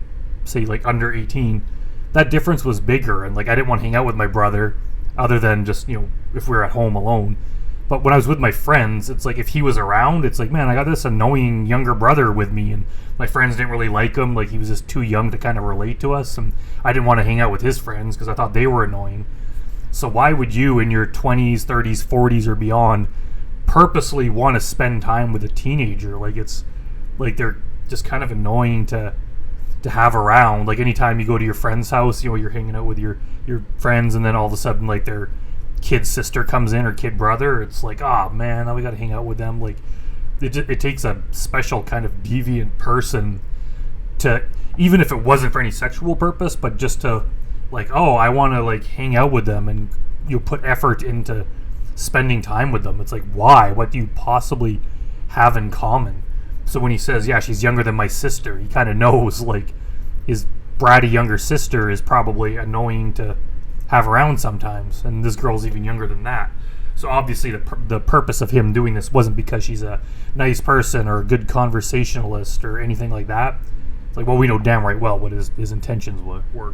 say like under 18, that difference was bigger, and like I didn't want to hang out with my brother, other than just if we were at home alone. But when I was with my friends, it's like if he was around, it's like, man, I got this annoying younger brother with me, and my friends didn't really like him. Like he was just too young to kind of relate to us, and I didn't want to hang out with his friends because I thought they were annoying. So why would you, in your 20s, 30s, 40s, or beyond, purposely want to spend time with a teenager? Like it's like they're just kind of annoying to have around. Like anytime you go to your friend's house, you're hanging out with your friends, and then all of a sudden like their kid sister comes in or kid brother. It's like, oh man, now we got to hang out with them. Like it takes a special kind of deviant person to, even if it wasn't for any sexual purpose, but just to like, oh, I want to like hang out with them, and you put effort into spending time with them. It's like, why? What do you possibly have in common? So when he says, yeah, she's younger than my sister, he kind of knows like his bratty younger sister is probably annoying to have around sometimes, and this girl's even younger than that. So obviously the purpose of him doing this wasn't because she's a nice person or a good conversationalist or anything like that. It's like, well, we know damn right well what his intentions were.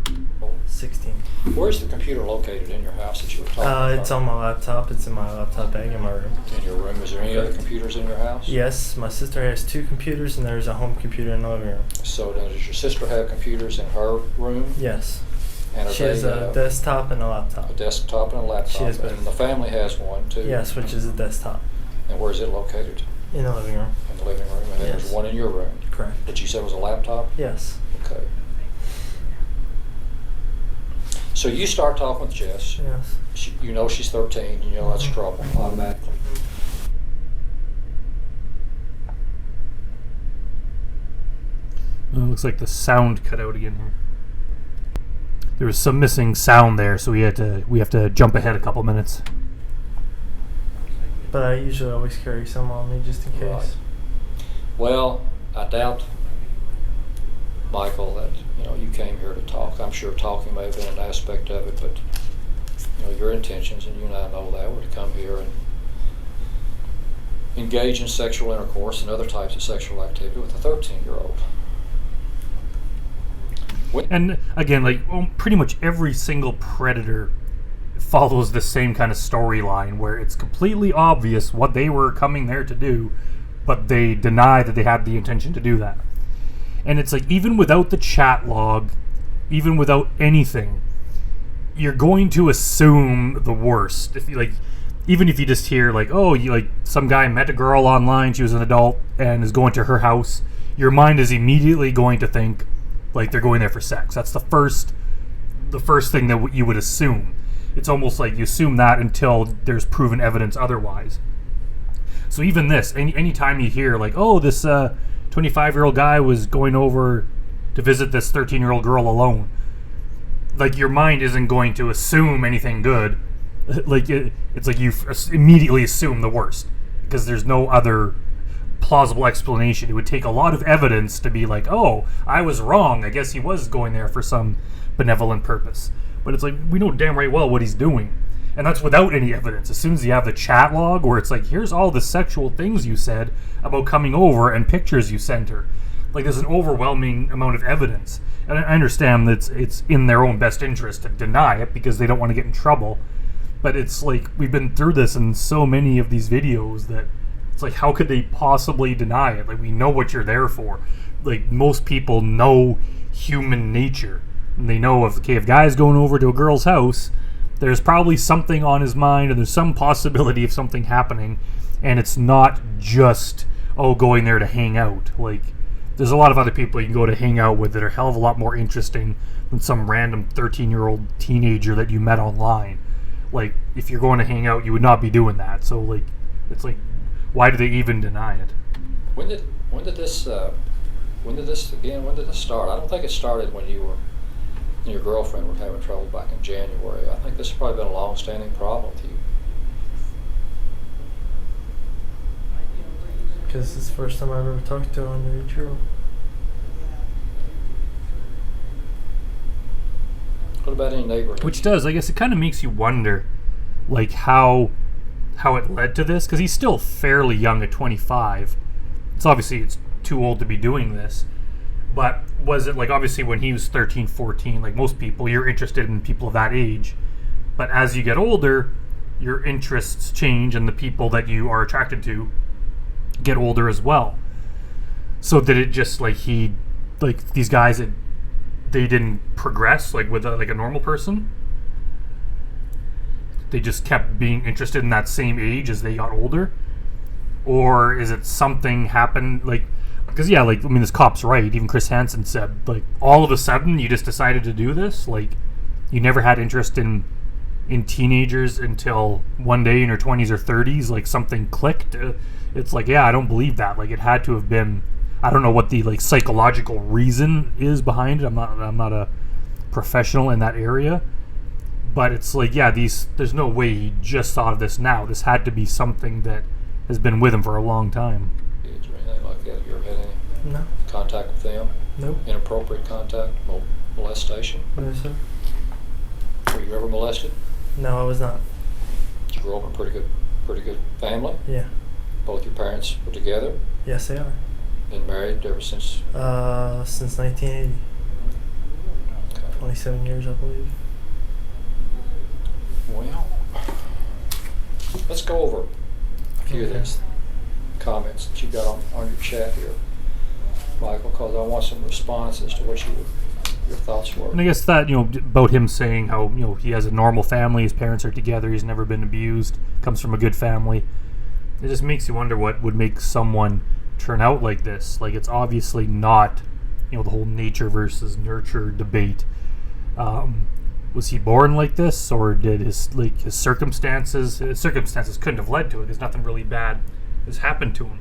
16. Where's the computer located in your house that you were talking about? It's on my laptop. It's in my laptop bag in my room. In your room. Is there any other computers in your house? Yes, my sister has 2 computers, and there's a home computer in the living room. So does your sister have computers in her room? Yes. And are She has a desktop and a laptop. a desktop and a laptop? She has both. And the family has one too? Yes, which is a desktop And where's it located? in the living room. In the living room? And then Yes. there's one in your room? Correct. That you said was a laptop? Yes. Okay. So you start talking with Jess. Yes. You know she's 13. You know that's trouble automatically. It looks like the sound cut out again here. there was some missing sound there, so we have to jump ahead a couple minutes. But I usually always carry some on me just in case. Right. Well, I doubt, Michael, that you came here to talk. I'm sure talking may have been an aspect of it, but your intentions, and you and I know that, were to come here and engage in sexual intercourse and other types of sexual activity with a 13-year-old. And again, pretty much every single predator follows the same kind of storyline where it's completely obvious what they were coming there to do, but they deny that they had the intention to do that. And it's like, even without the chat log, even without anything, you're going to assume the worst. If you even if you just hear some guy met a girl online, she was an adult and is going to her house, your mind is immediately going to think they're going there for sex. That's the first thing that you would assume. It's almost like you assume that until there's proven evidence otherwise. So even this, any time you hear this 25-year-old guy was going over to visit this 13-year-old girl alone, your mind isn't going to assume anything good. It's like you immediately assume the worst because there's no other plausible explanation. It would take a lot of evidence to be oh, I was wrong. I guess he was going there for some benevolent purpose. But it's we know damn right well what he's doing. And that's without any evidence. As soon as you have the chat log where it's here's all the sexual things you said about coming over and pictures you sent her. There's an overwhelming amount of evidence. And I understand that it's in their own best interest to deny it because they don't want to get in trouble. But it's we've been through this in so many of these videos that it's how could they possibly deny it? We know what you're there for. Most people know human nature. And they know if guy's going over to a girl's house, there's probably something on his mind and there's some possibility of something happening. And it's not just, going there to hang out. There's a lot of other people you can go to hang out with that are a hell of a lot more interesting than some random 13-year-old teenager that you met online. If you're going to hang out, you would not be doing that. So, it's why do they even deny it? When did this start? I don't think it started when you and your girlfriend were having trouble back in January. I think this has probably been a long-standing problem with you. Because it's the first time I've ever talked to an underage. What about any neighborhood? Which does, I guess, it kind of makes you wonder, how it led to this, because he's still fairly young at 25. It's too old to be doing this. But was it obviously when he was 13, 14, most people, you're interested in people of that age. But as you get older, your interests change and the people that you are attracted to get older as well. So did it just these guys, they didn't progress with a normal person? They just kept being interested in that same age as they got older? Or is it something happened because this cop's right. Even Chris Hansen said all of a sudden you just decided to do this? You never had interest in teenagers until one day in your 20s or 30s something clicked? It's I don't believe that. It had to have been, I don't know what the psychological reason is behind it. I'm not a professional in that area, but it's there's no way he just thought of this now. This had to be something that has been with him for a long time. Kids or anything like that? Have you ever had any No. contact with them? Nope. Inappropriate contact? Molestation? No, sir. Were you ever molested? No, I was not. Did you grow up in a pretty good family? Yeah. Both your parents were together? Yes, they are. Been married ever since? Since 1980. Okay. 27 years, I believe. Well, let's go over a few of these comments that you got on your chat here, Michael, because I want some responses to what your thoughts were. And I guess that, about him saying how, he has a normal family, his parents are together, he's never been abused, comes from a good family. It just makes you wonder what would make someone turn out like this. It's obviously not, the whole nature versus nurture debate. Was he born like this, or did his circumstances couldn't have led to it because nothing really bad has happened to him.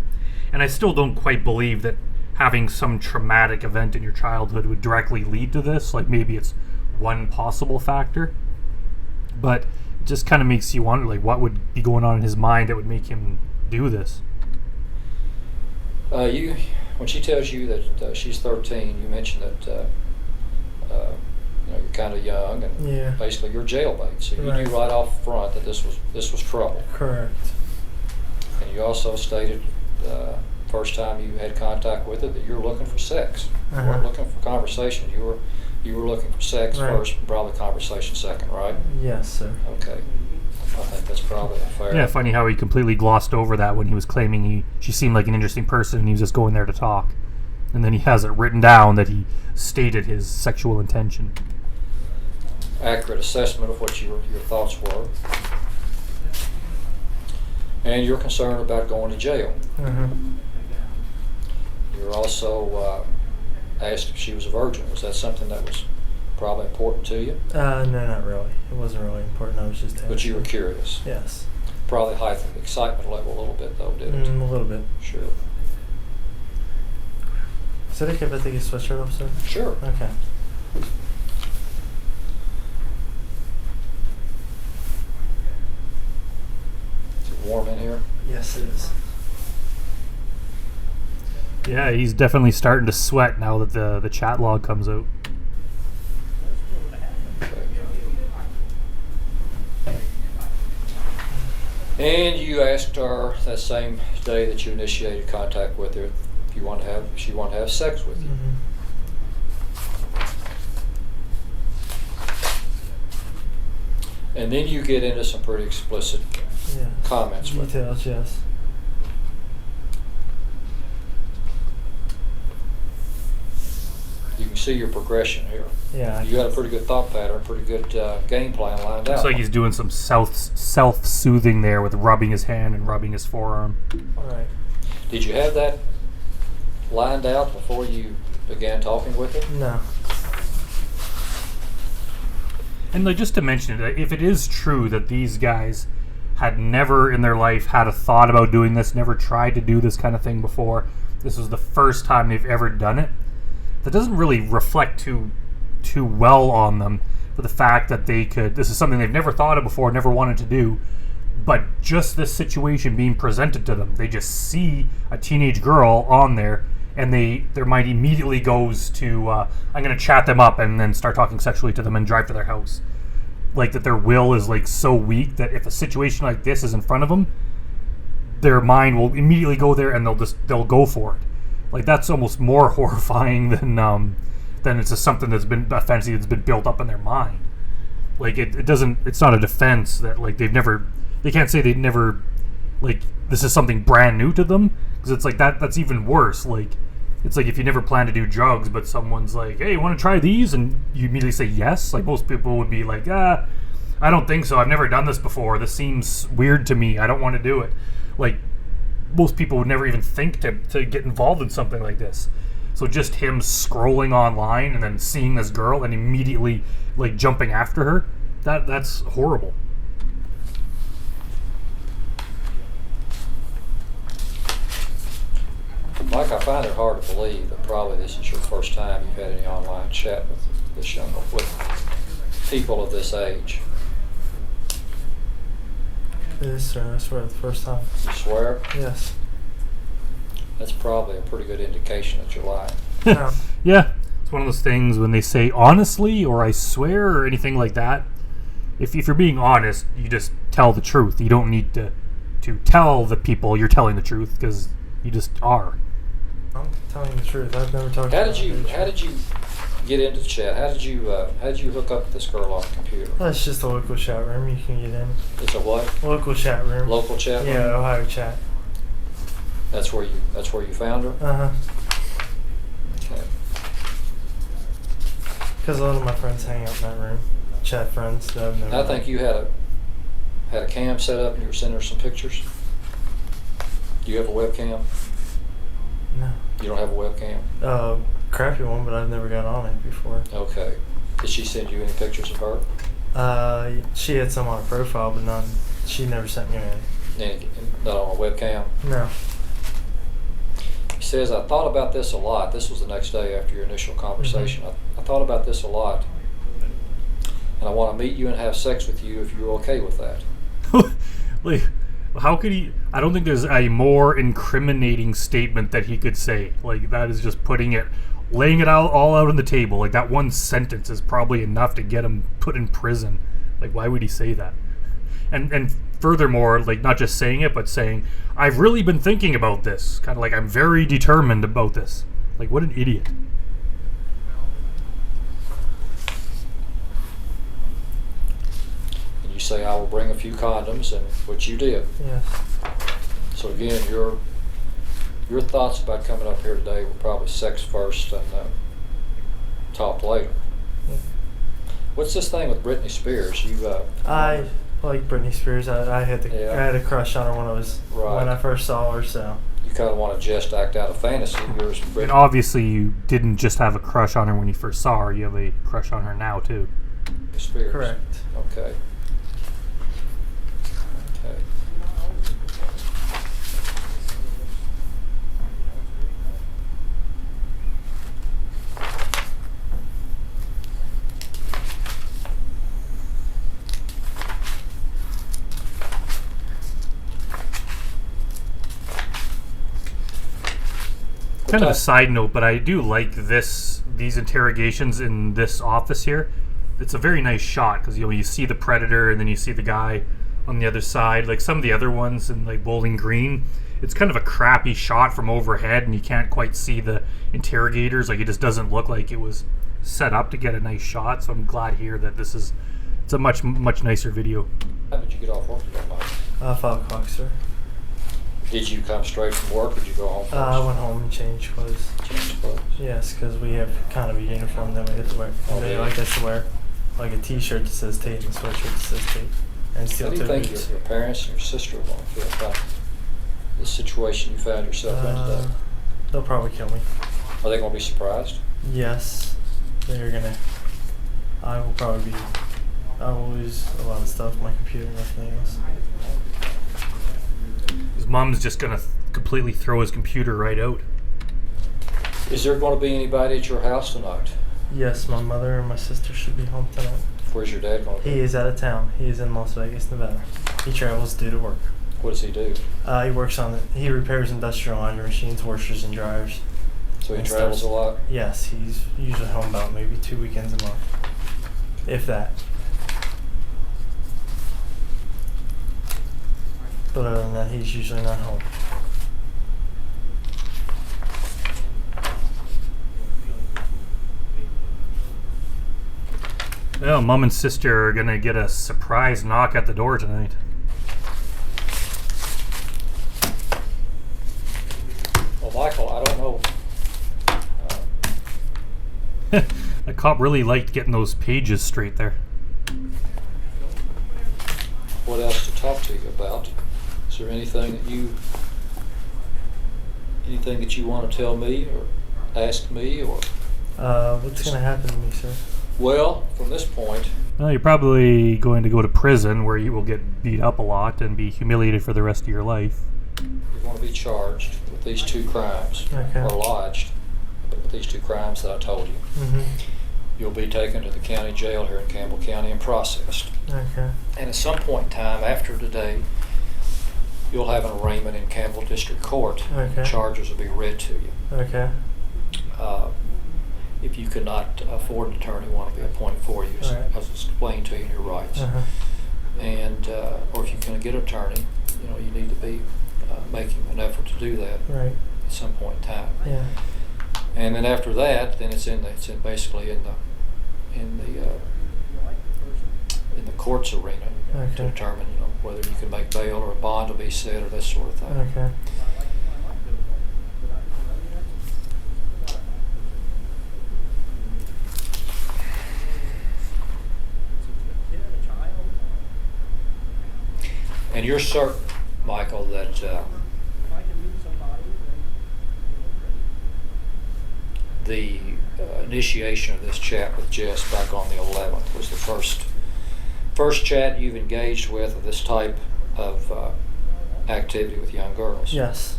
And I still don't quite believe that having some traumatic event in your childhood would directly lead to this. Maybe it's one possible factor, but it just kind of makes you wonder, like, what would be going on in his mind that would make him do this. When she tells you that she's 13, you mentioned that you're kind of young and Yeah. basically you're jailbait. So you Right. knew right off front that this was trouble. Correct. And you also stated first time you had contact with her that you were looking for sex. You Uh-huh. weren't looking for conversation. You were looking for sex Right. first, and probably conversation second, right? Yes, sir. Okay. I think that's probably fair. Yeah, funny how he completely glossed over that when he was claiming she seemed like an interesting person and he was just going there to talk. And then he has it written down that he stated his sexual intention. Accurate assessment of what your thoughts were. And you're concerned about going to jail. Uh-huh. You're also asked if she was a virgin. Was that something that was probably important to you? No, not really. It wasn't really important. I was just asking. But you were curious. Yes. Probably heightened the excitement level a little bit, though, didn't it? A little bit. Sure. Is it okay if I take your sweatshirt off, sir? Sure. Okay. Is it warm in here? Yes, it is. Yeah, he's definitely starting to sweat now that the chat log comes out. And you asked her that same day that you initiated contact with her if she wanted to have sex with you. Mm-hmm. And then you get into some pretty explicit Yeah. comments with her. Details, yes. You can see your progression here. Yeah. You got a pretty good thought pattern, pretty good game plan lined out. Looks like he's doing some self-soothing there with rubbing his hand and rubbing his forearm. All right. Did you have that lined out before you began talking with her? No. And like, just to mention it, if it is true that these guys had never in their life had a thought about doing this, never tried to do this kind of thing before, this was the first time they've ever done it, that doesn't really reflect too well on them for the fact that this is something they've never thought of before, never wanted to do, but just this situation being presented to them, they just see a teenage girl on there and their mind immediately goes to I'm going to chat them up and then start talking sexually to them and drive to their house. Like, that their will is like so weak that if a situation like this is in front of them, their mind will immediately go there and they'll go for it. Like, that's almost more horrifying than it's just something that's been offensive that's been built up in their mind. Like, it's not a defense that, like, they can't say they've never, like, this is something brand new to them, because it's like that's even worse. Like, it's like if you never plan to do drugs, but someone's like, hey, you want to try these? And you immediately say yes. Like, most people would be like, I don't think so. I've never done this before. This seems weird to me. I don't want to do it. Like, most people would never even think to get involved in something like this. So just him scrolling online and then seeing this girl and immediately, like, jumping after her, that's horrible. Mike, I find it hard to believe that probably this is your first time you've had any online chat with people of this age. It is, sir. I swear, the first time. You swear? Yes. That's probably a pretty good indication that you're lying. No. Yeah, it's one of those things when they say honestly or I swear or anything like that. If you're being honest, you just tell the truth. You don't need to tell the people you're telling the truth, because you just are. I'm telling the truth. I've never talked. How did you get into the chat? How did you hook up with this girl on the computer? That's just a local chat room. You can get in. It's a what? Local chat room. Local chat room? Yeah, Ohio chat. That's where you found her? Uh huh. Okay. Because a lot of my friends hang out in that room. Chat friends that I've never. I think you had a cam set up and you were sending her some pictures. Do you have a webcam? No. You don't have a webcam? Crappy one, but I've never got on it before. Okay. Did she send you any pictures of her? She had some on her profile, but none. She never sent me any. Not on a webcam? No. He says, I thought about this a lot. This was the next day after your initial conversation. Mm-hmm. I thought about this a lot. and I want to meet you and have sex with you if you're okay with that. Like, how could he? I don't think there's a more incriminating statement that he could say. Like, that is just laying it all out on the table. Like, that one sentence is probably enough to get him put in prison. Like, why would he say that? And furthermore, like, not just saying it, but saying, I've really been thinking about this. Kind of like, I'm very determined about this. Like, what an idiot. And you say, I will bring a few condoms, and which you did. Yes. So again, your thoughts about coming up here today were probably sex first and talk later. Yeah. What's this thing with Britney Spears? I like Britney Spears. I had Yeah. I had a crush on her when I first saw her. So You kind of want to just act out a fantasy. Yours, And Britney obviously, you didn't just have a crush on her when you first saw her. You have a crush on her now, too. Spears. correct. Okay. Okay. Kind of a side note, but I do like these interrogations in this office here. It's a very nice shot because you see the predator and then you see the guy on the other side. Like some of the other ones in like Bowling Green, it's kind of a crappy shot from overhead and you can't quite see the interrogators. Like it just doesn't look like it was set up to get a nice shot. So I'm glad here that it's a much nicer video. How did you get off work today, Mike? 5 o'clock, sir. Did you come straight from work or did you go home first? I went home and changed clothes. Changed clothes. Yes, because we have kind of a uniform that we have to wear. Oh, They yeah. like us to wear like a T-shirt that says Tate and a sweatshirt that says Tate and How steel do you toe think boots. your parents and your sister are going to feel about the situation you found yourself in today? They'll probably kill me. Are they going to be surprised? Yes, they're gonna. I will lose a lot of stuff, my computer and everything else. His mom's just gonna completely throw his computer right out. Is there going to be anybody at your house tonight? Yes, my mother and my sister should be home tonight. Where's your dad going to be? He is out of town. He is in Las Vegas, Nevada. He travels due to work. What does he do? He works he repairs industrial laundry machines, washers, and dryers. So he And travels stuff. a lot? Yes, he's usually home about maybe 2 weekends a month, if that. But other than that, he's usually not home. Well, Mom and Sister are gonna get a surprise knock at the door tonight. Well, Michael, I don't know. The cop really liked getting those pages straight there. What else to talk to you about? Is there anything that you want to tell me or ask me or? What's going to happen to me, sir? Well, from this point, Well, you're probably going to go to prison where you will get beat up a lot and be humiliated for the rest of your life. you're going to be charged with these 2 crimes, Okay. or lodged with these 2 crimes that I told you. Mm-hmm. You'll be taken to the county jail here in Campbell County and processed. Okay. And at some point in time after today, you'll have an arraignment in Campbell District Court. Okay. Charges will be read to you. Okay. If you could not afford an attorney, one will be appointed for you, Right. as explained to you in your rights. Uh-huh. And or if you're going to get an attorney, you need to be making an effort to do that Right. at some point in time. Yeah. And then after that, then it's basically in the courts arena to Okay. determine whether you can make bail or a bond will be set or that sort of thing. Okay. And you're certain, Michael, that the initiation of this chat with Jess back on the 11th was the first chat you've engaged with of this type of activity with young girls. Yes.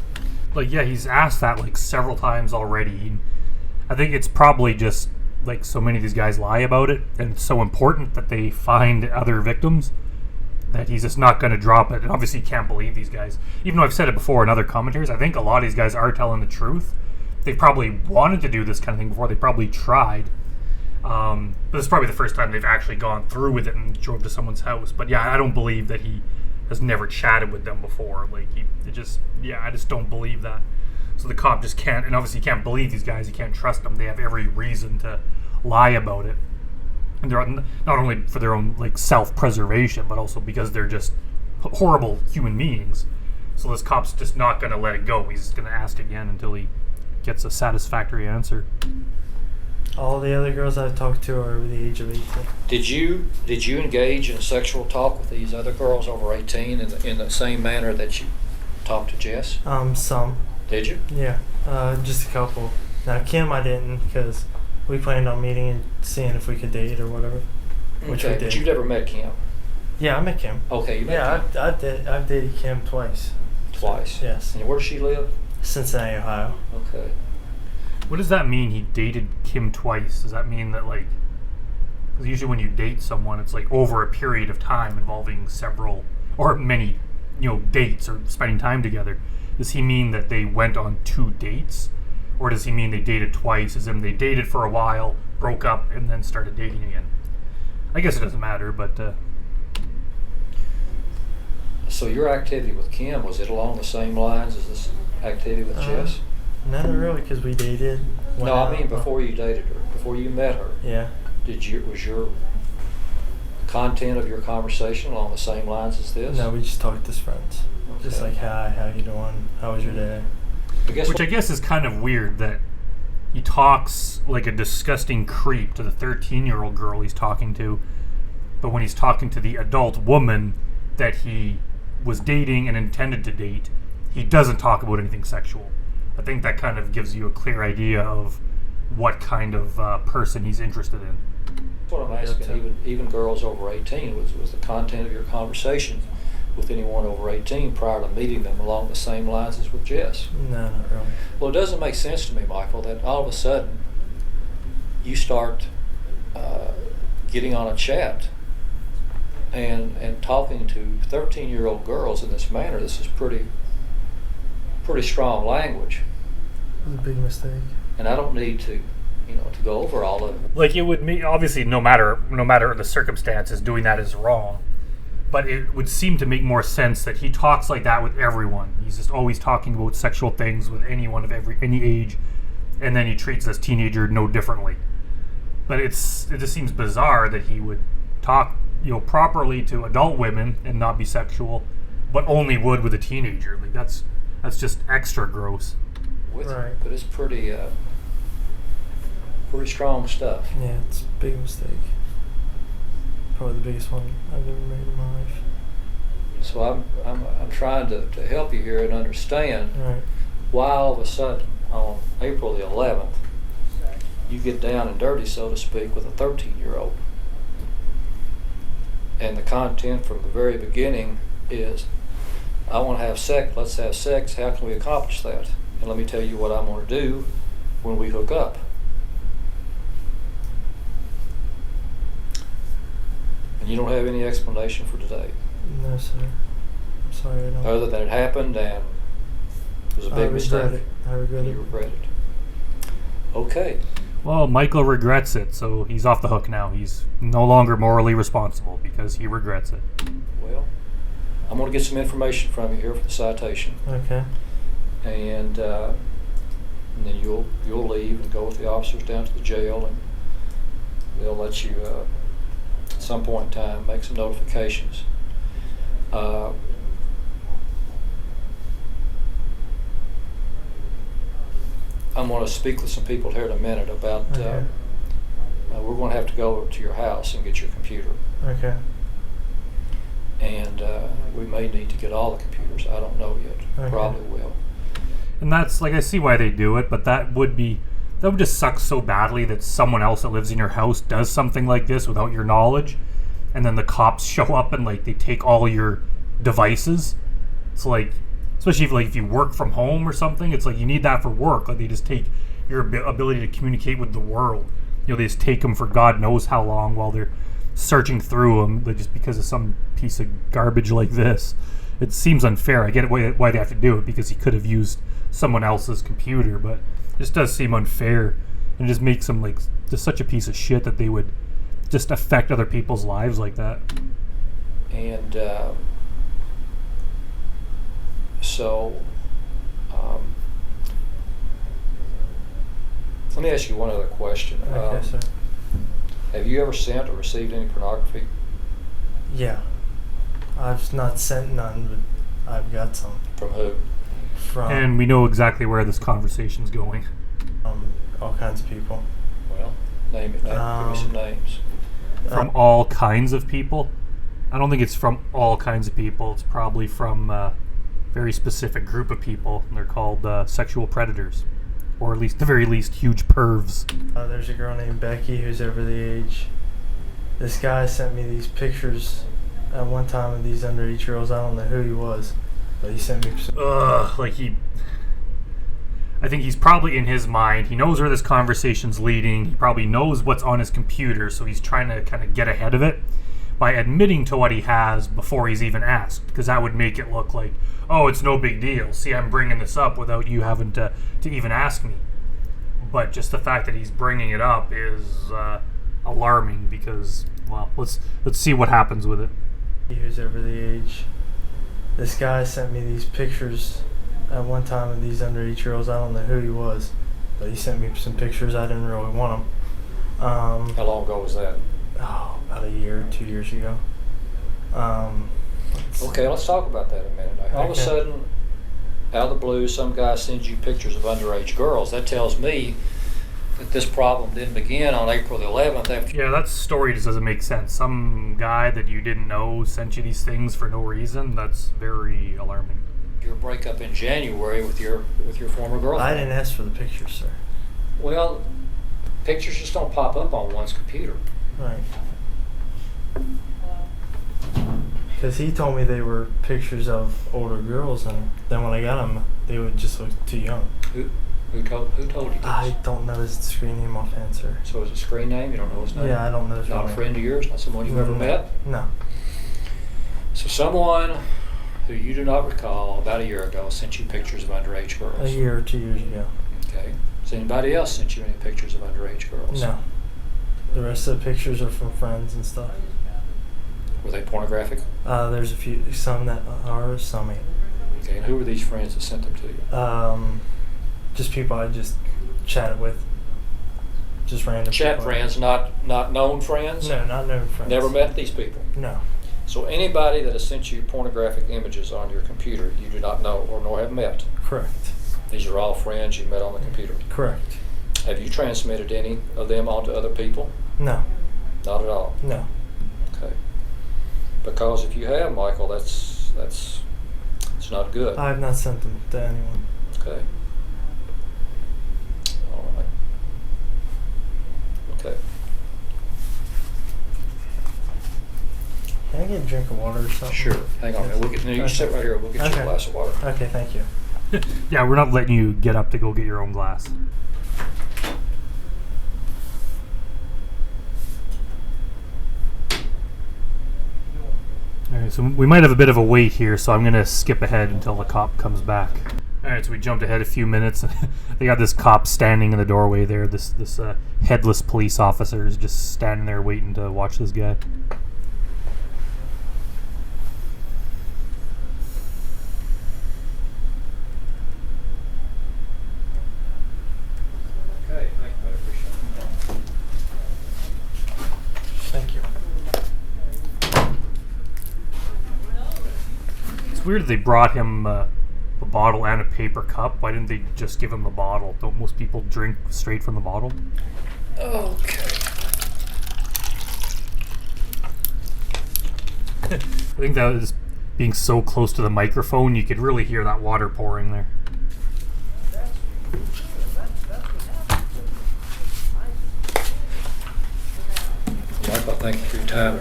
Like, yeah, he's asked that like several times already. I think it's probably just like so many of these guys lie about it, and it's so important that they find other victims that he's just not going to drop it. And obviously, you can't believe these guys. Even though I've said it before in other commentaries, I think a lot of these guys are telling the truth. They probably wanted to do this kind of thing before. They probably tried. But it's probably the first time they've actually gone through with it and drove to someone's house. But yeah, I don't believe that he has never chatted with them before. Like, I just don't believe that. So the cop just can't, and obviously you can't believe these guys, you can't trust them. They have every reason to lie about it. And they're not only for their own like self-preservation, but also because they're just horrible human beings. So this cop's just not going to let it go. He's going to ask again until he gets a satisfactory answer. All the other girls I've talked to are over the age of 18. Did you engage in sexual talk with these other girls over 18 in the same manner that you talked to Jess? Some. Did you? Yeah, just a couple. Now Kim, I didn't, because we planned on meeting and seeing if we could date or whatever, which we Okay, did. but you've never met Kim. Yeah, I met Kim. Okay, you met Yeah, Kim I've dated Kim twice. twice. Yes, And where does she live? Cincinnati, Ohio. Okay. What does that mean? He dated Kim twice. Does that mean that like? Because usually when you date someone, it's like over a period of time involving several or many, dates or spending time together. Does he mean that they went on 2 dates, or does he mean they dated twice? As in they dated for a while, broke up, and then started dating again? I guess it doesn't matter, but. So your activity with Kim, was it along the same lines as this activity with Jess? Not really, because we dated. went No, I out, mean before you dated her, before you met her. Yeah. Was your content of your conversation along the same lines as this? No, we just talked as friends. Just Okay. like, hi, how you doing? How was your day? Which I guess is kind of weird that he talks like a disgusting creep to the 13-year-old girl he's talking to, but when he's talking to the adult woman that he was dating and intended to date, he doesn't talk about anything sexual. I think that kind of gives you a clear idea of what kind of person he's interested in. That's what I'm asking. Even girls over 18, was the content of your conversation with anyone over 18 prior to meeting them along the same lines as with Jess? No, not really. Well, it doesn't make sense to me, Michael, that all of a sudden you start getting on a chat and talking to 13-year-old girls in this manner. This is pretty strong language, It was a big mistake. and I don't need to go over all of it. Like it would mean, obviously, no matter the circumstances, doing that is wrong. But it would seem to make more sense that he talks like that with everyone. He's just always talking about sexual things with anyone of any age, and then he treats this teenager no differently. But it just seems bizarre that he would talk properly to adult women and not be sexual, but only would with a teenager. Like that's just extra gross. Right. But it's pretty strong stuff. Yeah, it's a big mistake. Probably the biggest one I've ever made in my life. So I'm trying to help you here and understand Right. why all of a sudden on April the 11th you get down and dirty, so to speak, with a 13-year-old. And the content from the very beginning is, I want to have sex, let's have sex, how can we accomplish that? And let me tell you what I'm going to do when we hook up. And you don't have any explanation for today, No, sir. I'm sorry, I don't. other than it happened and it was a I big regret mistake. it. I regret You it. regret it. Okay. Well, Michael regrets it, so he's off the hook now. He's no longer morally responsible because he regrets it. Well, I'm going to get some information from you here for the citation, Okay. and then you'll leave and go with the officers down to the jail, and they'll let you at some point in time make some notifications. I'm going to speak with some people here in a minute about. Okay. We're going to have to go to your house and get your computer. Okay. And we may need to get all the computers. I don't know yet. Okay. Probably will. And that's like, I see why they do it, but that would just suck so badly that someone else that lives in your house does something like this without your knowledge, and then the cops show up and like they take all your devices. It's like, especially if you work from home or something, it's like you need that for work. Like they just take your ability to communicate with the world. they just take them for God knows how long while they're searching through them, just because of some piece of garbage like this. It seems unfair. I get why they have to do it, because he could have used someone else's computer, but it just does seem unfair, and it just makes them like just such a piece of shit that they would just affect other people's lives like that. And so, let me ask you one other question. Okay, sir. Have you ever sent or received any pornography? Yeah. I've not sent none, but I've got some. From who? From And we know exactly where this conversation's going. all kinds of people. Well, name it. Give me some names. From all kinds of people? I don't think it's from all kinds of people. It's probably from a very specific group of people, and they're called sexual predators. Or at least, the very least, huge pervs. There's a girl named Becky who's over the age. This guy sent me these pictures at one time of these underage girls. I don't know who he was, but he sent me some. I think he's probably in his mind. He knows where this conversation's leading. He probably knows what's on his computer, so he's trying to kind of get ahead of it by admitting to what he has before he's even asked, because that would make it look like, oh, it's no big deal. See, I'm bringing this up without you having to even ask me. But just the fact that he's bringing it up is alarming, because, well, let's see what happens with it. Who's over the age. This guy sent me these pictures at one time of these underage girls. I don't know who he was, but he sent me some pictures. I didn't really want them. How long ago was that? About a year, 2 years ago. Okay, let's talk about that a minute. Now, all of a sudden, out of the blue, some guy sends you pictures of underage girls. That tells me that this problem didn't begin on April the 11th. After Yeah, that story just doesn't make sense. Some guy that you didn't know sent you these things for no reason. That's very alarming. your breakup in January with your former girlfriend. I didn't ask for the pictures, sir. Well, pictures just don't pop up on one's computer. Right. Because he told me they were pictures of older girls, and then when I got them, they would just look too young. Who told you this? I don't know his screen name offhand, sir. So is it a screen name? You don't know his name? Yeah, I don't know his Not a name. friend of yours? Not someone you've ever met? No. So someone who you do not recall about a year ago sent you pictures of underage girls. A year or 2 years ago. Okay. Has anybody else sent you any pictures of underage girls? No. The rest of the pictures are from friends and stuff. Were they pornographic? There's a few, some that are, some ain't. Okay, and who were these friends that sent them to you? Just people I just chatted with. Just random Chat people. friends, not known friends? No, not known friends. Never met these people? No. So anybody that has sent you pornographic images on your computer you do not know or nor have met? Correct. These are all friends you met on the computer? Correct. Have you transmitted any of them onto other people? No. Not at all? No. Okay. Because if you have, Michael, that's it's not good. I have not sent them to anyone. Okay. All right. Okay. Can I get a drink of water or something? Sure. Hang on a minute. We'll get, no, you sit right here. We'll get you a Okay. glass of water. Okay, thank you. Yeah, we're not letting you get up to go get your own glass. Alright, so we might have a bit of a wait here, so I'm going to skip ahead until the cop comes back. Alright, so we jumped ahead a few minutes. They got this cop standing in the doorway there. This headless police officer is just standing there waiting to watch this guy. Okay. Thank you. I appreciate it. Thank you. It's weird that they brought him a bottle and a paper cup. Why didn't they just give him the bottle? Don't most people drink straight from the bottle? Okay. I think that was being so close to the microphone, you could really hear that water pouring there. Michael, thank you for your time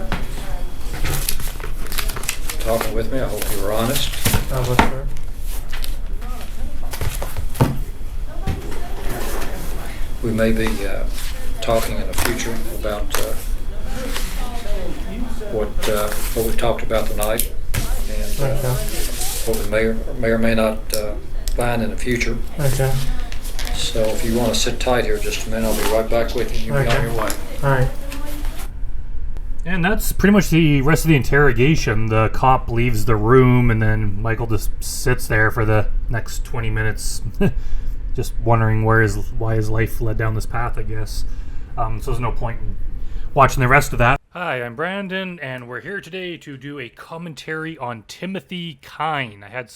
talking with me. I hope you were honest. What's sir? We may be talking in the future about what we talked about tonight and Okay. what we may or may not find in the future. Okay. So if you want to sit tight here just a minute, I'll be right back with you. You'll be on Okay. your way. All right. And that's pretty much the rest of the interrogation. The cop leaves the room, and then Michael just sits there for the next 20 minutes, just wondering why his life led down this path, I guess. So there's no point in watching the rest of that. Hi, I'm Brandon, and we're here today to do a commentary on Timothy Kine. I had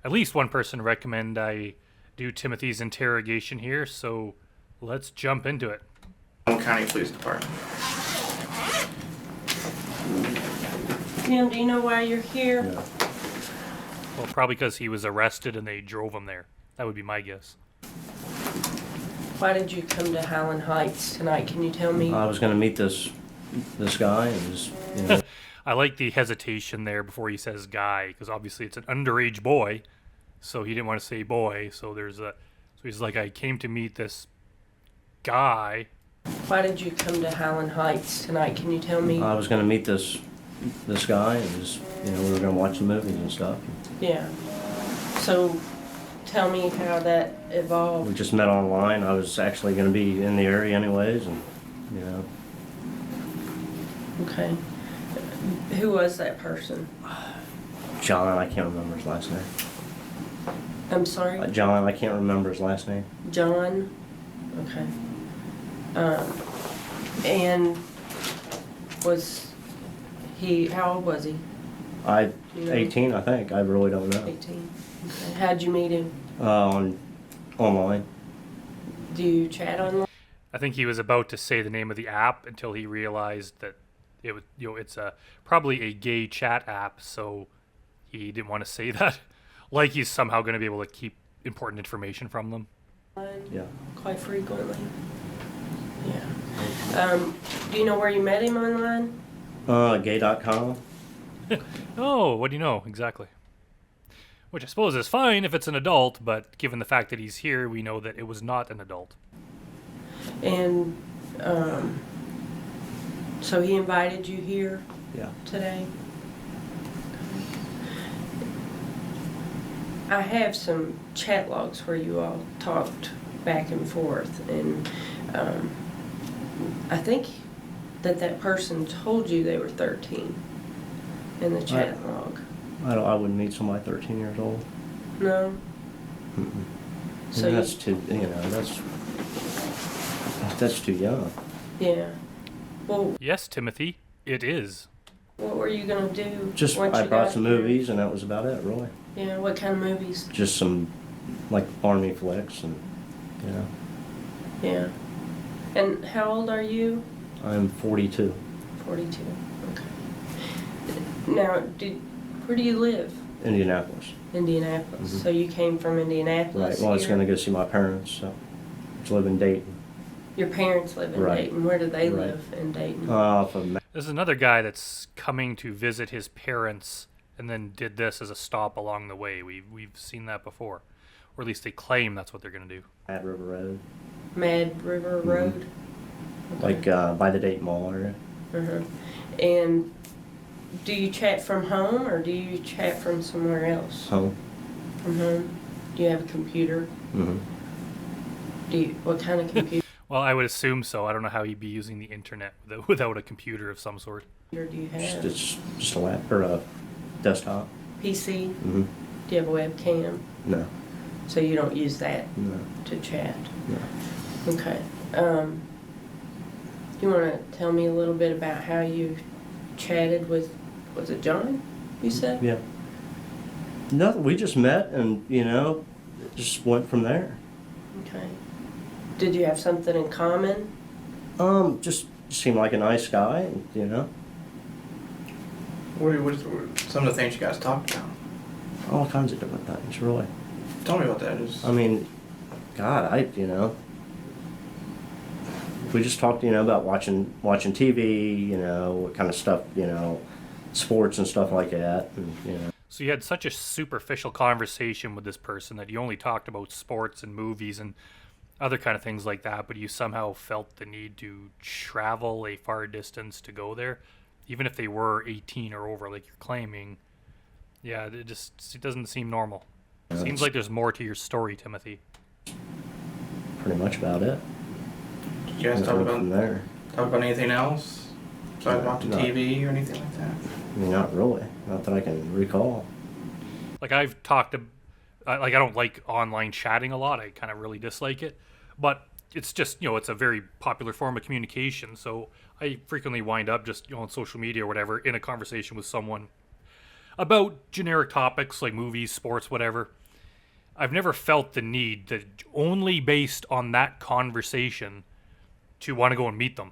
at least one person recommend I do Timothy's interrogation here, so let's jump into it. County Police Department. Tim, do you know why you're here? Yeah. Well, probably because he was arrested and they drove him there. That would be my guess. Why did you come to Highland Heights tonight? Can you tell me? I was going to meet this guy and just, you know. I like the hesitation there before he says guy, because obviously it's an underage boy, so he didn't want to say boy. So he's like, I came to meet this guy. Why did you come to Highland Heights tonight? Can you tell me? I was going to meet this guy and just, you know, we were going to watch some movies and stuff. Yeah. So, tell me how that We evolved. just met online. I was actually going to be in the area anyways, and, you know. Okay. Who was that person? John, I can't remember his last name. I'm sorry? John, I can't remember his last name. John? Okay. And was he, how old was he? I, You know? 18, I think. I really don't know. 18. Okay. How'd you meet him? Online. Do you chat online? I think he was about to say the name of the app until he realized that it's probably a gay chat app, so he didn't want to say that. Like he's somehow going to be able to keep important information from them. Yeah. Quite frequently. Yeah. Do you know where you met him online? Gay.com. Oh, what do you know exactly? Which I suppose is fine if it's an adult, but given the fact that he's here, we know that it was not an adult. And so he invited you here Yeah. today? I have some chat logs where you all talked back and forth, and I think that person told you they were 13 in the chat log. I wouldn't meet somebody 13 years old. No? Mm-mm. So And that's too, you know, that's too young. Yeah. Well, Yes, Timothy, it is. what were you gonna do? Just, once I you brought got some here? movies and that was about it, really. Yeah, what kind of movies? Just some, like, army flicks and, you know. Yeah. And how old are you? I'm 42. 42. Okay. Now, where do you live? Indianapolis. Indianapolis. Mhm. So you came from Indianapolis. Right, well, I was here? going to go see my parents, so. I was living in Dayton. Your parents live in Right. Dayton. Where do they Right. live in Dayton? From This is another guy that's coming to visit his parents and then did this as a stop along the way. We've seen that before. Or at least they claim that's what they're going to do. Mad River Road. Mad River Mhm. Road? Like, by the Dayton Mall area. Uh-huh. And do you chat from home or do you chat from somewhere else? Home. From home? Do you have a computer? Mm-hmm. What kind of computer Well, I would assume so. I don't know how he'd be using the internet without a computer of some sort. do you have? Just a lap, or a desktop. PC? Mm-hmm. Do you have a webcam? No, So you don't use that no, to chat? no. Okay. You want to tell me a little bit about how you chatted with, was it John, you said? Yeah. Nothing, we just met and, you know, it just went from there. Okay. Did you have something in common? Just seemed like a nice guy, you know. What were some of the things you guys talked about? All kinds of different things, really. Tell me about that. Just I mean, God, you know, we just talked, you know, about watching TV, you know, what kind of stuff, you know, sports and stuff like that, and, you know. So you had such a superficial conversation with this person that you only talked about sports and movies, and other kind of things like that, but you somehow felt the need to travel a far distance to go there, even if they were 18 or over, like you're claiming. Yeah, it doesn't seem normal. Seems like there's more to your story, Timothy. Pretty much about it. Did you guys Nothing from there. talk about anything else? Besides about the No. TV or anything like that? I mean, not really. Not that I can recall. Like I've talked, I don't like online chatting a lot. I kind of really dislike it, but it's just, it's a very popular form of communication. So I frequently wind up just, on social media or whatever in a conversation with someone about generic topics like movies, sports, whatever. I've never felt the need that only based on that conversation to want to go and meet them.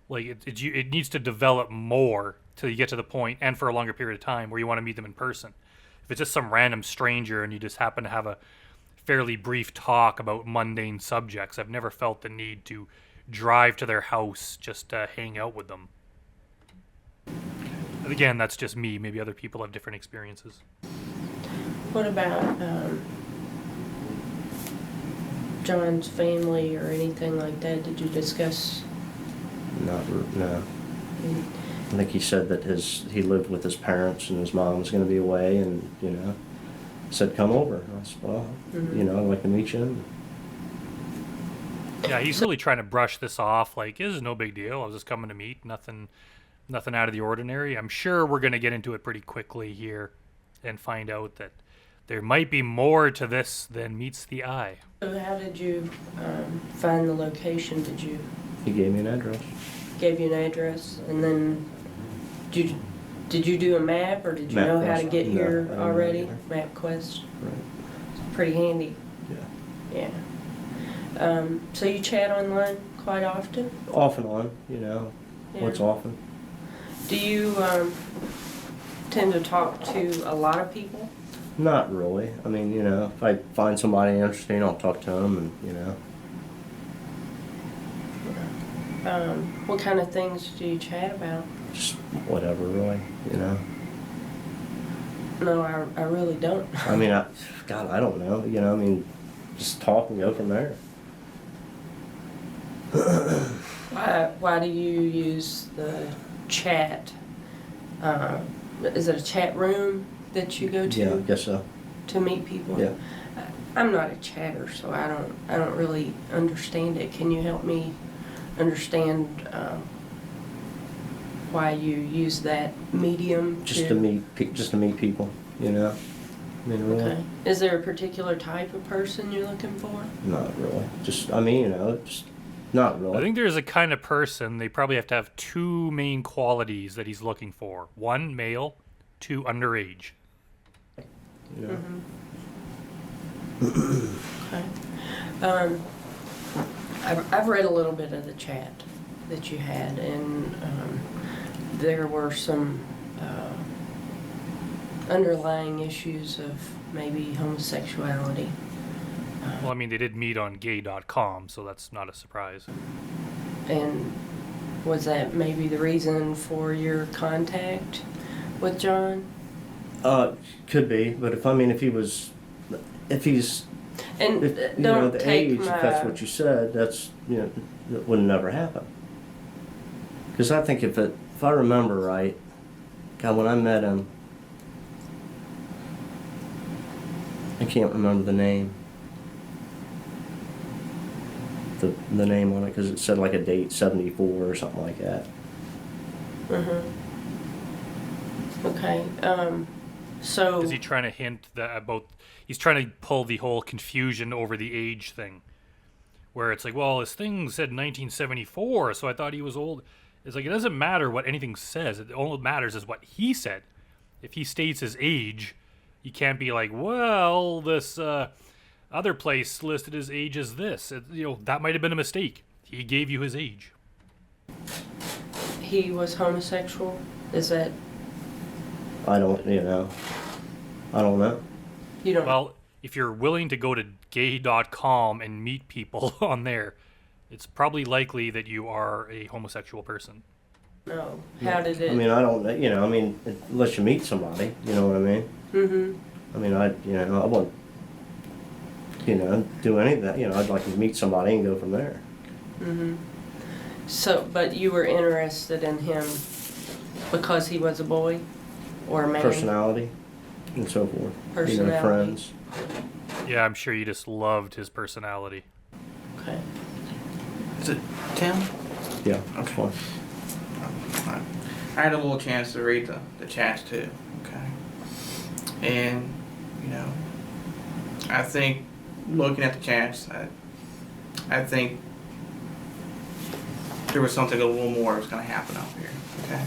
Like it needs to develop more till you get to the point, and for a longer period of time, where you want to meet them in person. If it's just some random stranger and you just happen to have a fairly brief talk about mundane subjects, I've never felt the need to drive to their house just to hang out with them. And again, that's just me. Maybe other people have different experiences. What about John's family or anything like that? Did you discuss? No. I think he said that he lived with his parents and his mom was going to be away, and said come over. I said, well, I'd like to meet you. Yeah, he's really trying to brush this off. Like, this is no big deal. I was just coming to meet. Nothing out of the ordinary. I'm sure we're going to get into it pretty quickly here and find out that there might be more to this than meets the eye. So how did you find the location? He gave me an address. Gave you an address, and then did you do a map, or did you know how to get here already? MapQuest. Right. It's pretty handy. Yeah. Yeah. So you chat online quite often? Off and on, What's often? Do you tend to talk to a lot of people? Not really. I mean, if I find somebody interesting, I'll talk to them, and What kind of things do you chat about? just whatever, really, No, I really don't. I mean, I don't know, just talk and go from there. Why do you use the chat? Is it a chat room that you go to? Yeah, I guess so. To meet people? Yeah. I'm not a chatter, so I don't really understand it. Can you help me understand why you use that medium? Just to meet people, I mean, really. Okay. Is there a particular type of person you're looking for? Not really. Just not really. I think there's a kind of person, they probably have to have two main qualities that he's looking for. One, male. Two, underage. Yeah. Okay. I've read a little bit of the chat that you had, and there were some underlying issues of maybe homosexuality. Well, I mean, they did meet on gay.com, so that's not a surprise. And was that maybe the reason for your contact with John? Could be, but if he's And the take age, if my that's what you said, that's that would never happen. Because I think if I remember right, God, when I met him, I can't remember the name. The name on it, because it said like a date 74 or something like that. Okay. So Is he trying to hint he's trying to pull the whole confusion over the age thing, where it's like, well, his thing said 1974, so I thought he was old. It's like, it doesn't matter what anything says. All that matters is what he said. If he states his age, you can't be like, well, this other place listed his age as this. That might have been a mistake. He gave you his age. he was homosexual? Is that I don't know. you don't? Well, if you're willing to go to gay.com and meet people on there, it's probably likely that you are a homosexual person. No. How did it? I mean, I don't know. Unless you meet somebody, you know what I mean? Mm-hmm. I mean, I won't. do any of that. I'd like to meet somebody and go from there. Mm-hmm. So, but you were interested in him because he was a boy or a man? Personality and so forth. Personality. Friends. Yeah, I'm sure you just loved his personality. Okay. Is it Tim? Yeah, that's fine. I had a little chance to read the chats too, okay? And, I think looking at the chats, I think there was something a little more was going to happen up here, okay?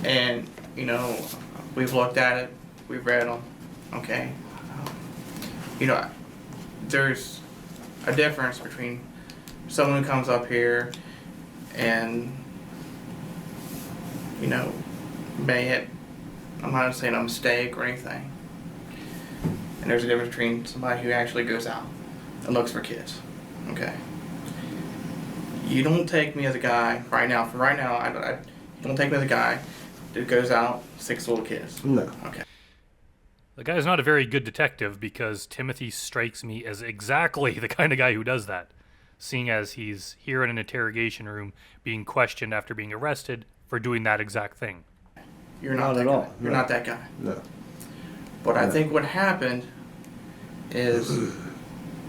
And, we've looked at it, we've read them, okay? There's a difference between someone who comes up here and, I'm not saying a mistake or anything. And there's a difference between somebody who actually goes out and looks for kids, okay? You don't take me as a guy right now. You don't take me as a guy that goes out, 6 little kids. No. Okay. The guy's not a very good detective because Timothy strikes me as exactly the kind of guy who does that, seeing as he's here in an interrogation room being questioned after being arrested for doing that exact thing. You're not Not that at guy. all. You're No. not that guy. No. But I No. think what happened is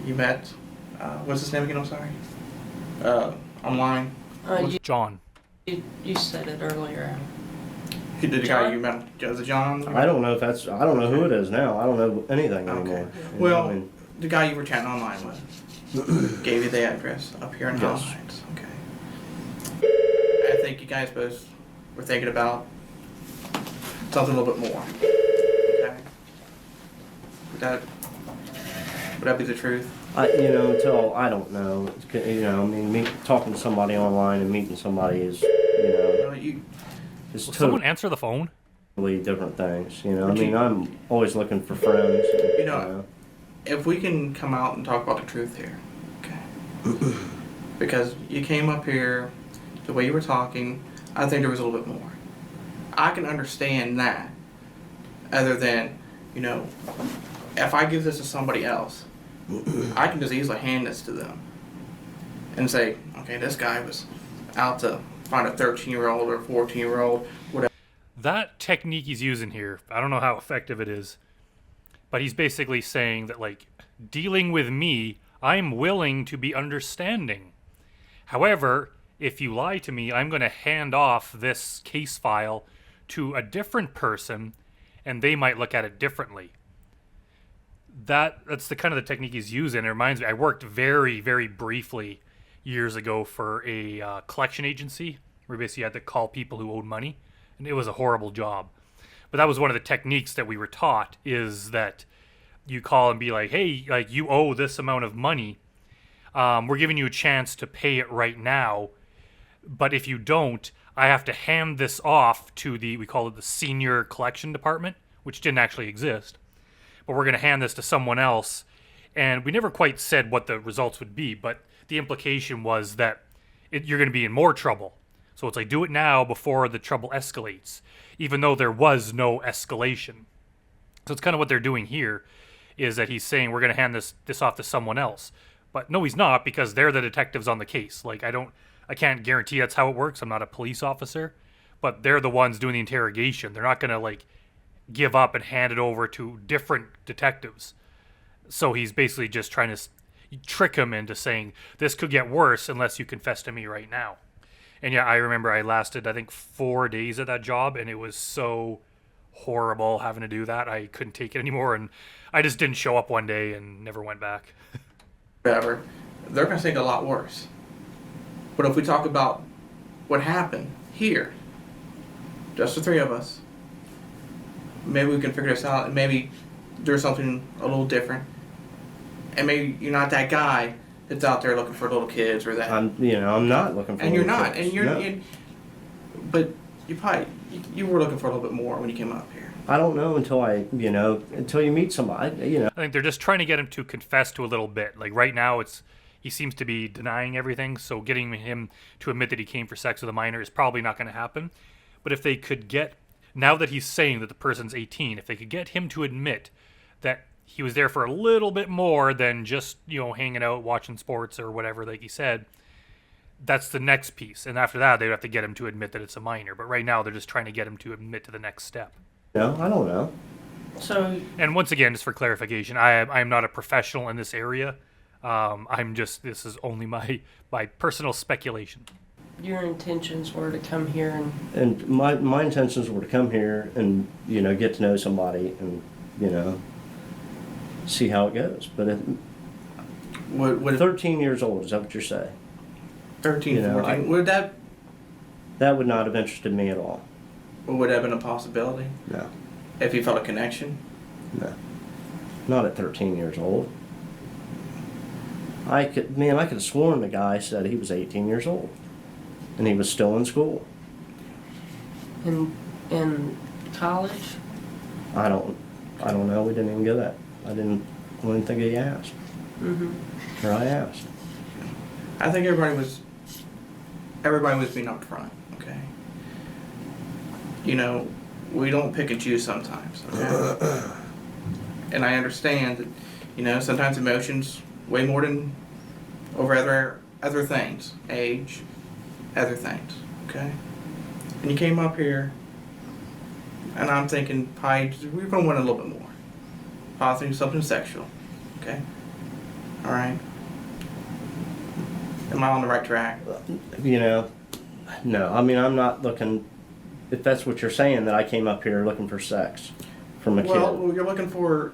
you met, what's his name again? I'm sorry. Online. John. You said it earlier. Who did the John? guy you met? Was it John? I don't know I don't know who it is now. I don't know anything Okay. anymore. Well, the guy you were chatting online with gave you the address up here in Yes. Heights. Okay. I think you guys both were thinking about something a little bit more. Okay. Would that be the truth? Until I don't know. Talking to somebody online and meeting somebody is, it's Will someone answer the phone? totally different things. Would you- I'm always looking for friends. If we can come out and talk about the truth here, okay? Because you came up here, the way you were talking, I think there was a little bit more. I can understand that, other than, if I give this to somebody else, I can just easily hand this to them and say, okay, this guy was out to find a 13-year-old or 14-year-old, whatever. That technique he's using here, I don't know how effective it is, but he's basically saying that, dealing with me, I'm willing to be understanding. However, if you lie to me, I'm going to hand off this case file to a different person, and they might look at it differently. That's the kind of the technique he's using. It reminds me, I worked very, very briefly years ago for a collection agency where basically you had to call people who owed money, and it was a horrible job. But that was one of the techniques that we were taught, is that you call and be like, hey, you owe this amount of money. We're giving you a chance to pay it right now. But if you don't, I have to hand this off to we call it the senior collection department, which didn't actually exist. But we're going to hand this to someone else. And we never quite said what the results would be, but the implication was that you're going to be in more trouble. So it's like, do it now before the trouble escalates, even though there was no escalation. So it's kind of what they're doing here, is that he's saying we're going to hand this off to someone else. But no, he's not, because they're the detectives on the case. I can't guarantee that's how it works. I'm not a police officer, but they're the ones doing the interrogation. They're not going to give up and hand it over to different detectives. So he's basically just trying to trick him into saying this could get worse unless you confess to me right now. And yeah, I remember I lasted, I think, 4 days at that job, and it was so horrible having to do that. I couldn't take it anymore, and I just didn't show up one day and never went back. Whatever, they're going to think a lot worse. But if we talk about what happened here, just the 3 of us, maybe we can figure this out, and maybe there's something a little different. And maybe you're not that guy that's out there looking for little kids or that. I'm not looking for. And you're little not, kids. and No. but you were looking for a little bit more when you came up here. I don't know until you meet somebody. I think they're just trying to get him to confess to a little bit. Right now, he seems to be denying everything, so getting him to admit that he came for sex with a minor is probably not going to happen. But if they could get, now that he's saying that the person's 18, if they could get him to admit that he was there for a little bit more than just, hanging out, watching sports or whatever, like he said, that's the next piece. And after that, they'd have to get him to admit that it's a minor. But right now, they're just trying to get him to admit to the next step. No, I don't know. So And once again, just for clarification, I am not a professional in this area. This is only my personal speculation. your intentions were to come here and And my intentions were to come here and, get to know somebody and, see how it goes. But if, Would 13 years old, is that what you're saying? 13, 14, would that That would not have interested me at all. would have been a possibility No, if you felt a connection? no. Not at 13 years old. I could have sworn the guy said he was 18 years old. And he was still in school. in college. I don't know. We didn't even get that. I didn't think he asked. Or I asked. I think everybody was being upfront, okay? We don't pick and choose sometimes, okay? And I understand that, sometimes emotions way more than over other things, age, other things, okay? And you came up here, and I'm thinking, probably, we're going to want a little bit more. Possibly something sexual, okay? All right? Am I on the right track? No. I'm not looking, if that's what you're saying, that I came up here looking for sex from a kid. Well, you're looking to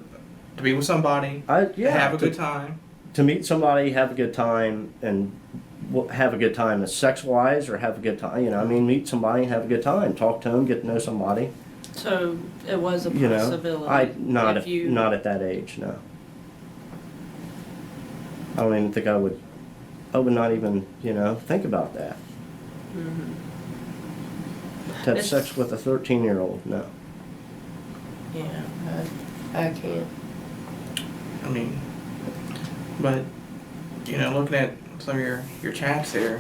be with somebody, have a good time. To meet somebody, have a good time, and have a good time sex-wise, or have a good time, meet somebody and have a good time. Talk to them, get to know somebody. So it was a possibility. Not at that age, no. I don't even think I would not even, think about that. To have sex with a 13-year-old, no. Yeah, I can't. But, looking at some of your chats there,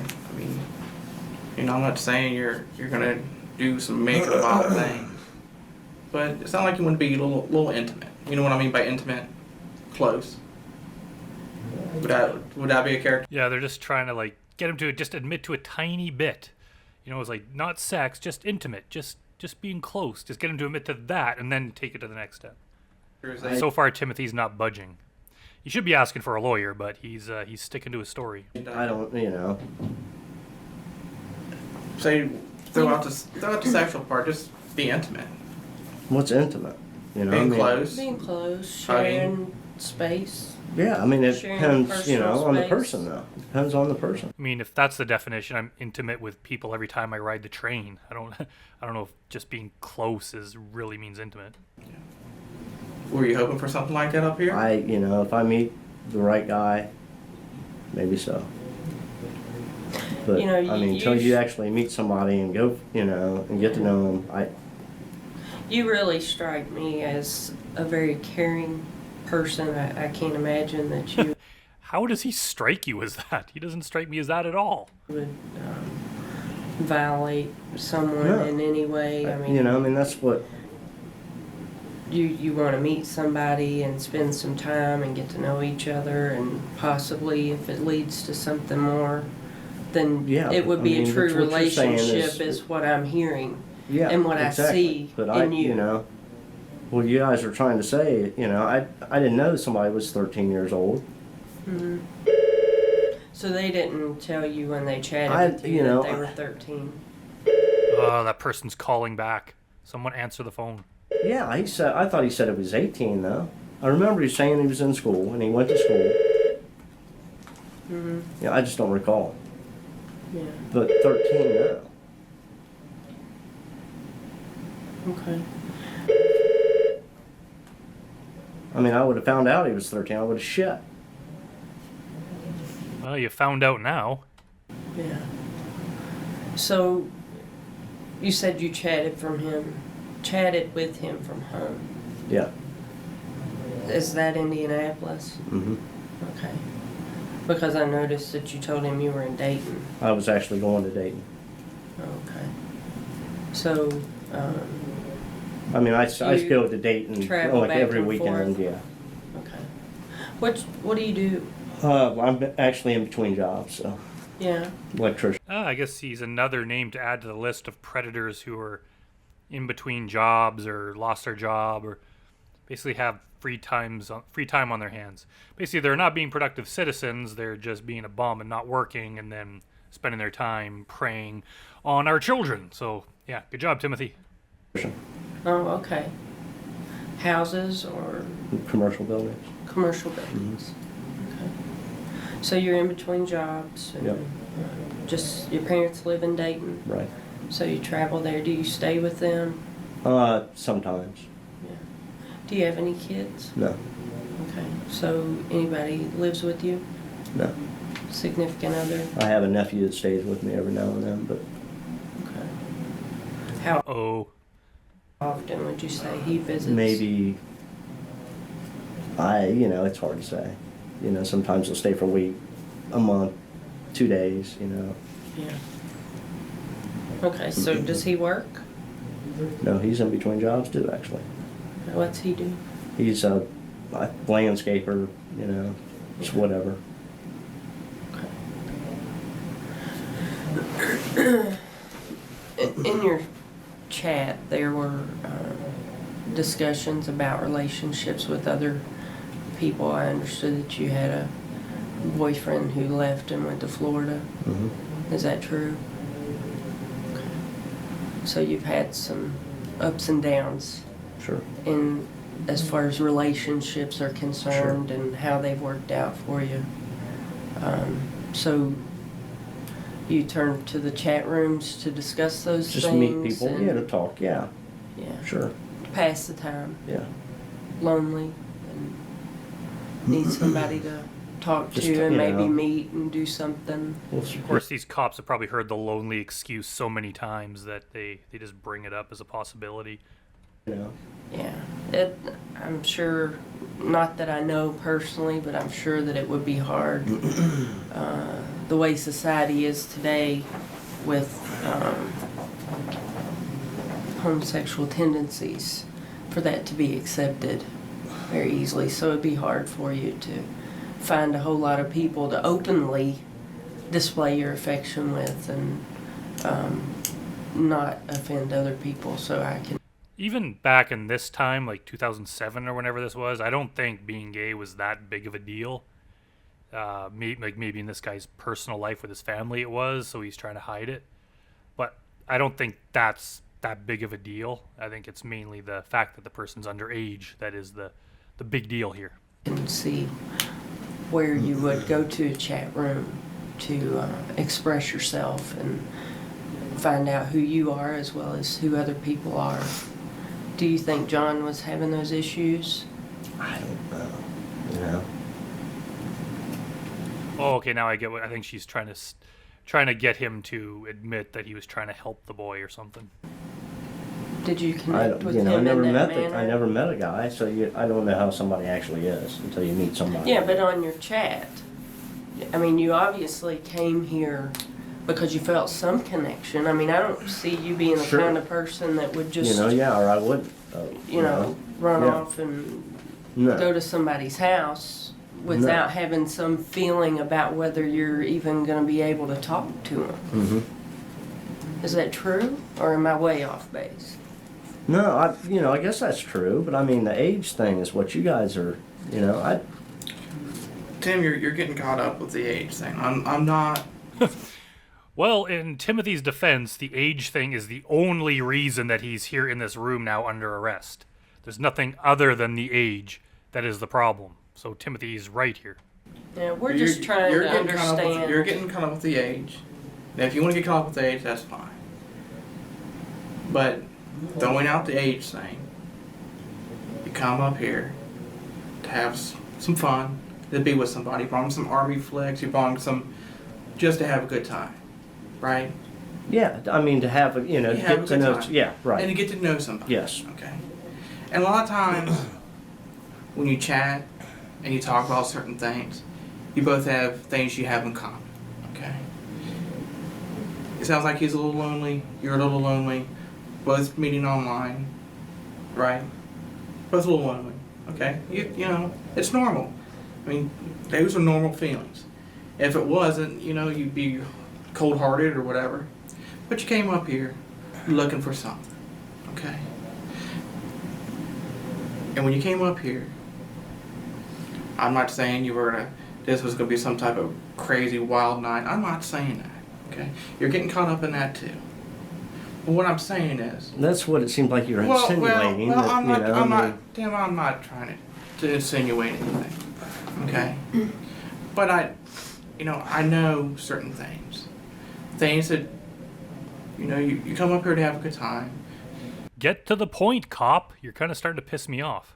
I'm not saying you're gonna do some make it about things, but it's not like you want to be a little intimate. You know what I mean by intimate? Close. Would that be a character? Yeah, they're just trying to get him to just admit to a tiny bit. It's not sex, just intimate, just being close. Just get him to admit to that, and then take it to the next step. So far, Timothy's not budging. He should be asking for a lawyer, but he's sticking to his story. I don't, Say throw out the sexual part. Just be intimate. What's intimate? Being close. Being close, Hugging. sharing space. Yeah, it Sharing depends, personal on the space. person, though. It depends on the person. If that's the definition, I'm intimate with people every time I ride the train. I don't know if just being close really means intimate. Were you hoping for something like that up here? If I meet the right guy, maybe so. But, until you actually meet somebody and go, and get to know them, You really strike me as a very caring person. I can't imagine that you How does he strike you as that? He doesn't strike me as that at all. would violate someone No. in any way. that's what, You want to meet somebody and spend some time and get to know each other, and possibly if it leads to something more, then Yeah, it would be a true that's what you're saying relationship is- is what I'm hearing. yeah, And what exactly. I see But in you. What you guys are trying to say, I didn't know somebody was 13 years old. So they didn't tell you when they chatted with you, you know, that they were 13. Oh, that person's calling back. Someone answer the phone. Yeah, I thought he said it was 18, though. I remember he saying he was in school, and he went to school. Yeah, I just don't recall. Yeah. But 13, no. Okay. I would have found out he was 13. I would have shit. Well, you found out now. Yeah. So you said you chatted with him from home. Yeah. Is that Indianapolis? hmm Okay. Because I noticed that you told him you were in Dayton. I was actually going to Dayton. Okay. So, I You go to Dayton travel like back every and weekend. forth? Yeah. What do you do? I'm actually in between jobs, so Yeah. electrician. I guess he's another name to add to the list of predators who are in between jobs or lost their job or basically have free time on their hands. Basically, they're not being productive citizens. They're just being a bum and not working, and then spending their time preying on our children. So, yeah, good job, Timothy. Oh, okay. Houses or Commercial buildings. commercial buildings? Okay. So you're in between jobs. And Yep. Just your parents live in Dayton, Right. so you travel there. Do you stay with them? Sometimes. Yeah. Do you have any kids? No. Okay. So anybody lives with you? No. Significant other? I have a nephew that stays with me every now and then, but Okay. How Oh, often would you say he visits? maybe it's hard to say. Sometimes he'll stay for a week, a month, 2 days, Yeah. Okay, so does he work? No, he's in between jobs too, actually. What's he do? He's a landscaper, just whatever. In your chat, there were discussions about relationships with other people. I understood that you had a boyfriend who left and went to Florida. Mm-hmm. Is that true? Okay. So you've had some ups and downs Sure. in as far as relationships are concerned and how they've worked out for you. So you turn to the chat rooms to discuss those Just things? meet people, and- to talk, yeah, Yeah. sure, Pass the time. yeah. Lonely and need somebody to talk Just, to and you maybe know. meet and do something. of course, these cops have probably heard the lonely excuse so many times that they just bring it up as a possibility. Yeah. I'm sure, not that I know personally, but I'm sure that it would be hard the way society is today with homosexual tendencies for that to be accepted very easily. So it'd be hard for you to find a whole lot of people to openly display your affection with and not offend other people. So I can. Even back in this time, like 2007 or whenever this was, I don't think being gay was that big of a deal. Maybe in this guy's personal life with his family it was, so he's trying to hide it. But I don't think that's that big of a deal. I think it's mainly the fact that the person's underage that is the big deal here. Can see where you would go to a chat room to express yourself and find out who you are as well as who other people are. Do you think John was having those issues? I don't know, Oh, okay, now I get what I think she's trying to get him to admit that he was trying to help the boy or something. Did you I connect don't, with I him never in that met manner? I never met a guy, so I don't know how somebody actually is until you meet somebody. Yeah, but on your chat, I mean, you obviously came here because you felt some connection. I mean, I don't see you being the Sure. kind of person that would just, yeah, or I wouldn't. run Yeah. off and No. go to somebody's house without having some feeling about whether you're even going to be able to talk to them. Mm-hmm. Is that true, or am I way off base? No, I guess that's true, but I mean, the age thing is what you guys are, Tim, you're getting caught up with the age thing. I'm not. Well, in Timothy's defense, the age thing is the only reason that he's here in this room now under arrest. There's nothing other than the age that is the problem. So Timothy's right here. Yeah, we're just trying to understand. You're getting caught up with the age. Now, if you want to get caught up with the age, that's fine. But throwing out the age thing, you come up here to have some fun, to be with somebody, bring some army flicks, you bring some, just to have a good time, right? yeah, I mean, to have, have a get to good know, time. yeah, right. And to get to know somebody. Yes. Okay. And a lot of times, when you chat and you talk about certain things, you both have things you have in common. Okay. It sounds like he's a little lonely. You're a little lonely. Both meeting online, right? Both a little lonely. Okay. You know, it's normal. I mean, those are normal feelings. If it wasn't, you know, you'd be cold-hearted or whatever. But you came up here looking for something, okay? And when you came up here, I'm not saying this was gonna be some type of crazy wild night. I'm not saying that, okay? You're getting caught up in that too. But what I'm saying is, That's what it seemed like you were insinuating. well, that, I'm you not, know, I'm I not, mean, Tim, I'm not trying to insinuate anything, okay? But I know certain things. Things that, you come up here to have a good time, Get to the point, cop. You're kind of starting to piss me off.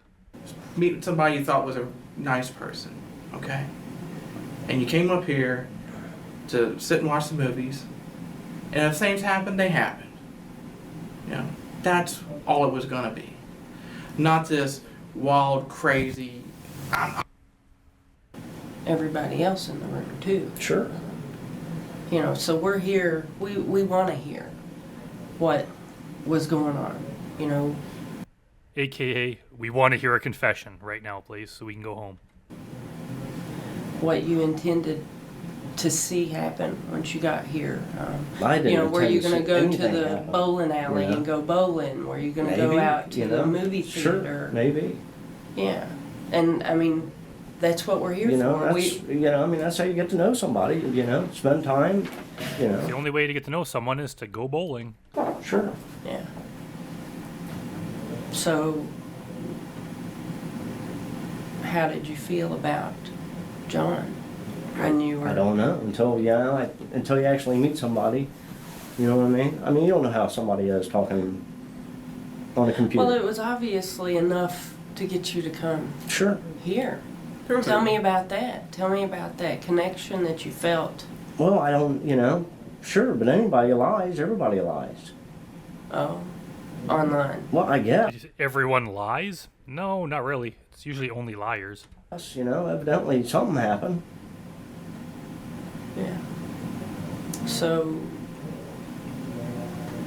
meet somebody you thought was a nice person, okay? And you came up here to sit and watch the movies, and if things happened, they happened. You know, that's all it was gonna be. Not this wild, crazy, Everybody else in the room too. sure. You know, so we're here, we want to hear what was going on, you know. AKA, we want to hear a confession right now, please, so we can go home. What you intended to see happen once you got here. I didn't You know, were you intend going to to see go to the anything happen, bowling alley you know? and go bowling? Were you going to go Maybe, out to you the know? movie Sure, theater? maybe. Yeah. And I mean, that's what we're here You know, for. that's how you get to know somebody, you know, spend time, you The know. only way to get to know someone is to go bowling. Sure. Yeah. So, how did you feel about John when you were? I don't know until you actually meet somebody. You know what I mean? I mean, you don't know how somebody is talking on a computer. Well, it was obviously enough to get you to come Sure. here. Tell me about that. Tell me about that connection that you felt. Well, I don't, sure, but anybody lies, everybody lies. Oh, online. Well, I guess, Did you say everyone lies? No, not really. It's usually only liars. evidently something happened. Yeah. So,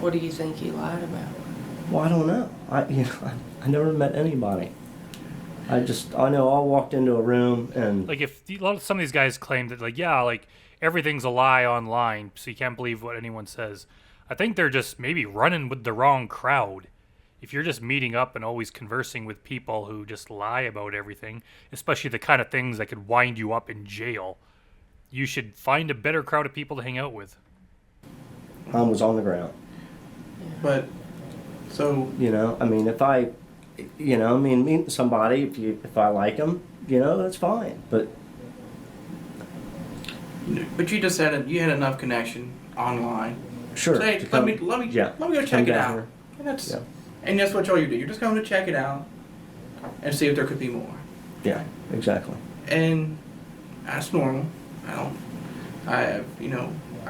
what do you think he lied about? Well, I don't know. I never met anybody. I know I walked into a room and Like, if some of these guys claim that, like, everything's a lie online, so you can't believe what anyone says. I think they're just maybe running with the wrong crowd. If you're just meeting up and always conversing with people who just lie about everything, especially the kind of things that could wind you up in jail, you should find a better crowd of people to hang out with. I was on the ground. but so I mean, if I, meeting somebody, if I like them, that's fine. But you just you had enough connection online. sure. So, hey, to let come- me yeah, go come check it down out. here. And Yeah. that's what all you do. You're just going to check it out and see if there could be more. Yeah, exactly. And that's normal. I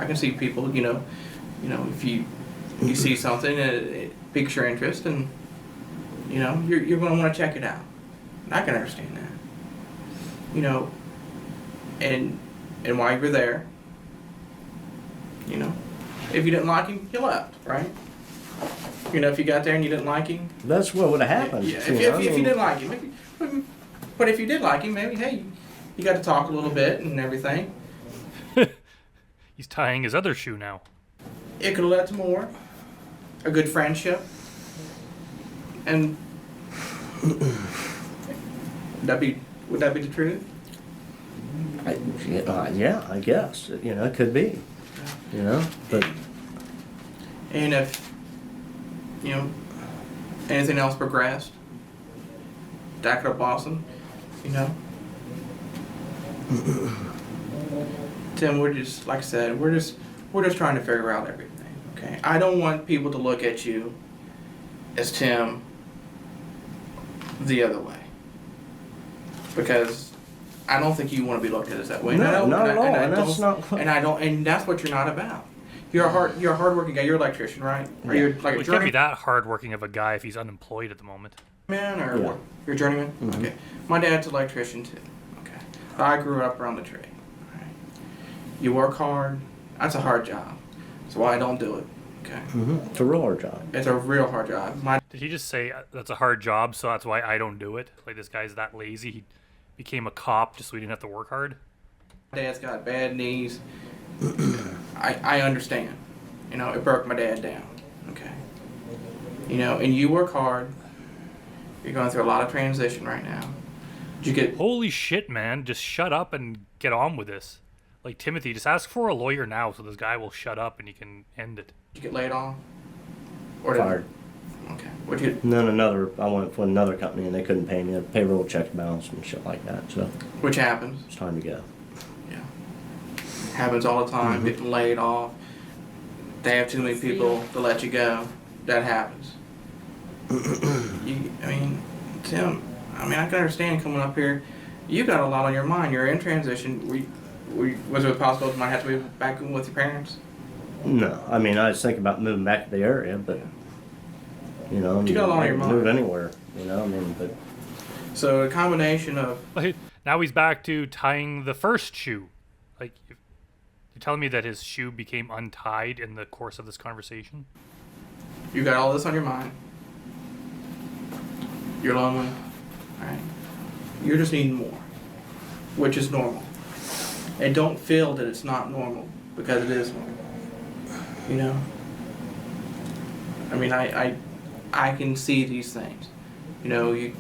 can see people, if you see something and it piques your interest and, you're going to want to check it out. And I can understand that. And while you were there, if you didn't like him, you left, right? If you got there and you didn't like him, That's what would have happened. yeah, if you didn't like him, but if you did like him, maybe, hey, you got to talk a little bit and everything. He's tying his other shoe now. It could have led to more, a good friendship, and would that be the truth? Yeah, I guess. It could be. But And if anything else progressed, that could have blossomed. Tim, we're just, like I said, we're just trying to figure out everything. Okay, I don't want people to look at you as Tim the other way, because I don't think you want to be looked at as that way. No, not at all, and that's not- And that's what you're not about. You're a hardworking guy. You're an electrician, right? Or you're like Well, a he can't be journeyman, that hardworking of a guy if he's unemployed at the moment. or Yeah. what? You're a journeyman. Mhm. Okay. My dad's an electrician too. Okay. I grew up around the trade. All right. You work hard. That's a hard job. That's why I don't do it. Okay. it's a real hard job. It's a real hard job. Did he just say that's a hard job, so that's why I don't do it? Like, this guy's that lazy, he'd became a cop just so he didn't have to work hard? Dad's got bad knees. I understand. You know, it broke my dad down. Okay. You know, and you work hard. You're going through a lot of transition right now. Did you get Holy shit, man. Just shut up and get on with this. Like, Timothy, just ask for a lawyer now so this guy will shut up and he can end it. Did you get laid off? Or did- Fired. Okay. What'd you? And then I went for another company and they couldn't pay me. The payroll check bounced and shit like that. So Which happens. it's time to go. Yeah. Happens all the time. Mhm. Getting laid off. They have too many people to let you go. That happens. I mean, Tim. I mean, I can understand coming up here. You got a lot on your mind. You're in transition. Was there a possibility you might have to move back in with your parents? No, I mean, I was thinking about moving back to the area, but, you know, You got a lot on I your can mind. move anywhere, you know, I mean, but So a combination of Like, now he's back to tying the first shoe. Like, you're telling me that his shoe became untied in the course of this conversation? you got all this on your mind. You're lonely. Alright. You're just needing more. Which is normal. And don't feel that it's not normal, because it is normal. You know? I mean, I can see these things. You know,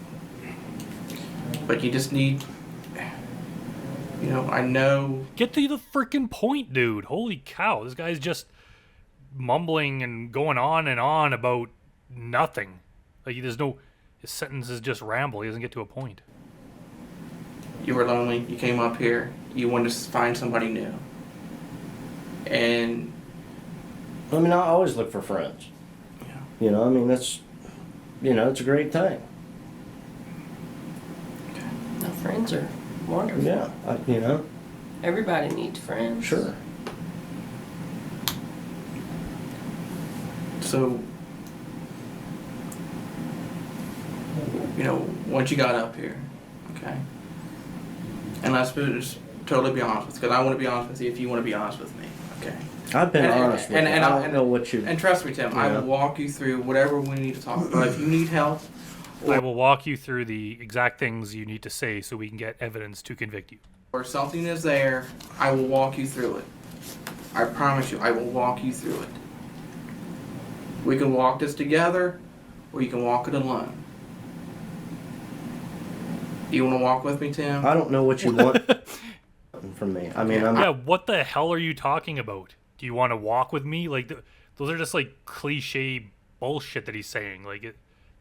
but you just need, you know, I know. Get to the freaking point, dude. Holy cow. This guy's just mumbling and going on and on about nothing. Like, there's no... His sentences just ramble. He doesn't get to a point. You were lonely, you came up here, you wanted to find somebody new. And, I mean, I always look for friends. yeah. You know, I mean, that's, you know, it's a great thing. My friends are wonderful. Yeah, you know, Everybody needs friends. sure. So, you know, once you got up here, okay, and let's just totally be honest with you, because I want to be honest with you if you want to be honest with me, okay? I've been And- honest with and- you. and I I- don't know what you, And trust me, Tim, I Yeah. will walk you through whatever we need to talk about. If you need help, I will walk you through the exact things you need to say so we can get evidence to convict you. or something is there, I will walk you through it. I promise you, I will walk you through it. We can walk this together, or you can walk it alone. You want to walk with me, Tim? I don't know what you want from me. I mean, Yeah, what the hell are you talking about? Do you want to walk with me? Like, those are just like cliche bullshit that he's saying. Like,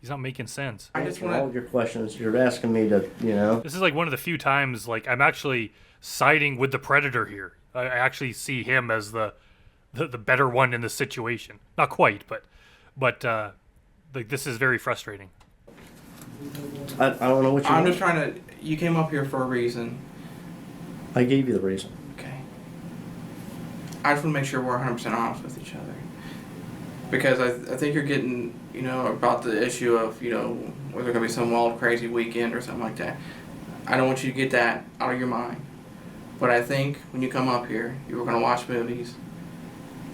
he's not making sense. I just answer want all of your questions. You're asking me to, you know, This is like one of the few times like I'm actually siding with the predator here. I actually see him as the better one in the situation. Not quite, but like this is very frustrating. I don't know what you I'm want. just trying to. You came up here for a reason, I gave you the reason. okay? I just want to make sure we're 100% honest with each other, because I think you're getting, you know, about the issue of, you know, whether there's gonna be some wild crazy weekend or something like that. I don't want you to get that out of your mind. But I think when you come up here, you were gonna watch movies.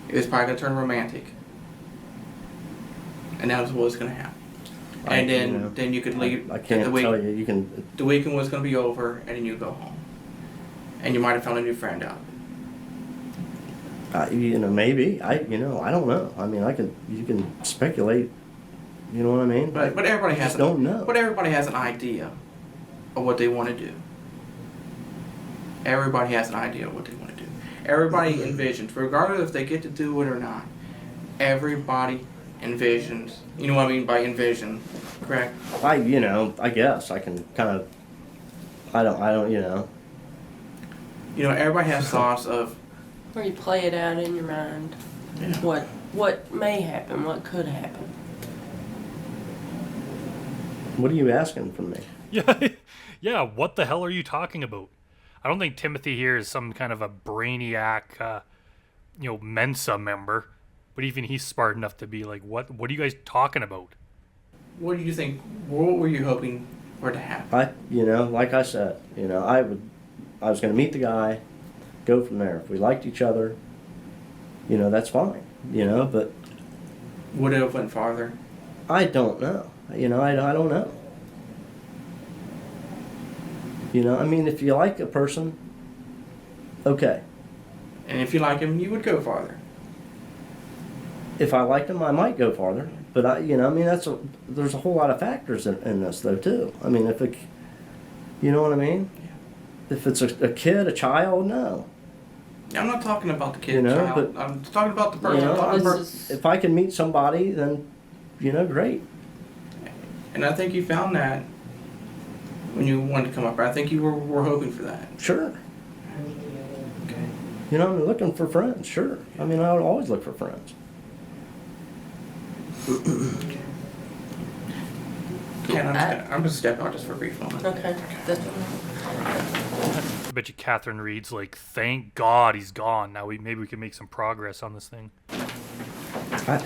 It's probably gonna turn romantic, and that's what's gonna happen. And you then know, then you could leave. I can't the week, tell you. You can. The weekend was gonna be over, and then you go home, and you might have found a new friend out of it. You know, maybe. You know, I don't know. I mean, you can speculate. You know what I mean? But everybody I has just don't know. But everybody has an idea of what they want to do. Everybody has an idea of what they want to do. Everybody envisions, regardless if they get to do it or not. Everybody envisions. You know what I mean by envision, correct? You know, I guess I can kind of. I don't. You know. You know, everybody has thoughts of. Or you play it out in your mind. Yeah. What may happen, what could happen. What are you asking from me? Yeah, yeah. What the hell are you talking about? I don't think Timothy here is some kind of a brainiac, Mensa member. But even he's smart enough to be like, what are you guys talking about? What do you think? What were you hoping for to happen? You know, like I said, you know, I was going to meet the guy, go from there. If we liked each other, you know, that's fine. You know, but Would it have went farther? I don't know. You know, I don't know. You know, I mean, if you like a person, okay. And if you like him, you would go farther. If I liked him, I might go farther. But I mean, there's a whole lot of factors in this though too. I mean, you know what I mean? Yeah. If it's a kid, a child, no. I'm not talking about the kid, You know, child. but- I'm talking about the person. You know, I'm talking about- if I can meet somebody, then, great. and I think you found that when you wanted to come up here. I think you were hoping for that. Sure. Okay. You know, I'm looking for friends, sure. I mean, I would always look for friends. Ken, I'm gonna step out just for a brief moment. Okay. I bet you Catherine Reed's like, thank God he's gone. Now maybe we can make some progress on this thing. I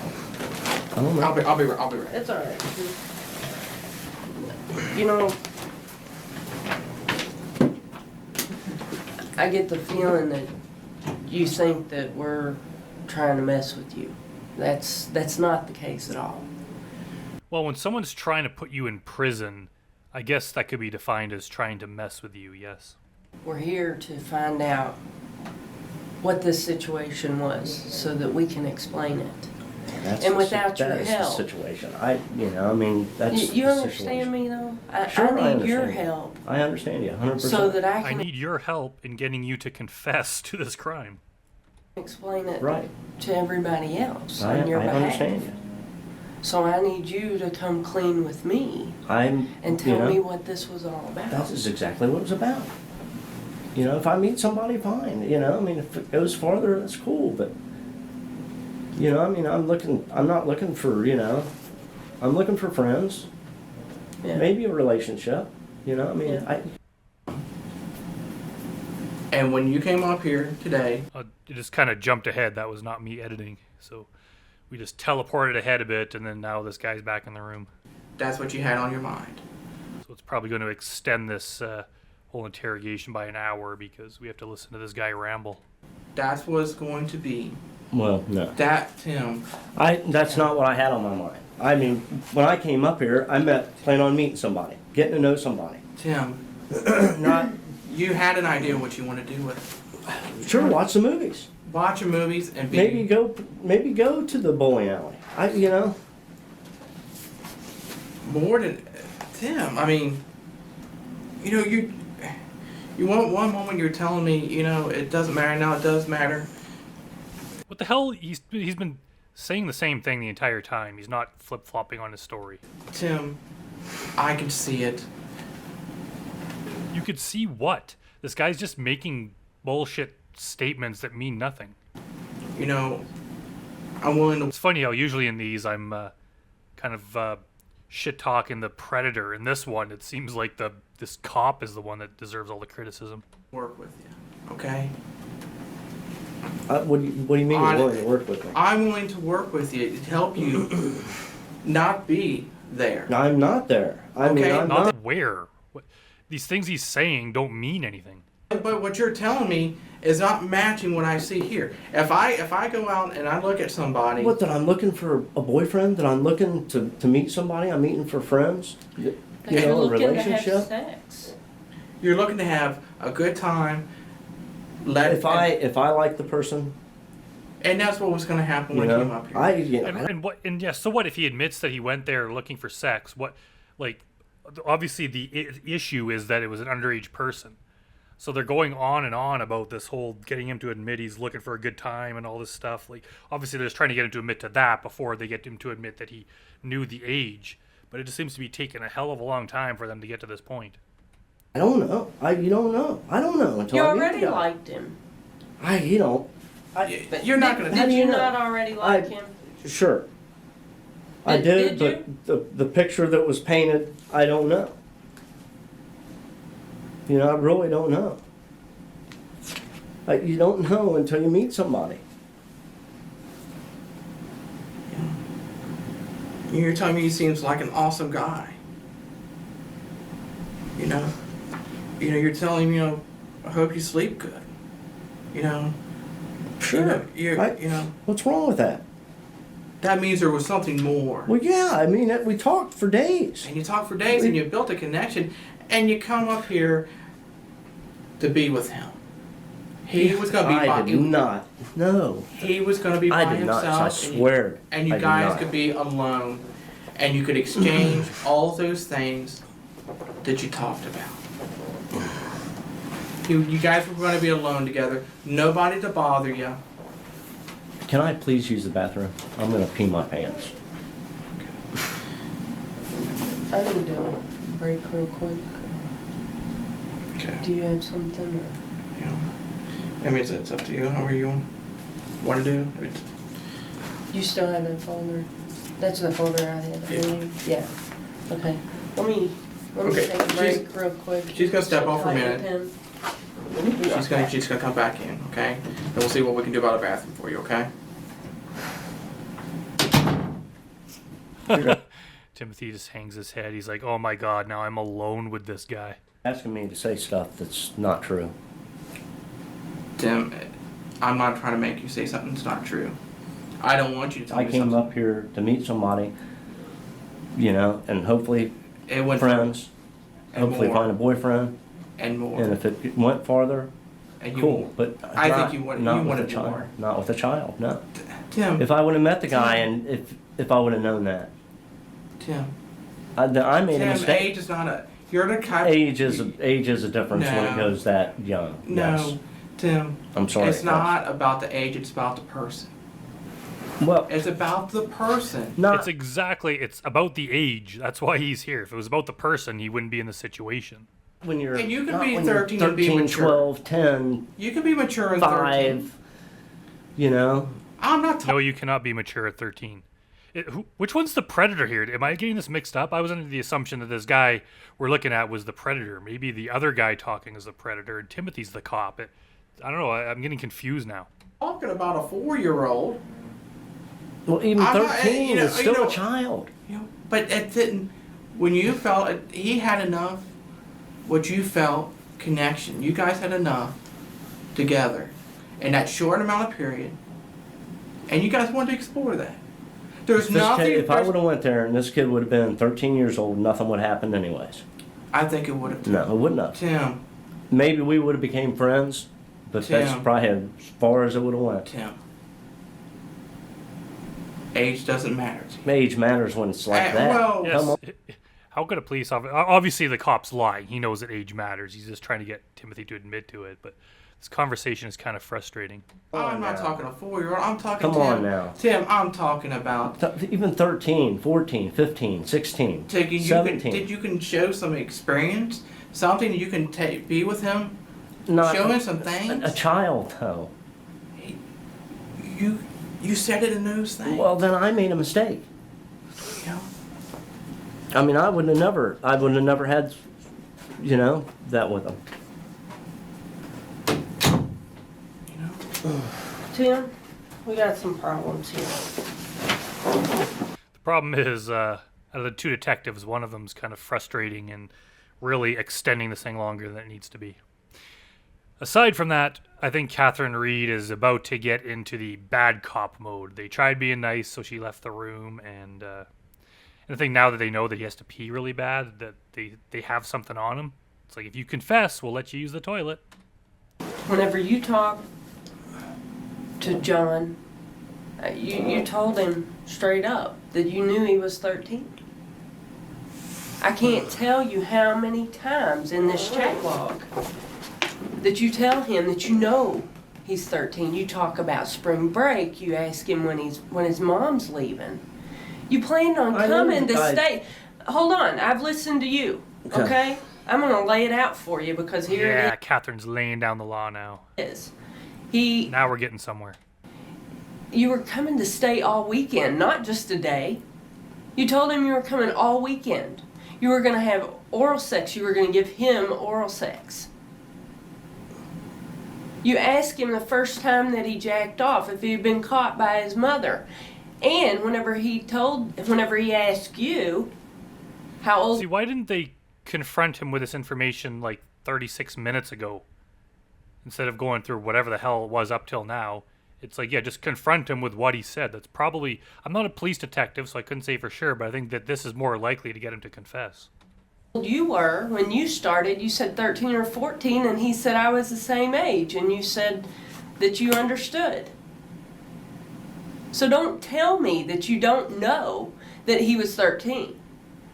don't know. I'll be right. It's all right. You know, I get the feeling that you think that we're trying to mess with you. That's not the case at all. Well, when someone's trying to put you in prison, I guess that could be defined as trying to mess with you, yes. We're here to find out what this situation was so that we can explain it. That's And the without your that is help. the situation. I mean, that's You the understand situation. me though? Sure, I need your understand you. help I understand you 100%. so that I I can need your help in getting you to confess to this crime. explain it Right. to everybody else I on your behalf. understand you. So I need you to come clean with me and you tell know, me what this was all about. That is exactly what it was about. You know, if I meet somebody, fine. You know, I mean, if it goes farther, that's cool. But, you know, I mean, I'm not looking for, I'm looking for friends. Yeah. Maybe a relationship. You know, I mean, Yeah. And when you came up here today, It just kind of jumped ahead. That was not me editing. So we just teleported ahead a bit, and then now this guy's back in the room. that's what you had on your mind. So it's probably going to extend this whole interrogation by an hour because we have to listen to this guy ramble. That's what's going to be. well, no. That, Tim, That's not what I had on my mind. I mean, when I came up here, I planned on meeting somebody, getting to know somebody. Tim, Not, you had an idea what you want to do with it. sure, watch the movies. Watch your movies and be... Maybe go to the bowling alley. More than... Tim, I mean, you want one moment you're telling me, it doesn't matter, now it does matter. What the hell? He's been saying the same thing the entire time. He's not flip-flopping on his story. Tim, I can see it. You could see what? This guy's just making bullshit statements that mean nothing. I'm willing to... It's funny how usually in these I'm kind of shit-talking the predator. In this one, it seems like this cop is the one that deserves all the criticism. work with you, okay? What do you mean you're willing to work with me? I'm willing to work with you to help you not be there. I'm not there. I mean, Okay. I'm Not not. where. These things he's saying don't mean anything. But what you're telling me is not matching what I see here. If I go out and I look at somebody, What, that I'm looking for a boyfriend? That I'm looking to meet somebody? I'm meeting for friends? That you're A looking to have relationship? sex. you're looking to have a good time. Let If I like the person, and that's what was going to happen when you came up here. And yeah, so what if he admits that he went there looking for sex? What, like, obviously the issue is that it was an underage person. So they're going on and on about this whole getting him to admit he's looking for a good time and all this stuff. Like, obviously they're just trying to get him to admit to that before they get him to admit that he knew the age. But it just seems to be taking a hell of a long time for them to get to this point. I don't know. You don't know. I don't know until You I meet already the guy. liked him. You're not going to. How Did do you you know? not already like I- him? Sure. I Did did, but the picture that was painted, I don't know. I really don't know. You don't know until you meet somebody. You're telling me he seems like an awesome guy. You're telling me, I hope you sleep good. Sure. What's wrong with that? That means there was something more. Well, yeah. I mean, we talked for days. And you talk for days and you built a connection and you come up here to be with him. He was going to be I by did not. No. He was going to be by I did not. himself. I swear. And you I did guys not. could be alone, and you could exchange all those things that you talked about. You guys were going to be alone together. Nobody to bother you. Can I please use the bathroom? I'm gonna pee my pants. I can do a break real quick. Okay. Do you have something? Or? Yeah. I mean, it's up to you. However you want to do. You still have that folder? That's the folder I had. Yeah. Yeah. Okay. Let me Okay, take a break real quick. she's gonna step off for a minute. Pen. She's gonna come back in, okay? And we'll see what we can do about a bathroom for you, okay? Timothy just hangs his head. He's like, oh my God, now I'm alone with this guy. Asking me to say stuff that's not true. Tim, I'm not trying to make you say something that's not true. I don't want you to tell I me came something. up here to meet somebody, you know, and hopefully It went friends, and hopefully more. find a boyfriend, And more. and if it went farther, And you cool. But I not, think you wanted- not you with wanted a child. more. Not with a child. No. Tim, If I would have met the guy, and if I would have known that, Tim, I made a Tim, mistake. age is not a. You're the kind. Age is a difference when it No. goes that young. No, Yes. Tim. I'm sorry. It's not about the age. It's about the person. Well, It's about the person. not. It's about the age. That's why he's here. If it was about the person, he wouldn't be in the situation. When you're And you can not be when you're 13 and be mature. 12, 10, You can be mature at 13. 5, you know. I'm not talking. No, you cannot be mature at 13. Which one's the predator here? Am I getting this mixed up? I was under the assumption that this guy we're looking at was the predator. Maybe the other guy talking is the predator and Timothy's the cop. I don't know. I'm getting confused now. Talking about a 4-year-old. Well, even I'm not- 13 you know- is still you know- a child. You know, but it didn't. When you felt he had enough, what you felt connection. You guys had enough together in that short amount of period, and you guys wanted to explore that. There's If, this nothing. kid, if I there's- would have went there and this kid would have been 13 years old, nothing would have happened anyways. I think it would have. No, it wouldn't have. Tim, Maybe we would have became friends, but that's Tim. probably as far as it would have went. Tim. Age doesn't matter to you. Age matters when it's like that. Well, Yes. Come on. How could a police officer? Obviously, the cop's lying. He knows that age matters. He's just trying to get Timothy to admit to it. But this conversation is kind of frustrating. I'm not now. talking a 4-year-old. I'm talking. Come Tim. on now. Tim, I'm talking about. Even 13, 14, 15, 16, Taking 17. you can show some experience, something you can be with him, Not show him some things. a child, though. You said it in those things. Well, then I made a mistake. You know? I mean, I would have never had, you know, that with him. You know? Tim, we got some problems here. The problem is, out of the two detectives, one of them's kind of frustrating and really extending this thing longer than it needs to be. Aside from that, I think Catherine Reed is about to get into the bad cop mode. They tried being nice, so she left the room, and I think now that they know that he has to pee really bad, that they have something on him. It's like, if you confess, we'll let you use the toilet. Whenever you talk to John, you told him straight up that you knew he was 13. I can't tell you how many times in this chat log that you tell him that you know he's 13. You talk about spring break. You ask him when his mom's leaving. You planned on I know coming to I- stay. Hold on, I've listened to you. Okay, I'm gonna lay it out for you because here Yeah, Catherine's laying down the law now. it is. He, Now we're getting somewhere. you were coming to stay all weekend, not just a day. You told him you were coming all weekend. You were gonna have oral sex. You were gonna give him oral sex. You asked him the first time that he jacked off if he had been caught by his mother. And whenever he asked you how old See, why didn't they confront him with this information like 36 minutes ago? Instead of going through whatever the hell it was up till now. It's like, yeah, just confront him with what he said. That's probably... I'm not a police detective, so I couldn't say for sure, but I think that this is more likely to get him to confess. You were when you started. You said 13 or 14, and he said I was the same age, and you said that you understood. So don't tell me that you don't know that he was 13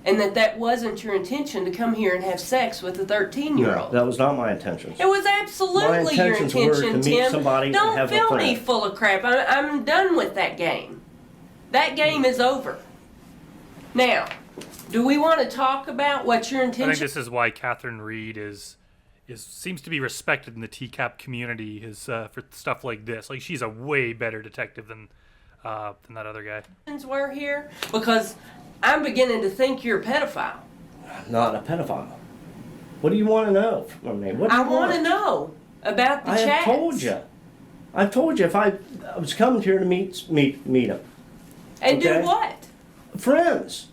and that wasn't your intention to come here and have sex with a 13-year-old. No, that was not my intentions. It was absolutely your intentions were intention, to meet Tim. somebody and Don't have a fill me friend. full of crap. I'm done with that game. That game is over. Now, do we want to talk about what your I intention? think this is why Catherine Reed seems to be respected in the TCAP community for stuff like this. Like, she's a way better detective than that other guy. Were here because I'm beginning to think you're a pedophile. Not a pedophile. What do you want to know from me? What do you I want to know about the I chats. have told you. I've told you if I was coming here to meet him. And Okay. do what? Friends.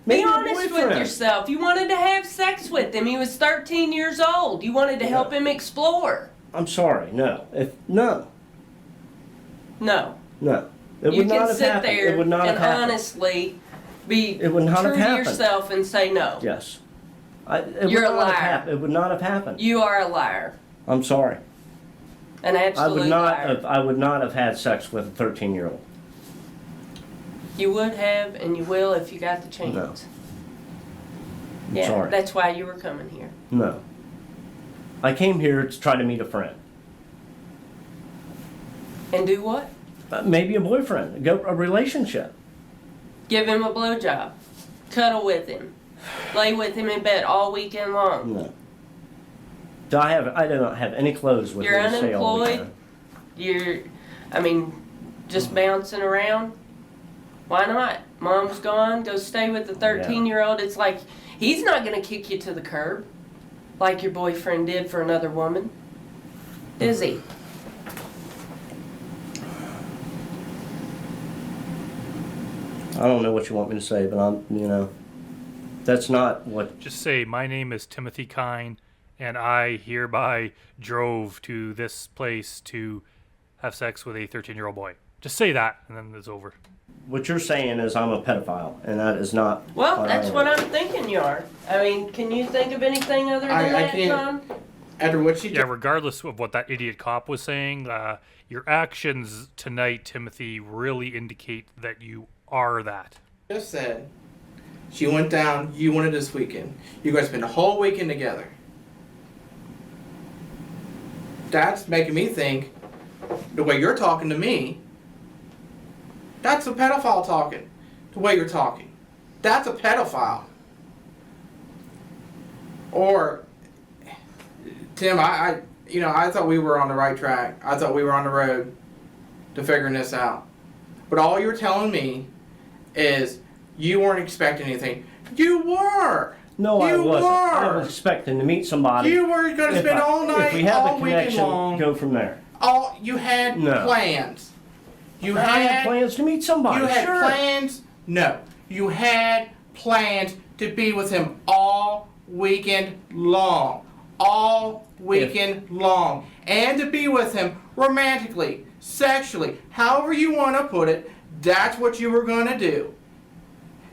Be Maybe a honest with boyfriend. yourself. You wanted to have sex with him. He was 13 years old. You wanted to help him explore. I'm sorry. No. No. No. No. It You would not can have sit happened. there It would not and have happened. honestly be It would not true have to happened. yourself and say no. Yes. It You're would a not have liar. happened. It would not have happened. You are a liar. I'm sorry. An absolute liar. I would not have had sex with a 13-year-old. You would have and you will if you got the chance. No. I'm Yeah, sorry. that's why you were coming here. No. I came here to try to meet a friend. And do what? Maybe a boyfriend. A relationship. Give him a blowjob. Cuddle with him. Lay with him in bed all weekend long. No. I do not have any clothes with You're me to stay all unemployed? weekend. Just bouncing around? Why not? Mom's gone, go stay with the 13-year-old. It's like, he's not going to kick you to the curb like your boyfriend did for another woman. Is he? I don't know what you want me to say, but that's not what. Just say, my name is Timothy Kine, and I hereby drove to this place to have sex with a 13-year-old boy. Just say that, and then it's over. What you're saying is I'm a pedophile, and that is not. Well, that's I what am. I'm thinking you are. I mean, can you think of anything other than that, John? After what she Yeah, regardless of what that idiot cop was saying, your actions tonight, Timothy, really indicate that you are that. just said, she went down, you wanted this weekend. You guys spent the whole weekend together. That's making me think, the way you're talking to me, that's a pedophile talking. The way you're talking. That's a pedophile. Or, Tim, I thought we were on the right track. I thought we were on the road to figuring this out. But all you're telling me is you weren't expecting anything. You were. No, I You wasn't. I were. was expecting to meet somebody. You were going to spend all night, if we have all a weekend connection, long. go from there. You had No. plans. You I had plans to meet somebody. You had sure. plans. No, you had plans to be with him all weekend long, all weekend long, and to be with him romantically, sexually, however you want to put it. That's what you were going to do,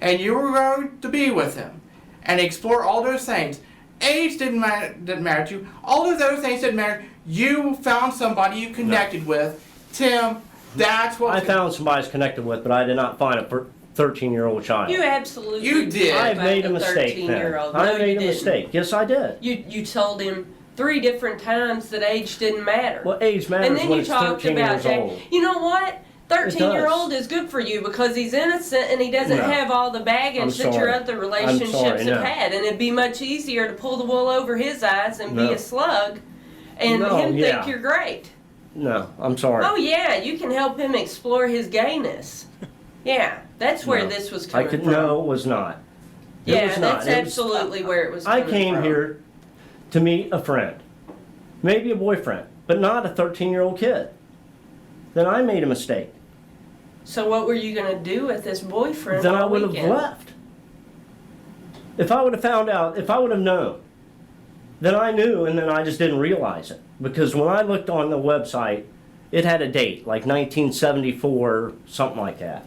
and you were going to be with him and explore all those things. Age didn't matter to you. All those other things didn't matter. You found somebody you connected with, Tim. That's what I found somebody I was connected with, but I did not find a 13-year-old child. You absolutely You did. I about made the a mistake then. 13-year-old. I No, made you a didn't. mistake. Yes, I did. You told him 3 different times that age didn't matter. Well, age matters and then when you it's talked 13 about years Jack. old. You know what? 13-year-old is good for you because he's innocent and he doesn't No. have all the baggage I'm that your sorry. other I'm relationships sorry, no. have had. And it'd be much easier to pull the wool over his eyes and be No. a slug and No, him yeah. think you're great. No, I'm sorry. Oh, yeah, you can help him explore his gayness. Yeah, that's where No. this was I coming could from. no, it was not. It Yeah, was not. that's It was- absolutely where it was I coming came from. here to meet a friend, maybe a boyfriend, but not a 13-year-old kid. Then I made a mistake. So what were you going to do with this boyfriend Then I all would have weekend? left. If I would have found out, if I would have known, then I knew and then I just didn't realize it. Because when I looked on the website, it had a date, like 1974, something like that.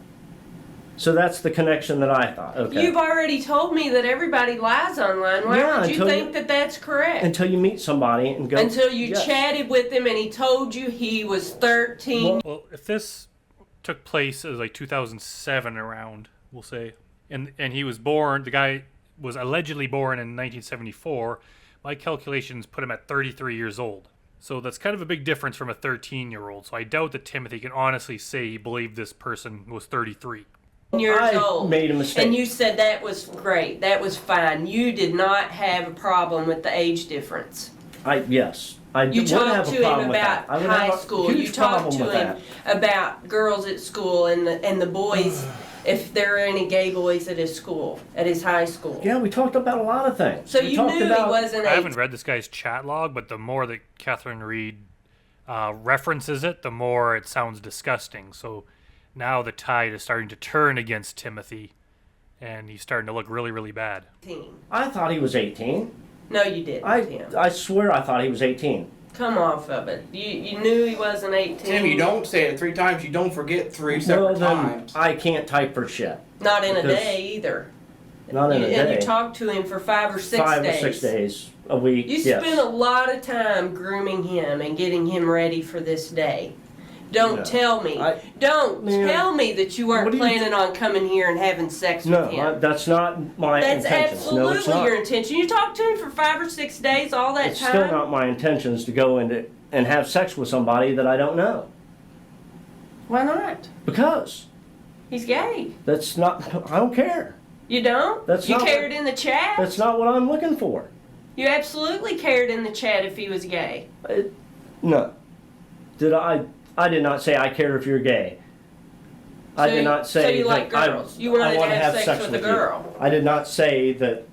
So that's the connection that I thought. Okay. You've already told me that everybody lies online. Why Yeah, would you until think that that's correct? Until you meet somebody and go. Until you yes. chatted with him and he told you he was 13. Well, if this took place as like 2007 around, we'll say, and he was born, the guy was allegedly born in 1974, my calculations put him at 33 years old. So that's kind of a big difference from a 13-year-old. So I doubt that Timothy can honestly say he believed this person was 33. Years I old. made a mistake. And you said that was great. That was fine. You did not have a problem with the age difference. Yes. I You would talked have a to him problem with about that. I would high have a school. huge You talked problem to with him that. about girls at school and the boys, if there are any gay boys at his school, at his high school. Yeah, we talked about a lot of things. So we you talked knew about, he wasn't I 18. haven't read this guy's chat log, but the more that Catherine Reed references it, the more it sounds disgusting. So now the tide is starting to turn against Timothy, and he's starting to look really, really bad. I thought he was 18. No, you didn't, Tim. I swear I thought he was 18. Come off of it. You knew he wasn't 18. Tim, you don't say it 3 times. You don't forget 3 Well, separate then times. I can't type for shit. Not in a Because- day either. Not in a And day. you talked to him for 5 or 6 5 days. or 6 days a week. You yes. spent a lot of time grooming him and getting him ready for this day. Don't No. tell me. Don't Man, tell me that you weren't what do you planning on coming here and having sex No, with him. that's not my That's intentions. No, it's absolutely not. your intention. You talked to him for 5 or 6 days all that It's time. still not my intentions to go into and have sex with somebody that I don't know. Why not? Because He's gay. that's not. I don't care. You don't? That's you not cared what- in the chat? That's not what I'm looking for. You absolutely cared in the chat if he was gay. No. Did I? I did not say I care if you're gay. I So did you- not say so you that like girls. You wanted I to wanna have sex with a you. girl. I did not say that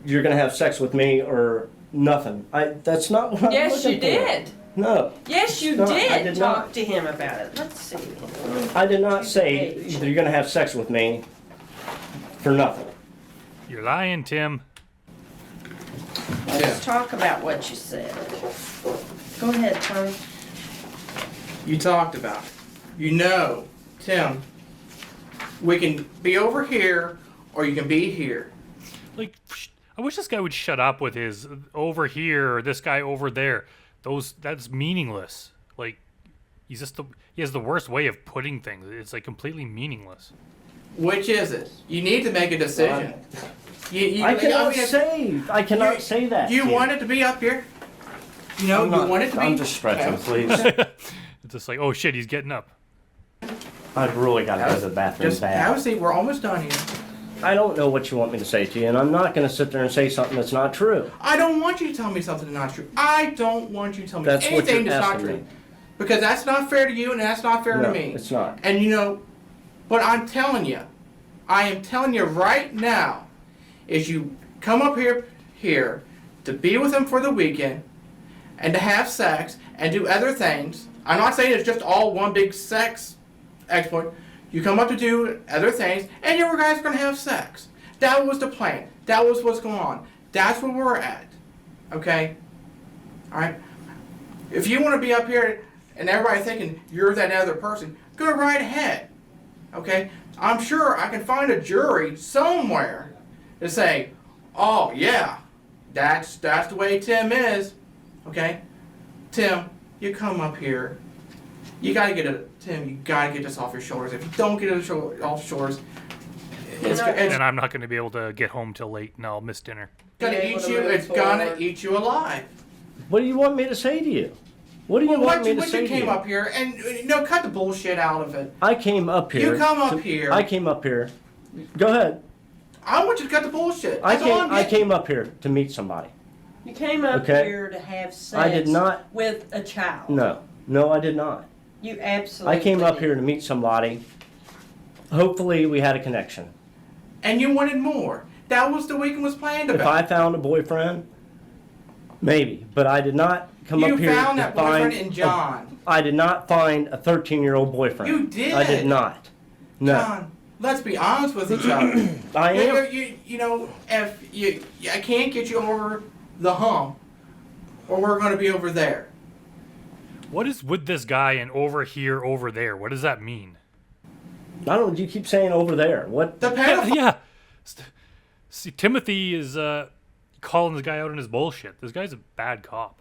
you're going to have sex with me or nothing. That's not what I'm Yes, looking you for. did. No. Yes, you No, I did, did talk not. to him about it. Let's see. I did not say that you're going to have sex with me for nothing. You're lying, Tim. Let's talk about what you said. Go ahead, Tony. You talked about it. You know, Tim, we can be over here or you can be here. Like, I wish this guy would shut up with his over here or this guy over there. That's meaningless. Like, he has the worst way of putting things. It's like completely meaningless. Which is it? You need to make a decision. I cannot you- say that. You to wanted to be up here. You know, I'm not- you wanted to be. I'm just stretching, please. It's just like, oh shit, he's getting up. I've really got to go to the bathroom Just have a bad. seat. We're almost done here. I don't know what you want me to say to you, and I'm not going to sit there and say something that's not true. I don't want you to tell me something that's not true. I don't want you to tell me That's what anything you're that's not asking true. me. Because that's not fair to you and that's not fair No, to me. it's not. And you know, but I'm telling you, I am telling you right now, is you come up here to be with him for the weekend and to have sex and do other things. I'm not saying it's just all one big sex exploit. You come up to do other things and you guys are going to have sex. That was the plan. That was what's going on. That's where we're at. Okay? Alright? If you want to be up here and everybody thinking you're that other person, go right ahead. Okay? I'm sure I can find a jury somewhere to say, oh yeah, that's the way Tim is. Okay? Tim, you come up here. You gotta get it, Tim, you gotta get this off your shoulders. If you don't get it off your shoulders, it's And I'm not going to be able to get home till late, and I'll miss dinner. gonna Be able eat to you, move it's gonna forward. eat you alive. What do you want me to say to you? What do you Well, want what me you, to when say you to came you? up here, and no, cut the bullshit out of it. I came up here. You come up here. I came up here. Go ahead. I want you to cut the bullshit. I That's all I'm came. I getting. came up here to meet somebody. You came up Okay. here to have sex I did not- with a child. No, I did not. You absolutely I came up did. here to meet somebody. Hopefully, we had a connection. And you wanted more. That was the weekend was planned If about. I found a boyfriend, maybe, but I did not come You up here found to that find. boyfriend in John. I did not find a 13-year-old boyfriend. You did. I did not. No. John, let's be honest with each other. I am. You know, if you, I can't get you over the hump, or we're going to be over there. What is with this guy and over here, over there? What does that mean? I don't. You keep saying over there. What? The pedophile. Yeah. See, Timothy is calling this guy out on his bullshit. This guy's a bad cop.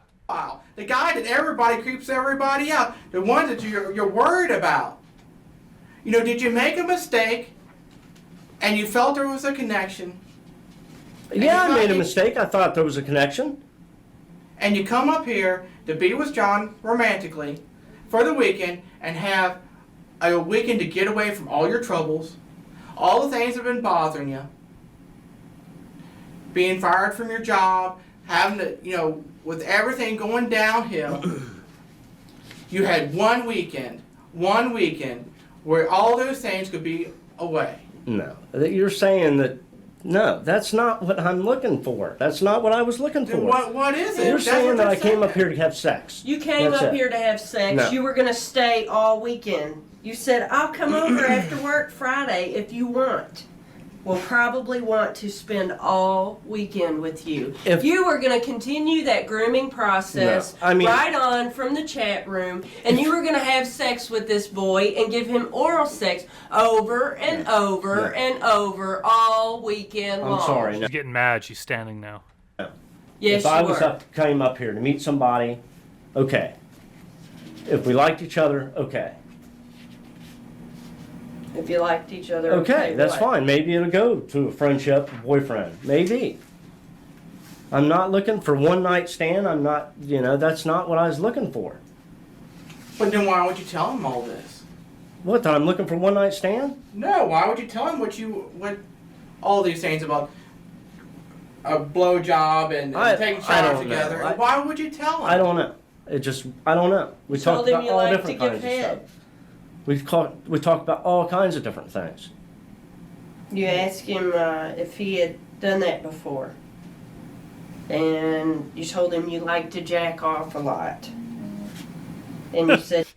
The guy that everybody creeps everybody out. The one that you're worried about. You know, did you make a mistake and you felt there was a connection? Yeah, I made a mistake. I thought there was a connection. And you come up here to be with John romantically for the weekend and have a weekend to get away from all your troubles, all the things that have been bothering you, being fired from your job, having to, you know, with everything going downhill. You had one weekend where all those things could be away. No, you're saying that. No, that's not what I'm looking for. That's not what I was looking for. Then what is it? You're That's saying what that I they're came up saying. here to have sex. You came That's up it. here to have sex. No. You were going to stay all weekend. You said, I'll come over after work Friday if you want. We'll probably want to spend all weekend with you. If- You were going to continue that grooming process No, I mean- right on from the chat room, and you were going to have sex with this boy and give him oral sex over and over and over all weekend long. I'm sorry. No. She's getting mad. She's standing now. Yes, If I you was were. came up here to meet somebody, okay. If we liked each other, okay. If you liked each other, Okay, that's what? fine. Maybe it'll go to a friendship, boyfriend. Maybe. I'm not looking for one night stand. I'm not, that's not what I was looking for. But then why would you tell him all this? What, that I'm looking for one night stand? No, why would you tell him what all these things about a blowjob and taking I showers don't know. together? Why would you tell him? I don't know. I don't know. We Told talked him about you all like different to give kinds of head. stuff. We talked about all kinds of different things. You asked him if he had done that before. And you told him you like to jack off a lot. And you said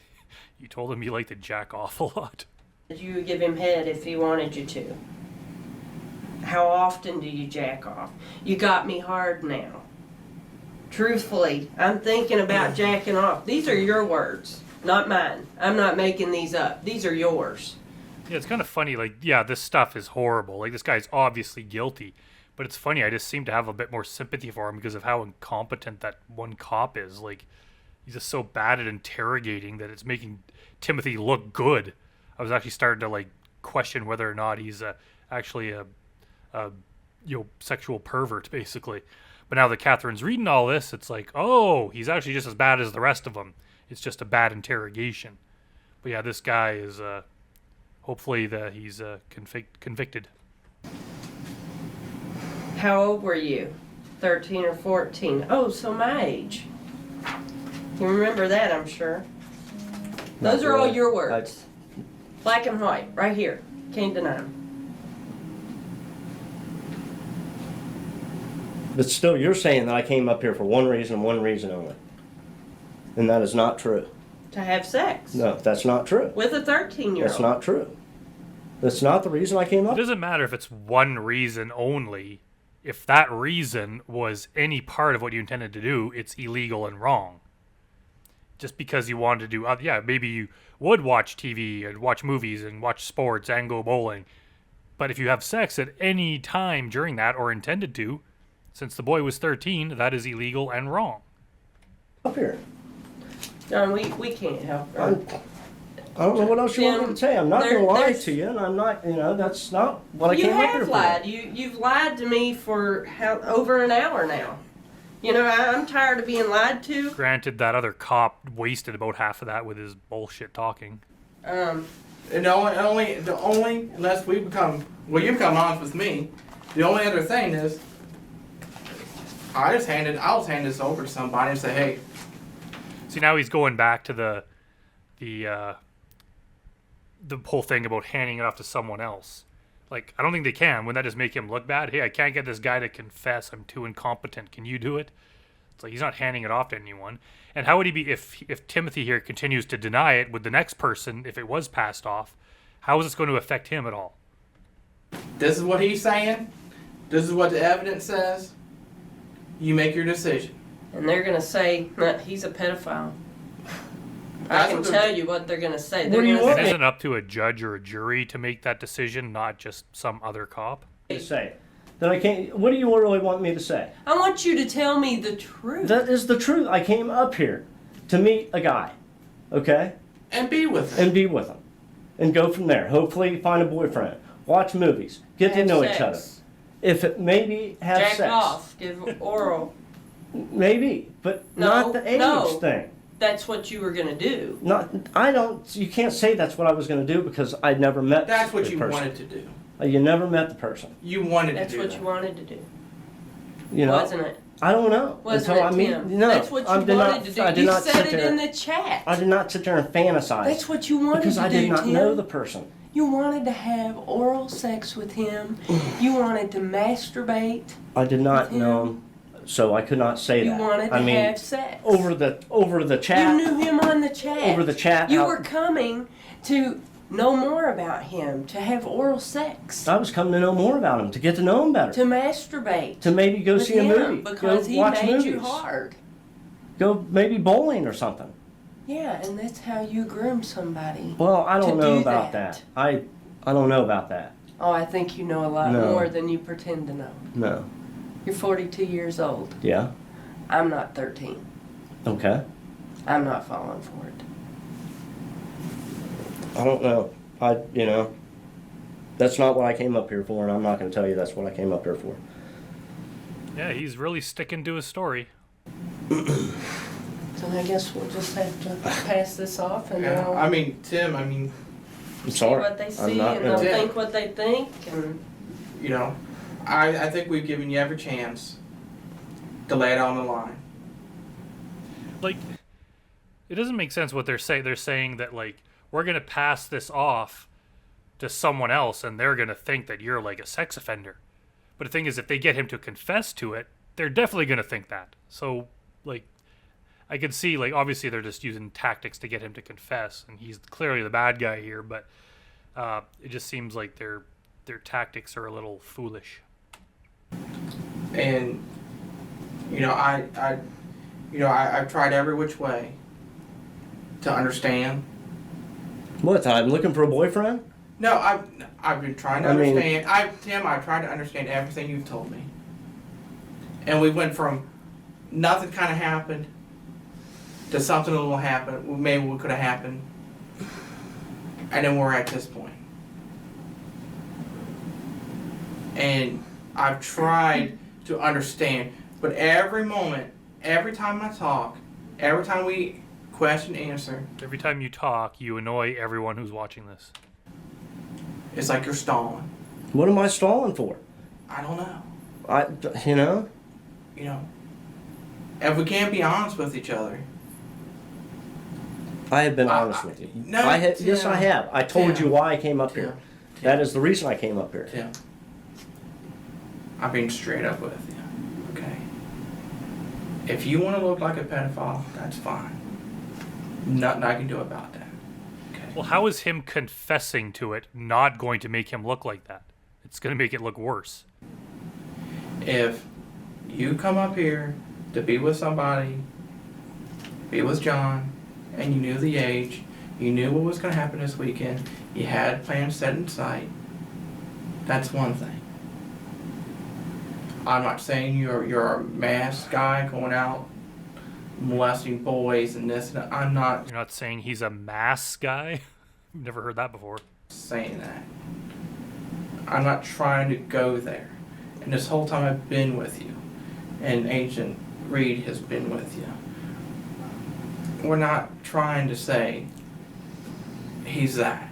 You told him you like to jack off a lot. you would give him head if he wanted you to. How often do you jack off? You got me hard now. Truthfully, I'm thinking about jacking off. These are your words, not mine. I'm not making these up. These are yours. Yeah, it's kind of funny. Like, yeah, this stuff is horrible. Like, this guy's obviously guilty. But it's funny, I just seem to have a bit more sympathy for him because of how incompetent that one cop is. Like, he's just so bad at interrogating that it's making Timothy look good. I was actually starting to, like, question whether or not he's actually a sexual pervert, basically. But now that Catherine's reading all this, it's like, oh, he's actually just as bad as the rest of them. It's just a bad interrogation. But yeah, this guy is, hopefully he's convicted. How old were you? 13 or 14? Oh, so my age. You remember that, I'm sure. Those are all really. your words. Black and white, right here. Can't deny them. But still, you're saying that I came up here for one reason and one reason only. And that is not true. To have sex. No, that's not true. With a 13-year-old. That's not true. That's not the reason I came It up. doesn't matter if it's one reason only. If that reason was any part of what you intended to do, it's illegal and wrong. Just because you wanted to do, yeah, maybe you would watch TV and watch movies and watch sports and go bowling. But if you have sex at any time during that or intended to, since the boy was 13, that is illegal and wrong. Up here. John, we can't help her. I don't know what else you want me to say. I'm not going to lie there's- to you, and I'm not, that's not what I You came up here have for. lied. You've lied to me for over an hour now. You know, I'm tired of being lied to. Granted, that other cop wasted about half of that with his bullshit talking. And the only unless you become honest with me, the only other thing is I'll just hand this over to somebody and say, hey, See, now he's going back to the whole thing about handing it off to someone else. Like, I don't think they can. Wouldn't that just make him look bad? Hey, I can't get this guy to confess. I'm too incompetent. Can you do it? It's like he's not handing it off to anyone. And how would he be if Timothy here continues to deny it with the next person, if it was passed off, how is this going to affect him at all? this is what he's saying, this is what the evidence says, you make your decision. And they're going to say that he's a pedophile. I can tell you what they're going to say. What They're do you going want? to It say, isn't up to a judge or a jury to make that decision, not just some other cop. To say that I can't. What do you really want me to say? I want you to tell me the truth. That is the truth. I came up here to meet a guy, okay, And be with him. and be with him, and go from there. Hopefully, find a boyfriend, watch movies, get to Have know sex. each other. If it maybe have Jack sex, off, give oral. maybe, but No, not the age no. thing. That's what you were going to do. Not. I don't. You can't say that's what I was going to do because I'd never met. That's what the you person. wanted to do. You never met the person. You wanted That's to do what that. you wanted to do, You know. wasn't it? I don't know. Wasn't Until it, I meet. Tim? No. That's what you I wanted did not, to do. I did You not said sit it there. in the chat. I did not sit there and fantasize. That's what you wanted because to I do, did not Tim. know the person. You wanted to have oral sex with him. You wanted to masturbate. I did not With know him. him, so I could not say You that. wanted to I mean, have sex. over the chat. You knew him on the chat. Over the chat. You out- were coming to know more about him, to have oral sex, I was coming to know more about him, to get to know him better, to masturbate. to maybe go with see a him movie, because go he watch made movies, you hard. go maybe bowling or something. Yeah, and that's how you groom somebody. Well, I don't To know do about that. that. I don't know about that. Oh, I think you know a lot No. more than you pretend to know. No. You're 42 years old. Yeah. I'm not 13. Okay. I'm not falling for it. I don't know. That's not what I came up here for, and I'm not going to tell you that's what I came up here for. Yeah, he's really sticking to his story. So I guess we'll just have to pass this off and Yeah, they'll I mean, Tim, I mean, I'm see sorry. what they I'm see not and gonna- they'll Yeah. think what they think. And you know, I think we've given you every chance to lay it on the line. Like, it doesn't make sense what they're saying. They're saying that, like, we're going to pass this off to someone else and they're going to think that you're, like, a sex offender. But the thing is, if they get him to confess to it, they're definitely going to think that. So, like, I could see, like, obviously they're just using tactics to get him to confess, and he's clearly the bad guy here, but it just seems like their tactics are a little foolish. And you know, I've tried every which way to understand. What? I'm looking for a boyfriend? No, I've been trying to I mean- understand. Tim, I've tried to understand everything you've told me. And we went from nothing kind of happened to something that will happen. Maybe what could have happened. And then we're at this point. And I've tried to understand, but every moment, every time I talk, every time we question answer, Every time you talk, you annoy everyone who's watching this. it's like you're stalling. What am I stalling for? I don't know. You know? You know, if we can't be honest with each other. I have been honest with you. No, Yes, Tim. I have. I told Tim. you why I came up Tim. here. That is the reason I came up here. Tim, I'm being straight up with you, okay? If you want to look like a pedophile, that's fine. Nothing I can do about that. Okay. Well, how is him confessing to it not going to make him look like that? It's going to make it look worse. If you come up here to be with somebody, be with John, and you knew the age, you knew what was going to happen this weekend, you had plans set in sight, that's one thing. I'm not saying you're a mass guy going out molesting boys and this, and I'm not You're not saying he's a mass guy? I've never heard that before. saying that. I'm not trying to go there. And this whole time I've been with you, and Agent Reed has been with you. We're not trying to say he's that.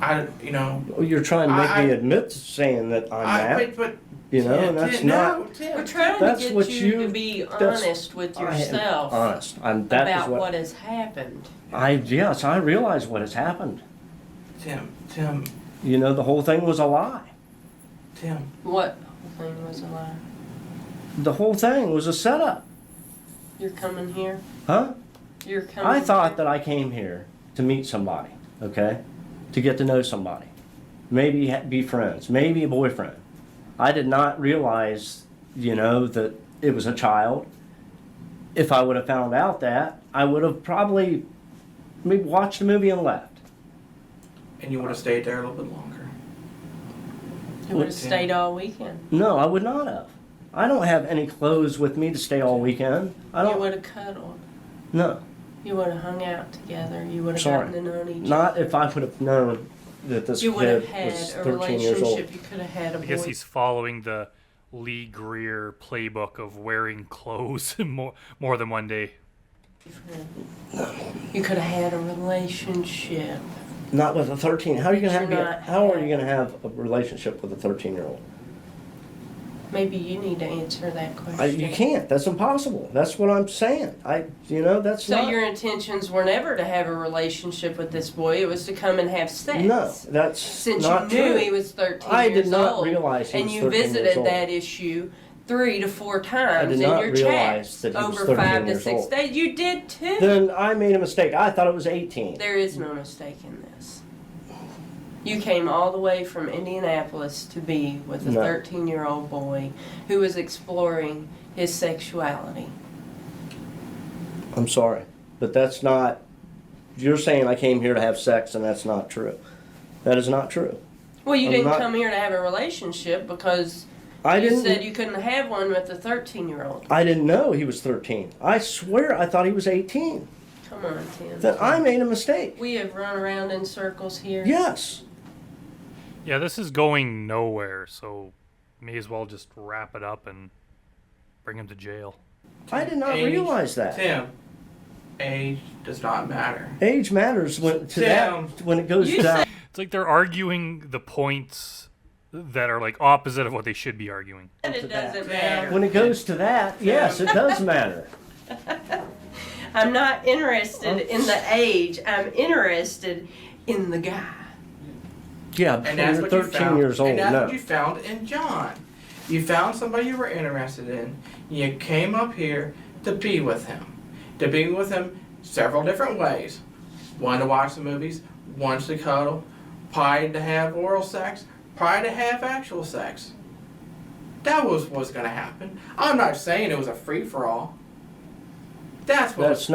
Well, you're trying to make me admit to saying that I'm that. But You know, and that's not. we're Tim. trying That's to get what you to you- be that's- honest with I am yourself honest. That is about what has happened. Yes, I realize what has happened. Tim, You know, the whole thing was a lie. Tim. What whole thing was a lie? The whole thing was a setup, You're coming here? huh? You're coming I thought here? that I came here to meet somebody, okay? To get to know somebody. Maybe be friends, maybe a boyfriend. I did not realize, that it was a child. if I would have found out that, I would have probably maybe watched the movie and left. And you would have stayed there a little bit longer. You would have stayed all weekend. No, I would not have. I don't have any clothes with me to stay all weekend. I You don't. would have cuddled. No, You would have hung out together. You would have Sorry. gotten to know each other. not if I would have known that this You would have kid had was a 13 years old. relationship. You could have had a boy. I guess he's following the Lee Greer playbook of wearing clothes more than one day. You could have had a relationship. Not with a 13. How are you gonna But you're not How are you gonna have a relationship with a 13-year-old? Maybe you need to answer that question. You can't. That's impossible. That's what I'm saying. That's So not. your intentions were never to have a relationship with this boy. It was to come and have sex. No, that's Since not you knew true. he was 13 I years did not old, realize he and was you 13 years visited old. that issue 3 to 4 times did in not your realize chats that he was over 13 5 to years 6 old. days. You did too. Then I made a mistake. I thought it was 18. There is no mistake in this. You came all the way from Indianapolis to be with a No. 13-year-old boy who was exploring his sexuality. I'm sorry, but that's not. You're saying I came here to have sex, and that's not true. That is not true. Well, you I'm didn't not- come here to have a relationship because I you didn't. said you couldn't have one with a 13-year-old. I didn't know he was 13. I swear I thought he was 18. Come on, Tim. Then I made a mistake. We have run around in circles here. Yes. Yeah, this is going nowhere, so may as well just wrap it up and bring him to jail. I did not Age- realize that. Tim, age does not matter. Age matters when it goes You to that. It's like they're arguing the points that are like opposite of what they should be arguing. And it doesn't matter. When it goes to that, yes, it does matter. I'm not interested in the age. I'm interested in the guy. Yeah, And when that's you're what 13 you found. years old. And that's No. what you found in John. You found somebody you were interested in. You came up here to be with him. To be with him several different ways. One to watch the movies, one to cuddle, probably to have oral sex, probably to have actual sex. That was what's going to happen. I'm not saying it was a free-for-all. That was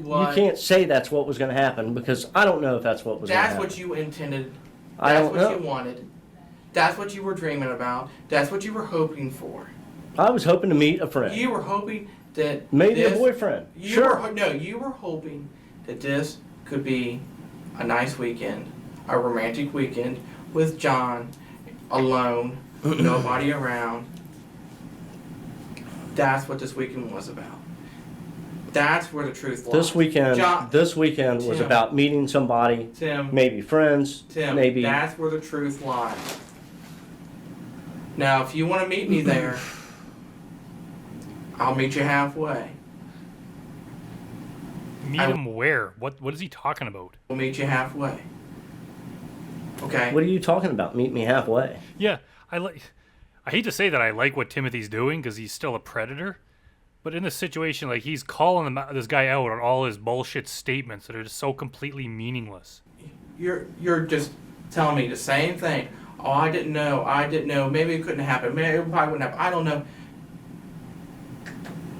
what You can't say that's what was going to happen because I don't know if that's what was going to that's happen. what you intended. I That's don't what know. you wanted. That's what you were dreaming about. That's what you were hoping for. I was hoping to meet a friend. You were hoping that Maybe a this- boyfriend. You Sure. you were hoping that this could be a nice weekend, a romantic weekend with John, alone, nobody around. That's what this weekend was about. That's where the truth lies. This weekend was Tim. about meeting somebody, Tim, maybe friends, Tim, maybe. that's where the truth lies. Now, if you want to meet me there, I'll meet you halfway. Meet him where? What is he talking about? We'll meet you halfway. Okay? What are you talking about? Meet me halfway. Yeah, I hate to say that I like what Timothy's doing because he's still a predator, but in this situation, like he's calling this guy out on all his bullshit statements that are just so completely meaningless. You're just telling me the same thing. Oh, I didn't know. Maybe it couldn't happen. Maybe it probably wouldn't happen. I don't know.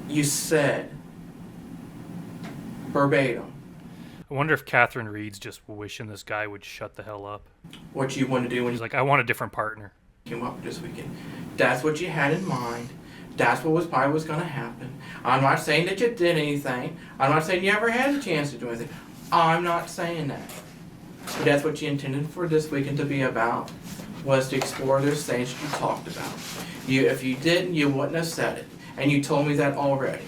You said verbatim I wonder if Catherine Reed's just wishing this guy would shut the hell up. what you wanted to do when He's you like, I want a different partner. came up this weekend. That's what you had in mind. That's what was probably was going to happen. I'm not saying that you did anything. I'm not saying you ever had a chance to do anything. I'm not saying that. But that's what you intended for this weekend to be about, was to explore those things you talked about. If you didn't, you wouldn't have said it. And you told me that already.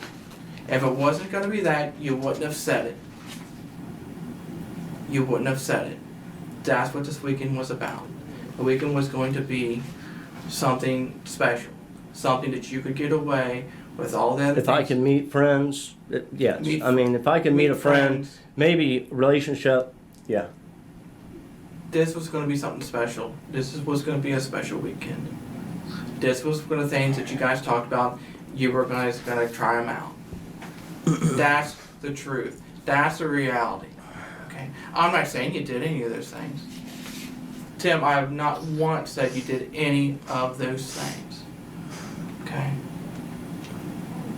If it wasn't going to be that, you wouldn't have said it. You wouldn't have said it. That's what this weekend was about. The weekend was going to be something special. Something that you could get away with all that. If I can meet friends, yes. Meet- I mean, if I can meet a friend, friends. maybe relationship, yeah. This was going to be something special. Was going to be a special weekend. This was one of the things that you guys talked about. You were guys going to try them out. That's the truth. That's the reality. Okay. I'm not saying you did any of those things. Tim, I have not once said you did any of those things. Okay.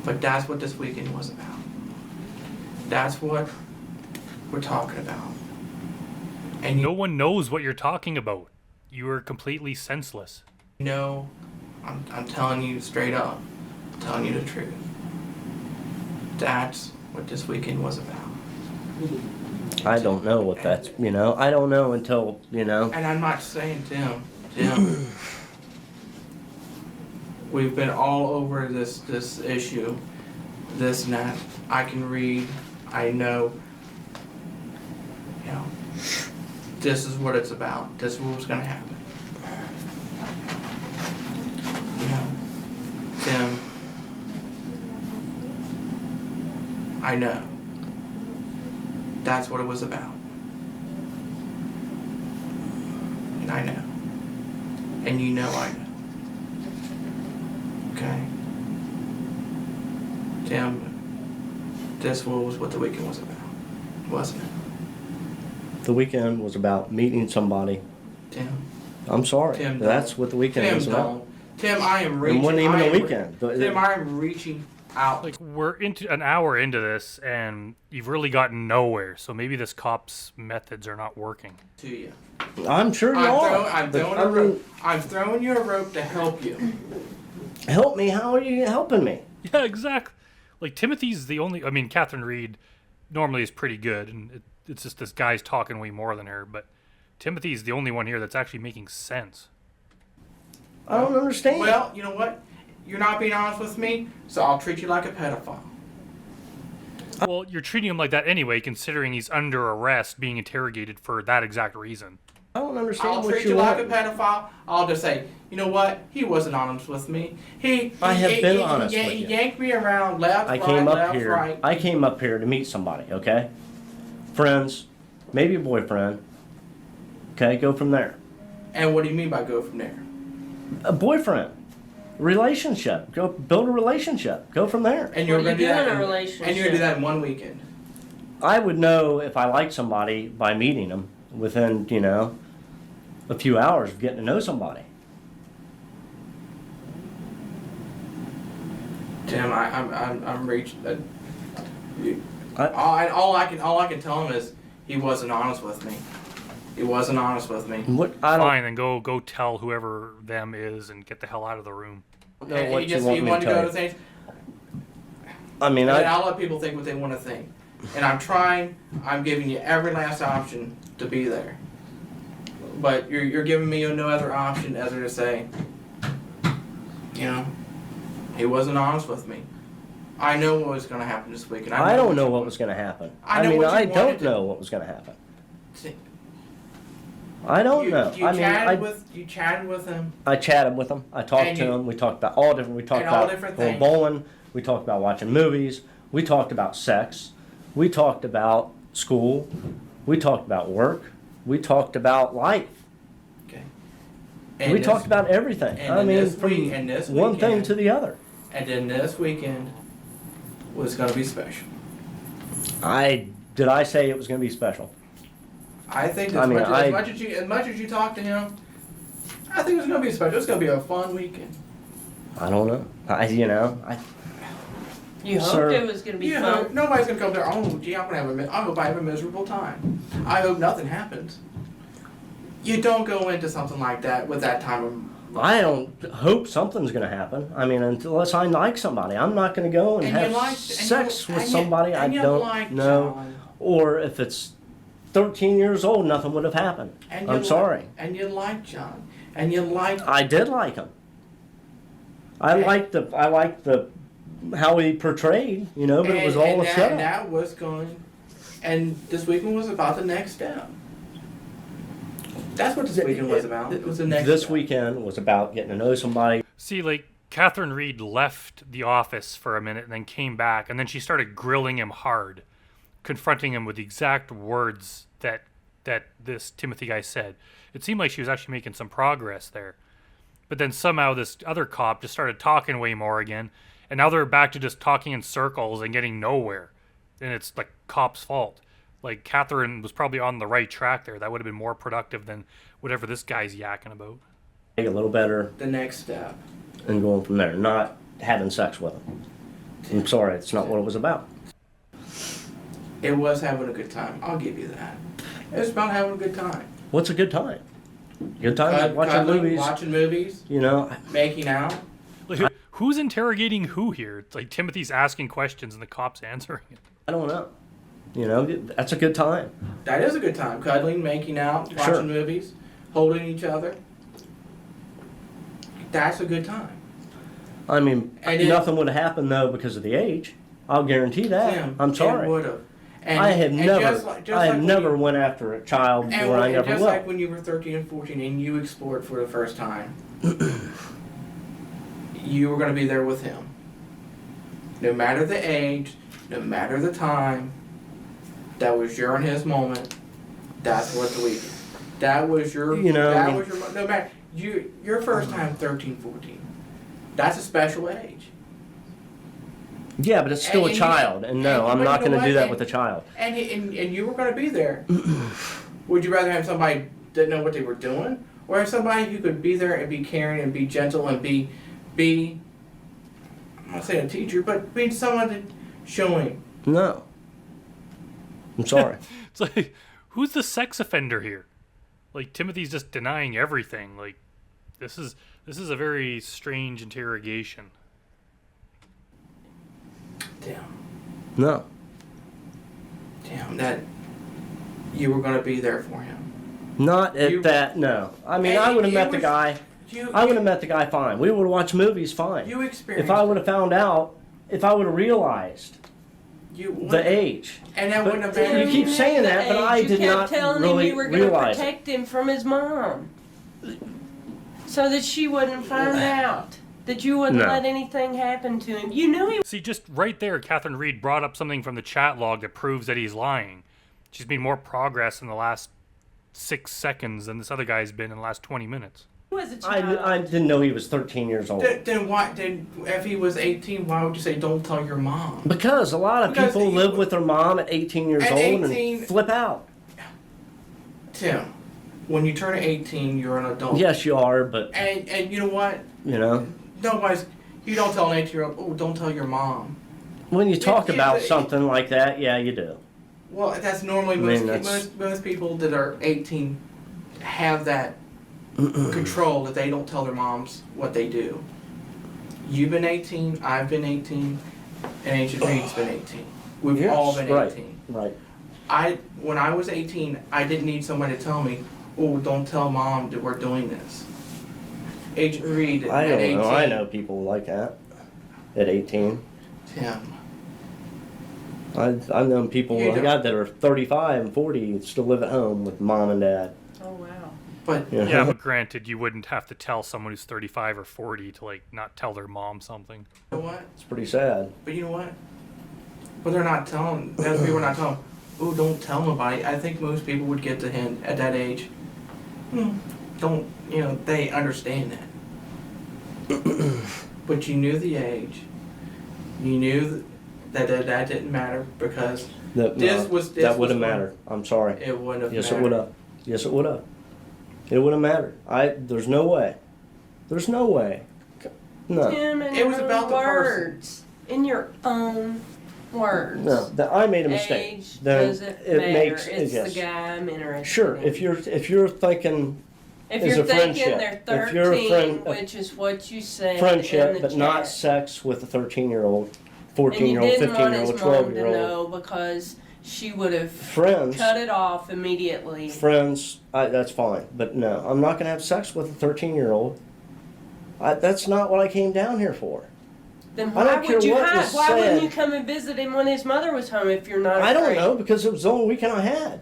But that's what this weekend was about. That's what we're talking about. And No one knows what you're talking about. You are completely senseless. you know, I'm telling you straight up, I'm telling you the truth. That's what this weekend was about. I don't know what that's, I don't know until, And I'm not saying Tim, we've been all over this issue, this and that. I can read, I know, this is what it's about. This is what's gonna happen. Tim, I know. That's what it was about. And I know. And you know I know. Okay? Tim, this was what the weekend was about, wasn't it? the weekend was about meeting somebody. Tim. I'm sorry. Tim, That's don't. what the weekend Tim, was about. don't. Tim, I am reaching. It wasn't even I a am weekend. Tim, I am reaching out. Like, we're into an hour into this, and you've really gotten nowhere. So maybe this cop's methods are not working. To you. I'm sure you are. I'm throwing you a rope to help you. Help me? How are you helping me? Yeah, exactly. Like, Timothy's the only. I mean, Catherine Reed normally is pretty good, and it's just this guy's talking way more than her. But Timothy's the only one here that's actually making sense. I don't understand. Well, you know what? You're not being honest with me, so I'll treat you like a pedophile. Well, you're treating him like that anyway, considering he's under arrest, being interrogated for that exact reason. I don't understand I'll what treat you you like a want. pedophile. I'll just say, you know what? He wasn't honest with me. I have been honest with He you. yanked me around left, I right, came up left, here. right. I came up here to meet somebody. Okay, friends, maybe a boyfriend. Okay, go from there. And what do you mean by go from there? A boyfriend, relationship. Go build a relationship. Go from there. And you're Well, going to you do that. do in a And you're relationship. going to do that in one weekend. I would know if I liked somebody by meeting them within, a few hours of getting to know somebody. Tim, I'm reached. I- All I can tell him is he wasn't honest with me. He wasn't honest with me. What I don't Fine, then go tell whoever them is and get the hell out of the room. know And what he you just want he me to wanted to tell go you. to things. I mean, And I'll let people think what they want to think. And I'm giving you every last option to be there. But you're giving me no other option other to say, he wasn't honest with me. I know what was going to happen this weekend. I don't know what was going to happen. I know what you I wanted don't to- know what was going to happen. I don't know. You I mean, you chatted with him. I chatted with him. I talked And to you- him. We talked about all different. We talked and all about different going things. bowling. We talked about watching movies. We talked about sex. We talked about school. We talked about work. We talked about life. Okay. We talked about everything. and I then mean, this from week- and this one thing weekend- to the other. And then this weekend was going to be special. Did I say it was going to be special? I think I mean, as much as you talk to him, I think it's going to be special. It's going to be a fun weekend. I don't know. You Sir. hoped it was going to be You know, fun. nobody's going to come there. Oh, gee, I hope I have a miserable time. I hope nothing happens. You don't go into something like that with that time of. I don't hope something's going to happen. I mean, unless I like somebody, I'm not going to go and And you have like- and sex you- with and you- somebody I and you don't like know. John. Or if it's 13 years old, nothing would have happened. And I'm sorry. And you like John. And you like. I did like him. I And- liked the how he portrayed, but it was all a and setup. that was going. And this weekend was about the next step. That's what this weekend was about. It was the next This step. weekend was about getting to know somebody. See, like, Catherine Reed left the office for a minute and then came back, and then she started grilling him hard, confronting him with the exact words that this Timothy guy said. It seemed like she was actually making some progress there. But then somehow this other cop just started talking way more again, and now they're back to just talking in circles and getting nowhere. And it's like cop's fault. Like, Catherine was probably on the right track there. That would have been more productive than whatever this guy's yakking about. A little better The next step. and going from there, not having sex with him. I'm sorry, it's not what it was about. It was having a good time. I'll give you that. It was about having a good time. What's a good time? Good time watching Cuddling, movies. watching movies, You know, making out. Like, who's interrogating who here? It's like Timothy's asking questions and the cops answering it. I don't know. You know, that's a good time. That is a good time. Cuddling, making out, watching Sure. movies, holding each other. That's a good time. I mean, And it- nothing would have happened though because of the age. I'll guarantee that. Tim, I'm It sorry. would have. I have never, just I have when never you- went after a child And where I when- never just will. like when you were 13 and 14 and you explored for the first time, you were going to be there with him. No matter the age, no matter the time, that was your and his moment. That's what we did. That was your, You know, that I mean- was your, no matter, your first time 13, 14. That's a special age. Yeah, but it's still And a you- child, and no, and I'm you not know going to what? do that And- with a child. And you were going to be there. Would you rather have somebody that didn't know what they were doing, or have somebody who could be there and be caring and be gentle and be I'm not saying a teacher, but be someone to showing. No. I'm sorry. It's like, who's the sex offender here? Like, Timothy's just denying everything. Like, this is a very strange interrogation. Damn, No. that you were going to be there for him. Not at You- that, no. I mean, And I would have it met the was- guy. I would have met the guy fine. We would have watched movies fine. You experienced. If I would have found out, if I would have realized you the age. and that But wouldn't have Tim, been. you keep saying that, but I did not really you were going to realize it. protect him from his mom, so that she wouldn't find out. That you wouldn't No. let anything happen to him. You knew he See, just right there, Catherine Reed brought up something from the chat log that proves that he's lying. She's made more progress in the last 6 seconds than this other guy's been in the last 20 minutes. was a child. I didn't know he was 13 years old. Then why? Then if he was 18, why would you say don't tell your mom? Because a lot of Because people he- live with their mom at 18 years At old 18 and flip out. Tim, when you turn 18, you're an adult. Yes, you are, but, And you know what? you know, Nobody's. You don't tell an 18-year-old, oh, don't tell your mom. when you talk Yeah, about but- something like that, yeah, you do. Well, that's normally I mean, most people that are 18 have that control that they don't tell their moms what they do. You've been 18, I've been 18, and Ancient Reed's been 18. We've Yes, all been right. 18. Right. When I was 18, I didn't need somebody to tell me, oh, don't tell mom that we're doing this. Agent Reed I at don't 18. know. I know people like that at 18. Tim. I've known people You like don't- that that are 35 and 40 and still live at home with mom and dad. Oh wow. But You know? Yeah, but granted, you wouldn't have to tell someone who's 35 or 40 to, like, not tell their mom something. you know what? It's pretty sad. But you know what? But they're not telling. Those people are not telling. Oh, don't tell nobody. I think most people would get the hint at that age. Don't they understand that? But you knew the age. You knew that didn't matter because That This would have have mattered. I'm sorry. it wouldn't have Yes, mattered. it would have. Yes, it would have. It would have mattered. There's no way. There's no way. No. Tim, in It your was own about the person. words. In your own words. No. That I made a mistake. Age Then doesn't it matter. makes It's yes. the guy I'm interested Sure. in. If you're thinking If is you're a thinking friendship. they're If you're a 13, friend- which is what you said in friendship, the but chat. not sex with a 13-year-old, And you 14-year-old, didn't want his 15-year-old, mom to 12-year-old. know because she would have Friends. cut it off immediately. Friends, that's fine. But no, I'm not going to have sex with a 13-year-old. That's not what I came down here for. Then I why don't care would you what hide? was Why wouldn't said. you come and visit him when his mother was home if you're not I don't afraid? know because it was the only weekend I had.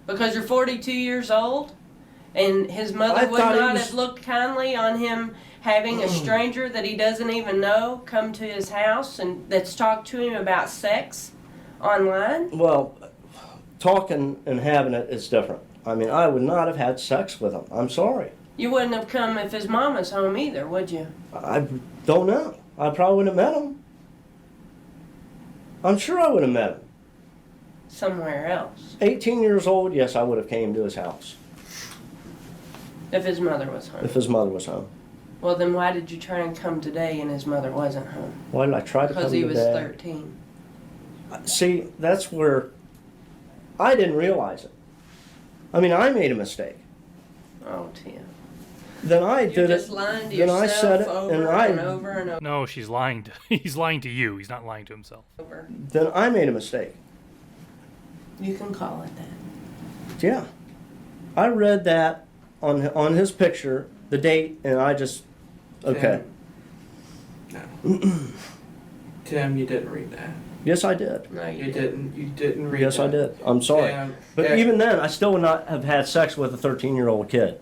Because you're 42 years old, and his mother I would thought he not was- have looked kindly on him having a stranger that he doesn't even know come to his house and that's talked to him about sex online. Well, talking and having it is different. I mean, I would not have had sex with him. I'm sorry. You wouldn't have come if his mom was home either, would you? I don't know. I probably wouldn't have met him. I'm sure I would have met him. Somewhere else. 18 years old, yes, I would have came to his house If his mother was home. if his mother was home. Well, then why did you try and come today and his mother wasn't home? Why did I try to come Because he was today? 13. See, that's where I didn't realize it. I mean, I made a mistake. Oh, Tim. Then I You're did just it. lying to Then I said yourself it, over and and over and over. No, she's lying to. He's lying to you. He's not lying to himself. Then I made a mistake. You can call it that. Yeah, I read that on his picture, the date, and I just okay. No. Tim, you didn't read that. Yes, I did. No, You didn't. You didn't read Yes, that. I did. I'm sorry, Tim, but even then, I still would not have had sex with a 13-year-old kid.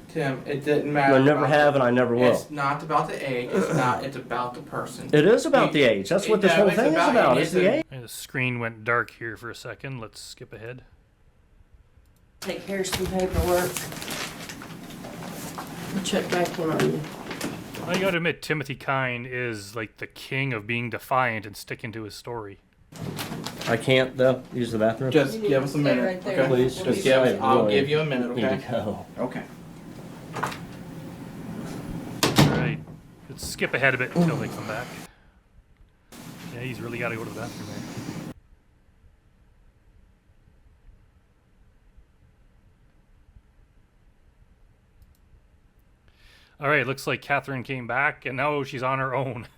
Tim, it didn't matter. I never about have, the- and I never will. It's not about the age. It's not. It's about the person. It is about You- the age. That's what this no, whole it's thing is about. It's the age. And the screen went dark here for a second. Let's skip ahead. Take care of some paperwork. I'll check back in on you. I gotta admit, Timothy Kine is like the king of being defiant and sticking to his story. I can't though use the bathroom. Just You need give to us a stay minute, right there. okay? Please, We'll just be give back it- in. I'll give you a minute, Need okay? to go. Okay. Alright, let's skip ahead a bit until they come back. Yeah, he's really gotta go to the bathroom there. Alright, looks like Catherine came back and now she's on her own.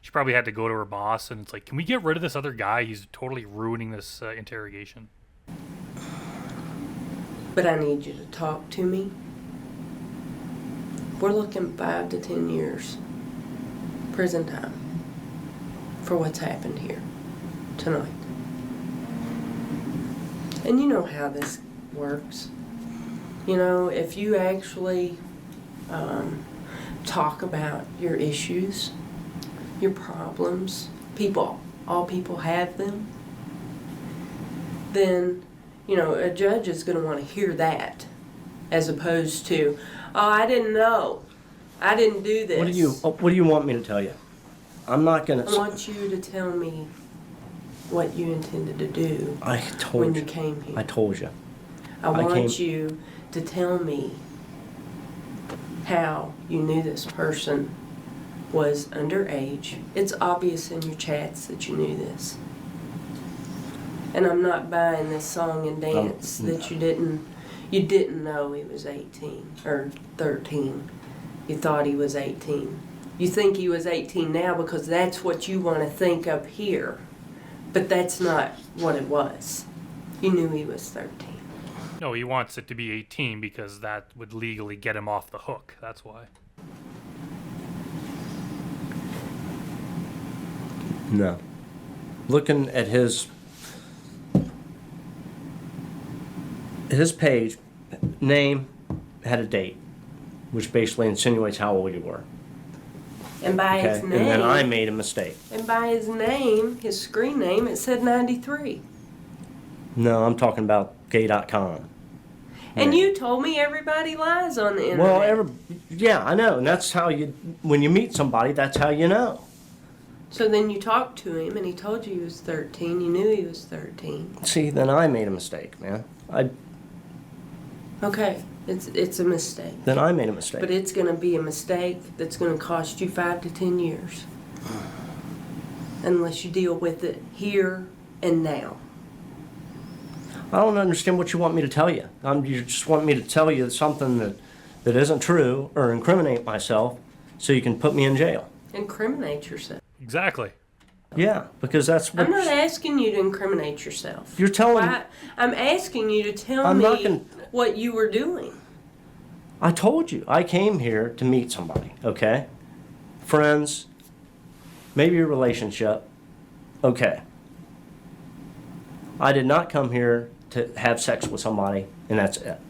She probably had to go to her boss and it's like, can we get rid of this other guy? He's totally ruining this interrogation. But I need you to talk to me. We're looking 5 to 10 years prison time for what's happened here tonight. And you know how this works. You know, if you actually talk about your issues, your problems, all people have them, then, you know, a judge is going to want to hear that as opposed to, oh, I didn't know. I didn't do this. What do you want me to tell you? I'm not gonna. I want you to tell me what you intended to do I when told you you. came here. I told you. I want you to tell me how you knew this person was underage. It's obvious in your chats that you knew this. And I'm not buying this song and dance that you didn't know he was 18 or 13. You thought he was 18. You think he was 18 now because that's what you want to think up here. But that's not what it was. You knew he was 13. No, he wants it to be 18 because that would legally get him off the hook. That's why. No. Looking at his page, name had a date, which basically insinuates how old you were. And by Okay, his and name, then I made a mistake. and by his name, his screen name, it said 93. No, I'm talking about gay.com. And Yeah. you told me everybody lies on the internet. Well, yeah, I know, and that's how when you meet somebody, that's how you know. So then you talked to him and he told you he was 13. You knew he was 13. See, then I made a mistake, man. Okay, it's a mistake. Then I made a mistake. But it's going to be a mistake that's going to cost you 5 to 10 years. Unless you deal with it here and now. I don't understand what you want me to tell you. You just want me to tell you something that isn't true or incriminate myself so you can put me in jail. Incriminate yourself. Exactly. Yeah, because that's what I'm not asking you to incriminate yourself. you're telling me. Why? I'm asking you to tell I'm not me gonna- what you were doing. I told you, I came here to meet somebody, okay? Friends, maybe a relationship, okay. I did not come here to have sex with somebody, and that's it.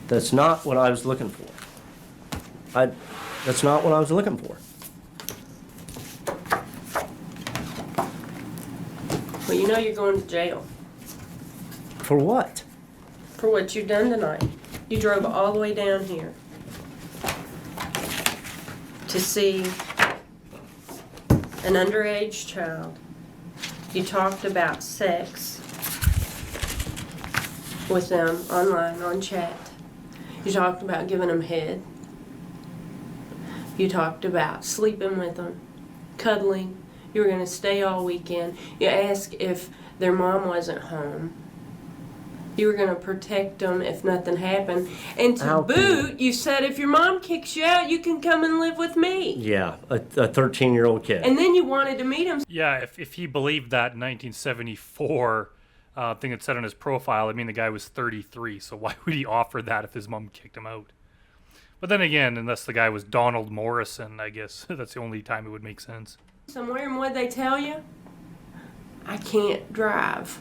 That's not what I was looking for. That's not what I was looking for. Well, you know you're going to jail For what? for what you've done tonight. You drove all the way down here to see an underage child. You talked about sex with them online, on chat. You talked about giving them head. You talked about sleeping with them, cuddling. You were going to stay all weekend. You asked if their mom wasn't home. You were going to protect them if nothing happened. And to How boot, you said if your mom kicks you out, you can come and live with me. Yeah, a 13-year-old kid. And then you wanted to meet him. Yeah, if he believed that in 1974 thing it said on his profile, I mean, the guy was 33, so why would he offer that if his mom kicked him out? But then again, unless the guy was Donald Morrison, I guess that's the only time it would make sense. Somewhere, and what'd they tell you? I can't drive.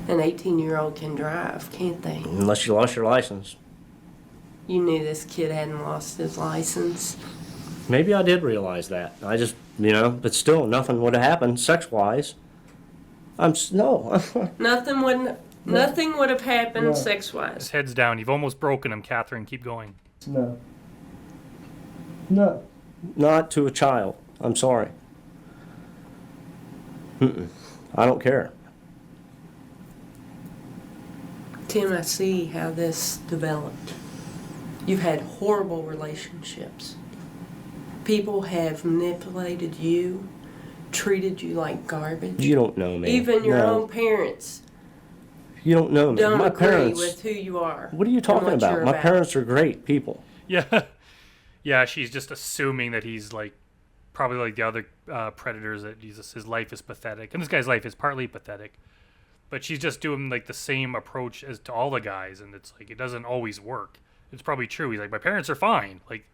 An 18-year-old can drive, can't they? Unless you lost your license. You knew this kid hadn't lost his license. Maybe I did realize that. I just, but still, nothing would have happened sex-wise. No. Nothing would have happened No. sex-wise. His head's down. You've almost broken him, Catherine. Keep going. No. No. Not to a child. I'm sorry. I don't care. Tim, I see how this developed. You've had horrible relationships. People have manipulated you, treated you like garbage. You don't know me. Even your No. own parents You don't know me. don't My agree parents. with who you are. What are you and talking what about? you're My parents are great people. Yeah. Yeah, she's just assuming that he's like, probably like the other predators, that his life is pathetic. And this guy's life is partly pathetic. But she's just doing like the same approach as to all the guys, and it's like it doesn't always work. It's probably true. He's like, my parents are fine. Like,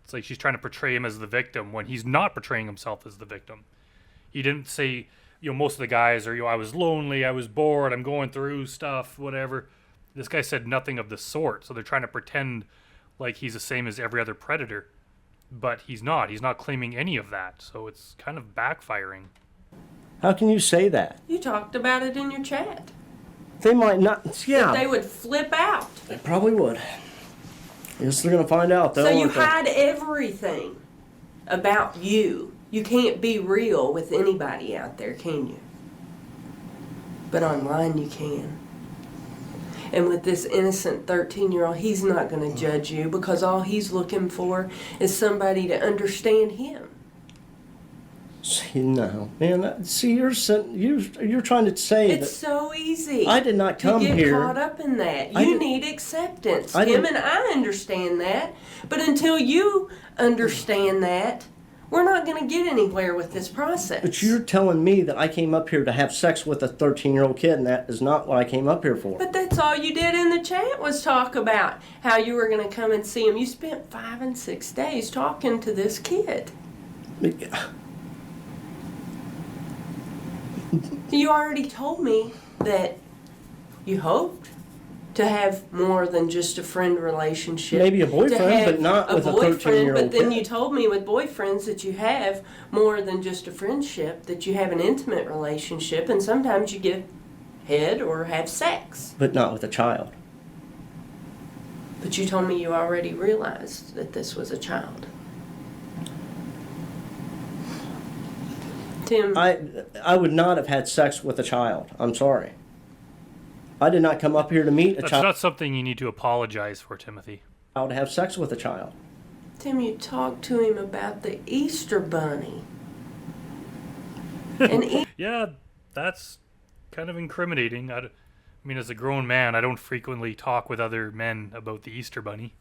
it's like she's trying to portray him as the victim when he's not portraying himself as the victim. He didn't say, most of the guys are, I was lonely, I was bored, I'm going through stuff, whatever. This guy said nothing of the sort. So they're trying to pretend like he's the same as every other predator, but he's not. He's not claiming any of that. So it's kind of backfiring. How can you say that? You talked about it in your chat. They might not. Yeah. That they would flip out. They probably would. Yes, they're gonna find out though. So you aren't they? hide everything about you. You can't be real with anybody out there, can you? But online you can. And with this innocent 13-year-old, he's not going to judge you because all he's looking for is somebody to understand him. See, no, man. See, you're trying to say It's that so easy. I did not come to get here. caught up in that. I You did- need acceptance. I Tim didn't- and I understand that. But until you understand that, we're not going to get anywhere with this process. But you're telling me that I came up here to have sex with a 13-year-old kid, and that is not what I came up here for. But that's all you did in the chat was talk about how you were going to come and see him. You spent 5 and 6 days talking to this kid. You already told me that you hoped to have more than just a friend relationship. Maybe a boyfriend, to have but not with a boyfriend, 13-year-old But then kid. you told me with boyfriends that you have more than just a friendship, that you have an intimate relationship, and sometimes you get head or have sex. But not with a child. But you told me you already realized that this was a child. Tim, I would not have had sex with a child. I'm sorry. I did not come up here to meet a That's child not something you need to apologize for, Timothy. to have sex with a child. Tim, you talked to him about the Easter Bunny. And Yeah, that's kind of incriminating. I mean, as a grown man, I don't frequently talk with other men about the Easter Bunny.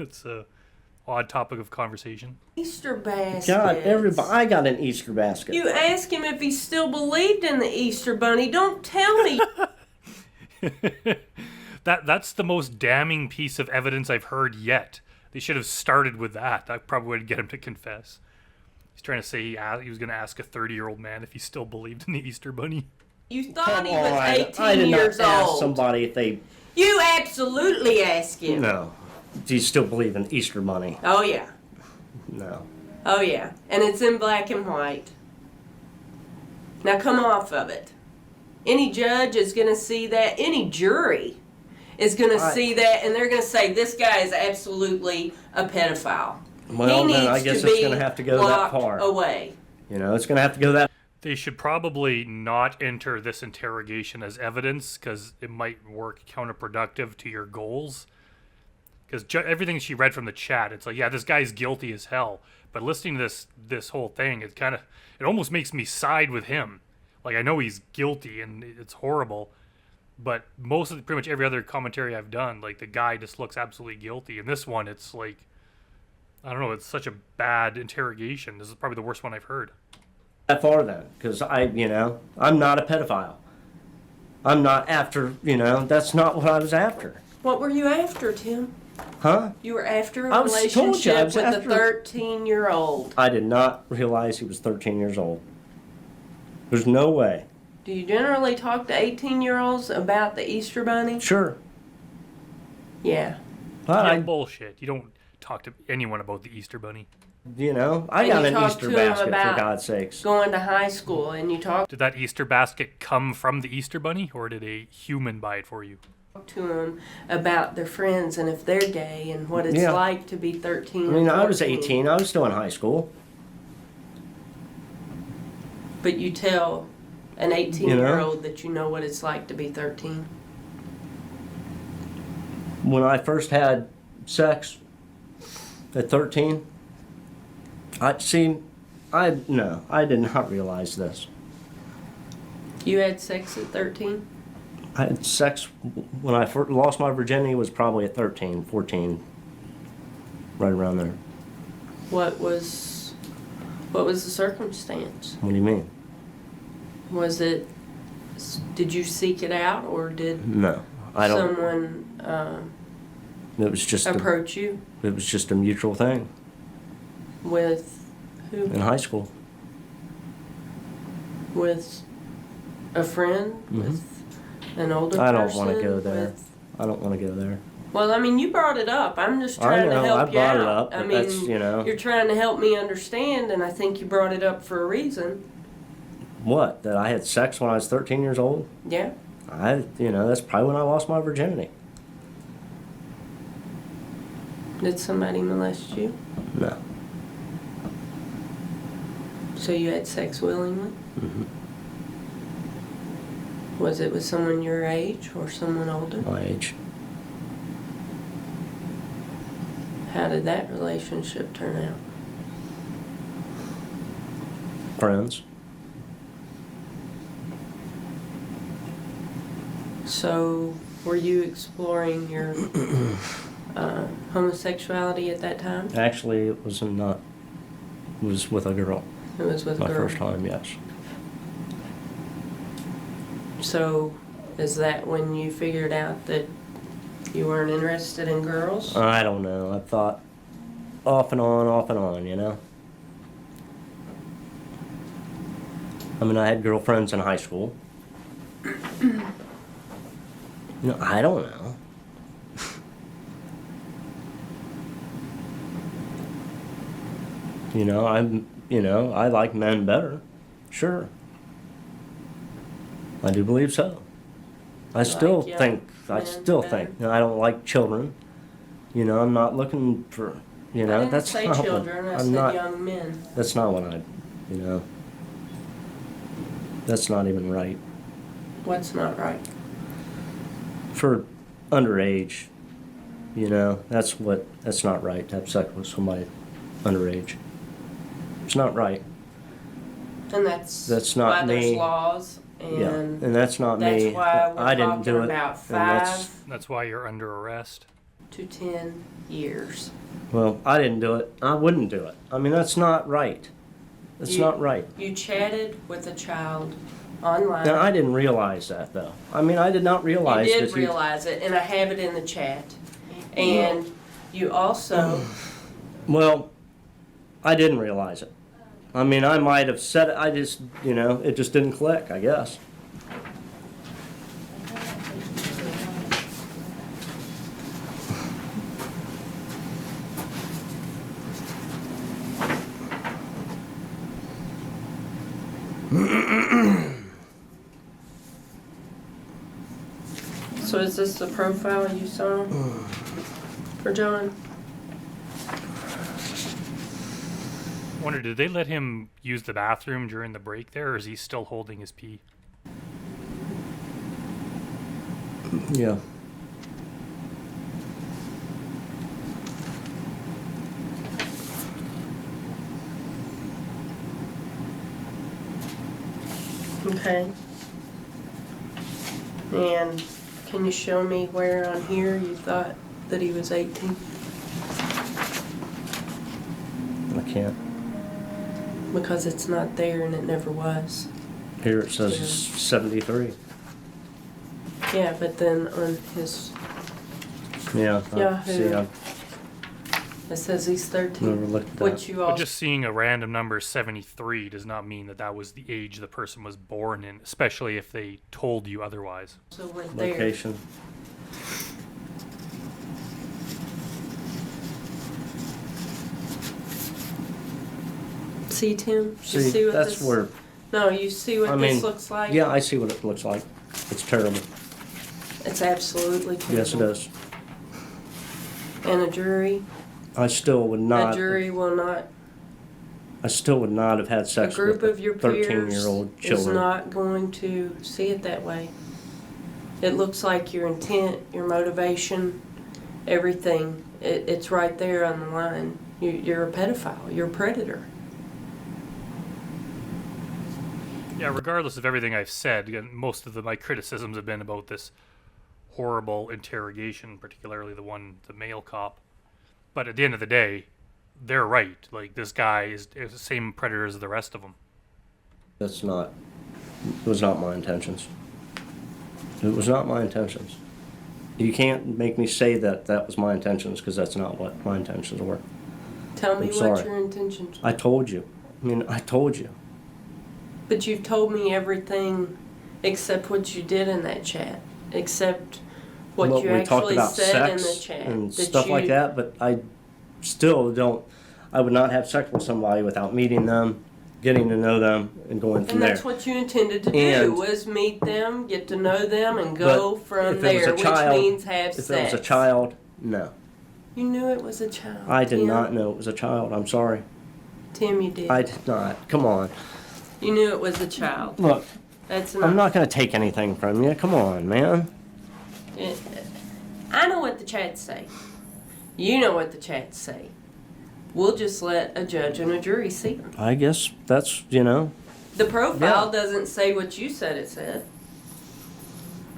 It's a odd topic of conversation. Easter basket. God, everybody, I got an Easter basket. You asked him if he still believed in the Easter Bunny. Don't tell me. That's the most damning piece of evidence I've heard yet. They should have started with that. That probably would get him to confess. He's trying to say he was going to ask a 30-year-old man if he still believed in the Easter Bunny. You thought Come he was on. 18 I did years not ask old. somebody if they. You absolutely asked him. No. Do you still believe in Easter Bunny? Oh, yeah. No. Oh, yeah. And it's in black and white. Now come off of it. Any judge is going to see that. Any jury is going to see that, and they're going to say, this guy is absolutely a pedophile. Well, he then I needs guess to it's be going to have to go that locked far. away. It's going to have to go that. They should probably not enter this interrogation as evidence because it might work counterproductive to your goals. because everything she read from the chat, it's like, yeah, this guy's guilty as hell. But listening to this whole thing, it almost makes me side with him. Like, I know he's guilty and it's horrible, but pretty much every other commentary I've done, like, the guy just looks absolutely guilty. And this one, it's like, I don't know, it's such a bad interrogation. This is probably the worst one I've heard. That far then, because I'm not a pedophile. I'm not after, that's not what I was after. What were you after, Tim? Huh? You were after a I told you, I relationship was with after- a 13-year-old. I did not realize he was 13 years old. There's no way. Do you generally talk to 18-year-olds about the Easter Bunny? Sure. Yeah. But Yeah, bullshit. You don't talk to anyone about the Easter Bunny. I And got you an talk Easter to him basket, for about God's sakes. Going to high school, and you talk Did that Easter basket come from the Easter Bunny, or did a human buy it for you? to them about their friends and if they're gay and what it's Yeah. like to be 13 I or was 14. 18. I was still in high school. But you tell an 18-year-old that you know what it's like to be 13. When I first had sex at 13, I did not realize this. You had sex at 13? I had sex when I first lost my virginity was probably at 13, 14, right around there. What was the circumstance? What do you mean? Did you seek it out, or did No, I don't. someone It was just approach you it was just a mutual thing with who? in high school. With a friend? Mhm. With an older I person? don't want to go there. With, I don't want to go there. well, I mean, you brought it up. I'm just I trying know, to help I you brought out. it up, I but mean, that's, you're trying to help me understand, and I think you brought it up for a reason. What? That I had sex when I was 13 years old? Yeah. That's probably when I lost my virginity. Did somebody molest you? No. So you had sex willingly? Mhm. Was it with someone your age or someone older? My age. How did that relationship turn out? Friends. So, were you exploring your homosexuality at that time? Actually, it was not. It was with a girl. It was with a My girl. first time, yes. So, is that when you figured out that you weren't interested in girls? I don't know. I thought off and on, I had girlfriends in high school. I don't know. I like men better. Sure. I do believe so. I still young think, men better? I don't like children. I'm not looking for, I didn't that's say not children, what, I I'm said not, young men. that's not what that's not even right. What's not right? For underage, that's not right to have sex with somebody underage. It's not right. And that's not why there's me. laws, Yeah, and and that's not that's me. why we're I didn't talking do it. about and that's- 5 That's why you're under arrest. to 10 years. Well, I didn't do it. I wouldn't do it. That's not right. That's not right. You chatted with a child online. Now, I didn't realize that, though. I did not realize you that did realize it, and I have it in the chat. And you also, Well, I didn't realize it. I might have said it. I just, it just didn't click, I guess. so is this the profile you saw for John? I wonder, did they let him use the bathroom during the break there, or is he still holding his pee? Yeah. Okay. And can you show me where on here you thought that he was 18? I can't. Because it's not there and it never was. Here it says Yeah. he's 73. Yeah, but then on his, Yeah. Yahoo. See, I've it says he's 13. never looked at that. Which you But all, just seeing a random number 73 does not mean that that was the age the person was born in, especially if they told you otherwise. also went there. Location. See, Tim? You See, what that's this, where. No, you see what I this mean, looks like? Yeah, I see what it looks like. It's terrible. It's absolutely terrible. Yes, it is. And a jury? I still would A not. jury will not, I still would not have had a sex group with of your 13-year-old peers is children. not going to see it that way. It looks like your intent, your motivation, everything. It's right there on the line. You're a pedophile. You're a predator. Yeah, regardless of everything I've said, again, most of my criticisms have been about this horrible interrogation, particularly the male cop. But at the end of the day, they're right. Like, this guy is the same predator as the rest of them. It was not my intentions. It was not my intentions. You can't make me say that was my intentions, because that's not what my intentions were. Tell me I'm what sorry. your intentions were. I told you. I told you. But you've told me everything except what you did in that chat. Except what Well, you we talked actually about said in the sex chat. and stuff like that, but I still don't. I would not have sex with somebody without meeting them, getting to know them, and going from And there. that's what you intended to do, And- was meet them, get to know them, and go But from if it was there, a child- which means have If sex. it was a child, no. You knew it was a child. I did Tim. not know it was a child. I'm sorry. Tim, you did. I did not. Come on. You knew it was a child. Look, That's I'm not going to take anything from you. Come on, man. I know what the chats say. You know what the chats say. We'll just let a judge and a jury see them. I guess that's, The profile Yeah. doesn't say what you said it said.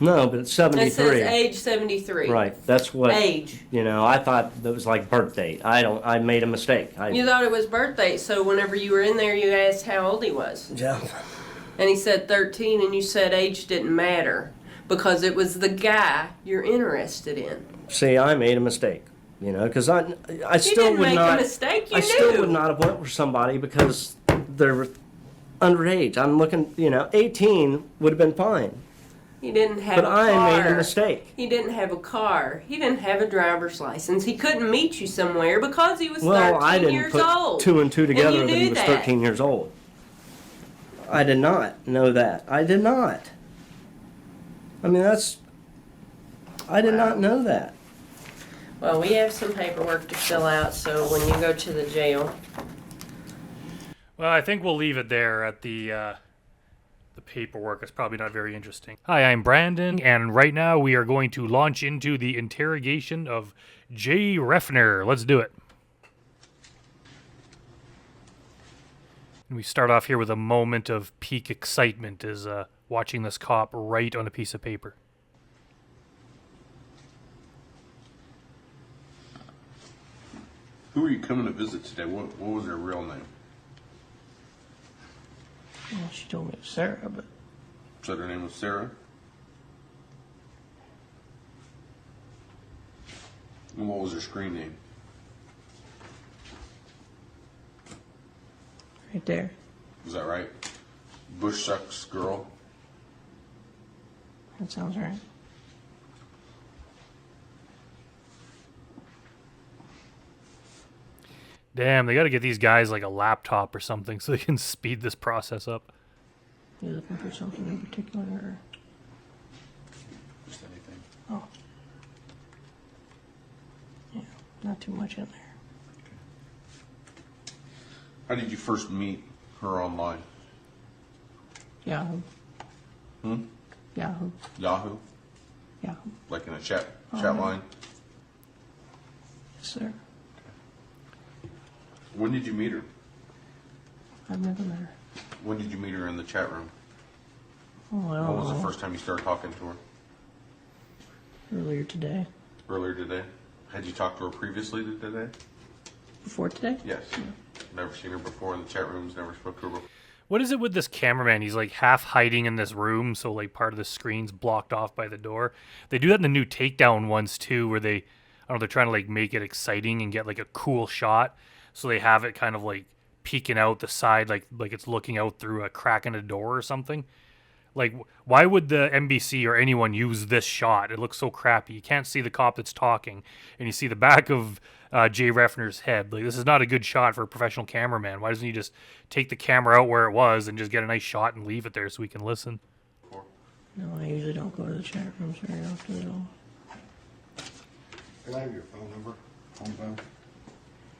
No, but it's 73. It says age 73. Right. That's what, Age. I thought that was like birth date. I made a mistake. You thought it was birthday, so whenever you were in there, you asked how old he was. Yeah. And he said 13, and you said age didn't matter because it was the guy you're interested in. See, I made a mistake, because I You still didn't would make not. a mistake, you I knew. still would not have went with somebody because they're underage. I'm looking, 18 would have been fine. He didn't have But a car. I made a mistake. He didn't have a car. He didn't have a driver's license. He couldn't meet you somewhere because he was Well, 13 I didn't years put old. 2 and 2 together you that he knew was that. 13 years old. I did not know that. I did not. I did not know that. Well, we have some paperwork to fill out, so when you go to the jail, Well, I think we'll leave it there at the paperwork. It's probably not very interesting. Hi, I'm Brandon, and right now we are going to launch into the interrogation of Jay Refner. Let's do it. And we start off here with a moment of peak excitement as watching this cop write on a piece of paper. Who were you coming to visit today? What was her real name? Well, she told me it was Sarah, but Said her name was Sarah. And what was her screen name? right there. Is that right? Bush Sucks Girl. That sounds right. Damn, they got to get these guys like a laptop or something so they can speed this process up. You looking for something in particular? Or? Just anything. Oh. Yeah, not too much in there. How did you first meet her online? Yahoo. Hmm? Yahoo. Yahoo? Yahoo. Like in a chat Oh. line? Yes, sir. When did you meet her? I've never met her. When did you meet her in the chat room? Well, When was the first time you started talking to her? earlier today. Earlier today? Had you talked to her previously today? Before today? Yes. Never seen her before in the chat rooms, never spoke to her before. What is it with this cameraman? He's like half hiding in this room, so like part of the screen's blocked off by the door. They do that in the new Takedown ones too, where they, I don't know, they're trying to like make it exciting and get like a cool shot. So they have it kind of like peeking out the side, like it's looking out through a crack in a door or something. Like, why would the NBC or anyone use this shot? It looks so crappy. You can't see the cop that's talking, and you see the back of Jay Reffner's head. Like, this is not a good shot for a professional cameraman. Why doesn't he just take the camera out where it was and just get a nice shot and leave it there so we can listen? No, I usually don't go to the chat rooms very often at all. Can I have your phone number, home phone?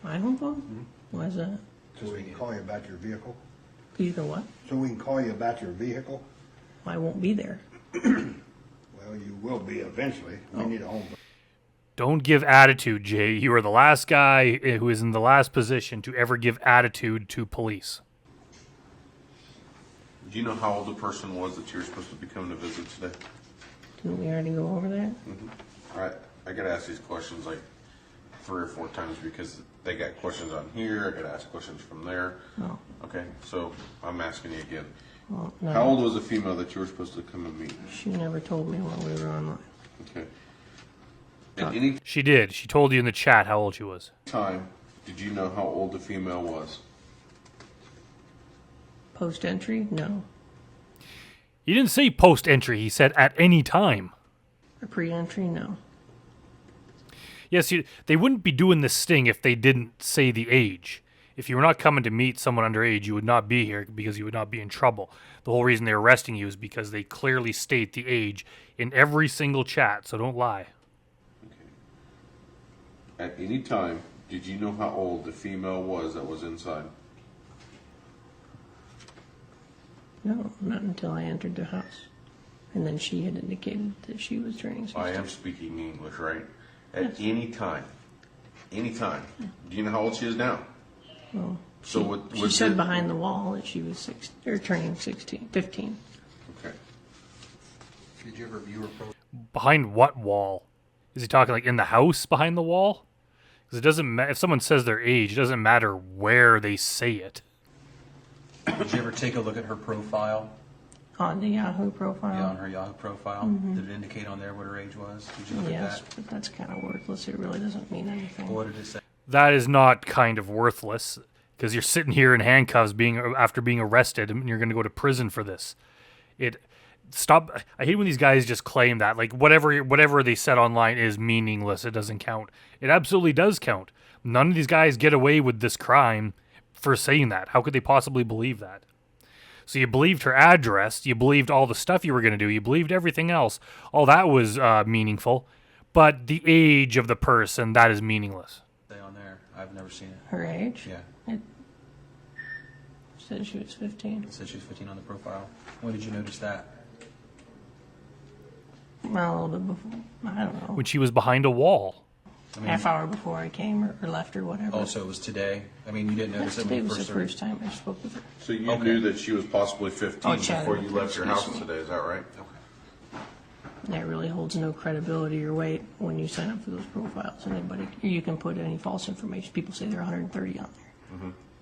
My home phone? Why is that? So we can call you about your vehicle? You know what? So we can call you about your vehicle? I won't be there. Well, you will be eventually. We need a home phone. Don't give attitude, Jay. You are the last guy who is in the last position to ever give attitude to police. Do you know how old the person was that you were supposed to be coming to visit today? Didn't we already go over that? All right, I gotta ask these questions like 3 or 4 times because they got questions on here. I gotta ask questions from there. Oh. Okay, so I'm asking you again. Well, no. How old was the female that you were supposed to come and meet? She never told me while we were online. Okay. At any She did. She told you in the chat how old she was. time, did you know how old the female was? Post entry? No. He didn't say post entry. He said at any time. Or pre entry? No. Yes, they wouldn't be doing this sting if they didn't say the age. If you were not coming to meet someone underage, you would not be here because you would not be in trouble. The whole reason they're arresting you is because they clearly state the age in every single chat, so don't lie. At any time, did you know how old the female was that was inside? No, not until I entered the house. And then she had indicated that she was turning 16. I am speaking English, right? At any time. Any time. Do you know how old she is now? Well, So she said behind the wall that she was turning 15. Okay. Did you ever view her profile? Behind what wall? Is he talking like in the house behind the wall? Because it doesn't if someone says their age, it doesn't matter where they say it. Did you ever take a look at her profile? On the Yahoo profile? Yeah, on her Yahoo profile? Did it indicate on there what her age was? Did you look Yes, at that? but that's kind of worthless. It really doesn't mean anything. What did it say? That is not kind of worthless because you're sitting here in handcuffs after being arrested and you're going to go to prison for this. Stop. I hate when these guys just claim that like whatever they said online is meaningless. It doesn't count. It absolutely does count. None of these guys get away with this crime for saying that. How could they possibly believe that? So you believed her address, you believed all the stuff you were going to do, you believed everything else. All that was meaningful, but the age of the person, that is meaningless. Say on there. I've never seen it. Her age? Yeah. It said she was 15. It said she was 15 on the profile. When did you notice that? Well, a little bit before. I don't know. When she was behind a wall. I mean, Half hour before I came or left or whatever. oh, so it was today? I mean, you didn't notice it Today when you was the first started? first time I spoke with her. So you Okay. knew that she was possibly 15 Oh, chatted before you with her, left your house excuse me. today, is that right? That really holds no credibility or weight when you sign up for those profiles. Anybody, you can put any false information. People say they're 130 on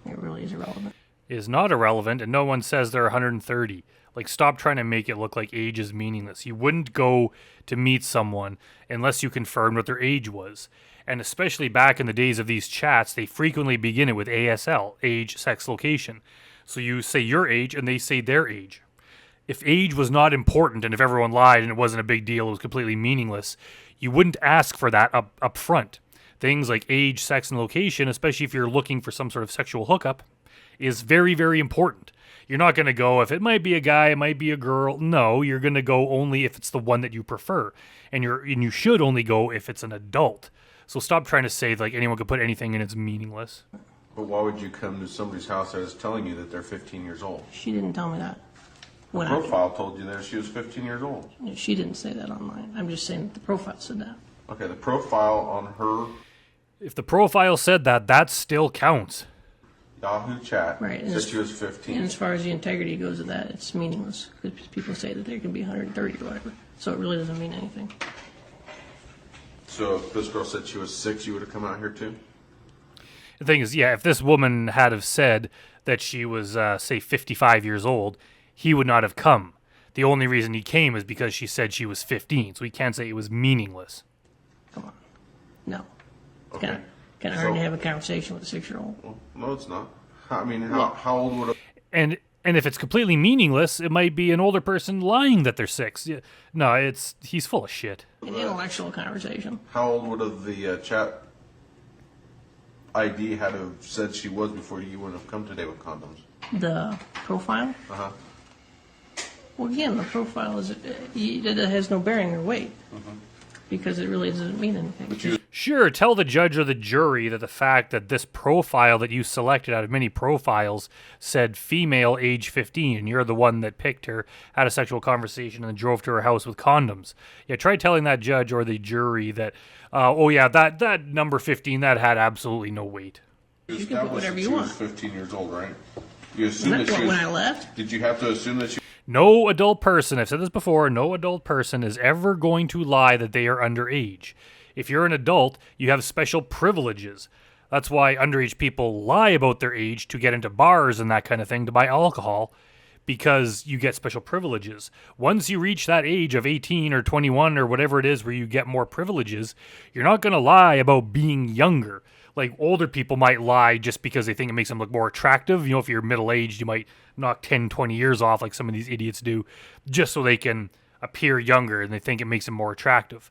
there. It really is irrelevant. It is not irrelevant, and no one says they're 130. Like, stop trying to make it look like age is meaningless. You wouldn't go to meet someone unless you confirmed what their age was. And especially back in the days of these chats, they frequently begin it with ASL, age, sex, location. So you say your age, and they say their age. If age was not important, and if everyone lied and it wasn't a big deal, it was completely meaningless, you wouldn't ask for that up front. Things like age, sex, and location, especially if you're looking for some sort of sexual hookup, is very, very important. You're not going to go if it might be a guy, it might be a girl. No, you're going to go only if it's the one that you prefer. And you should only go if it's an adult. So stop trying to say like anyone could put anything in, it's meaningless. But why would you come to somebody's house that is telling you that they're 15 years old? She didn't tell me that. The When profile told you that she was 15 years old. she didn't say that online. I'm just saying that the profile said that. Okay, the profile on her, If the profile said that, that still counts. Yahoo chat. Right. And Said she was 15. And as far as the integrity goes of that, it's meaningless because people say that there can be 130 or whatever. So it really doesn't mean anything. So if this girl said she was 6, you would have come out here too? The thing is, yeah, if this woman had have said that she was, say, 55 years old, he would not have come. The only reason he came is because she said she was 15, so he can't say it was meaningless. Come on. No. Okay. Kind of hard to have a conversation with a 6-year-old. Well, no, it's not. I mean, how old would a... And if it's completely meaningless, it might be an older person lying that they're 6. Yeah, no, he's full of shit. An intellectual conversation. How old would have the chat ID had have said she was before you wouldn't have come today with condoms? The profile? Uh-huh. Well, again, the profile it has no bearing or weight because it really doesn't mean anything. Sure, tell the judge or the jury that the fact that this profile that you selected out of many profiles said female age 15, and you're the one that picked her, had a sexual conversation, and drove to her house with condoms. Yeah, try telling that judge or the jury that, that number 15, that had absolutely no weight. You can put whatever you she want. was 15 years old, right? You assume Isn't that that she was... when I left? Did you have to assume that she... No adult person, I've said this before, no adult person is ever going to lie that they are underage. If you're an adult, you have special privileges. That's why underage people lie about their age to get into bars and that kind of thing to buy alcohol, because you get special privileges. Once you reach that age of 18 or 21 or whatever it is where you get more privileges, you're not going to lie about being younger. Like, older people might lie just because they think it makes them look more attractive. You know, if you're middle-aged, you might knock 10, 20 years off like some of these idiots do, just so they can appear younger and they think it makes them more attractive.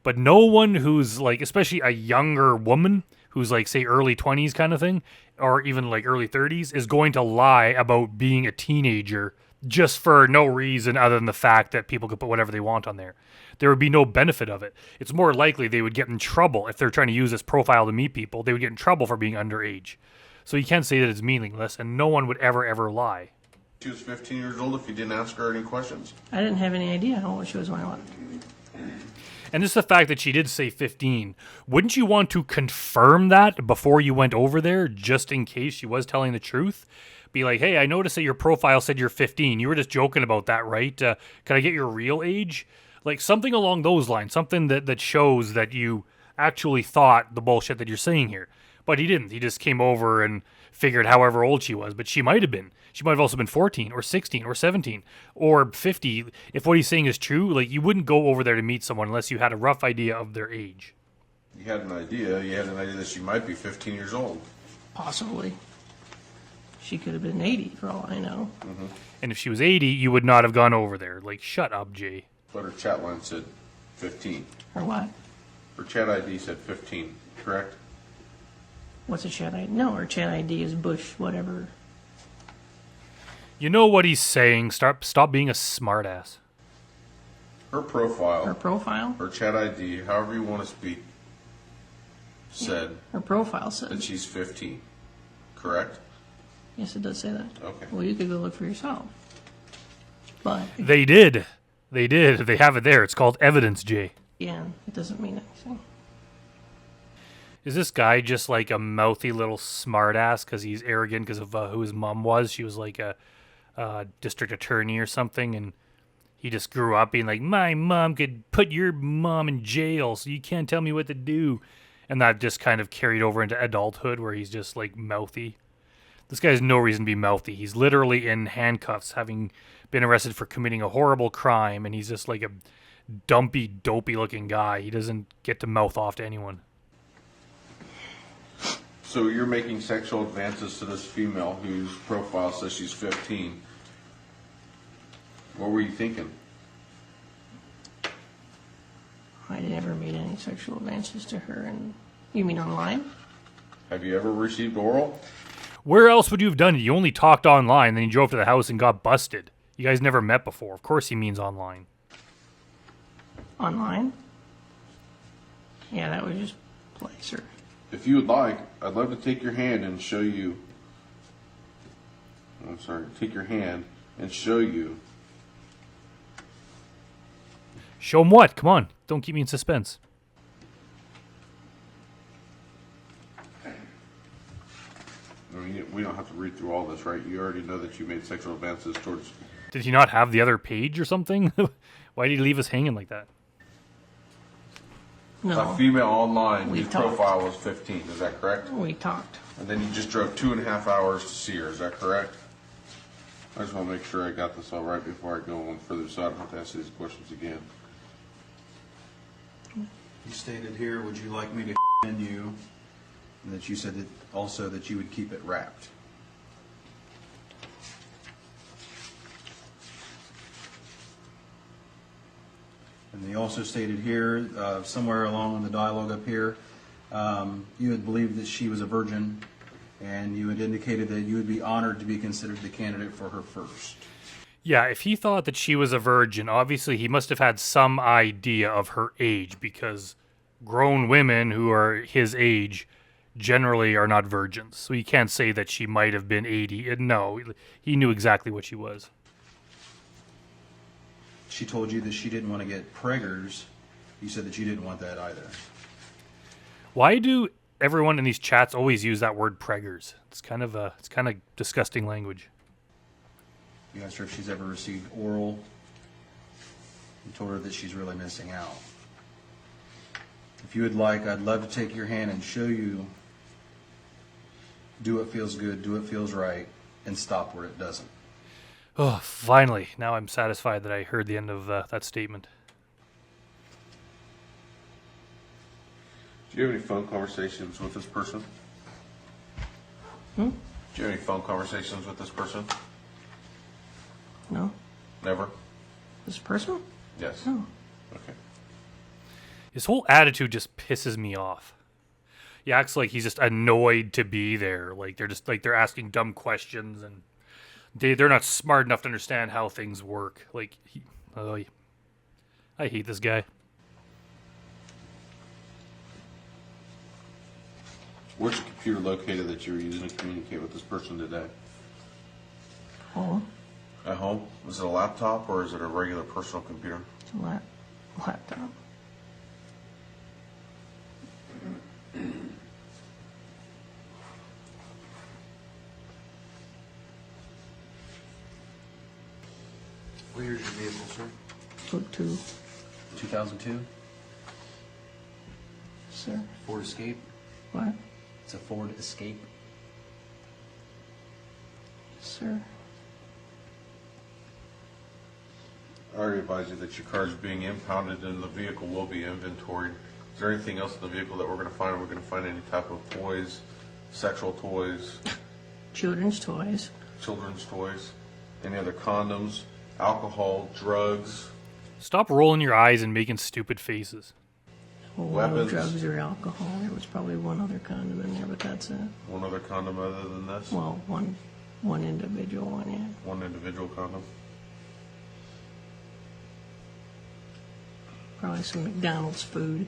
But no one who's, like, especially a younger woman who's, like, say, early 20s kind of thing, or even, like, early 30s, is going to lie about being a teenager just for no reason other than the fact that people could put whatever they want on there. There would be no benefit of it. It's more likely they would get in trouble if they're trying to use this profile to meet people. They would get in trouble for being underage. So you can't say that it's meaningless, and no one would ever lie. She was 15 years old if you didn't ask her any questions? I didn't have any idea how old she was when I left. And just the fact that she did say 15, wouldn't you want to confirm that before you went over there, just in case she was telling the truth? Be like, hey, I noticed that your profile said you're 15. You were just joking about that, right? Can I get your real age? Like, something along those lines, something that shows that you actually thought the bullshit that you're saying here. But he didn't. He just came over and figured however old she was. But she might have been. She might have also been 14 or 16 or 17 or 50. If what he's saying is true, like, you wouldn't go over there to meet someone unless you had a rough idea of their age. You had an idea. You had an idea that she might be 15 years old. Possibly. She could have been 80 for all I know. And if she was 80, you would not have gone over there. Like, shut up, Jay. But her chat line said 15. Or what? Her chat ID said 15, correct? What's a chat ID? No, her chat ID is Bush, whatever. You know what he's saying. Stop being a smartass. Her profile. Her profile? Her chat ID, however you want to speak, said Her profile that says. she's 15, correct? Yes, it does say that. Okay. Well, you could go look for yourself. But, They did. They did. They have it there. It's called evidence, Jay. again, it doesn't mean anything. Is this guy just like a mouthy little smartass because he's arrogant because of who his mom was? She was like a district attorney or something, and he just grew up being like, my mom could put your mom in jail, so you can't tell me what to do. And that just kind of carried over into adulthood where he's just like mouthy. This guy has no reason to be mouthy. He's literally in handcuffs, having been arrested for committing a horrible crime, and he's just like a dumpy, dopey-looking guy. He doesn't get to mouth off to anyone. So you're making sexual advances to this female whose profile says she's 15. What were you thinking? I never made any sexual advances to her. And you mean online? Have you ever received oral? Where else would you have done it? You only talked online, then you drove to the house and got busted. You guys never met before. Of course he means online. Online? Yeah, that was just play, sir. If you would like, I'd love to take your hand and show you. I'm sorry, take your hand and show you. Show him what? Come on. Don't keep me in suspense. I mean, we don't have to read through all this, right? You already know that you made sexual advances towards... Did he not have the other page or something? Why did he leave us hanging like that? No. A female online We whose talked. profile was 15, is that correct? We talked. And then you just drove 2.5 hours to see her, is that correct? I just want to make sure I got this all right before I go on further, so I don't have to ask these questions again. You stated here, would you like me to in you? And that you said that also that you would keep it wrapped. And you also stated here, somewhere along in the dialogue up here, you had believed that she was a virgin, and you had indicated that you would be honored to be considered the candidate for her first. Yeah, if he thought that she was a virgin, obviously he must have had some idea of her age, because grown women who are his age generally are not virgins. So you can't say that she might have been 80. No, he knew exactly what she was. She told you that she didn't want to get preggers. You said that you didn't want that either. Why do everyone in these chats always use that word preggers? It's kind of disgusting language. You asked her if she's ever received oral. You told her that she's really missing out. If you would like, I'd love to take your hand and show you. Do what feels good, do what feels right, and stop where it doesn't. Oh, finally. Now I'm satisfied that I heard the end of that statement. Do you have any phone conversations with this person? Hmm? Do you have any phone conversations with this person? No. Never? This person? Yes. No. Okay. His whole attitude just pisses me off. He acts like he's just annoyed to be there. Like they're asking dumb questions and they're not smart enough to understand how things work. Like I hate this guy. Where's the computer located that you were using to communicate with this person today? Oh, At home? Is it a laptop or is it a regular personal computer? it's a laptop. What year is your vehicle, sir? Put 2, 2002? sir. Ford Escape? What? It's a Ford Escape. Sir. I already advised you that your car is being impounded and the vehicle will be inventoried. Is there anything else in the vehicle that we're going to find? Are we going to find any type of toys, sexual toys, Children's toys. children's toys, any other condoms, alcohol, drugs? Stop rolling your eyes and making stupid faces. Well, no Weapons. drugs or alcohol. There was probably one other condom in there, but that's it. One other condom other than this? Well, one individual one, yeah. One individual condom? Probably some McDonald's food.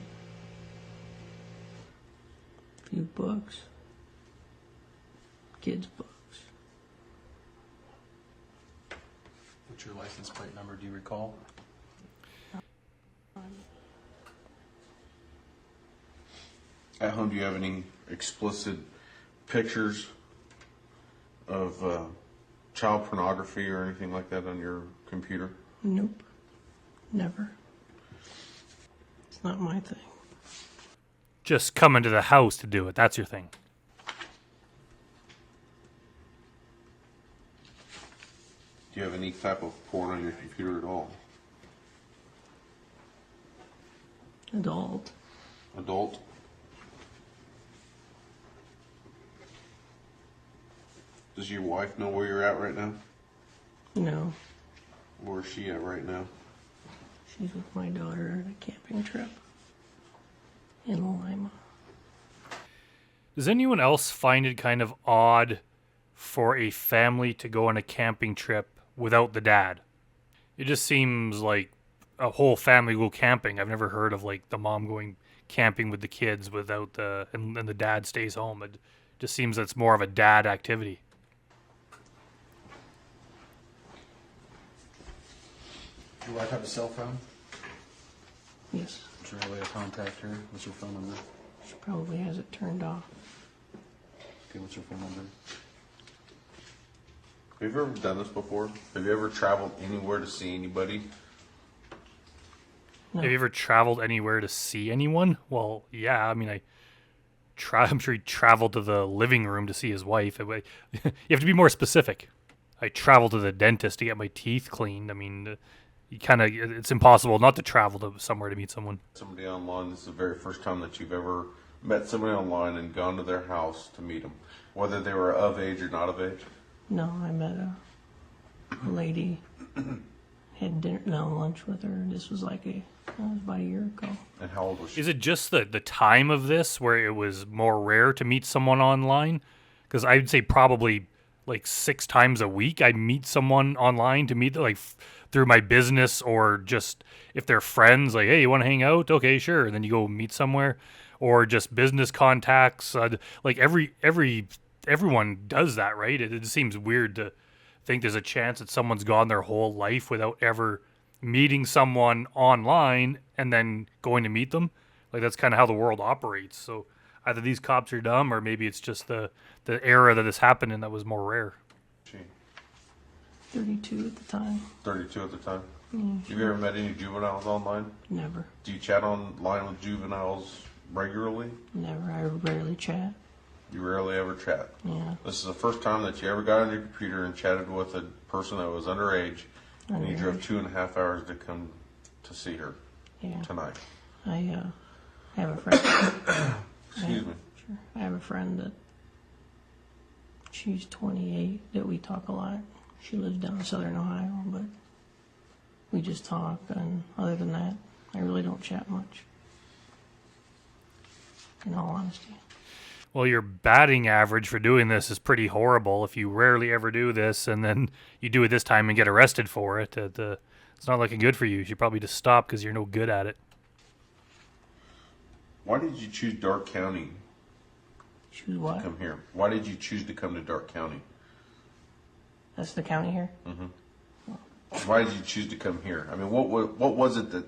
A few books. Kids' books. What's your license plate number, do you recall? At home, do you have any explicit pictures of child pornography or anything like that on your computer? Nope. Never. It's not my thing. Just come into the house to do it. That's your thing. Do you have any type of porn on your computer at all? Adult. Adult? Does your wife know where you're at right now? No. Where is she at right now? She's with my daughter at a camping trip in Lima. Does anyone else find it kind of odd for a family to go on a camping trip without the dad? It just seems like a whole family go camping. I've never heard of like the mom going camping with the kids without and the dad stays home. It just seems that's more of a dad activity. Do your wife have a cell phone? Yes. Is there a way to contact her? What's her phone number? She probably has it turned off. Okay, what's her phone number? Have you ever done this before? Have you ever traveled anywhere to see anybody? No. Have you ever traveled anywhere to see anyone? Well, yeah. I mean, I'm sure he traveled to the living room to see his wife. You have to be more specific. I traveled to the dentist to get my teeth cleaned. I mean, it's impossible not to travel to somewhere to meet someone. Somebody online, this is the very first time that you've ever met somebody online and gone to their house to meet them, whether they were of age or not of age? No, I met a lady, had lunch with her. This was about a year ago. And how old was she? Is it just the time of this where it was more rare to meet someone online? Because I'd say probably like 6 times a week I meet someone online to meet through my business, or just if they're friends, like, hey, you want to hang out? Okay, sure. And then you go meet somewhere, or just business contacts. Everyone does that, right? It seems weird to think there's a chance that someone's gone their whole life without ever meeting someone online and then going to meet them. Like, that's kind of how the world operates. So either these cops are dumb, or maybe it's just the era that this happened in that was more rare. 32 at the time. 32 at the time? Mm, Have you ever met any juveniles online? Never. Do you chat online with juveniles regularly? Never. I rarely chat. You rarely ever chat? Yeah. This is the first time that you ever got on your computer and chatted with a person that was underage, and you drove 2.5 hours to come to see her tonight. I have a friend. Excuse me. Sure. I have a friend that she's 28 that we talk a lot. She lives down in southern Ohio, but we just talk, and other than that, I really don't chat much, in all honesty. Well, your batting average for doing this is pretty horrible. If you rarely ever do this and then you do it this time and get arrested for it, it's not looking good for you. You should probably just stop because you're no good at it. Why did you choose Dark County? Choose what? To come here. Why did you choose to come to Dark County? That's the county here? Mm-hmm. Why did you choose to come here? I mean, what was it that,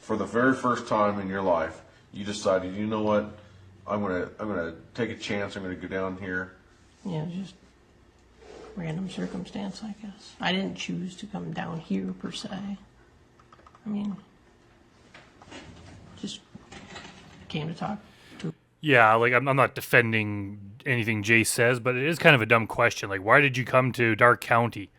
for the very first time in your life, you decided, you know what, I'm gonna take a chance. I'm gonna go down here. Yeah, just random circumstance, I guess. I didn't choose to come down here per se. I mean, just came to talk to. Yeah, like I'm not defending anything Jay says, but it is kind of a dumb question. Like, why did you come to Dark County?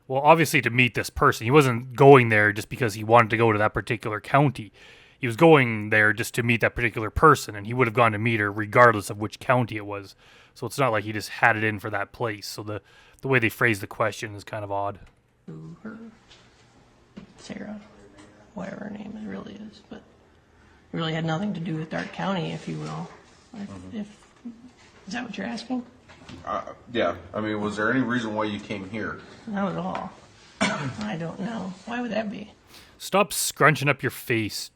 Well, obviously to meet this person. He wasn't going there just because he wanted to go to that particular county. He was going there just to meet that particular person, and he would have gone to meet her regardless of which county it was. So it's not like he just had it in for that place. So the way they phrase the question is kind of odd. To her, Sarah, whatever her name really is, but it really had nothing to do with Dark County, if you will. Is that what you're asking? Yeah. I mean, was there any reason why you came here? Not at all. I don't know. Why would that be? Stop scrunching up your face,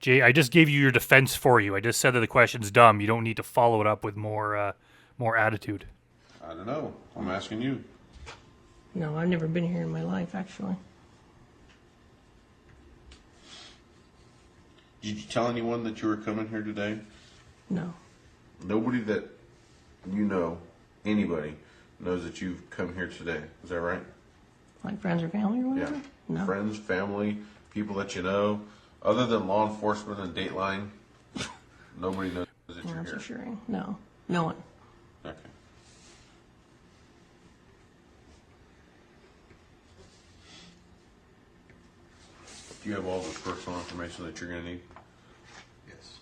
Jay. I just gave you your defense for you. I just said that the question's dumb. You don't need to follow it up with more attitude. I don't know. I'm asking you. No, I've never been here in my life, actually. Did you tell anyone that you were coming here today? No. Nobody that you know, anybody, knows that you've come here today. Is that right? Like friends or family or whatever? Yeah. No. Friends, family, people that you know, other than law enforcement and Dateline, nobody knows that you're That's here. for sure. No. No one. Okay. Do you have all the personal information that you're going to need? Yes.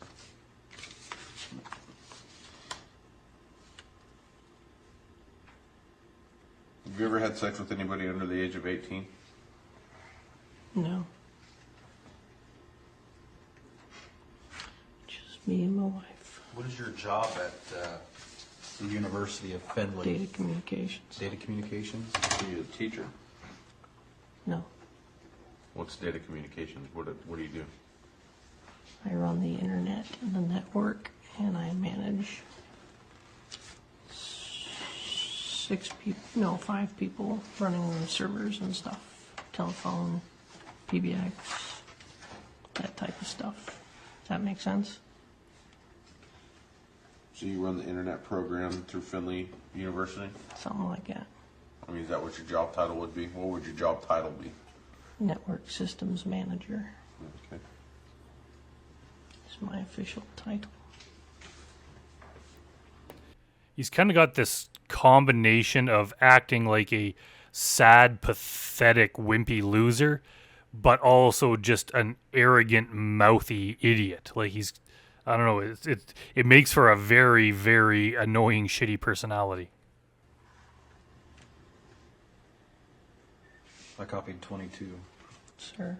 Have you ever had sex with anybody under the age of 18? No. Just me and my wife. What is your job at the University of Findlay? Data communications. Data communications? Are you a teacher? No. What's data communications? What do you do? I run the internet and the network, and I manage 5 people running the servers and stuff. Telephone, PBX, that type of stuff. Does that make sense? So you run the internet program through Findlay University? Something like that. I mean, is that what your job title would be? What would your job title be? Network Systems Manager Okay. is my official title. He's kind of got this combination of acting like a sad, pathetic, wimpy loser, but also just an arrogant, mouthy idiot. Like I don't know, it makes for a very, very annoying, shitty personality. I copied 22. Sir,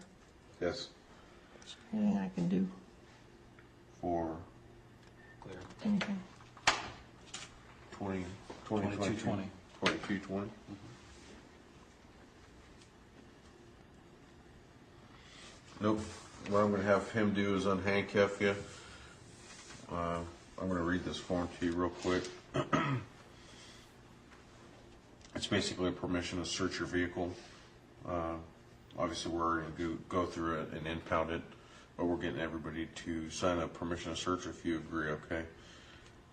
Yes. is there anything I can do? For Clear. Anything? 2220. 2220. Nope. What I'm going to have him do is unhandcuff you. I'm going to read this form to you real quick. It's basically a permission to search your vehicle. Obviously, we're going to go through it and impound it, but we're getting everybody to sign a permission to search if you agree, okay?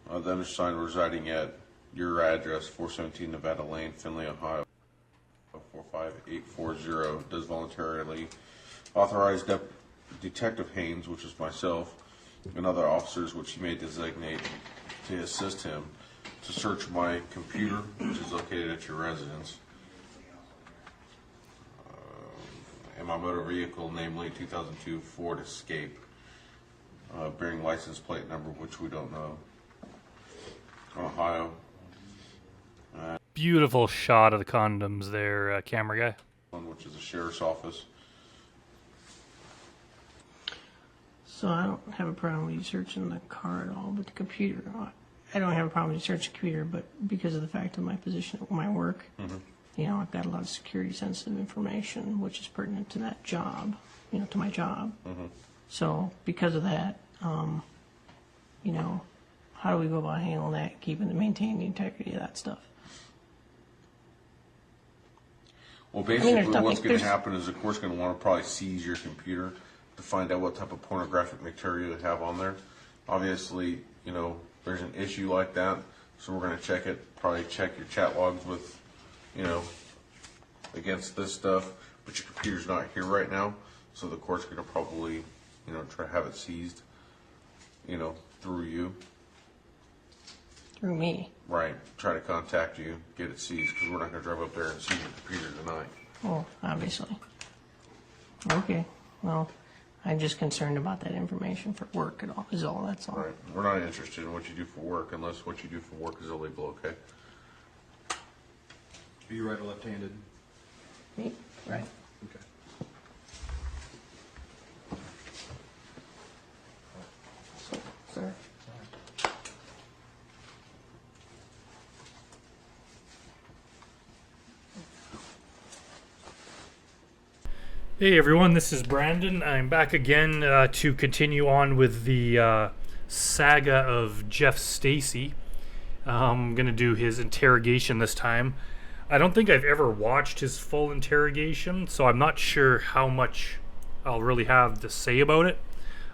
The undersigned residing at your address, 417 Nevada Lane, Findlay, Ohio, 45840, does voluntarily authorize Detective Haynes, which is myself, and other officers which he may designate to assist him to search my computer, which is located at your residence, and my motor vehicle, namely 2002 Ford Escape, bearing license plate number, which we don't know, Ohio. Beautiful shot of the condoms there, camera guy. Which is the sheriff's office. So I don't have a problem with you searching the car at all, but the computer, I don't have a problem with you searching the computer, but because of the fact of my position at my work, you know, I've got a lot of security sensitive information, which is pertinent to that job, you know, to my job. So because of that, you know, how do we go about handling that, maintaining the integrity of that stuff? Well, basically, what's going to happen is the court's going to want to probably seize your computer to find out what type of pornographic material you have on there. Obviously, you know, there's an issue like that, so we're going to check it, probably check your chat logs with, you know, against this stuff, but your computer's not here right now, so the court's going to probably, you know, try to have it seized, you know, through you. Through me? Right. Try to contact you, get it seized, because we're not going to drive up there and seize your computer tonight. Well, obviously. Okay, well, I'm just concerned about that information for work at all, is all, that's all. Right. We're not interested in what you do for work unless what you do for work is illegal, okay? Are you right or left-handed? Me? Right. Okay. Sir? Hey everyone, this is Brandon. I'm back again to continue on with the saga of Jeff Stacy. I'm going to do his interrogation this time. I don't think I've ever watched his full interrogation, so I'm not sure how much I'll really have to say about it.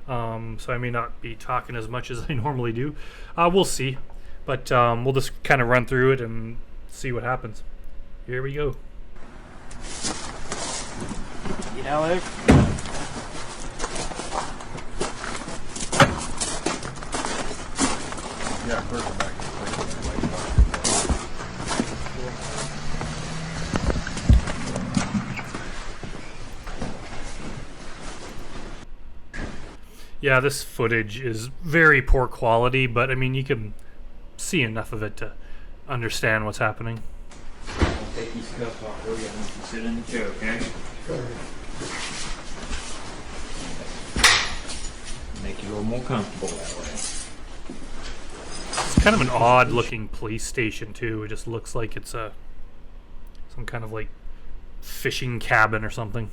So I may not be talking as much as I normally do. We'll see. But we'll just kind of run through it and see what happens. Here we go. You know, Luke? Yeah, first back. Yeah, this footage is very poor quality, but I mean, you can see enough of it to understand what's happening. Take these cuffs off for you and you can sit in the chair, okay? Sure. Make you a little more comfortable that way. It's kind of an odd looking police station too. It just looks like it's some kind of like fishing cabin or something.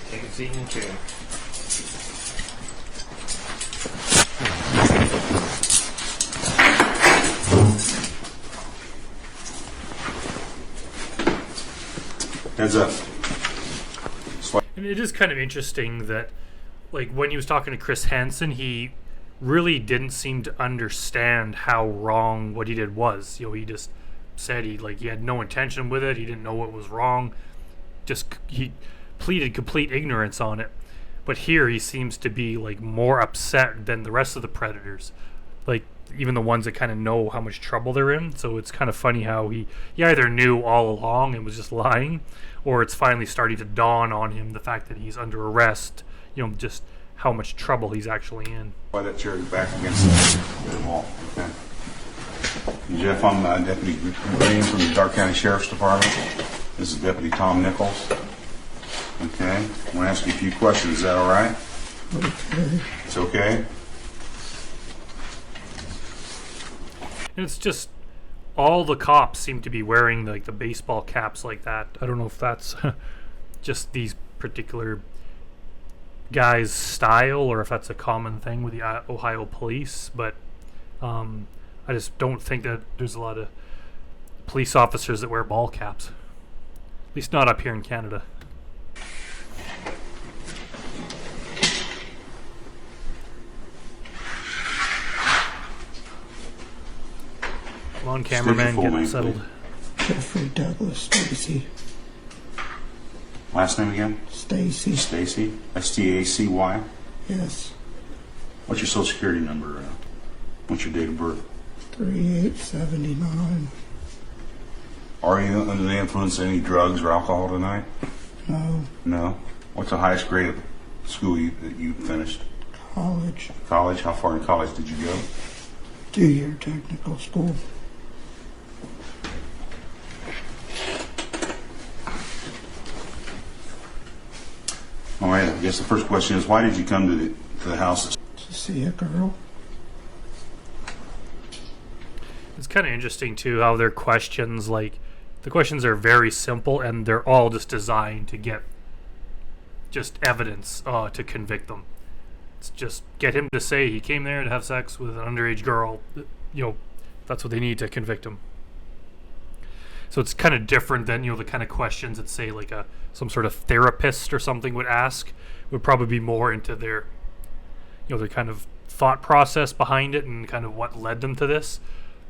Take a seat in the chair. Heads up. And it is kind of interesting that, like, when he was talking to Chris Hansen, he really didn't seem to understand how wrong what he did was. You know, he just said he had no intention with it. He didn't know what was wrong. He pleaded complete ignorance on it. But here he seems to be like more upset than the rest of the predators. Like, even the ones that kind of know how much trouble they're in. So it's kind of funny how he either knew all along and was just lying, or it's finally starting to dawn on him the fact that he's under arrest, you know, just how much trouble he's actually in. Why that chair back against the wall. Okay. Jeff, I'm Deputy Green from the Dark County Sheriff's Department. This is Deputy Tom Nichols. Okay. I want to ask you a few questions. Is that all right? Okay. It's okay? And it's just all the cops seem to be wearing like the baseball caps like that. I don't know if that's just these particular guys' style or if that's a common thing with the Ohio police, but I just don't think that there's a lot of police officers that wear ball caps. At least not up here in Canada. Come on, cameraman, get settled. Jeffrey Douglas Stacy. Last name again? Stacy. Stacy. S-T-A-C-Y? Yes. What's your social security number? What's your date of birth? 3879. Are you under the influence of any drugs or alcohol tonight? No. No. What's the highest grade of school that you finished? College. College? How far in college did you go? 2-year technical school. All right. I guess the first question is, why did you come to the house? To see a girl. It's kind of interesting too how their questions, like the questions are very simple and they're all just designed to get just evidence to convict them. It's just get him to say he came there to have sex with an underage girl. You know, that's what they need to convict him. So it's kind of different than, you know, the kind of questions that say like some sort of therapist or something would ask. Would probably be more into their, you know, their kind of thought process behind it and kind of what led them to this.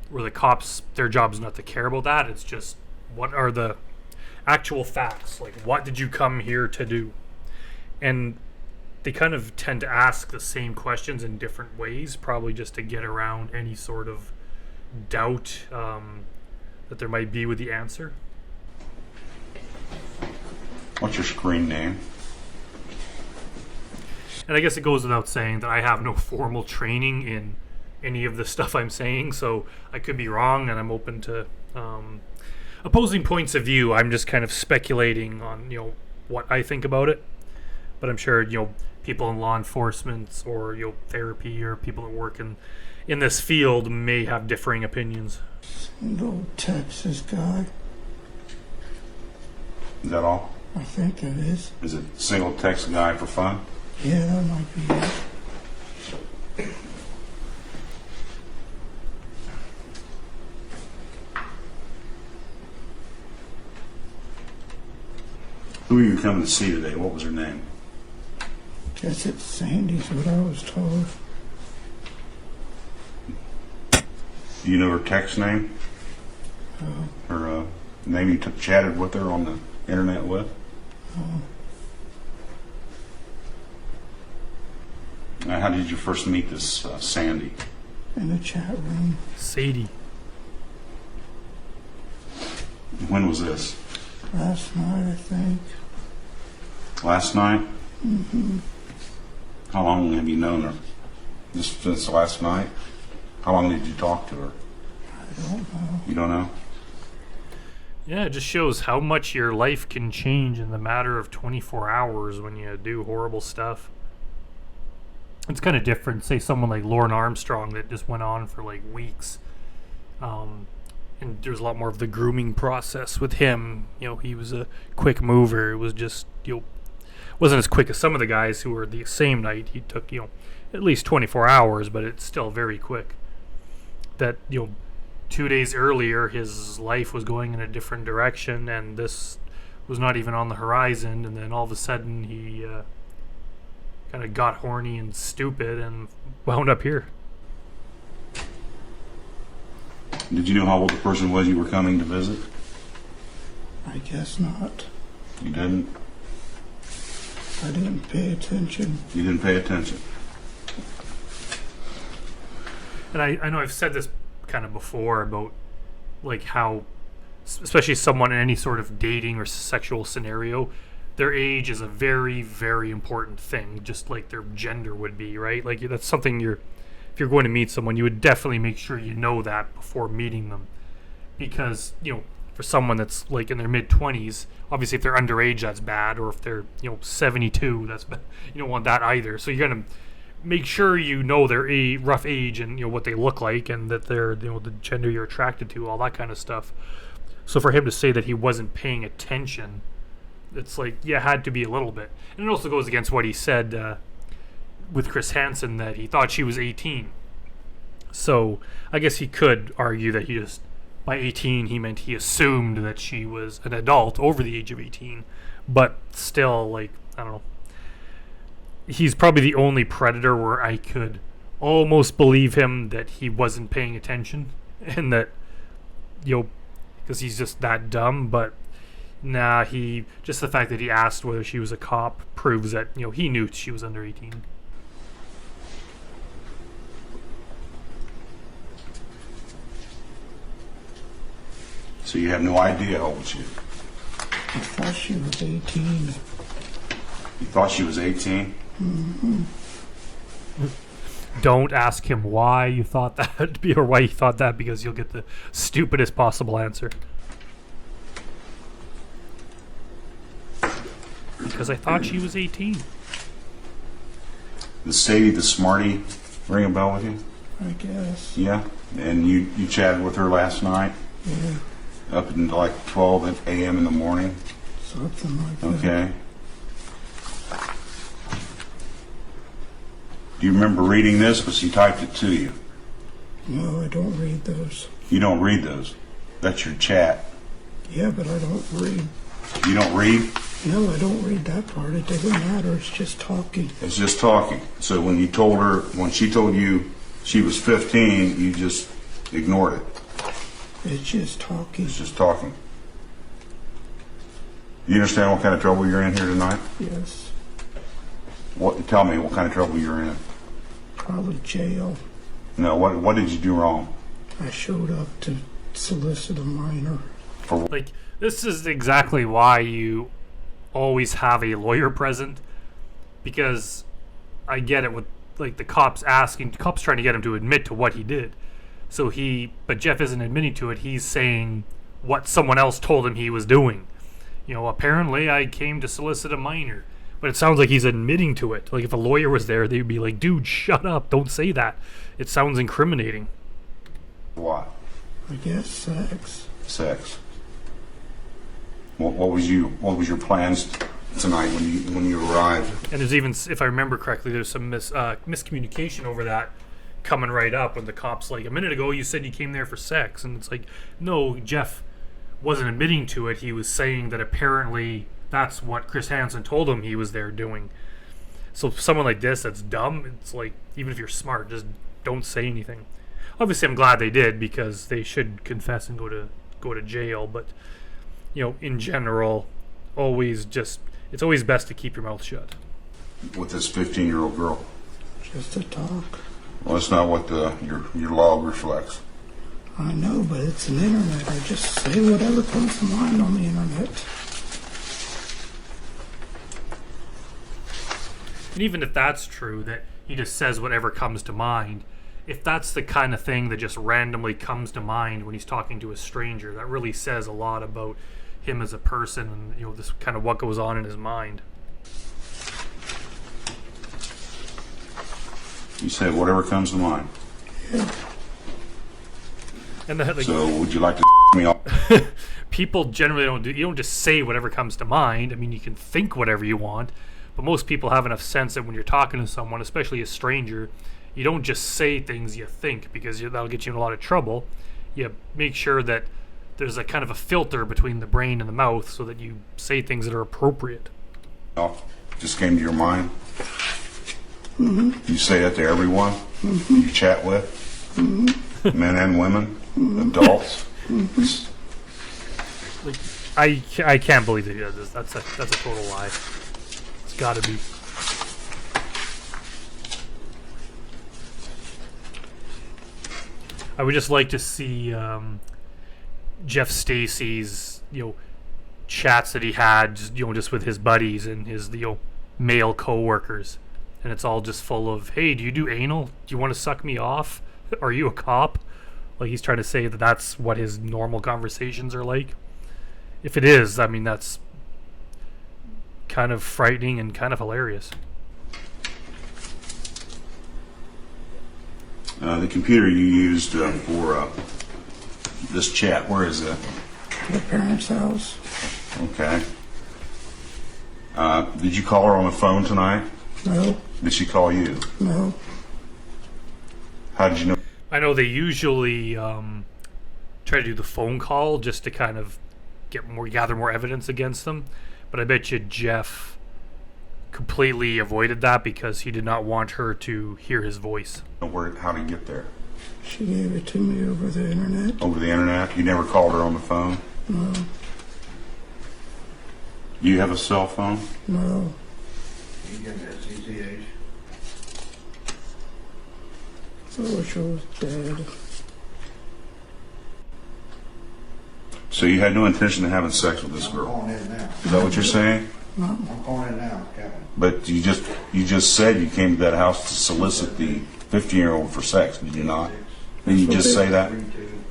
Where the cops, their job is not to care about that. It's just what are the actual facts? Like, what did you come here to do? And they kind of tend to ask the same questions in different ways, probably just to get around any sort of doubt that there might be with the answer. What's your screen name? And I guess it goes without saying that I have no formal training in any of the stuff I'm saying, so I could be wrong, and I'm open to opposing points of view. I'm just kind of speculating on, you know, what I think about it. But I'm sure, you know, people in law enforcement or, you know, therapy or people that work in this field may have differing opinions. Single Texas guy. Is that all? I think it is. Is it single text guy for fun? Yeah, that might be it. Who are you coming to see today? What was her name? Guess it's Sandy's what I was told. Do you know her text name? Her name you chatted with her on the internet with? How did you first meet this Sandy? In the chat room. Sadie. When was this? Last night, I think. Last night? Mm-hmm. How long have you known her? Just since last night? How long did you talk to her? I don't know. You don't know? Yeah, it just shows how much your life can change in the matter of 24 hours when you do horrible stuff. It's kind of different, say someone like Lauren Armstrong that just went on for like weeks. And there's a lot more of the grooming process with him. You know, he was a quick mover. It was just, you know, wasn't as quick as some of the guys who were the same night. He took, you know, at least 24 hours, but it's still very quick. That, you know, 2 days earlier, his life was going in a different direction, and this was not even on the horizon, and then all of a sudden he kind of got horny and stupid and wound up here. Did you know how old the person was you were coming to visit? I guess not. You didn't? I didn't pay attention. You didn't pay attention. And I know I've said this kind of before about like how, especially someone in any sort of dating or sexual scenario, their age is a very, very important thing, just like their gender would be, right? Like that's something if you're going to meet someone, you would definitely make sure you know that before meeting them. Because, for someone that's like in their mid-20s, obviously if they're underage, that's bad, or if they're, 72, that's bad. You don't want that either. So you're going to make sure you know their rough age and, what they look like, and that they're, the gender you're attracted to, all that kind of stuff. So for him to say that he wasn't paying attention, it's like, yeah, had to be a little bit. And it also goes against what he said with Chris Hansen, that he thought she was 18. So I guess he could argue that he just, by 18, he meant he assumed that she was an adult over the age of 18. But still, like, I don't know. He's probably the only predator where I could almost believe him that he wasn't paying attention, and that, because he's just that dumb. But nah, just the fact that he asked whether she was a cop proves that, he knew she was under 18. So you have no idea how old she is? I thought she was 18. You thought she was 18? Mm-hmm. Don't ask him why you thought that, or why he thought that, because you'll get the stupidest possible answer. Because I thought she was 18. The Sadie the Smarty ring a bell with you? I guess. Yeah? And you chatted with her last night? Yeah. Up until like 12 a.m. in the morning? Something like that. Okay. Do you remember reading this? Because he typed it to you. No, I don't read those. You don't read those? That's your chat. Yeah, but I don't read. You don't read? No, I don't read that part. It doesn't matter. It's just talking. It's just talking. So when she told you she was 15, you just ignored it. It's just talking. It's just talking. You understand what kind of trouble you're in here tonight? Yes. Tell me what kind of trouble you're in. Probably jail. No, what did you do wrong? I showed up to solicit a minor. Like, this is exactly why you always have a lawyer present, because I get it with, like, the cops trying to get him to admit to what he did. But Jeff isn't admitting to it. He's saying what someone else told him he was doing. Apparently I came to solicit a minor. But it sounds like he's admitting to it. Like, if a lawyer was there, they'd be like, dude, shut up. Don't say that. It sounds incriminating. What? I guess sex. Sex. What was your plans tonight when you arrived? And there's even, if I remember correctly, there's some miscommunication over that coming right up when the cops, like, a minute ago you said you came there for sex. And it's like, no, Jeff wasn't admitting to it. He was saying that apparently that's what Chris Hansen told him he was there doing. So someone like this that's dumb, it's like, even if you're smart, just don't say anything. Obviously I'm glad they did, because they should confess and go to jail, but in general, it's always best to keep your mouth shut. With this 15-year-old girl? Just a talk. Well, that's not what your log reflects. I know, but it's an internet. I just say whatever comes to mind on the internet. And even if that's true, that he just says whatever comes to mind, if that's the kind of thing that just randomly comes to mind when he's talking to a stranger, that really says a lot about him as a person, and this kind of what goes on in his mind. You said whatever comes to mind. Yeah. And that, like, so would you like to me off? People generally you don't just say whatever comes to mind. I mean, you can think whatever you want, but most people have enough sense that when you're talking to someone, especially a stranger, you don't just say things you think, because that'll get you in a lot of trouble. You make sure that there's a kind of a filter between the brain and the mouth so that you say things that are appropriate. Oh, just came to your mind? Mm-hmm. You say that to everyone you chat with? Mm-hmm. Men and women? Adults? Like, I can't believe that he does this. That's a total lie. It's got to be. I would just like to see Jeff Stacy's, chats that he had, just with his buddies and his, male coworkers, and it's all just full of, "Hey, do you do anal? Do you want to suck me off? Are you a cop?" Like, he's trying to say that that's what his normal conversations are like. If it is, I mean, that's kind of frightening and kind of hilarious. The computer you used for this chat, where is it? The parents' house. Okay. Did you call her on the phone tonight? No. Did she call you? No. How did you know? I know they usually try to do the phone call just to kind of gather more evidence against them, but I bet you Jeff completely avoided that because he did not want her to hear his voice. How to get there? She gave it to me over the internet. Over the internet? You never called her on the phone? No. Do you have a cell phone? No. You get that CCH? I wish I was dead. So you had no intention of having sex with this girl? I'm calling in now. Is that what you're saying? No. I'm calling in now, Kevin. But you just said you came to that house to solicit the 15-year-old for sex, did you not? Did you just say that?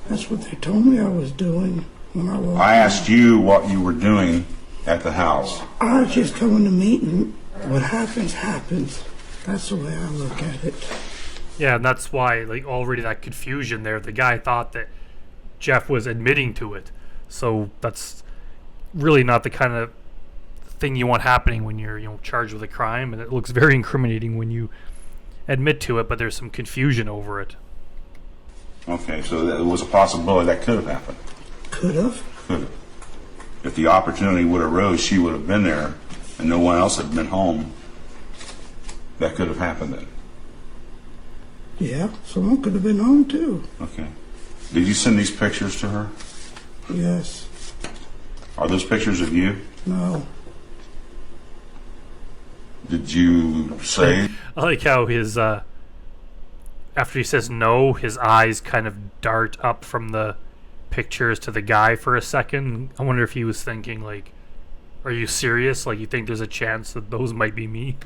That's what they told me I was doing when I walked I asked you what you were doing at the house. I was just coming to meet, and what happens, happens. That's the way I look at it. Yeah, and that's why, already that confusion there. The guy thought that Jeff was admitting to it. So that's really not the kind of thing you want happening when you're, charged with a crime. And it looks very incriminating when you admit to it, but there's some confusion over it. Okay, so there was a possibility that could have happened. Could have? Could have. If the opportunity would have arose, she would have been there, and no one else had been home. That could have happened then. Yeah, someone could have been home too. Okay. Did you send these pictures to her? Yes. Are those pictures of you? No. Did you say? I like how his, after he says no, his eyes kind of dart up from the pictures to the guy for a second. I wonder if he was thinking, are you serious? You think there's a chance that those might be me?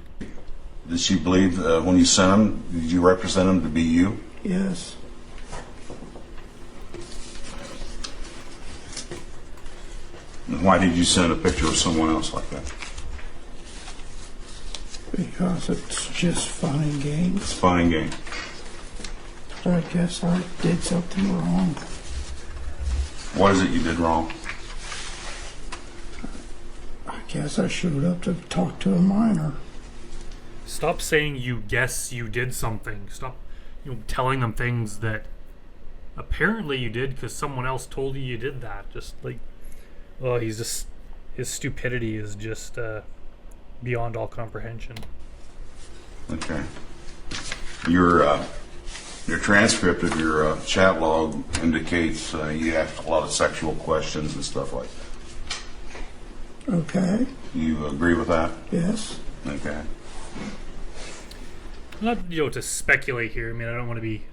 Did she believe when you sent them, did you represent them to be you? Yes. And why did you send a picture of someone else like that? Because it's just fun and games. It's fun and game. I guess I did something wrong. What is it you did wrong? I guess I showed up to talk to a minor. Stop saying you guess you did something. Stop telling them things that apparently you did because someone else told you did that. Just his stupidity is just beyond all comprehension. Okay. Your transcript of your chat log indicates you asked a lot of sexual questions and stuff like that. Okay. You agree with that? Yes. Okay. Not to speculate here. I mean, I don't want to be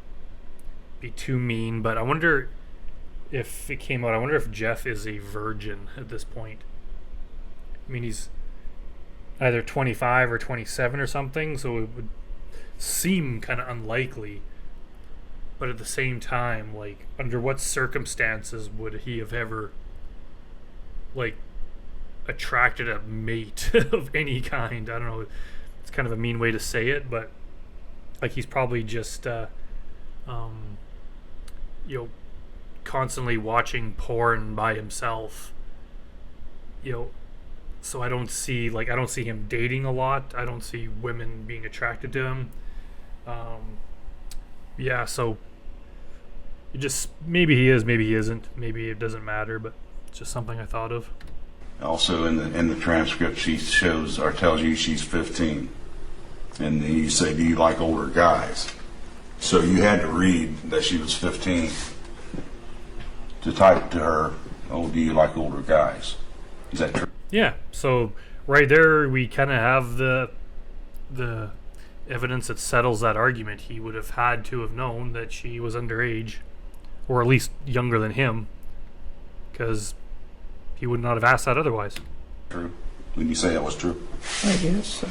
too mean, but I wonder if it came out. I wonder if Jeff is a virgin at this point. I mean, he's either 25 or 27 or something, so it would seem kind of unlikely. But at the same time, under what circumstances would he have ever, attracted a mate of any kind? I don't know. It's kind of a mean way to say it, but he's probably just, constantly watching porn by himself. So I don't see him dating a lot. I don't see women being attracted to him. Yeah, so it just, maybe he is, maybe he isn't, maybe it doesn't matter, but it's just something I thought of. Also, in the transcript, she shows or tells you she's 15, and then you say, "Do you like older guys?" So you had to read that she was 15 to type to her, "Oh, do you like older guys?" Is that true? Yeah, so right there we kind of have the evidence that settles that argument. He would have had to have known that she was underage, or at least younger than him, because he would not have asked that otherwise. True. Would you say that was true? I guess so.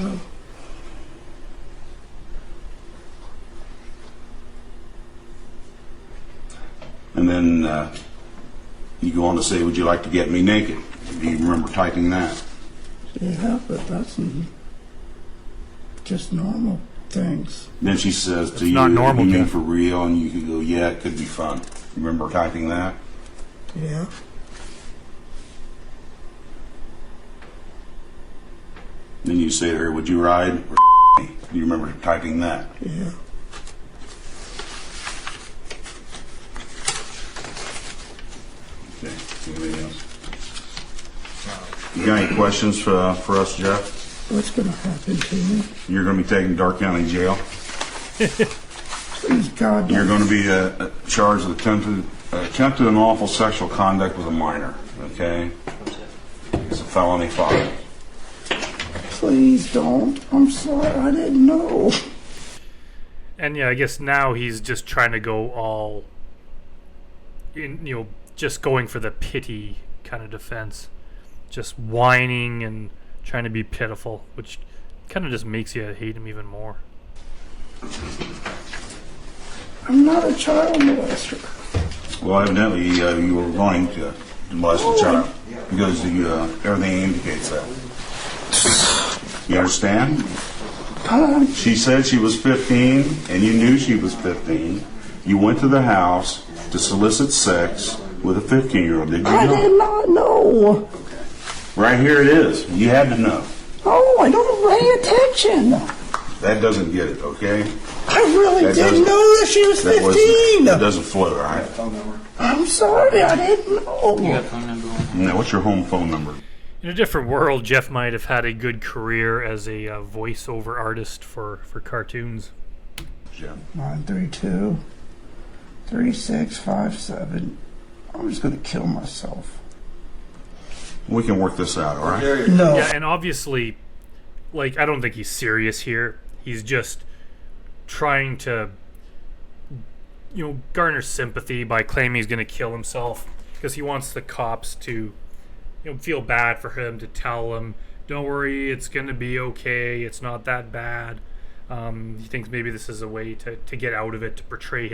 And then you go on to say, "Would you like to get me naked?" Do you remember typing that? Yeah, but that's just normal things. Then she says to It's you, not normal, "You mean Jeff. for real?" And you can go, "Yeah, it could be fun." Remember typing that? Yeah. Then you say to her, "Would you ride?" Or me? Do you remember typing that? Yeah. Okay. Anything else? You got any questions for us, Jeff? What's going to happen to me? You're going to be taken to Dark County Jail. Please, God. You're going to be charged with attempted unlawful sexual conduct with a minor. Okay? It's a felony 5. Please don't. I'm sorry. I didn't know. And yeah, I guess now he's just trying to go all in, just going for the pity kind of defense. Just whining and trying to be pitiful, which kind of just makes you hate him even more. I'm not a child molester. Well, evidently you were going to molest a child because everything indicates that. You understand? She said she was 15, and you knew she was 15. You went to the house to solicit sex with a 15-year-old, did you I not? did not know. Right here it is. You had to know. Oh, I don't pay attention. That doesn't get it, okay? I really didn't know that she was 15. That doesn't float, all right? I'm sorry, I didn't know. You got a phone number on? Now, what's your home phone number? In a different world, Jeff might have had a good career as a voiceover artist for cartoons. Jeff. 932-3657. I'm just going to kill myself. We can work this out, all right? No. Yeah, and obviously, I don't think he's serious here. He's just trying to, garner sympathy by claiming he's going to kill himself because he wants the cops to, feel bad for him, to tell him, "Don't worry, it's going to be okay. It's not that bad." He thinks maybe this is a way to get out of it, to portray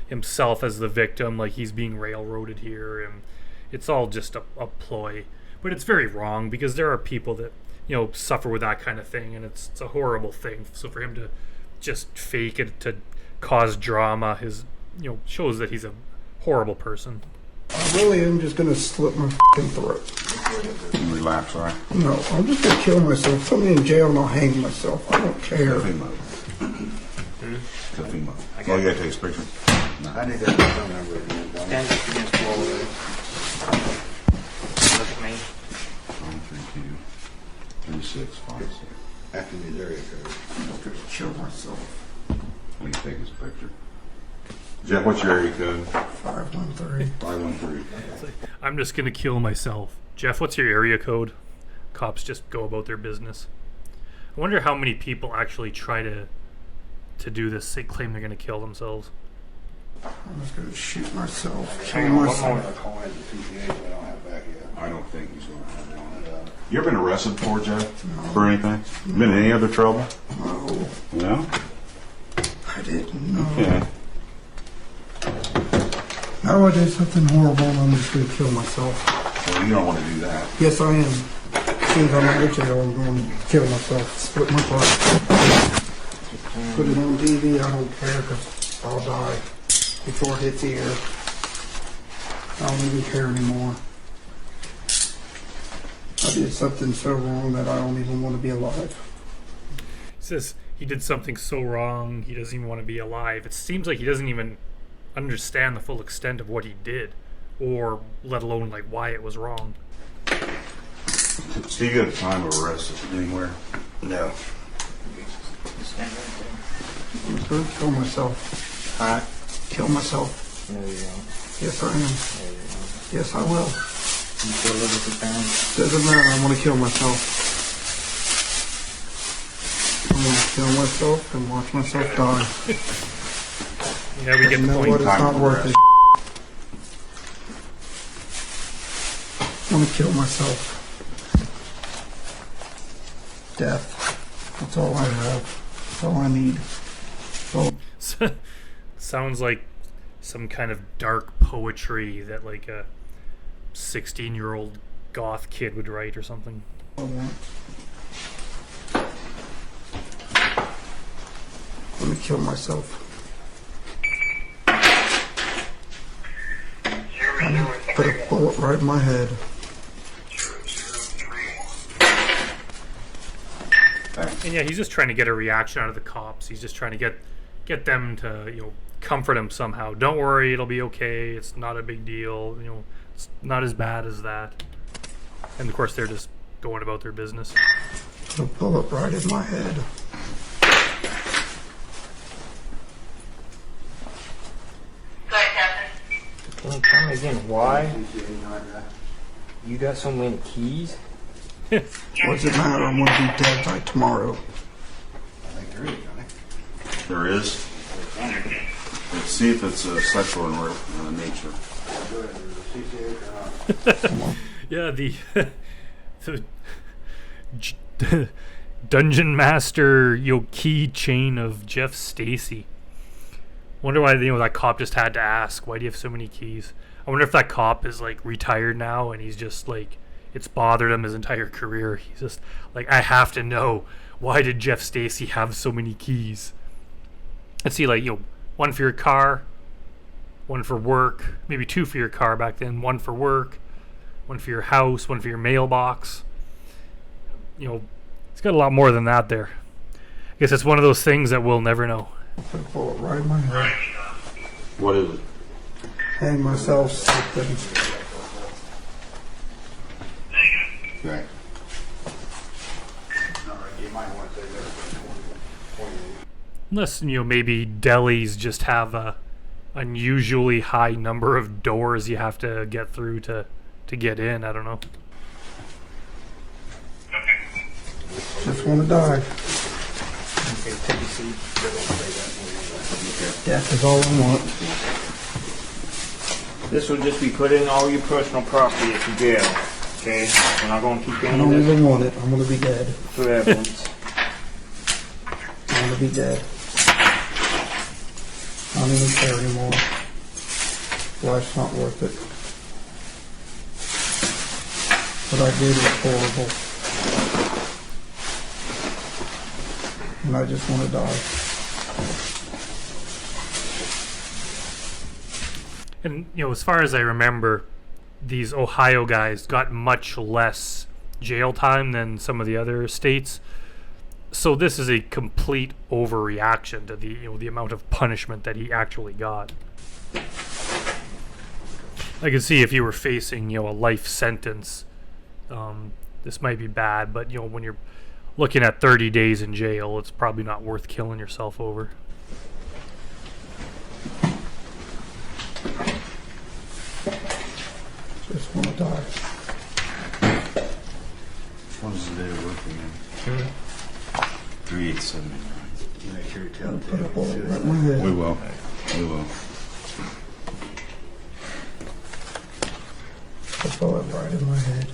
himself as the victim, like he's being railroaded here, and it's all just a ploy. But it's very wrong because there are people that suffer with that kind of thing, and it's a horrible thing. So for him to just fake it to cause drama shows that he's a horrible person. I really am just going to slit my throat. Relax, all right? No, I'm just going to kill myself. Put me in jail and I'll hang myself. I don't care. Oh, you got to take his picture. I need that phone number again. Stand up against the wall there. Look at me. 932-3656. After the area code. I'm just going to kill myself. Let me take his picture. Jeff, what's your area code? 513. 513. I'm just going to kill myself. Jeff, what's your area code? Cops just go about their business. I wonder how many people actually try to do this. They claim they're going to kill themselves. I'm just going to shoot myself. Kill Hang on, myself. Call in the TCAP we don't have back yet. I don't think he's going to have one. You ever been arrested before, Jeff? For anything? Been in any other trouble? No, No? I didn't know. Okay. Now I did something horrible and I'm just going to kill myself. Well, you don't want to do that. Yes, I am. As soon as I'm out of jail, I'm going to kill myself. Split my butt. Put it on TV. I don't care because I'll die before it hits the air. I don't even care anymore. I did something so wrong that I don't even want to be alive. He says he did something so wrong he doesn't even want to be alive. It seems like he doesn't even understand the full extent of what he did, or let alone like why it was wrong. Steve, you got a time of arrest anywhere? No. I'm just gonna kill myself. Huh? Kill myself. No, you won't. Yes, I am. No, you won't. Yes, I will. You still live with your parents? Doesn't matter. I want to kill myself. I want to kill myself and watch myself die. Yeah, we get You the know point. what? It's not worth it. I want to kill myself. Death. That's all I have. That's all I need. That's all. Sounds like some kind of dark poetry that like a 16-year-old goth kid would write or something. I want. Let me kill myself. Put a bullet right in my head. And yeah, he's just trying to get a reaction out of the cops. He's just trying to get them to, you know, comfort him somehow. Don't worry, it'll be okay. It's not a big deal. You know, it's not as bad as that. And of course, they're just going about their business. Put a bullet right in my head. Can you tell me again why you got so many keys? What's it matter? I'm gonna be dead by tomorrow. There is. Let's see if it's sexual in nature. Yeah, the Dungeon Master, you know, key chain of Jeff Stacy. Wonder why, you know, that cop just had to ask, why do you have so many keys? I wonder if that cop is like retired now and he's just like, it's bothered him his entire career. He's just like, I have to know, why did Jeff Stacy have so many keys? Let's see, like, you know, one for your car, one for work, maybe two for your car back then, one for work, one for your house, one for your mailbox. You know, it's got a lot more than that there. I guess it's one of those things that we'll never know. Put a bullet right in my head. What is it? Hang myself, something. Okay. Unless, you know, maybe delis just have a unusually high number of doors you have to get through to get in. I don't know. Just want to die. Okay, take a seat. Death is all I want. This will just be put in all your personal property at the jail. Okay? We're not going to keep I any don't of this even want it. I'm gonna be dead. for evidence. I'm gonna be dead. I don't even care anymore. Life's not worth it. What I did was horrible. And I just want to die. And, you know, as far as I remember, these Ohio guys got much less jail time than some of the other states. So this is a complete overreaction to the, you know, the amount of punishment that he actually got. I can see if you were facing, you know, a life sentence, this might be bad, but, you know, when you're looking at 30 days in jail, it's probably not worth killing yourself over. Just want to die. What is the day of working in? 3879. Make sure you tell Put a bullet right in my head. We will. We will. Put a bullet right in my head.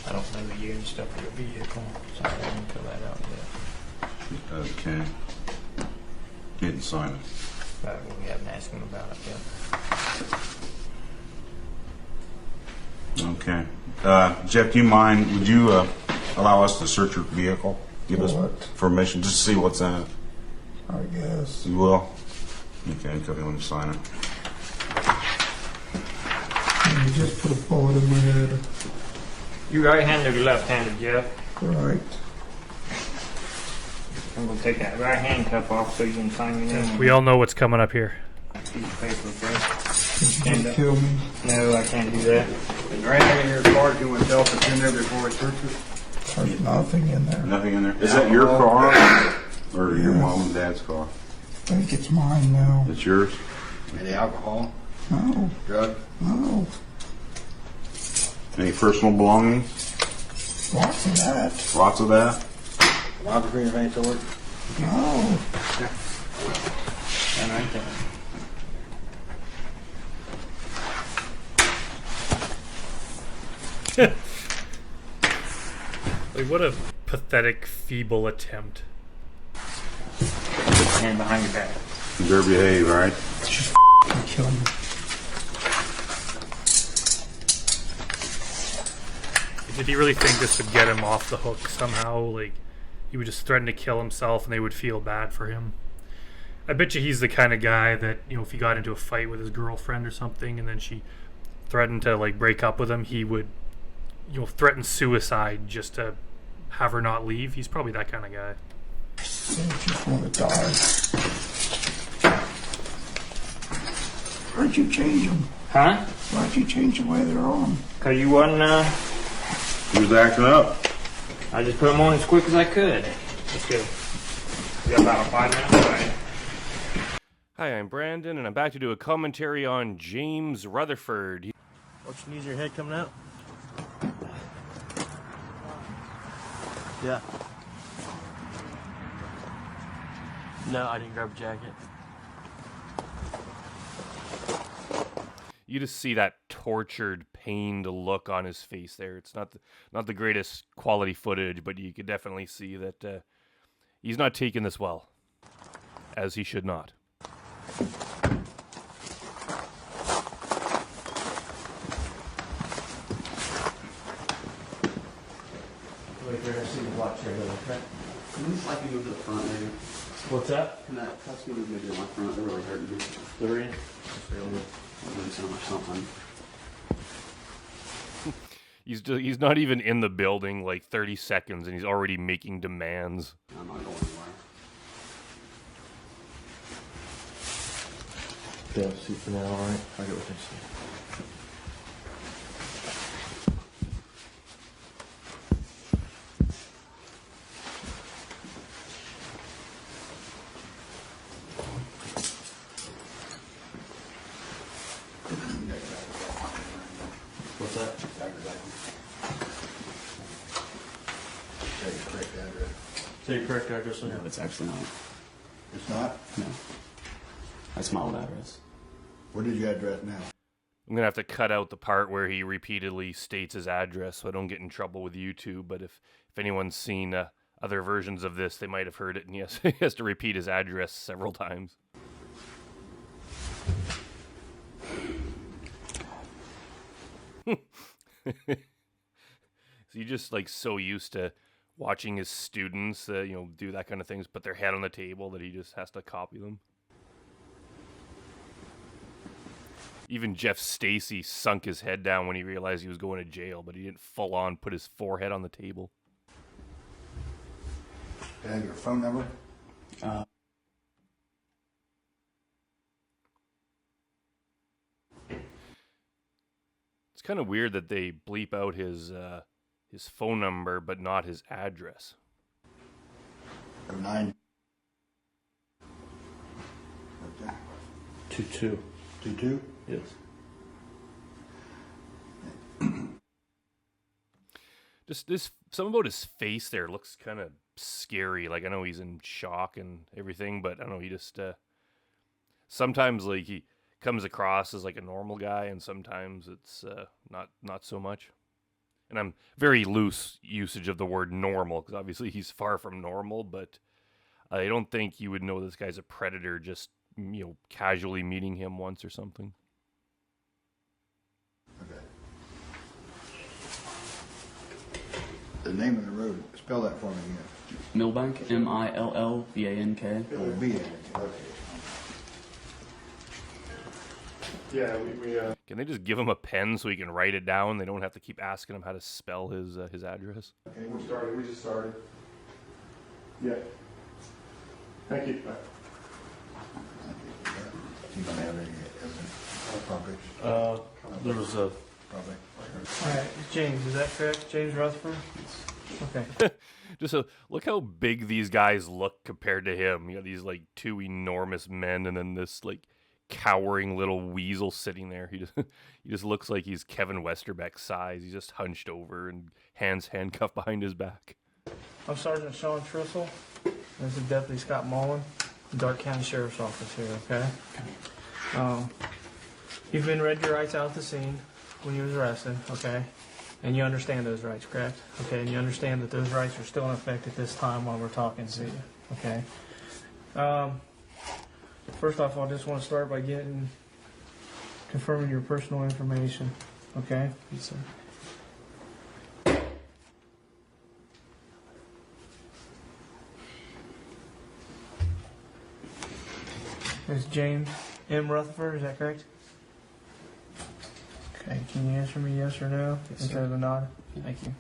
I don't know the year and stuff of your vehicle, so I didn't fill that out yet. Okay. Didn't sign it. But we haven't asked him about it yet. Okay. Jeff, do you mind, would you allow us to search your vehicle? Give us What? permission, just to see what's in it. I guess. You will? Okay, go ahead and sign it. You just put a bullet in my head. You right-handed or left-handed, Jeff? Right. I'm gonna take that right handcuff off so you can sign your name. We all know what's coming up here. Piece of paper, okay? Can you kill me? No, I can't do that. Is there anything in your car you want to tell us in there before we search it? There's nothing in there. Nothing in there? Is that your car or your mom and dad's car? I think it's mine now. It's yours? Any alcohol? No, Drug? no. Any personal belongings? Lots of that. Lots of that? Pornography of any sort? No. And right there. Like, what a pathetic, feeble attempt. Put your hand behind your back. You better behave, all right? Just kill me. Did he really think this would get him off the hook somehow? Like, he would just threaten to kill himself and they would feel bad for him. I bet you he's the kind of guy that, you know, if he got into a fight with his girlfriend or something and then she threatened to, like, break up with him, he would, you know, threaten suicide just to have her not leave. He's probably that kind of guy. I just want to die. Why'd you change them? Huh? Why'd you change the way they're on? Cause you wasn't, He was acting up. I just put them on as quick as I could. Let's go. We got about 5 minutes away. Hi, I'm Brandon, and I'm back to do a commentary on James Rutherford. Watch your knees, your head coming out. Yeah. No, I didn't grab a jacket. You just see that tortured, pained look on his face there. It's not the greatest quality footage, but you could definitely see that he's not taking this well, as he should not. Wait there, I see the watch here, okay? Can we like you move to the front, maybe? What's that? Can that cuss me maybe to my front? They're really hurting me. Three. I'm doing so much something. He's not even in the building like 30 seconds, and he's already making demands. I'm not going anywhere. They'll see for now, alright? I get what they say. What's that? Say your correct address. No, it's actually not. It's not? No. That's my old address. What is your address now? I'm gonna have to cut out the part where he repeatedly states his address so I don't get in trouble with YouTube. But if anyone's seen other versions of this, they might have heard it, and yes, he has to repeat his address several times. So you just like so used to watching his students, do that kind of things, put their head on the table, that he just has to copy them. Even Jeff Stacy sunk his head down when he realized he was going to jail, but he didn't full on put his forehead on the table. Can I have your phone number? It's kind of weird that they bleep out his phone number, but not his address. 09. 22. 22? Yes. Just this, something about his face there looks kind of scary. Like, I know he's in shock and everything, but I don't know, he just sometimes like he comes across as like a normal guy, and sometimes it's not so much. And I'm very loose usage of the word normal, because obviously he's far from normal, but I don't think you would know this guy's a predator just, casually meeting him once or something. Okay. The name of the road, spell that for me again. Millbank, Millbank. Oh, B-A-N-K, okay. Yeah, we Can they just give him a pen so he can write it down? They don't have to keep asking him how to spell his address. Okay, we just started. Yeah. Thank you. There was a. Alright, James, is that correct? James Rutherford? Okay. Just look how big these guys look compared to him. You know, these like two enormous men, and then this like cowering little weasel sitting there. He just looks like he's Kevin Westerbeck's size. He's just hunched over and hands handcuffed behind his back. I'm Sergeant Sean Trissel. This is Deputy Scott Mullen, Dark County Sheriff's Office here, okay? You've been read your rights out at the scene when you was arrested, okay? And you understand those rights, correct? Okay, and you understand that those rights are still in effect at this time while we're talking to you, okay? First off, I just want to start by confirming your personal information, okay? Yes, sir. It's James M. Rutherford, is that correct? Okay, can you answer me yes or no? Yes, Instead sir. of a nod? Thank you.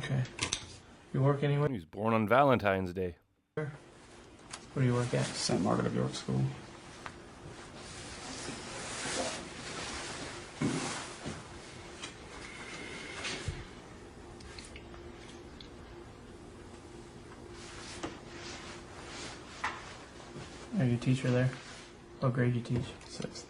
Okay. You work anywhere? He was born on Valentine's Day. Where do you work at? St. Margaret of York School. Are you a teacher there? What grade do you teach? 6th.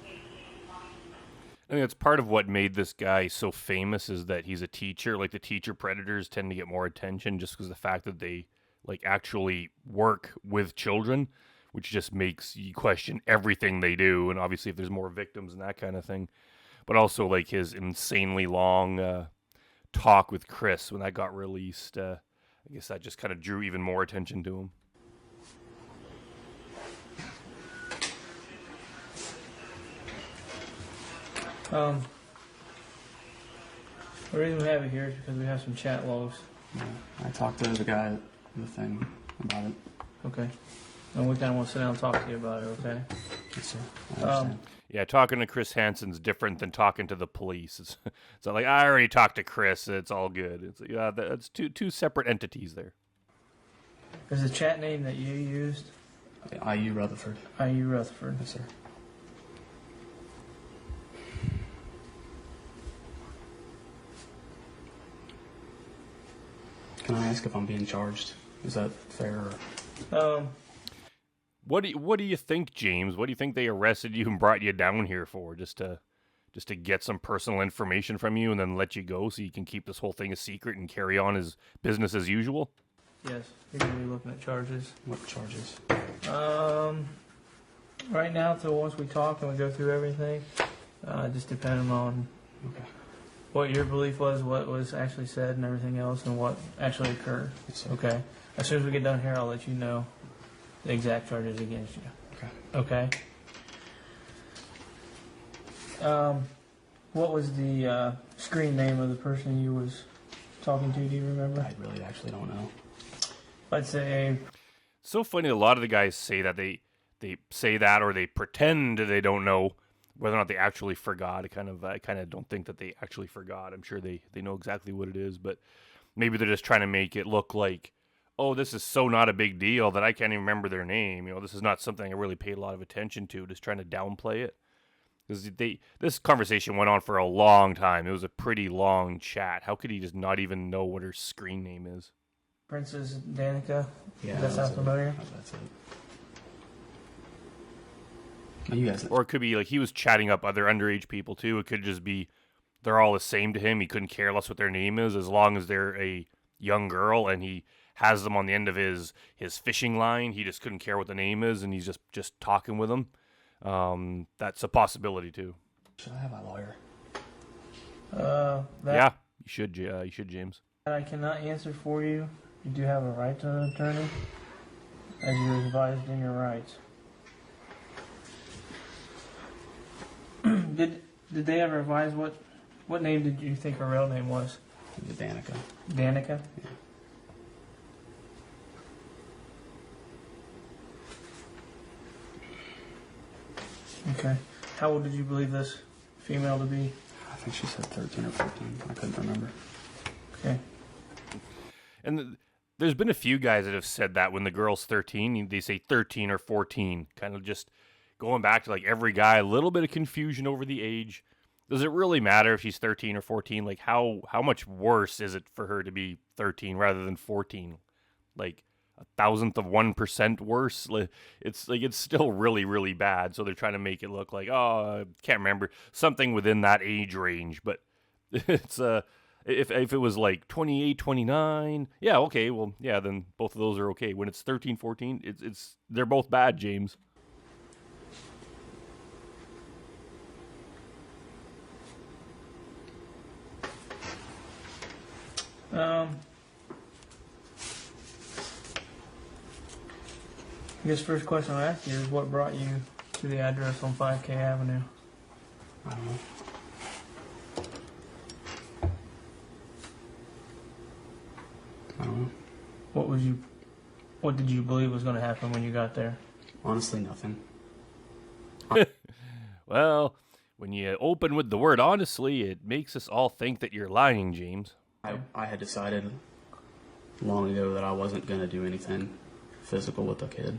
I think that's part of what made this guy so famous is that he's a teacher. Like the teacher predators tend to get more attention just because of the fact that they like actually work with children, which just makes you question everything they do. And obviously, if there's more victims and that kind of thing, but also like his insanely long talk with Chris when that got released. I guess that just kind of drew even more attention to him. The reason we have it here is because we have some chat logs. Yeah, I talked to the guy at the thing about it. Okay. And we kind of want to sit down and talk to you about it, okay? Yes, sir. I understand. Yeah, talking to Chris Hansen's different than talking to the police. It's not like I already talked to Chris. It's all good. It's that's two separate entities there. Is the chat name that you used? IU Rutherford. IU Rutherford. Yes, sir. Can I ask if I'm being charged? Is that fair? What do you think, James? What do you think they arrested you and brought you down here for? Just to get some personal information from you and then let you go so you can keep this whole thing a secret and carry on as business as usual? Yes, you're going to be looking at charges. What charges? Right now, till once we talk and we go through everything, just depending on what your belief was, what was actually said, and everything else, and what actually occurred. Okay. As soon as we get done here, I'll let you know the exact charges against you. Okay. Okay. What was the screen name of the person you was talking to? Do you remember? I really actually don't know. I'd say. So funny. A lot of the guys say that they say that or they pretend they don't know whether or not they actually forgot. I kind of don't think that they actually forgot. I'm sure they know exactly what it is, but maybe they're just trying to make it look like, oh, this is so not a big deal that I can't even remember their name. You know, this is not something I really paid a lot of attention to. Just trying to downplay it. Because this conversation went on for a long time. It was a pretty long chat. How could he just not even know what her screen name is? Princess Danica. Yeah, Does that sound familiar? That's it. No, you guys. Or it could be like he was chatting up other underage people too. It could just be they're all the same to him. He couldn't care less what their name is as long as they're a young girl and he has them on the end of his fishing line. He just couldn't care what the name is and he's just talking with them. That's a possibility too. Should I have my lawyer? Yeah, you should, James. I cannot answer for you. You do have a right to an attorney, as you were advised in your rights. Did they ever advise what name did you think her real name was? Danica. Danica? Yeah. Okay. How old did you believe this female to be? I think she said 13 or 14. I couldn't remember. Okay. And there's been a few guys that have said that when the girl's 13, they say 13 or 14, kind of just going back to like every guy, a little bit of confusion over the age. Does it really matter if she's 13 or 14? Like how much worse is it for her to be 13 rather than 14? Like 0.001% worse. It's still really, really bad. So they're trying to make it look like, oh, I can't remember, something within that age range. But it's if it was like 28, 29, yeah, okay, well, yeah, then both of those are okay. When it's 13, 14, it's they're both bad, James. I guess first question I'll ask you is what brought you to the address on 5K Avenue? I don't know. I don't know. What did you believe was going to happen when you got there? Honestly, nothing. Well, when you open with the word honestly, it makes us all think that you're lying, James. I had decided long ago that I wasn't going to do anything physical with the kid.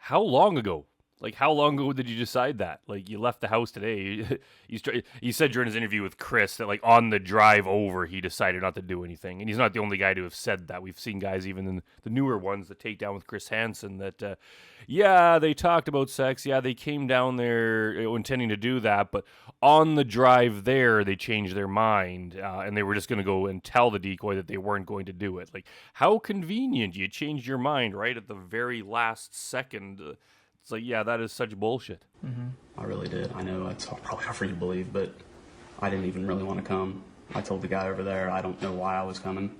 How long ago? Like, how long ago did you decide that? Like, you left the house today. You said during his interview with Chris that, like, on the drive over, he decided not to do anything. And he's not the only guy to have said that. We've seen guys, even in the newer ones, that take down with Chris Hansen, that, yeah, they talked about sex. Yeah, they came down there intending to do that. But on the drive there, they changed their mind. And they were just going to go and tell the decoy that they weren't going to do it. Like, how convenient. You changed your mind right at the very last second. It's like, yeah, that is such bullshit. Mm-hmm. I really did. I know it's probably hard for you to believe, but I didn't even really want to come. I told the guy over there I don't know why I was coming.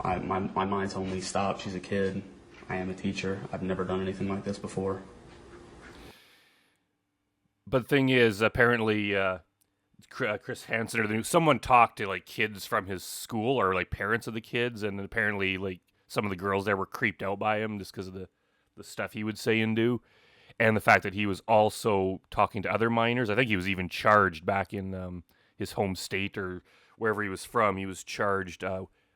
My mind told me, stop, she's a kid. I am a teacher. I've never done anything like this before. But the thing is, apparently, Chris Hansen or someone talked to like kids from his school or like parents of the kids, and apparently like some of the girls there were creeped out by him just because of the stuff he would say and do, and the fact that he was also talking to other minors. I think he was even charged back in his home state or wherever he was from. He was charged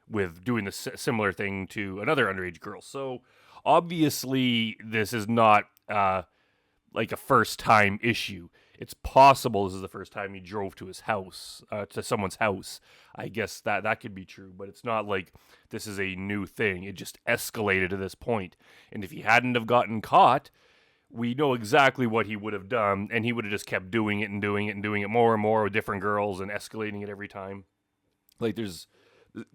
with doing the similar thing to another underage girl. So obviously this is not like a first-time issue. It's possible this is the first time he drove to his house, to someone's house. I guess that could be true, but it's not like this is a new thing. It just escalated to this point. And if he hadn't have gotten caught, we know exactly what he would have done, and he would have just kept doing it and doing it and doing it more and more with different girls and escalating it every time. Like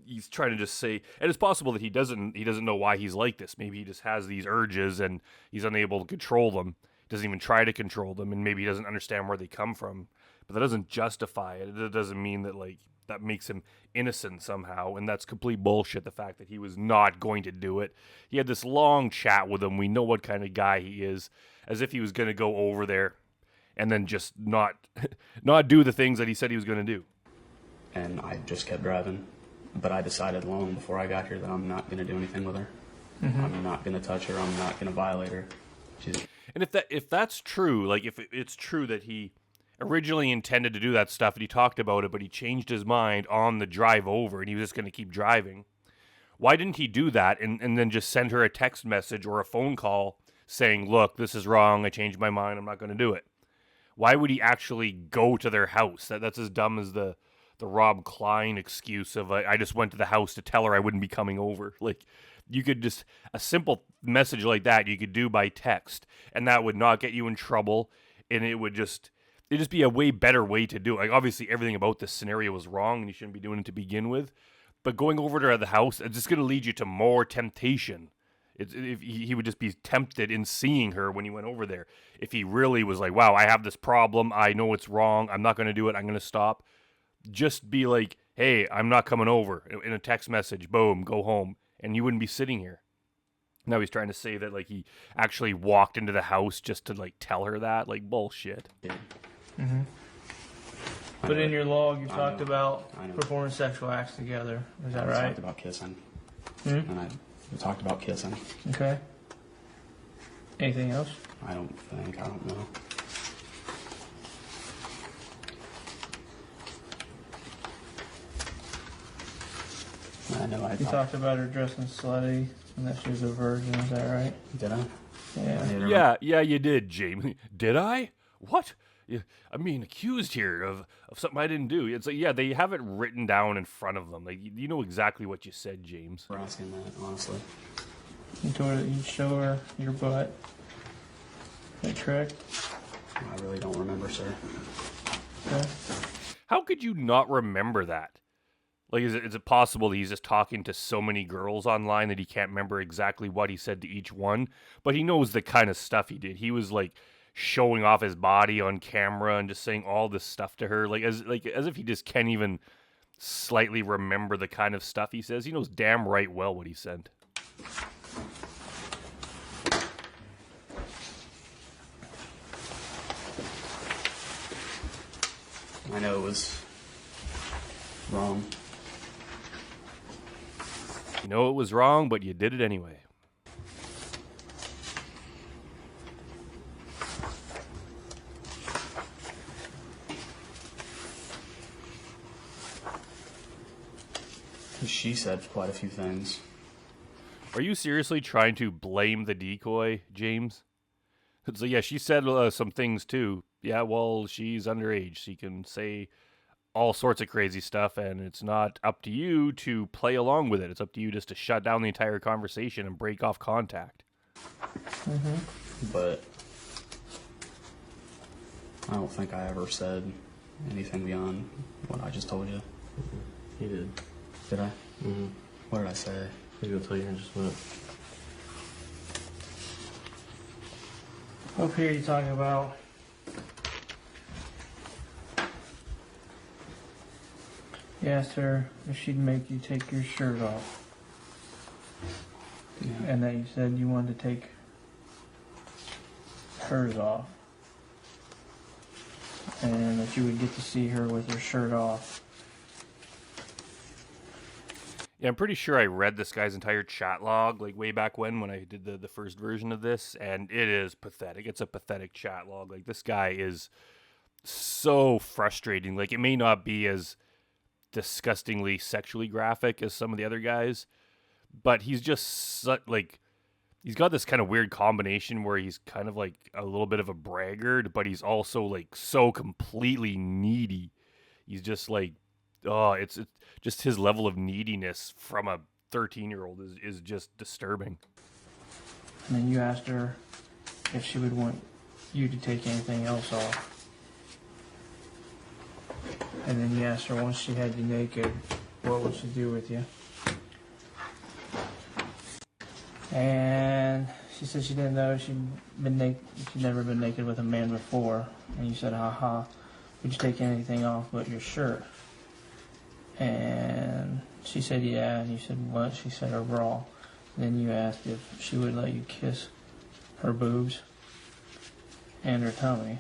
he's trying to just say, and it's possible that he doesn't know why he's like this. Maybe he just has these urges and he's unable to control them. Doesn't even try to control them, and maybe he doesn't understand where they come from. But that doesn't justify it. It doesn't mean that like that makes him innocent somehow, and that's complete bullshit. The fact that he was not going to do it. He had this long chat with him. We know what kind of guy he is, as if he was going to go over there and then just not do the things that he said he was going to do. And I just kept driving, but I decided long before I got here that I'm not going to do anything with her. Mm-hmm. I'm not going to touch her. I'm not going to violate her. And if that's true, like if it's true that he originally intended to do that stuff and he talked about it, but he changed his mind on the drive over and he was just going to keep driving, why didn't he do that and then just send her a text message or a phone call saying, look, this is wrong, I changed my mind, I'm not going to do it? Why would he actually go to their house? That's as dumb as the Rob Klein excuse of I just went to the house to tell her I wouldn't be coming over. Like, you could just, a simple message like that you could do by text, and that would not get you in trouble, and it'd just be a way better way to do it. Like, obviously everything about this scenario was wrong and you shouldn't be doing it to begin with, but going over to the house, it's just going to lead you to more temptation. If he would just be tempted in seeing her when he went over there. If he really was like, wow, I have this problem, I know it's wrong, I'm not going to do it, I'm going to stop. Just be like, hey, I'm not coming over, in a text message, boom, go home, and you wouldn't be sitting here. Now he's trying to say that like he actually walked into the house just to like tell her that, like bullshit. Mm-hmm. But in your log, you talked about performing sexual acts together. Is that right? We talked about kissing. And we talked about kissing. Okay. Anything else? I don't know. I know I You talked about her dressing slutty and that she was a virgin. Is that right? Did I? Yeah. Yeah, you did, James. Did I? What? I'm being accused here of something I didn't do. It's like, yeah, they have it written down in front of them. Like, you know exactly what you said, James. We're asking that, honestly. You told her that you'd show her your butt. Is that correct? I really don't remember, sir. Okay. How could you not remember that? Like, is it possible that he's just talking to so many girls online that he can't remember exactly what he said to each one? But he knows the kind of stuff he did. He was like showing off his body on camera and just saying all this stuff to her, like as if he just can't even slightly remember the kind of stuff he says. He knows damn right well what he said. I know it was wrong. You know it was wrong, but you did it anyway. She said quite a few things. Are you seriously trying to blame the decoy, James? So yeah, she said some things too. Yeah, well, she's underage. She can say all sorts of crazy stuff, and it's not up to you to play along with it. It's up to you just to shut down the entire conversation and break off contact. But I don't think I ever said anything beyond what I just told you. You did. Did I? Mm-hmm. What did I say? I'm going to tell you in just a minute. Up here you're talking about you asked her if she'd make you take your shirt off. Yeah. And that you said you wanted to take hers off. And that you would get to see her with her shirt off. Yeah, I'm pretty sure I read this guy's entire chat log, like way back when I did the first version of this, and it is pathetic. It's a pathetic chat log. Like, this guy is so frustrating. Like, it may not be as disgustingly sexually graphic as some of the other guys, but he's just like, he's got this kind of weird combination where he's kind of like a little bit of a braggart, but he's also like so completely needy. He's just like, oh, it's just his level of neediness from a 13-year-old is just disturbing. And then you asked her if she would want you to take anything else off. And then you asked her once she had you naked, what would she do with you? And she said she didn't know she'd never been naked with a man before. And you said, haha, would you take anything off but your shirt? And she said, yeah. And you said, what? She said, her bra. And then you asked if she would let you kiss her boobs and her tummy.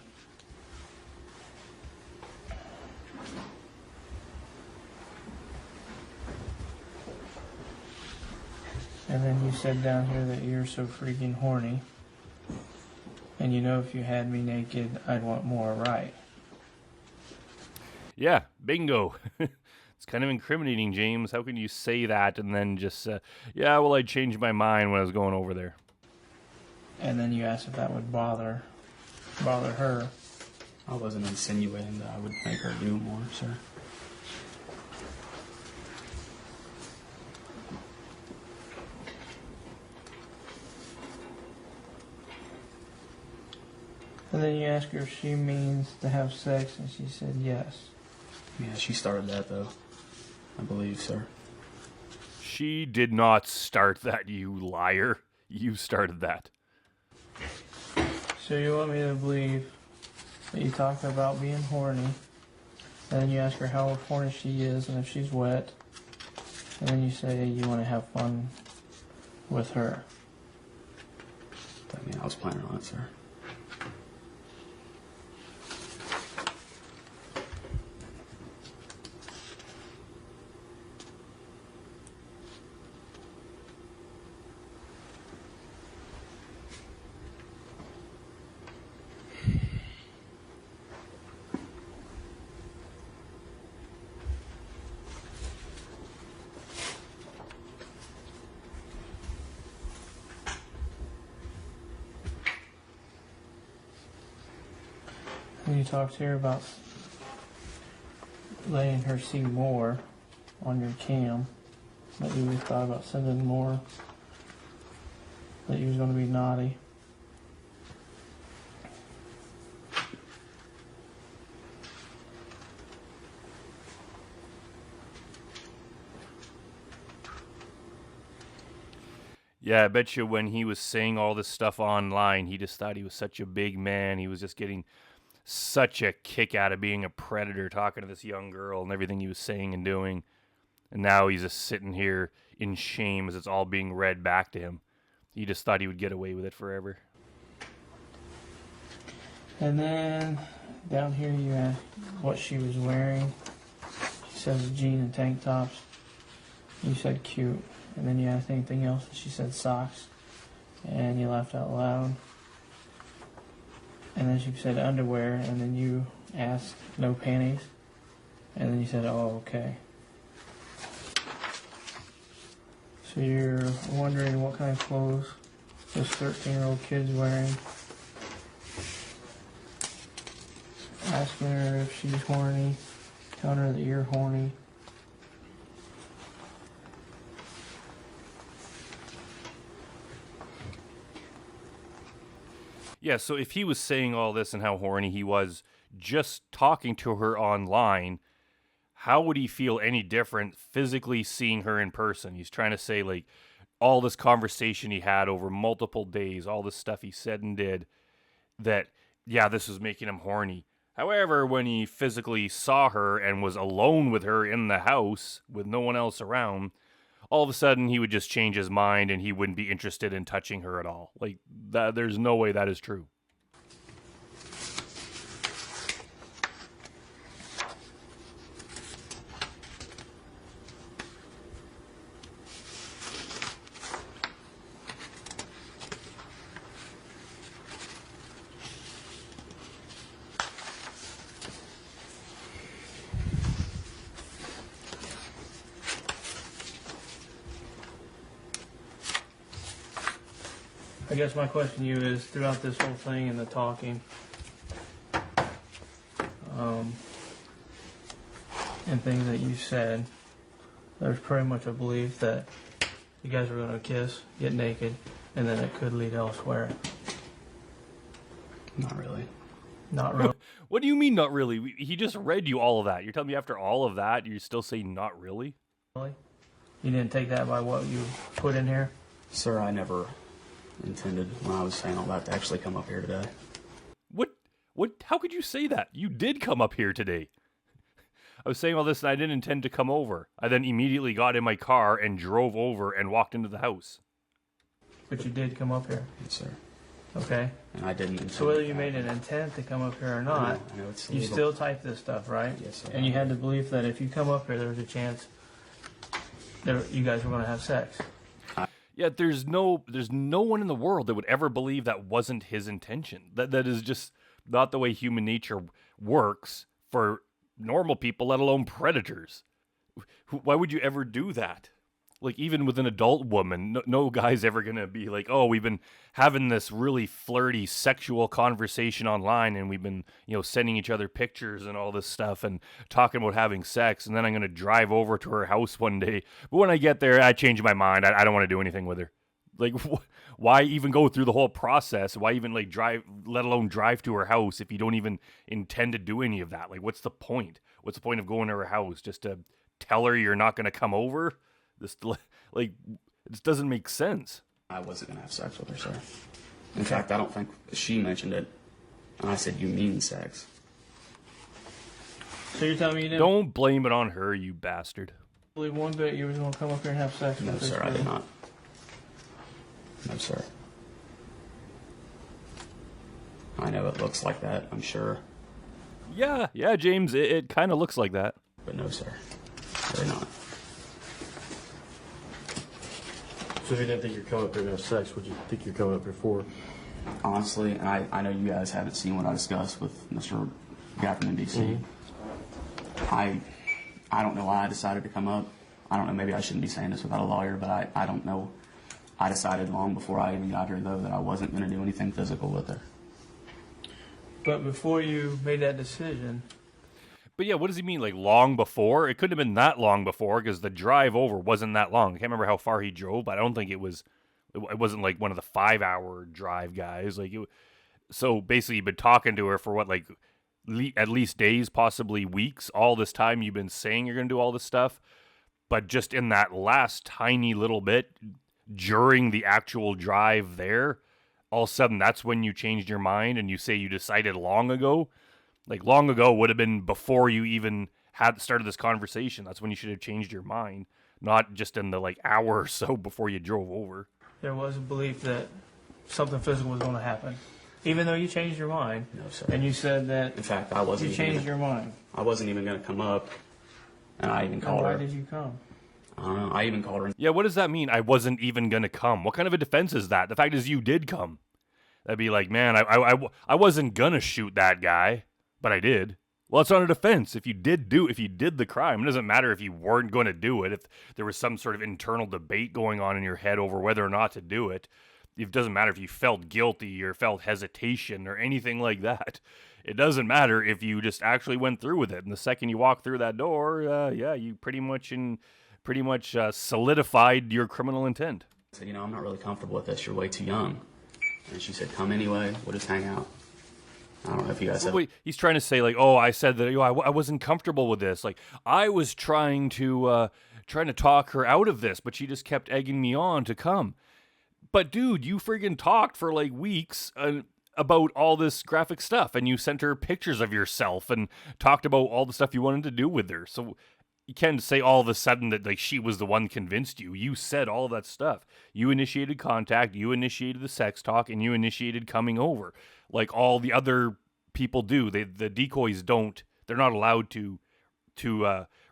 And then you said down here that you're so freaking horny. And you know if you had me naked, I'd want more, right? Yeah, bingo. It's kind of incriminating, James. How can you say that and then just, yeah, well, I changed my mind when I was going over there. And then you asked if that would bother her. I wasn't insinuating that I would make her do more, sir. And then you asked her if she means to have sex, and she said yes. Yeah, she started that, though. I believe, sir. She did not start that, you liar. You started that. So you want me to believe that you talked about being horny, and then you ask her how horny she is and if she's wet, and then you say you want to have fun with her. I mean, I was planning on it, sir. When you talked to her about letting her see more on your cam, that you thought about sending more, that you was going to be naughty. Yeah, I bet you when he was saying all this stuff online, he just thought he was such a big man. He was just getting such a kick out of being a predator, talking to this young girl and everything he was saying and doing. And now he's just sitting here in shame as it's all being read back to him. He just thought he would get away with it forever. And then down here you asked what she was wearing. She says jean and tank tops. You said cute. And then you asked anything else, and she said socks. And you laughed out loud. And then she said underwear, and then you asked no panties. And then you said, oh, okay. So you're wondering what kind of clothes this 13-year-old kid's wearing. Asking her if she's horny. Telling her that you're horny. Yeah, so if he was saying all this and how horny he was just talking to her online, how would he feel any different physically seeing her in person? He's trying to say, like, all this conversation he had over multiple days, all this stuff he said and did, that, yeah, this was making him horny. However, when he physically saw her and was alone with her in the house with no one else around, all of a sudden he would just change his mind and he wouldn't be interested in touching her at all. Like, that, there's no way that is true. I guess my question to you is, throughout this whole thing and the talking, and things that you said, there's pretty much a belief that you guys were going to kiss, get naked, and then it could lead elsewhere. Not really. Not really? What do you mean, not really? He just read you all of that. You're telling me after all of that, you still say not really? Really? You didn't take that by what you put in here? Sir, I never intended, when I was saying all that, to actually come up here today. What? How could you say that? You did come up here today. I was saying all this and I didn't intend to come over. I then immediately got in my car and drove over and walked into the house. But you did come up here? Yes, sir. Okay. And I didn't intend. So whether you made an intent to come up here or not, I know it's you illegal. still typed this stuff, right? Yes, sir. And you had the belief that if you come up here, there was a chance that you guys were going to have sex. Yeah, there's no one in the world that would ever believe that wasn't his intention. That is just not the way human nature works for normal people, let alone predators. Why would you ever do that? Like, even with an adult woman, no guy's ever gonna be like, oh, we've been having this really flirty sexual conversation online and we've been, sending each other pictures and all this stuff and talking about having sex, and then I'm gonna drive over to her house one day, but when I get there, I change my mind. I don't want to do anything with her. Like, why even go through the whole process? Why even, like, drive, let alone drive to her house if you don't even intend to do any of that? Like, what's the point? What's the point of going to her house? Just to tell her you're not gonna come over? This doesn't make sense. I wasn't going to have sex with her, sir. In fact, I don't think she mentioned it. And I said, you mean sex. So you're telling me you didn't Don't blame it on her, you bastard. believe one bit you was going to come up here and have sex No, with this sir, I did girl? not. No, sir. I know it looks like that, I'm sure. Yeah, James, it kind of looks like that. But no, sir. Really not. So if you didn't think you're coming up here to have sex, what did you think you're coming up here for? Honestly, and I know you guys haven't seen what I discussed with Mr. Guy from NBC. I don't know why I decided to come up. I don't know, maybe I shouldn't be saying this without a lawyer, but I don't know. I decided long before I even got here, though, that I wasn't going to do anything physical with her. But before you made that decision, But yeah, what does he mean? Like long before? It couldn't have been that long before because the drive over wasn't that long. I can't remember how far he drove, but I don't think it was. It wasn't like one of the 5-hour drive guys. Like so basically, you've been talking to her for what, like at least days, possibly weeks. All this time you've been saying you're gonna do all this stuff, but just in that last tiny little bit during the actual drive there, all of a sudden that's when you changed your mind and you say you decided long ago. Like long ago would have been before you even had started this conversation. That's when you should have changed your mind, not just in the like hour or so before you drove over. there was a belief that something physical was going to happen, even though you changed your mind. No, sir. And you said that. In fact, I wasn't. You changed your mind. I wasn't even going to come up, and I even And called why her. did you come? I don't know. I even called her. Yeah, what does that mean? I wasn't even gonna come. What kind of a defense is that? The fact is, you did come. That'd be like, man, I wasn't gonna shoot that guy, but I did. Well, it's not a defense. If you did the crime, it doesn't matter if you weren't going to do it. If there was some sort of internal debate going on in your head over whether or not to do it, it doesn't matter if you felt guilty or felt hesitation or anything like that. It doesn't matter if you just actually went through with it. And the second you walk through that door, yeah, you pretty much solidified your criminal intent. I said, I'm not really comfortable with this. You're way too young. And she said, come anyway. We'll just hang out. I don't know if you guys. Wait, he's trying to say like, oh, I said that I wasn't comfortable with this. Like I was trying to talk her out of this, but she just kept egging me on to come. But dude, you friggin' talked for like weeks about all this graphic stuff, and you sent her pictures of yourself and talked about all the stuff you wanted to do with her. So you can't say all of a sudden that like she was the one convinced you. You said all that stuff. You initiated contact, you initiated the sex talk, and you initiated coming over. Like all the other people do. The decoys don't. They're not allowed to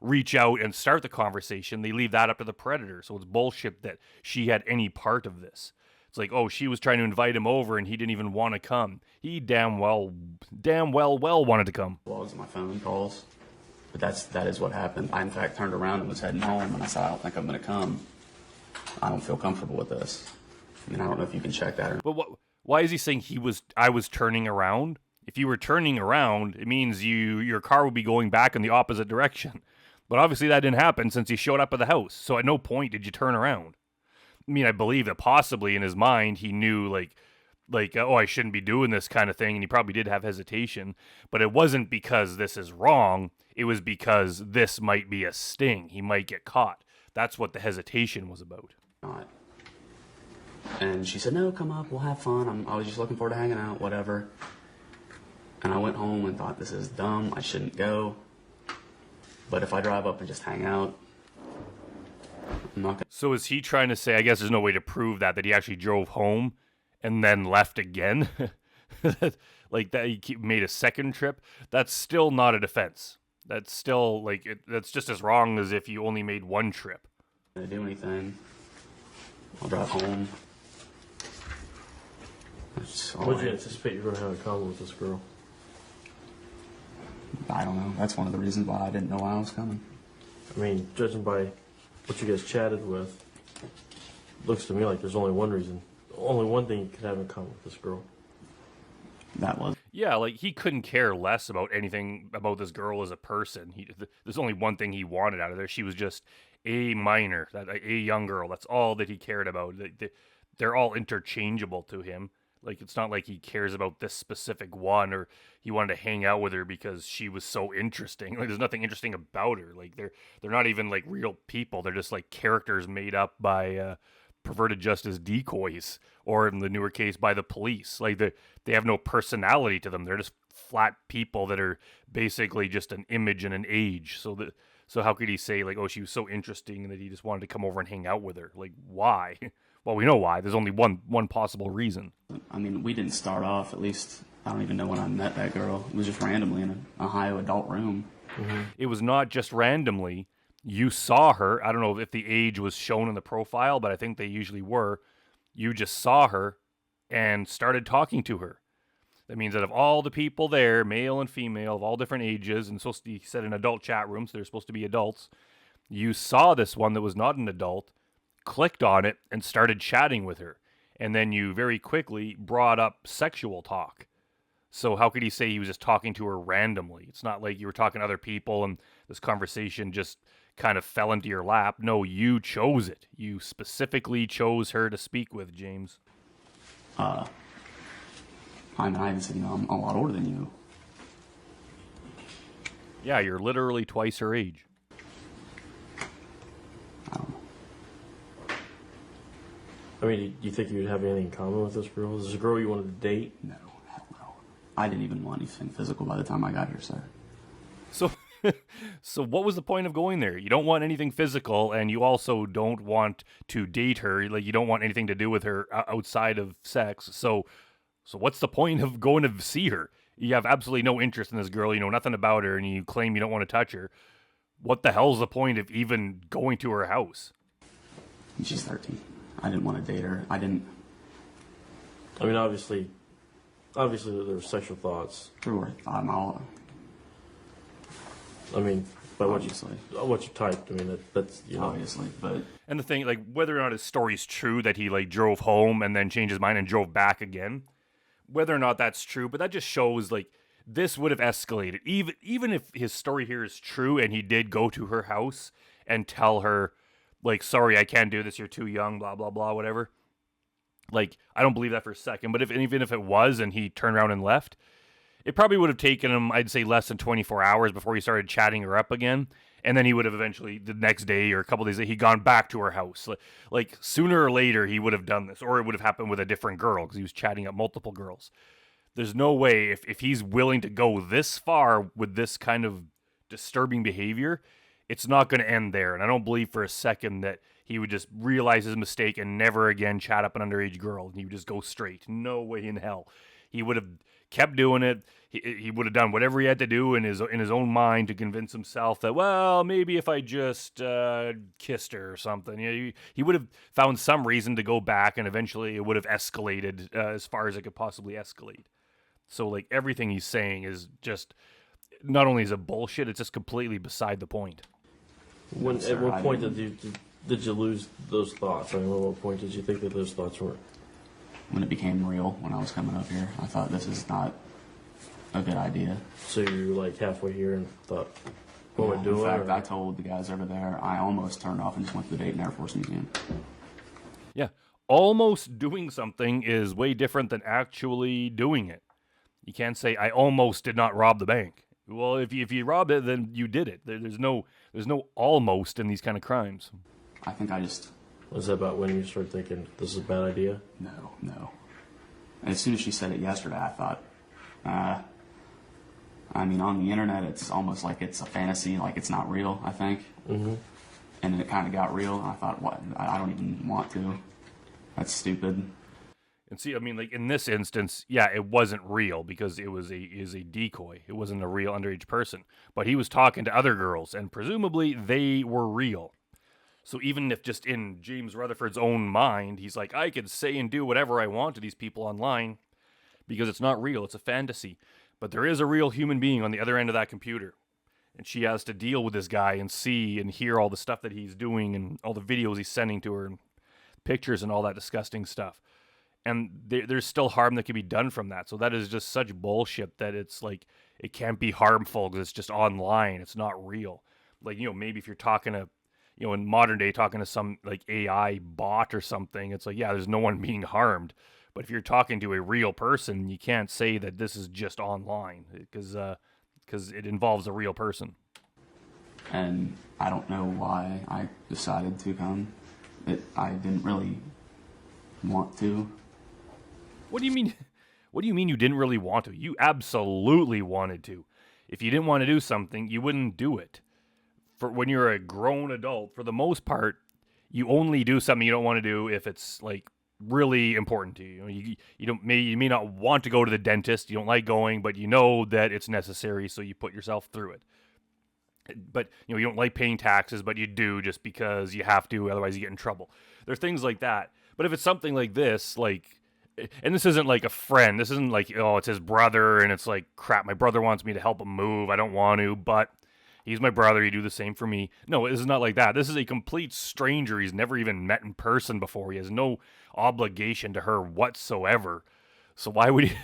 reach out and start the conversation. They leave that up to the predator. So it's bullshit that she had any part of this. It's like, oh, she was trying to invite him over and he didn't even want to come. He damn well wanted to come. Logs of my phone calls. But that is what happened. I, in fact, turned around and was heading home, and I said, I don't think I'm going to come. I don't feel comfortable with this. I mean, I don't know if you can check that. Or... But why is he saying I was turning around? If you were turning around, it means your car would be going back in the opposite direction. But obviously that didn't happen since he showed up at the house. So at no point did you turn around. I mean, I believe that possibly in his mind he knew like oh, I shouldn't be doing this kind of thing, and he probably did have hesitation, but it wasn't because this is wrong, it was because this might be a sting, he might get caught. That's what the hesitation was about. And she said, no, come up, we'll have fun, I was just looking forward to hanging out, whatever. And I went home and thought, this is dumb, I shouldn't go, but if I drive up and just hang out, I'm not gonna... So is he trying to say, I guess there's no way to prove that he actually drove home and then left again? Like that he made a second trip? That's still not a defense. That's still that's just as wrong as if you only made one trip. I'm not gonna do anything. I'll drive home. What did you anticipate you were going to have in common with this girl? I don't know. That's one of the reasons why I didn't know why I was coming. I mean, judging by what you guys chatted with, looks to me like there's only one reason. Only one thing you could have in common with this girl. That was. Yeah, like he couldn't care less about anything about this girl as a person. There's only one thing he wanted out of her. She was just a minor, a young girl. That's all that he cared about. They're all interchangeable to him. Like it's not like he cares about this specific one or he wanted to hang out with her because she was so interesting. Like there's nothing interesting about her. Like they're not even like real people. They're just like characters made up by perverted justice decoys, or in the newer case by the police. Like they have no personality to them. They're just flat people that are basically just an image and an age. So how could he say like, oh, she was so interesting that he just wanted to come over and hang out with her? Like why? Well, we know why. There's only one possible reason. I mean, we didn't start off, at least, I don't even know when I met that girl. It was just randomly in an Ohio adult room. Mm-hmm. It was not just randomly. You saw her. I don't know if the age was shown in the profile, but I think they usually were. You just saw her and started talking to her. That means that of all the people there, male and female, of all different ages, and supposed to be set in adult chat rooms, so they're supposed to be adults, you saw this one that was not an adult, clicked on it, and started chatting with her. And then you very quickly brought up sexual talk. So how could he say he was just talking to her randomly? It's not like you were talking to other people and this conversation just kind of fell into your lap. No, you chose it. You specifically chose her to speak with, James. I even said, I'm a lot older than you. Yeah, you're literally twice her age. I mean, do you think you'd have anything in common with this girl? Is this a girl you wanted to date? No, heck no. I didn't even want anything physical by the time I got here, sir. So, so what was the point of going there? You don't want anything physical, and you also don't want to date her. Like, you don't want anything to do with her outside of sex. So what's the point of going to see her? You have absolutely no interest in this girl. You know nothing about her, and you claim you don't want to touch her. What the hell's the point of even going to her house? She's 13. I didn't want to date her. I mean, obviously there were sexual thoughts. Sure, by what you typed, that's obviously, but and the thing, like, whether or not his story's true that he like drove home and then changed his mind and drove back again, whether or not that's true, but that just shows like this would have escalated. Even if his story here is true and he did go to her house and tell her, like, sorry, I can't do this, you're too young, blah, blah, blah, whatever. Like, I don't believe that for a second. But even if it was and he turned around and left, it probably would have taken him, I'd say, less than 24 hours before he started chatting her up again. And then he would have eventually, the next day or a couple days later, he'd gone back to her house. Like, sooner or later, he would have done this. Or it would have happened with a different girl because he was chatting up multiple girls. There's no way, if he's willing to go this far with this kind of disturbing behavior, it's not going to end there. And I don't believe for a second that he would just realize his mistake and never again chat up an underage girl. And he would just go straight. No way in hell. He would have kept doing it. He would have done whatever he had to do in his own mind to convince himself that, well, maybe if I just kissed her or something. He would have found some reason to go back, and eventually it would have escalated as far as it could possibly escalate. So, like, everything he's saying is just, not only is it bullshit, it's just completely beside the point. At what point did you lose those thoughts? I mean, at what point did you think that those thoughts were? When it became real, when I was coming up here, I thought this is not a good idea. So you were like halfway here and thought, what am I doing? In fact, I told the guys over there, I almost turned off and just went to the Dayton Air Force Museum. Yeah, almost doing something is way different than actually doing it. You can't say, I almost did not rob the bank. Well, if you robbed it, then you did it. There's no almost in these kind of crimes. I think I just... Was that about when you started thinking, this is a bad idea? No. And as soon as she said it yesterday, I thought, I mean, on the internet, it's almost like it's a fantasy, like it's not real, I think. Mm-hmm. And then it kind of got real, and I thought, what? I don't even want to. That's stupid. And see, I mean, like in this instance, yeah, it wasn't real because it was a decoy. It wasn't a real underage person. But he was talking to other girls, and presumably they were real. So even if just in James Rutherford's own mind, he's like, I could say and do whatever I want to these people online because it's not real. It's a fantasy. But there is a real human being on the other end of that computer. And she has to deal with this guy and see and hear all the stuff that he's doing and all the videos he's sending to her and pictures and all that disgusting stuff. And there's still harm that can be done from that. So that is just such bullshit that it's like, it can't be harmful because it's just online. It's not real. Like, maybe if you're talking to, in modern day, talking to some like AI bot or something, it's like, yeah, there's no one being harmed. But if you're talking to a real person, you can't say that this is just online because it involves a real person. And I don't know why I decided to come. I didn't really want to. What do you mean? What do you mean you didn't really want to? You absolutely wanted to. If you didn't want to do something, you wouldn't do it. For when you're a grown adult, for the most part, you only do something you don't want to do if it's like really important to you. You may not want to go to the dentist. You don't like going, but you know that it's necessary, so you put yourself through it. But you don't like paying taxes, but you do just because you have to, otherwise you get in trouble. There's things like that. But if it's something like this, and this isn't like a friend, this isn't like, oh, it's his brother, and it's like, crap, my brother wants me to help him move, I don't want to, but he's my brother, he'd do the same for me. No, this is not like that. This is a complete stranger he's never even met in person before. He has no obligation to her whatsoever. So why would he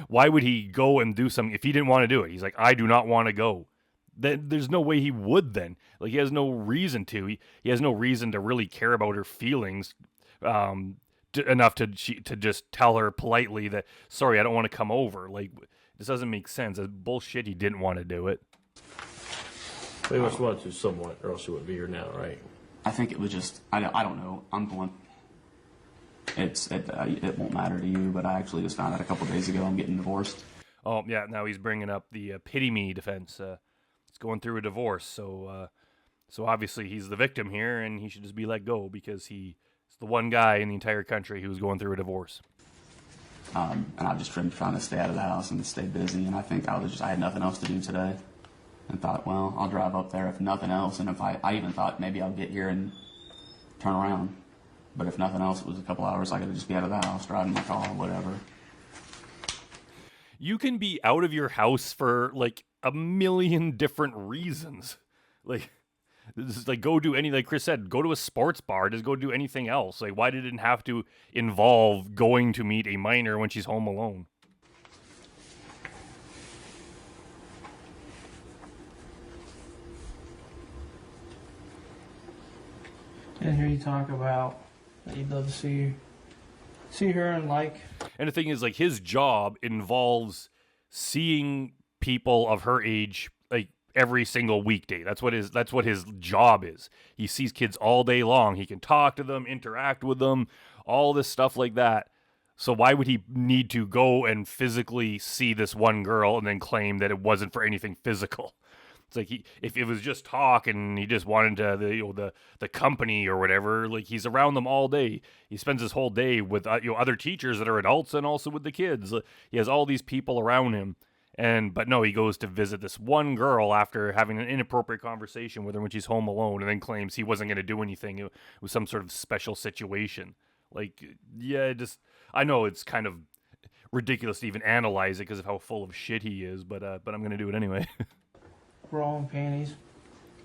why would he go and do something if he didn't want to do it? He's like, I do not want to go. Then there's no way he would then. Like, he has no reason to. He has no reason to really care about her feelings enough to just tell her politely that, sorry, I don't want to come over. Like, this doesn't make sense. It's bullshit he didn't want to do it. They must want to somewhat, or else he wouldn't be here now, right? I think it was just, I don't know. I'm going, it won't matter to you, but I actually just found out a couple days ago I'm getting divorced. Oh, yeah, now he's bringing up the pity me defense. He's going through a divorce, so obviously he's the victim here, and he should just be let go because he's the one guy in the entire country who's going through a divorce. And I've just been trying to stay out of the house and stay busy, and I think I had nothing else to do today. And thought, well, I'll drive up there if nothing else, and if I even thought maybe I'll get here and turn around. But if nothing else, it was a couple hours I could just be out of the house, driving my car, whatever. You can be out of your house for like a million different reasons. Like, just like go do any, like Chris said, go to a sports bar, just go do anything else. Like, why did it have to involve going to meet a minor when she's home alone? And here you talk about that you'd love to see her and like. And the thing is, like, his job involves seeing people of her age like every single weekday. That's what his job is. He sees kids all day long. He can talk to them, interact with them, all this stuff like that. So why would he need to go and physically see this one girl and then claim that it wasn't for anything physical? It's like if it was just talk and he just wanted to, the company or whatever, like, he's around them all day. He spends his whole day with other teachers that are adults and also with the kids. He has all these people around him, but no, he goes to visit this one girl after having an inappropriate conversation with her when she's home alone, and then claims he wasn't going to do anything. It was some sort of special situation. Like, yeah, I know it's kind of ridiculous to even analyze it because of how full of shit he is, but I'm going to do it anyway. Bra and panties.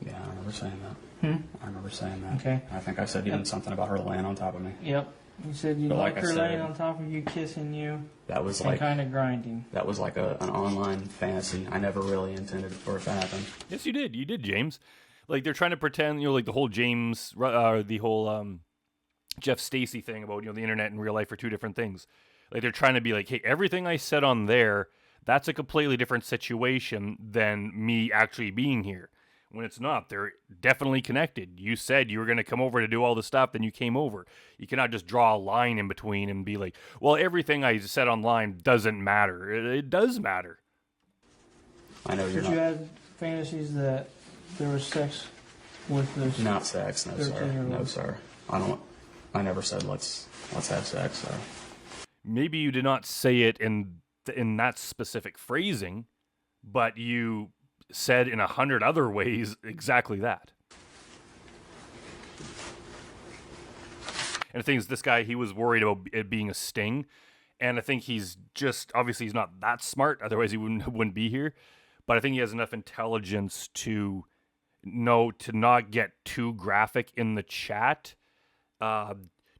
Yeah, I remember saying that. I remember saying that. Okay. I think I said even something about her laying on top of me. Yep. You said you But like like I her laying said, on top of you, kissing you. That was and like kind of grinding. That was like an online fantasy. I never really intended for it to happen. Yes, you did. You did, James. Like, they're trying to pretend, like the whole the whole Jeff Stacy thing about, the internet and real life are two different things. Like, they're trying to be like, hey, everything I said on there, that's a completely different situation than me actually being here. When it's not, they're definitely connected. You said you were going to come over to do all this stuff, then you came over. You cannot just draw a line in between and be like, well, everything I said online doesn't matter. It does matter. I know you're Did you have fantasies that there was sex with this? Not sex, no sir. 13-year-old? No sir. I never said let's have sex, sir. Maybe you did not say it in that specific phrasing, but you said in 100 other ways exactly that. And the thing is, this guy, he was worried about it being a sting, and I think he's obviously he's not that smart, otherwise he wouldn't be here, but I think he has enough intelligence to know to not get too graphic in the chat,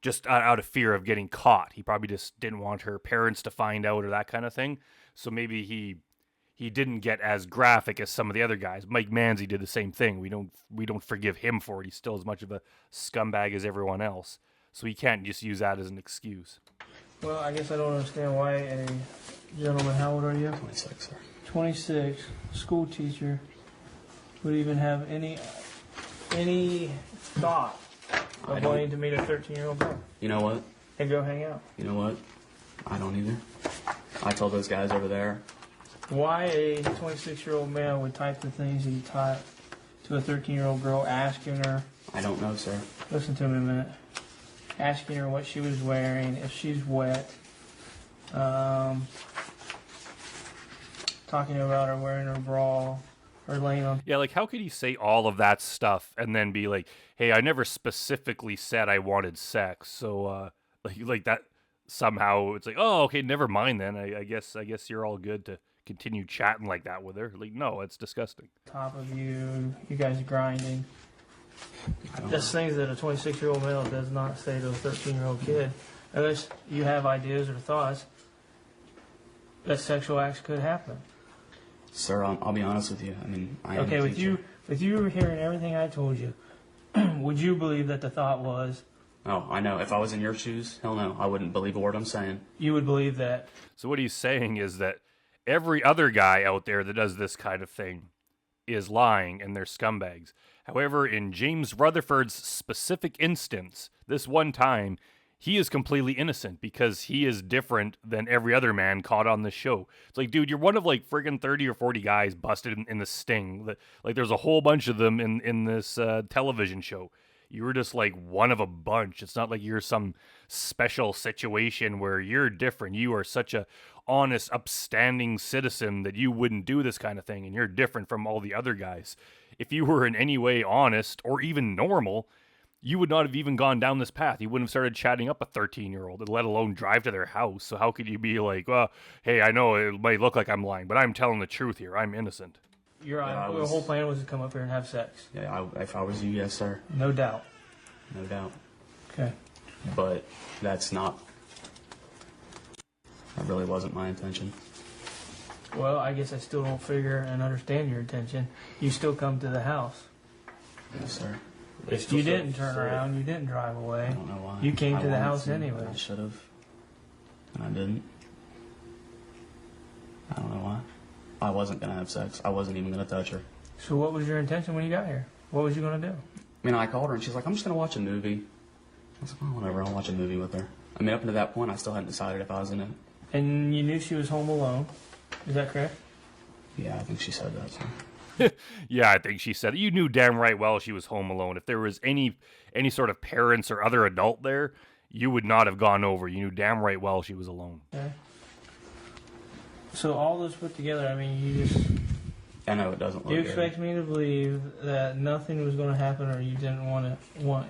just out of fear of getting caught. He probably just didn't want her parents to find out or that kind of thing, so maybe he didn't get as graphic as some of the other guys. Mike Manzi did the same thing. We don't forgive him for it. He's still as much of a scumbag as everyone else. So he can't just use that as an excuse. Well, I guess I don't understand why a gentleman, how old are you? 26, sir. 26, school teacher, would even have any thought of wanting to meet a 13-year-old girl. You know what? And go hang out. You know what? I don't either. I told those guys over there. Why a 26-year-old male would type the things he typed to a 13-year-old girl, asking her... I don't know, sir. Listen to me a minute. Asking her what she was wearing, if she's wet. Talking about her wearing her bra, or laying on... Yeah, like, how could he say all of that stuff and then be like, hey, I never specifically said I wanted sex, so, like that, somehow, it's like, oh, okay, never mind then. I guess you're all good to continue chatting like that with her. Like, no, it's disgusting. Top of you guys grinding. Just things that a 26-year-old male does not say to a 13-year-old kid. Unless you have ideas or thoughts. that sexual acts could happen. Sir, I'll be honest with you. I mean, I am Okay, a with teacher. you hearing everything I told you, would you believe that the thought was? Oh, I know. If I was in your shoes, hell no, I wouldn't believe a word I'm saying. You would believe that. So what he's saying is that every other guy out there that does this kind of thing is lying and they're scumbags. However, in James Rutherford's specific instance, this one time, he is completely innocent because he is different than every other man caught on this show. It's like, dude, you're one of like friggin' 30 or 40 guys busted in the sting. Like, there's a whole bunch of them in this television show. You were just like one of a bunch. It's not like you're some special situation where you're different. You are such a honest, upstanding citizen that you wouldn't do this kind of thing, and you're different from all the other guys. If you were in any way honest or even normal, you would not have even gone down this path. You wouldn't have started chatting up a 13-year-old, let alone drive to their house. So how could you be like, well, hey, I know it might look like I'm lying, but I'm telling the truth here. I'm innocent. Your whole plan was to come up here and have sex. Yeah, if I was you, yes, sir. No doubt. No doubt. Okay. But that really wasn't my intention. Well, I guess I still don't figure and understand your intention. You still come to the house. Yes, sir. You didn't turn around. You didn't drive away. I don't know why. You came I to the wanted house to, anyway. I should have. And I didn't. I don't know why. I wasn't going to have sex. I wasn't even going to touch her. So what was your intention when you got here? What was you going to do? I mean, I called her and she's like, I'm just going to watch a movie. I was like, oh, whatever, I'll watch a movie with her. I mean, up until that point, I still hadn't decided if I was in it. And you knew she was home alone. Is that correct? Yeah, I think she said that, so. Yeah, I think she said it. You knew damn right well she was home alone. If there was any sort of parents or other adult there, you would not have gone over. You knew damn right well she was alone. Okay. So all this put together, I mean, you just... I know it doesn't look You good. expect me to believe that nothing was going to happen, or you didn't want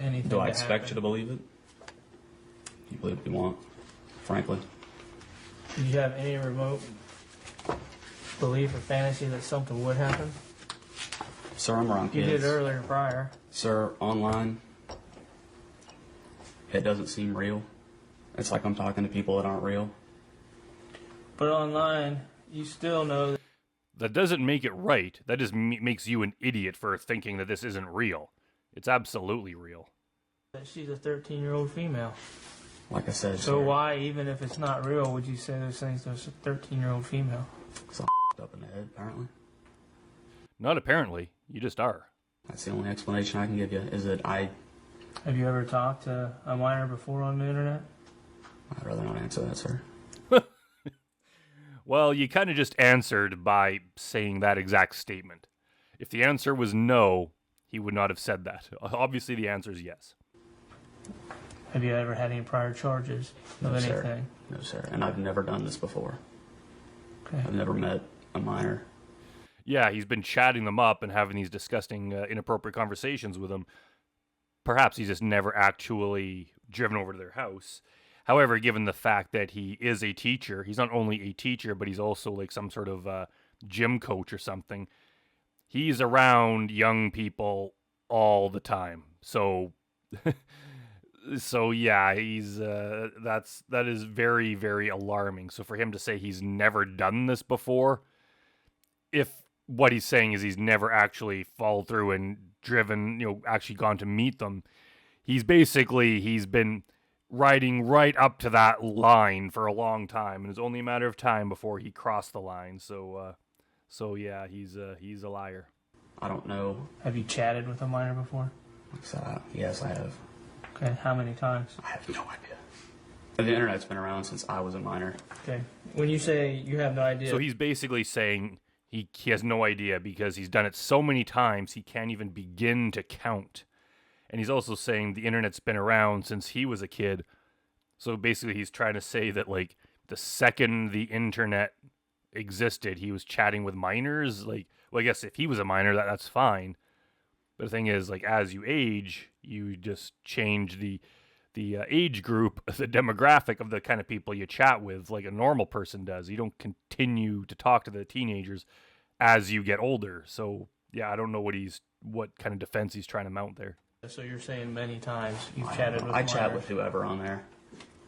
anything Do I to expect happen? you to believe it? You believe what you want, frankly. Did you have any remote belief or fantasy that something would happen? Sir, I'm around You kids. did earlier, prior. Sir, online, it doesn't seem real. It's like I'm talking to people that aren't real. But online, you still know that That doesn't make it right. That just makes you an idiot for thinking that this isn't real. It's absolutely real. she's a 13-year-old female. Like I said, So sir, why, even if it's not real, would you say those things to a 13-year-old female? Because I'm up in the head, apparently. Not apparently. You just are. That's the only explanation I can give you, is that Have you ever talked to a minor before on the internet? I'd rather not answer that, sir. Well, you kind of just answered by saying that exact statement. If the answer was no, he would not have said that. Obviously, the answer is yes. Have you ever had any prior charges of No, anything? sir. No, sir. And I've never done this before. Okay. I've never met a minor. Yeah, he's been chatting them up and having these disgusting, inappropriate conversations with them. Perhaps he's just never actually driven over to their house. However, given the fact that he is a teacher, he's not only a teacher, but he's also like some sort of gym coach or something. He's around young people all the time. So, yeah, he's that is very, very alarming. So for him to say he's never done this before, if what he's saying is he's never actually followed through and driven, actually gone to meet them, he's been riding right up to that line for a long time, and it's only a matter of time before he crossed the line. So yeah, he's a liar. I don't know. Have you chatted with a minor before? Yes, I have. Okay, how many times? I have no idea. The internet's been around since I was a minor. Okay, when you say you have no idea... So he's basically saying he has no idea because he's done it so many times he can't even begin to count. And he's also saying the internet's been around since he was a kid. So basically he's trying to say that, like, the second the internet existed, he was chatting with minors. Like, well, I guess if he was a minor, that's fine. But the thing is, like, as you age, you just change the age group, the demographic of the kind of people you chat with, like a normal person does. You don't continue to talk to the teenagers as you get older. So, yeah, I don't know what kind of defense he's trying to mount there. So you're saying many times you've chatted with I chat minors. with whoever on there.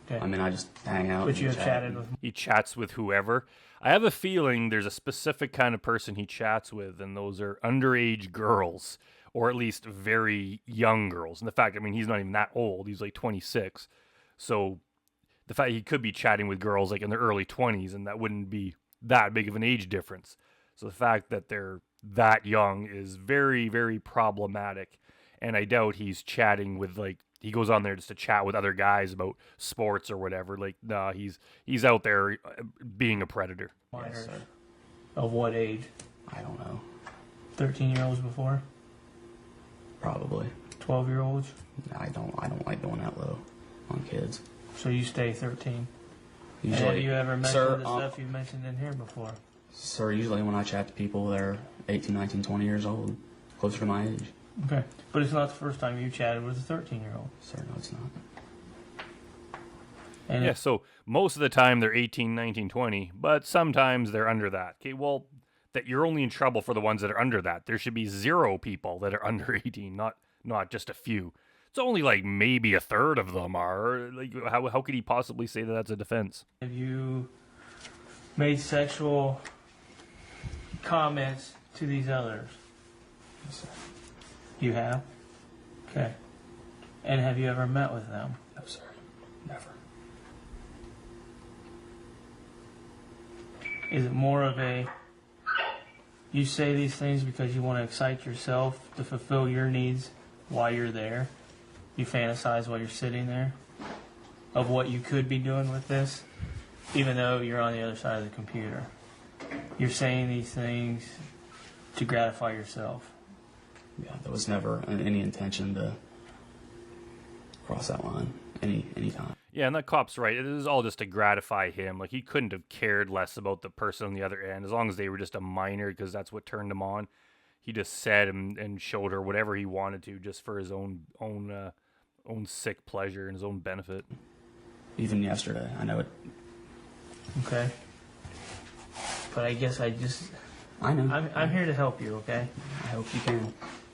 Okay. I mean, I just hang out. But and you have chat. chatted with. He chats with whoever. I have a feeling there's a specific kind of person he chats with, and those are underage girls, or at least very young girls. And the fact, I mean, he's not even that old. He's like 26. So the fact he could be chatting with girls like in their early 20s, and that wouldn't be that big of an age difference. So the fact that they're that young is very, very problematic. And I doubt he's chatting with like, he goes on there just to chat with other guys about sports or whatever. Like, nah, he's out there being a predator. Minors. Yes, of what age? I don't know. 13-year-olds before? Probably. 12-year-olds? I don't like going that low on kids. So you stay 13. Usually, and have you ever mentioned sir, the stuff you've mentioned in here before? Sir, usually when I chat to people, they're 18, 19, 20 years old, closer to my age. Okay. But it's not the first time you chatted with a 13-year-old. Sir, no, it's not. And yeah, so most of the time they're 18, 19, 20, but sometimes they're under that. Okay, well, that you're only in trouble for the ones that are under that. There should be 0 people that are under 18, not just a few. It's only like maybe a third of them are. Like, how could he possibly say that that's a defense? Have you made sexual comments to these others? Yes, sir. You have? Okay. And have you ever met with them? No, sir. Never. Is it more of a, you say these things because you want to excite yourself to fulfill your needs while you're there? You fantasize while you're sitting there of what you could be doing with this, even though you're on the other side of the computer. You're saying these things to gratify yourself. Yeah, there was never any intention to cross that line any time. Yeah, and that cop's right. It is all just to gratify him. Like, he couldn't have cared less about the person on the other end, as long as they were just a minor, because that's what turned him on. He just said and showed her whatever he wanted to, just for his own sick pleasure and his own benefit. Even yesterday, I know it. Okay. But I guess I know. I'm here to help you, okay? I hope you can.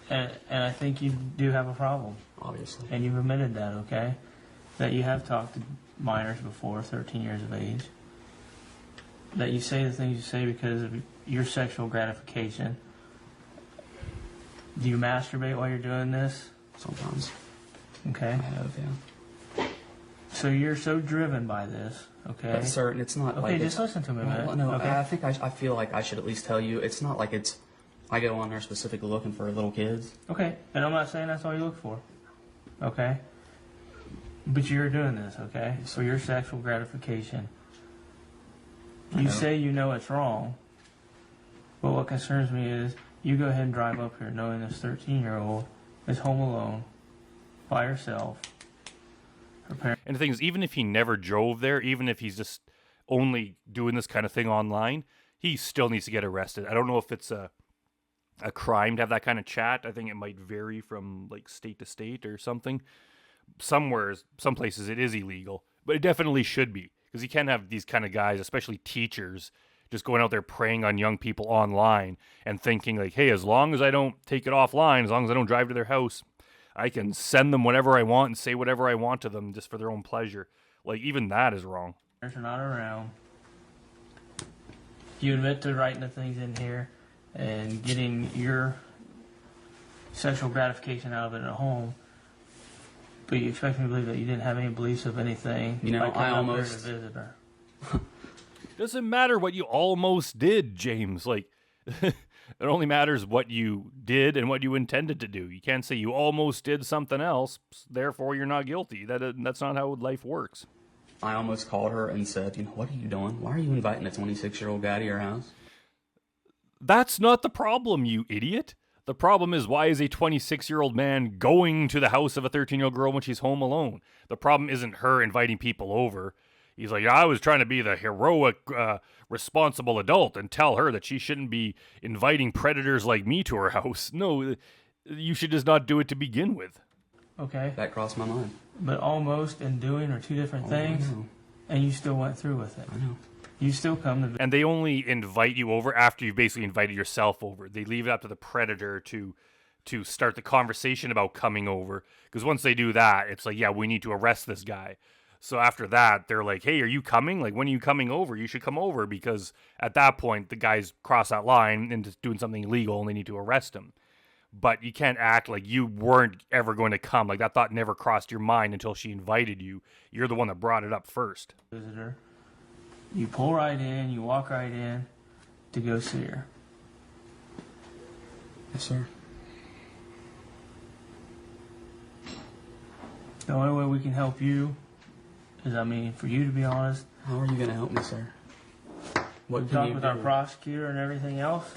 And I think you do have a problem. Obviously. And you've admitted that, okay? That you have talked to minors before, 13 years of age. That you say the things you say because of your sexual gratification. Do you masturbate while you're doing this? Sometimes. Okay. I have, yeah. So you're so driven by this, okay? But sir, it's not like... Okay, just listen to me, man. No, okay? I think I feel like I should at least tell you, it's not like it's... I go on there specifically looking for little kids. Okay, and I'm not saying that's all you look for, okay? But you're doing this, okay? For your sexual gratification. You say you know it's wrong, but what concerns me is you go ahead and drive up here knowing this 13-year-old is home alone, by herself. Her parents. And the thing is, even if he never drove there, even if he's just only doing this kind of thing online, he still needs to get arrested. I don't know if it's a crime to have that kind of chat. I think it might vary from like state to state or something. Some places it is illegal, but it definitely should be, because you can't have these kind of guys, especially teachers, just going out there preying on young people online and thinking like, hey, as long as I don't take it offline, as long as I don't drive to their house, I can send them whatever I want and say whatever I want to them just for their own pleasure. Like, even that is wrong. Parents are not around. You admit to writing the things in here and getting your sexual gratification out of it at home, but you expect me to believe that you didn't have any beliefs of anything. You know, I almost... To visit her. Doesn't matter what you almost did, James. Like, it only matters what you did and what you intended to do. You can't say you almost did something else, therefore you're not guilty. That's not how life works. I almost called her and said, what are you doing? Why are you inviting a 26-year-old guy to your house? That's not the problem, you idiot. The problem is, why is a 26-year-old man going to the house of a 13-year-old girl when she's home alone? The problem isn't her inviting people over. He's like, I was trying to be the heroic, responsible adult and tell her that she shouldn't be inviting predators like me to her house. No, you should just not do it to begin with. Okay. That crossed my mind. But almost and doing are two different things, and you still went through with it. I know. You still come to... And they only invite you over after you've basically invited yourself over. They leave it up to the predator to start the conversation about coming over. Because once they do that, it's like, yeah, we need to arrest this guy. So after that, they're like, hey, are you coming? Like, when are you coming over? You should come over, because at that point, the guy's crossed that line into doing something illegal and they need to arrest him. But you can't act like you weren't ever going to come. Like, that thought never crossed your mind until she invited you. You're the one that brought it up first. Visitor. You pull right in, you walk right in to go see her. Yes, sir. The only way we can help you is, for you to be honest. How are you going to help me, sir? What We can talk you with do? our prosecutor and everything else.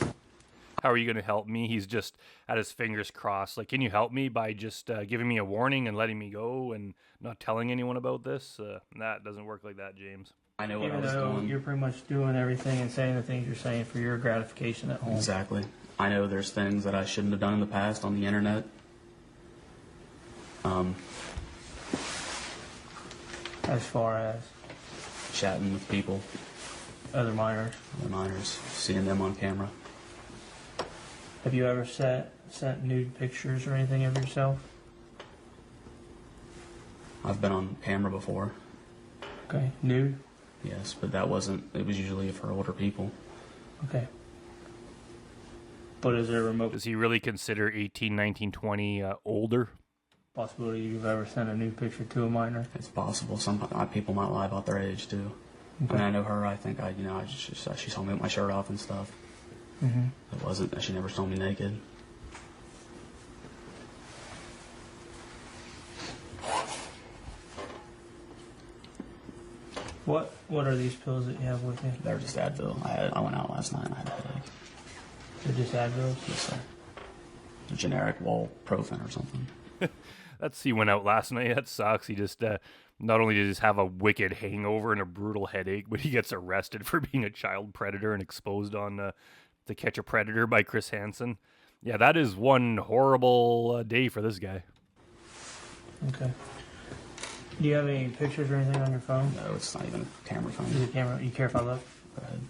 How are you going to help me? He's just had his fingers crossed. Like, can you help me by just giving me a warning and letting me go and not telling anyone about this? That doesn't work like that, James. I know what Even I was though doing. you're pretty much doing everything and saying the things you're saying for your gratification at home. Exactly. I know there's things that I shouldn't have done in the past on the internet. As far as Chatting with people, other minors. seeing them on camera. Have you ever sent nude pictures or anything of yourself? I've been on camera before. Okay, nude? Yes, but that wasn't, it was usually for older people. Okay. But is there a remote Does he really consider 18, 19, 20 older? possibility you've ever sent a nude picture to a minor? It's possible. Some people might lie about their age too. Okay. When I know her, I think she saw me with my shirt off and stuff. Mm-hmm. It wasn't that she never saw me naked. What are these pills that you have with you? They're just Advil. I went out last night and I had a headache. They're just Advils? Yes, sir. A generic Walprofen or something. That's he went out last night. That sucks. He just not only does he have a wicked hangover and a brutal headache, but he gets arrested for being a child predator and exposed on To Catch a Predator by Chris Hansen. Yeah, that is one horrible day for this guy. Okay. Do you have any pictures or anything on your phone? No, it's not even a camera phone. Is it camera? You care if I look? Go ahead.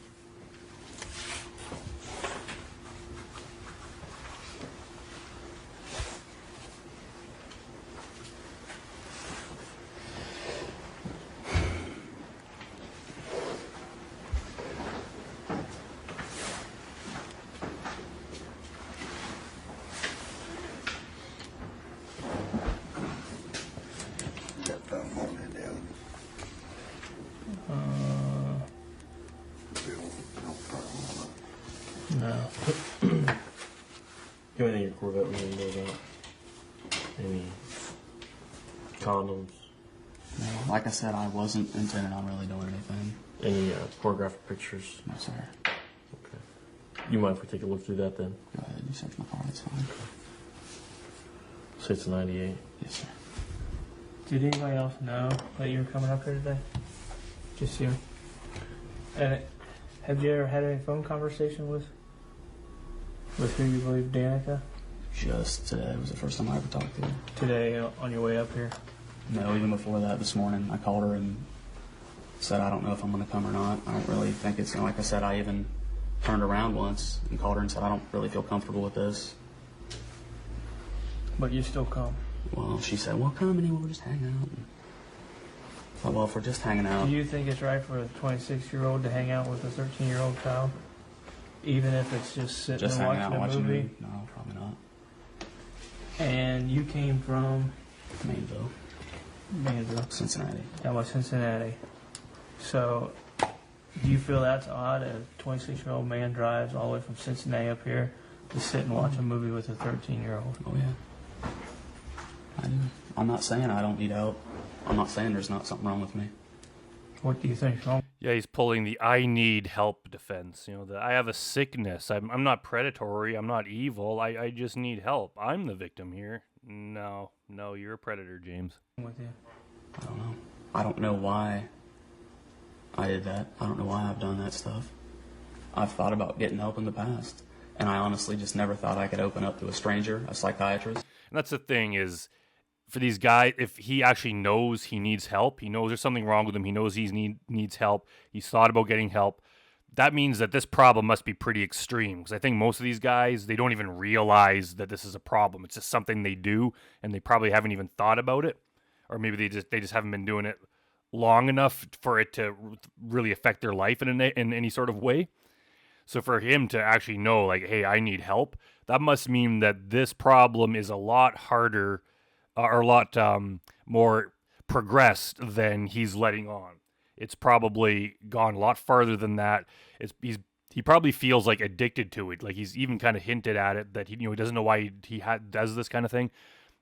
No. You have anything in your Corvette we need to know about? Any condoms? No, like I said, I wasn't intending on really doing anything. Any pornographic pictures? No, sir. Okay. You mind if we take a look through that then? Go ahead, you search my car, that's fine. Say it's a 98. Yes, sir. Did anybody else know that you were coming up here today? Just you. And have you ever had any phone conversation with who you believe Danica? Just today was the first time I ever talked to her. Today on your way up here? No, even before that, this morning, I called her and said, I don't know if I'm going to come or not. I don't really think it's, like I said, I even turned around once and called her and said, I don't really feel comfortable with this. But you still come? Well, she said, well, come and we'll just hang out. I thought, well, if we're just hanging out. Do you think it's right for a 26-year-old to hang out with a 13-year-old child? Even if it's just sitting Just and hanging out, watching a movie? No, probably not. And you came from? Mainville. Cincinnati. Down by Cincinnati. So, do you feel that's odd? A 26-year-old man drives all the way from Cincinnati up here to sit and watch a movie with a 13-year-old? Oh, yeah. I do. I'm not saying I don't need help. I'm not saying there's not something wrong with me. What do you think's wrong? Yeah, he's pulling the I need help defense. You know, I have a sickness. I'm not predatory. I'm not evil. I just need help. I'm the victim here. No, you're a predator, James. With you. I don't know. I don't know why I did that. I don't know why I've done that stuff. I've thought about getting help in the past, and I honestly just never thought I could open up to a stranger, a psychiatrist. And that's the thing is, for these guys, if he actually knows he needs help, he knows there's something wrong with him, he knows he needs help, he's thought about getting help, that means that this problem must be pretty extreme. Because I think most of these guys, they don't even realize that this is a problem. It's just something they do, and they probably haven't even thought about it. Or maybe they just haven't been doing it long enough for it to really affect their life in any sort of way. So for him to actually know, like, hey, I need help, that must mean that this problem is a lot harder or a lot more progressed than he's letting on. It's probably gone a lot farther than that. He probably feels like addicted to it. Like he's even kind of hinted at it that he doesn't know why he does this kind of thing.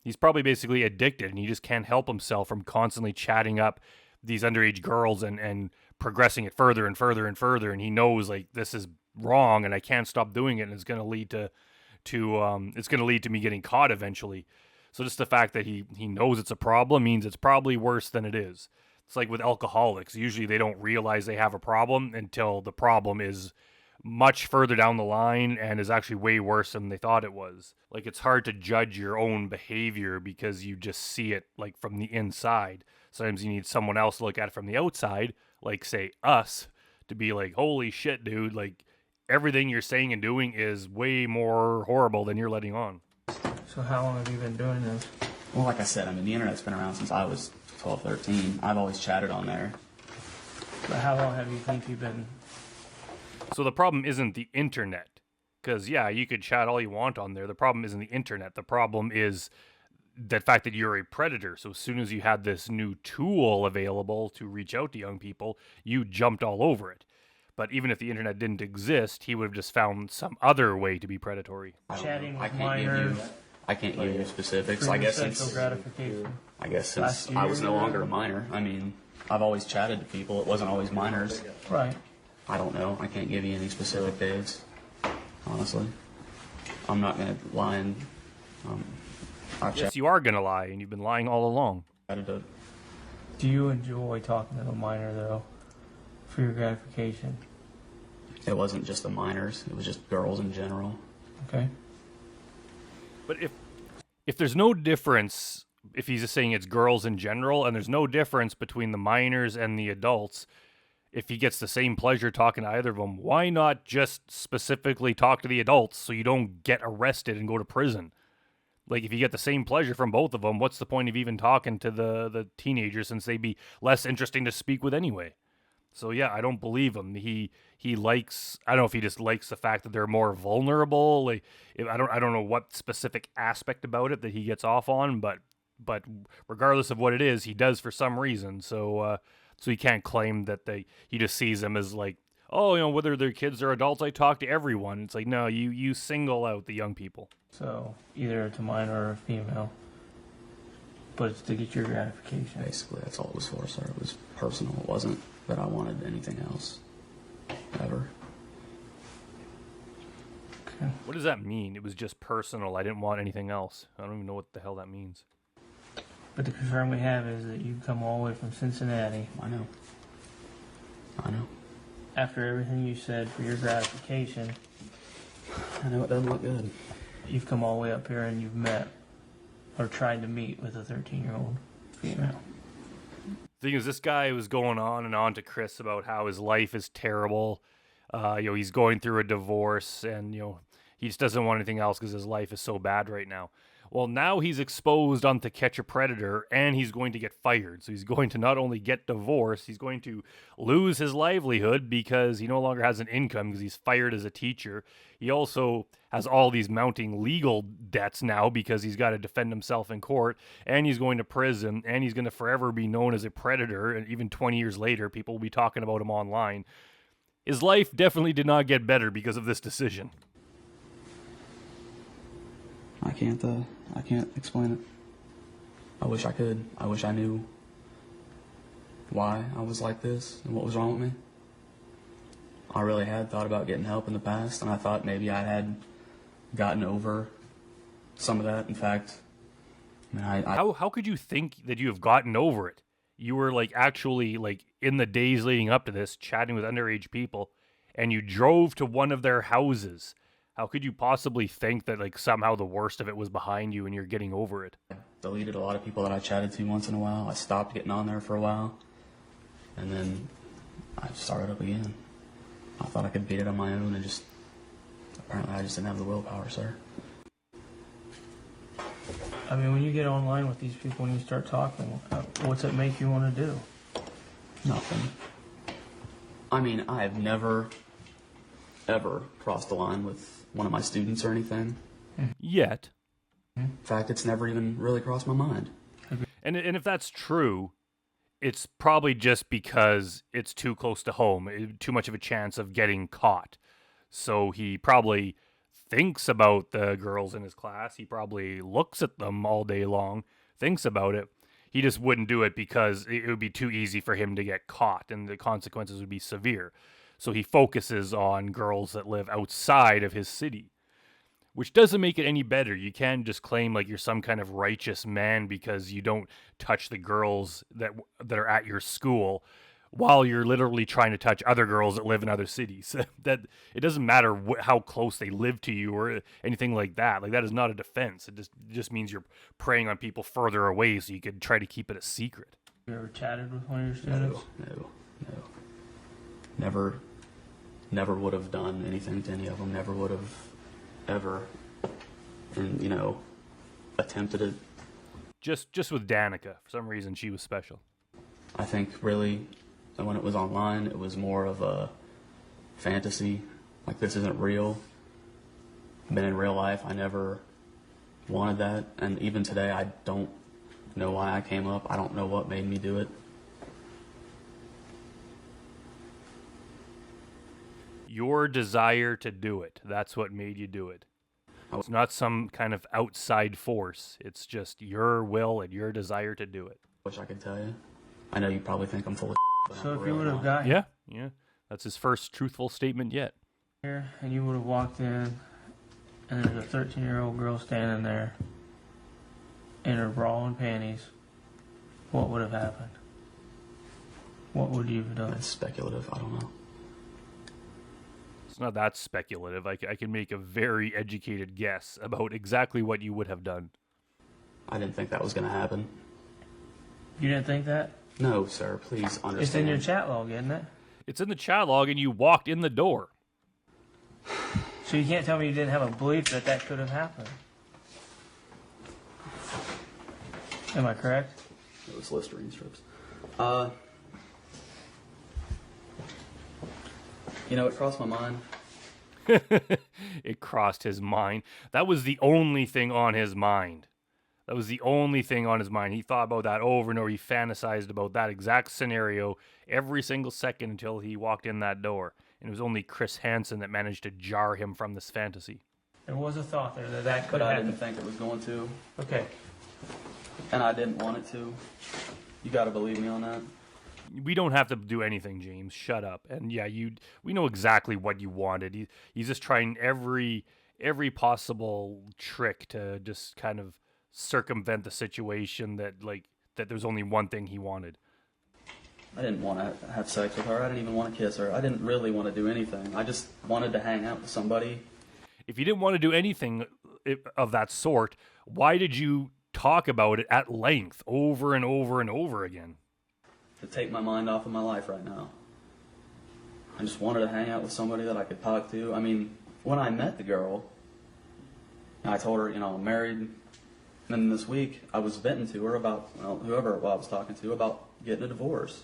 He's probably basically addicted, and he just can't help himself from constantly chatting up these underage girls and progressing it further and further and further. And he knows like this is wrong, and I can't stop doing it, and it's going to lead to me getting caught eventually. So just the fact that he knows it's a problem means it's probably worse than it is. It's like with alcoholics. Usually they don't realize they have a problem until the problem is much further down the line and is actually way worse than they thought it was. Like it's hard to judge your own behavior because you just see it like from the inside. Sometimes you need someone else to look at it from the outside, like say us, to be like, holy shit, dude, like everything you're saying and doing is way more horrible than you're letting on. So how long have you been doing this? Well, like I said, I mean, the internet's been around since I was 12, 13. I've always chatted on there. But how long have you think you've been... So the problem isn't the internet. Because, yeah, you could chat all you want on there. The problem isn't the internet. The problem is the fact that you're a predator. So as soon as you had this new tool available to reach out to young people, you jumped all over it. But even if the internet didn't exist, he would have just found some other way to be predatory. Chatting with minors. I can't give you specifics. I guess since I was no longer a minor. I mean, I've always chatted to people. It wasn't always minors. Right. I don't know. I can't give you any specific dates. Honestly, I'm not gonna lie. And yes, you are gonna lie, and you've been lying all along. Do you enjoy talking to the minor though, for your gratification? It wasn't just the minors. It was just girls in general. Okay. But if there's no difference, if he's just saying it's girls in general, and there's no difference between the minors and the adults, if he gets the same pleasure talking to either of them, why not just specifically talk to the adults so you don't get arrested and go to prison? Like, if you get the same pleasure from both of them, what's the point of even talking to the teenagers, since they'd be less interesting to speak with anyway? So yeah, I don't believe him. He likes, I don't know if he just likes the fact that they're more vulnerable. Like, I don't know what specific aspect about it that he gets off on, but regardless of what it is, he does for some reason. So he can't claim that he just sees them as like, oh, whether they're kids or adults, I talk to everyone. It's like, no, you single out the young people. So either it's a minor or a female, but it's to get your gratification. Basically, that's all it was for, sir. It was personal. It wasn't that I wanted anything else, ever. Okay. What does that mean? It was just personal. I didn't want anything else. I don't even know what the hell that means. But the concern we have is that you come all the way from Cincinnati. I know. After everything you said for your gratification. I know it doesn't look good. You've come all the way up here and you've met or tried to meet with a 13-year-old female. The thing is, this guy was going on and on to Chris about how his life is terrible. He's going through a divorce, and he just doesn't want anything else because his life is so bad right now. Well, now he's exposed on To Catch a Predator, and he's going to get fired. So he's going to not only get divorced, he's going to lose his livelihood because he no longer has an income because he's fired as a teacher. He also has all these mounting legal debts now because he's got to defend himself in court, and he's going to prison, and he's going to forever be known as a predator. And even 20 years later, people will be talking about him online. His life definitely did not get better because of this decision. I can't explain it. I wish I could. I wish I knew why I was like this and what was wrong with me. I really had thought about getting help in the past, and I thought maybe I had gotten over some of that. In fact, How could you think that you have gotten over it? You were actually in the days leading up to this chatting with underage people, and you drove to one of their houses. How could you possibly think that somehow the worst of it was behind you and you're getting over it? I deleted a lot of people that I chatted to once in a while. I stopped getting on there for a while, and then I started up again. I thought I could beat it on my own, and apparently I just didn't have the willpower, sir. I mean, when you get online with these people and you start talking, what's it make you want to do? Nothing. I mean, I have never, ever crossed the line with one of my students or anything. Yet. In fact, it's never even really crossed my mind. And if that's true, it's probably just because it's too close to home, too much of a chance of getting caught. So he probably thinks about the girls in his class. He probably looks at them all day long, thinks about it. He just wouldn't do it because it would be too easy for him to get caught and the consequences would be severe. So he focuses on girls that live outside of his city, which doesn't make it any better. You can't just claim like you're some kind of righteous man because you don't touch the girls that are at your school while you're literally trying to touch other girls that live in other cities. That it doesn't matter how close they live to you or anything like that. Like that is not a defense. It just means you're preying on people further away so you could try to keep it a secret. You ever chatted with one of your students? No. Never would have done anything to any of them. Never would have ever, and attempted it. Just with Danica, for some reason she was special. I think really, when it was online, it was more of a fantasy. Like this isn't real. But in real life, I never wanted that, and even today, I don't know why I came up. I don't know what made me do it. Your desire to do it. That's what made you do it. It's not some kind of outside force. It's just your will and your desire to do it. Wish I could tell you. I know you probably think I'm full of but So I'm if you really would have not. got Yeah. That's his first truthful statement yet. here and you would have walked in and there's a 13-year-old girl standing there in her bra and panties, what would have happened? What would you have done? That's speculative. I don't know. It's not that speculative. I can make a very educated guess about exactly what you would have done. I didn't think that was going to happen. You didn't think that? No, sir. Please understand. It's in your chat log, isn't it? It's in the chat log and you walked in the door. So you can't tell me you didn't have a belief that that could have happened. Am I correct? It was Listerine strips. It crossed my mind. It crossed his mind. That was the only thing on his mind. That was the only thing on his mind. He thought about that over and over. He fantasized about that exact scenario every single second until he walked in that door. And it was only Chris Hansen that managed to jar him from this fantasy. There was a thought there that could But I happen. didn't think it was going to. Okay. And I didn't want it to. You got to believe me on that. We don't have to do anything, James. Shut up. And yeah, we know exactly what you wanted. He's just trying every possible trick to just kind of circumvent the situation that there's only one thing he wanted. I didn't want to have sex with her. I didn't even want to kiss her. I didn't really want to do anything. I just wanted to hang out with somebody. If you didn't want to do anything of that sort, why did you talk about it at length over and over and over again? To take my mind off of my life right now. I just wanted to hang out with somebody that I could talk to. I mean, when I met the girl, I told her, I'm married. And then this week, I was venting to her about, whoever I was talking to, about getting a divorce.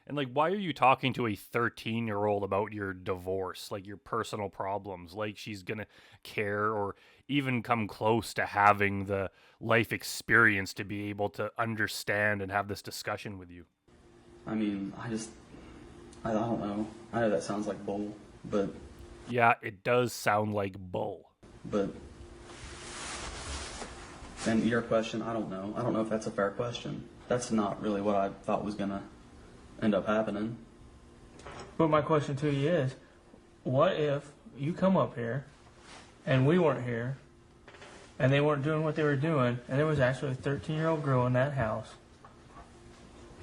And why are you talking to a 13-year-old about your divorce, your personal problems? She's gonna care or even come close to having the life experience to be able to understand and have this discussion with you. I mean, I don't know. I know that sounds like bull, but... Yeah, it does sound like bull. But... And your question, I don't know. I don't know if that's a fair question. That's not really what I thought was gonna end up happening. But my question to you is, what if you come up here and we weren't here and they weren't doing what they were doing and there was actually a 13-year-old girl in that house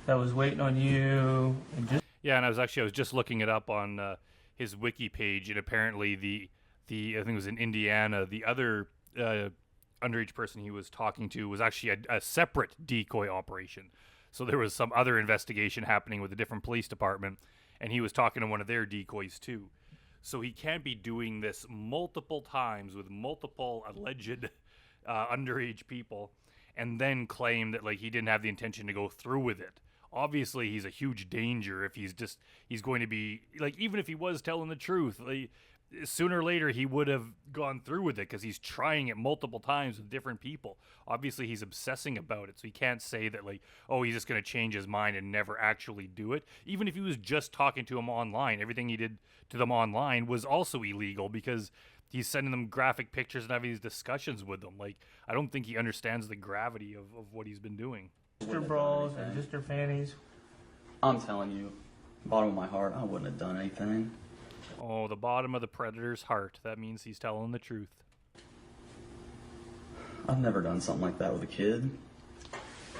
that was waiting on you and just... Yeah, and I was just looking it up on his wiki page, and apparently the I think it was in Indiana, the other underage person he was talking to was actually a separate decoy operation. So there was some other investigation happening with a different police department, and he was talking to one of their decoys too. So he can't be doing this multiple times with multiple alleged underage people and then claim that he didn't have the intention to go through with it obviously he's a huge danger if he's going to be, like, even if he was telling the truth, like, sooner or later he would have gone through with it because he's trying it multiple times with different people. Obviously he's obsessing about it, so he can't say that, like, oh, he's just going to change his mind and never actually do it. Even if he was just talking to him online, everything he did to them online was also illegal because he's sending them graphic pictures and having these discussions with them. Like, I don't think he understands the gravity of what he's been doing. Just her bras and just her panties. I'm telling you, bottom of my heart, I wouldn't have done anything. Oh, the bottom of the predator's heart. That means he's telling the truth. I've never done something like that with a kid.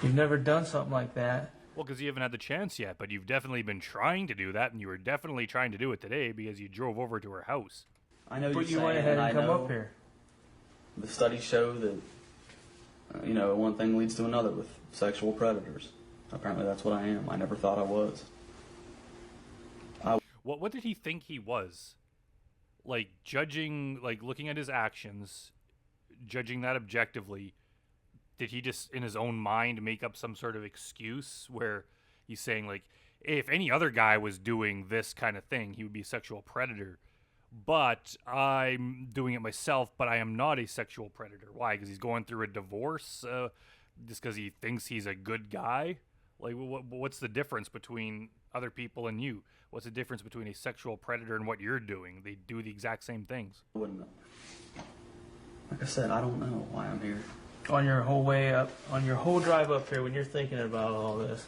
You've never done something like that? Well, because you haven't had the chance yet, but you've definitely been trying to do that, and you were definitely trying to do it today because you drove over to her house. I know But you're you went saying, ahead and I and come know up here. the studies show that, one thing leads to another with sexual predators. Apparently that's what I am. I never thought I was. What did he think he was? Like, judging, like, looking at his actions, judging that objectively, did he just, in his own mind, make up some sort of excuse where he's saying, like, if any other guy was doing this kind of thing, he would be a sexual predator, but I'm doing it myself, but I am not a sexual predator. Why? Because he's going through a divorce? Just because he thinks he's a good guy? Like, what's the difference between other people and you? What's the difference between a sexual predator and what you're doing? They do the exact same things. I wouldn't know. Like I said, I don't know why I'm here. On your whole way up, on your whole drive up here, when you're thinking about all this,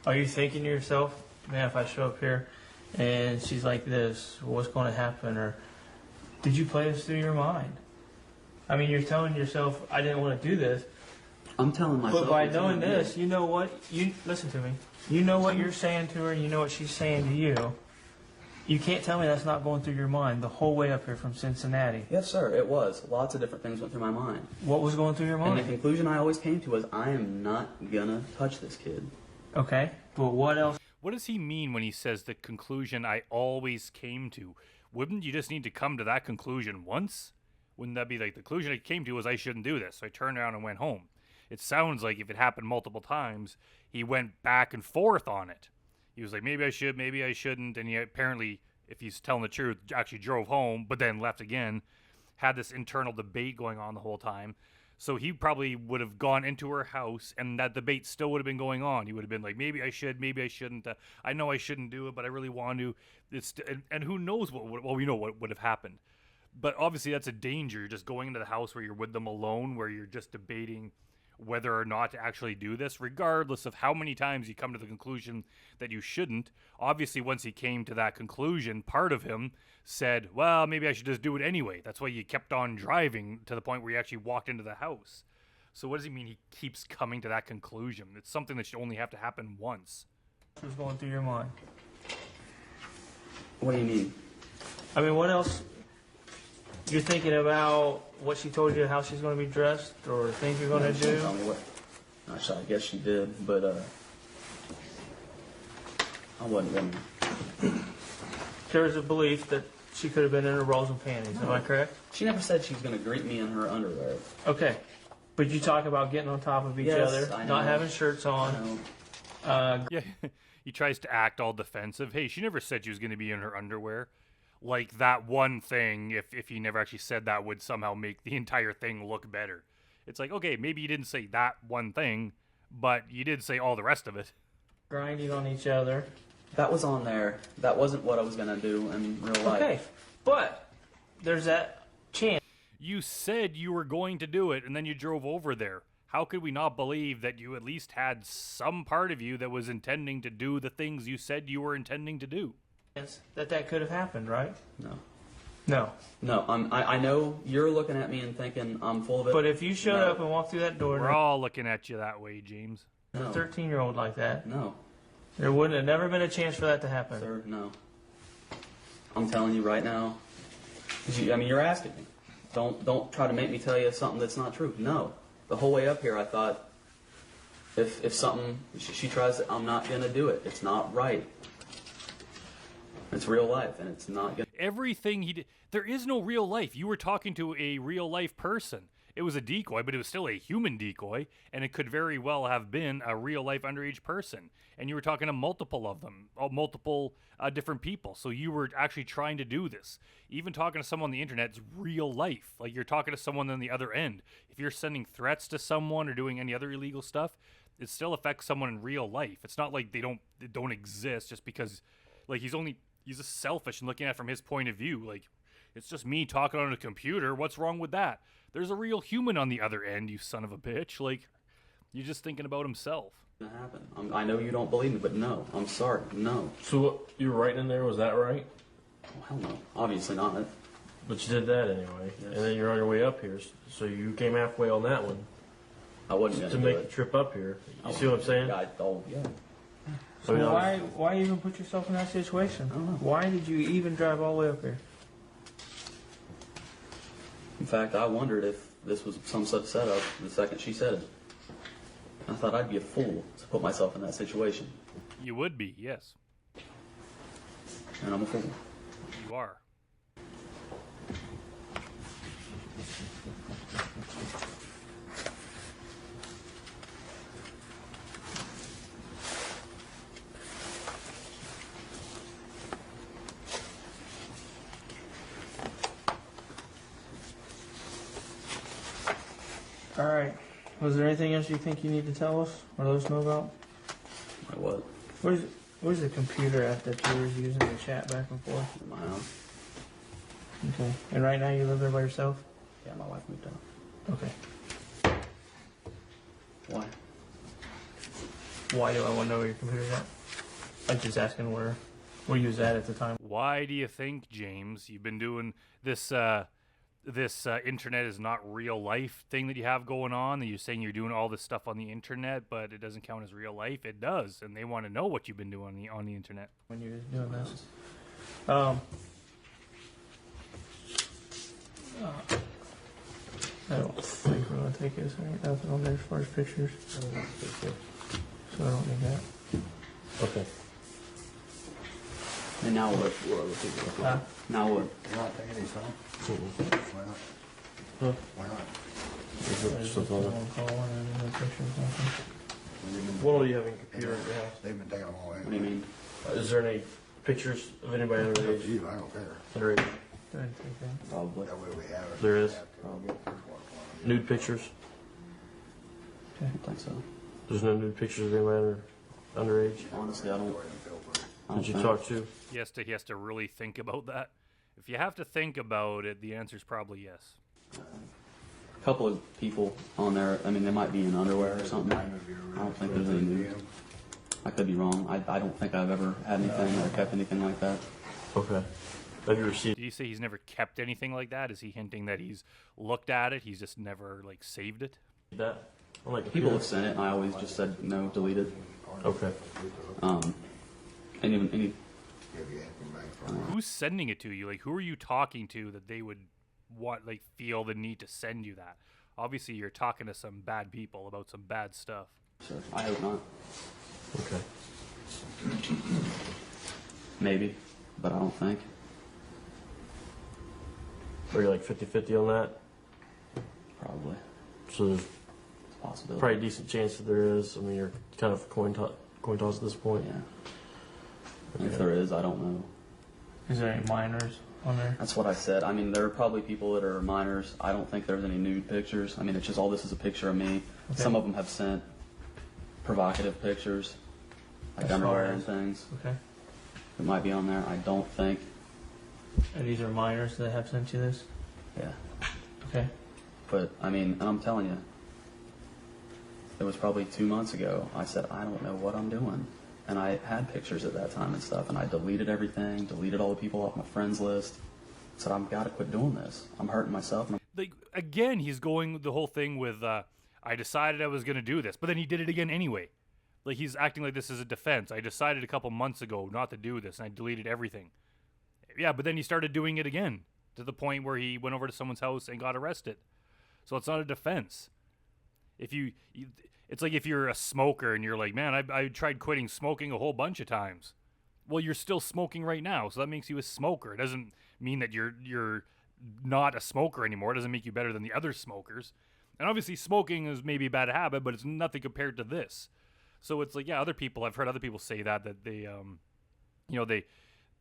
are you thinking to yourself, man, if I show up here and she's like this, what's going to happen? Or did you play this through your mind? I mean, you're telling yourself, I didn't want to do this. I'm telling myself. But by knowing this, you know what? You listen to me. You know what you're saying to her, and you know what she's saying to you. You can't tell me that's not going through your mind the whole way up here from Cincinnati. Yes, sir, it was. Lots of different things went through my mind. What was going through your mind? And the conclusion I always came to was, I am not gonna touch this kid. Okay, but what else? What does he mean when he says the conclusion I always came to? Wouldn't you just need to come to that conclusion once? Wouldn't that be like, the conclusion I came to was I shouldn't do this, so I turned around and went home? It sounds like if it happened multiple times, he went back and forth on it. He was like, maybe I should, maybe I shouldn't, and he apparently, if he's telling the truth, actually drove home, but then left again, had this internal debate going on the whole time. So he probably would have gone into her house, and that debate still would have been going on. He would have been like, maybe I should, maybe I shouldn't. I know I shouldn't do it, but I really want to. And who knows what we know what would have happened. But obviously that's a danger. You're just going into the house where you're with them alone, where you're just debating whether or not to actually do this, regardless of how many times you come to the conclusion that you shouldn't. Obviously, once he came to that conclusion, part of him said, well, maybe I should just do it anyway. That's why you kept on driving to the point where you actually walked into the house. So what does he mean he keeps coming to that conclusion? It's something that should only have to happen once. What's going through your mind? What do you mean? I mean, what else? You're thinking about what she told you, how she's going to be dressed, or things you're going to do? Tell me what. Actually, I guess she did, but I wasn't going to. There's a belief that she could have been in her bras and panties. Am I correct? She never said she was going to greet me in her underwear. Okay. But you talk about getting on top of each other, not having shirts on. Yeah, he tries to act all defensive. Hey, she never said she was going to be in her underwear. Like that one thing, if he never actually said that, would somehow make the entire thing look better. It's like, okay, maybe you didn't say that one thing, but you did say all the rest of it. Grinding on each other. That was on there. That wasn't what I was going to do in real life. Okay, but there's that chance. You said you were going to do it, and then you drove over there. How could we not believe that you at least had some part of you that was intending to do the things you said you were intending to do? That could have happened, right? No. No. I know you're looking at me and thinking I'm full of it. But if you showed up and walked through that door... We're all looking at you that way, James. A 13-year-old like that. No. There wouldn't have never been a chance for that to happen. Sir, no. I'm telling you right now. You're asking me. Don't try to make me tell you something that's not true. No. The whole way up here, I thought, if something she tries, I'm not going to do it. It's not right. It's real life, and it's not going to... Everything he did... There is no real life. You were talking to a real life person. it was a decoy, but it was still a human decoy, and it could very well have been a real-life underage person. And you were talking to multiple of them, multiple different people. So you were actually trying to do this. Even talking to someone on the internet is real life. Like, you're talking to someone on the other end. If you're sending threats to someone or doing any other illegal stuff, it still affects someone in real life. It's not like they don't exist just because, like, he's just selfish and looking at it from his point of view. Like, it's just me talking on a computer. What's wrong with that? There's a real human on the other end, you son of a bitch. Like, you're just thinking about himself. Happen. I know you don't believe me, but no, I'm sorry, no. So what you were writing in there, was that right? Oh, hell no, obviously not. But you did that anyway, Yes. and then you're on your way up here. So you came halfway on that one. I wasn't to gonna make do the it. trip up here. You see what I'm saying? Yeah. So why even put yourself in that situation? Why did you even drive all the way up here? In fact, I wondered if this was some such setup the second she said it. I thought I'd be a fool to put myself in that situation. You would be, yes. And I'm a fool. You are. All right. Was there anything else you think you need to tell us or let us know about? Like what? Where's the computer at that you were using to chat back and forth? In my house. Okay. And right now you live there by yourself? Yeah, my wife moved out. Okay. Why? Why do I want to know where your computer's at? I'm just asking where you was at the time. Why do you think, James, you've been doing this internet is not real life thing that you have going on, and you're saying you're doing all this stuff on the internet, but it doesn't count as real life? It does, and they want to know what you've been doing on the internet. When you was doing this. I don't think we're going to take this. There ain't nothing on there as far as pictures. So I don't need that. Okay. And now what? Huh? Now what? You're not taking these home? Why not? Huh? Why not? There's just one call and then no pictures, nothing. What do you have in computer at your house? They've been taking them all away. What do you mean? Is there any pictures of anybody It's up to underage? you, I don't care. Underage? Go ahead and take that. Probably. That way we have it. There is? Probably. Nude pictures? I don't think so. There's no nude pictures of anybody underage? Honestly, I don't. Did you talk to? He has to really think about that. If you have to think about it, the answer is probably yes. A couple of people on there, I mean, they might be in underwear or something. I don't think there's any nude. I could be wrong. I don't think I've ever had anything or kept anything like that. Okay. Have you received? Did you say he's never kept anything like that? Is he hinting that he's looked at it, he's just never like saved it? That? On like People have sent it, and I always just said no, delete it. Okay. And even any. Who's sending it to you? Like, who are you talking to that they would feel the need to send you that? Obviously, you're talking to some bad people about some bad stuff. Sure. I hope not. Okay. Maybe, but I don't think. Are you like 50-50 on that? Probably. So there's It's a possibility. probably a decent chance that there is. I mean, you're kind of coin toss at this point. Yeah. If there is, I don't know. Is there any minors on there? That's what I said. I mean, there are probably people that are minors. I don't think there's any nude pictures. I mean, it's just all this is a picture of me. Okay. Some of them have sent provocative pictures, like underwear and things. Okay. It might be on there. I don't think. And these are minors that have sent you this? Yeah. Okay. But, I mean, and I'm telling you, it was probably 2 months ago. I said, I don't know what I'm doing. And I had pictures at that time and stuff, and I deleted everything, deleted all the people off my friends list. Said, I've got to quit doing this. I'm hurting myself. And Like, again, he's going the whole thing with, I decided I was going to do this, but then he did it again anyway. Like, he's acting like this is a defense. I decided a couple months ago not to do this, and I deleted everything. Yeah, but then he started doing it again, to the point where he went over to someone's house and got arrested. So it's not a defense. It's like if you're a smoker and you're like, man, I tried quitting smoking a whole bunch of times. Well, you're still smoking right now, so that makes you a smoker. It doesn't mean that you're not a smoker anymore. It doesn't make you better than the other smokers. And obviously smoking is maybe a bad habit, but it's nothing compared to this. So it's like, yeah, I've heard other people say that they,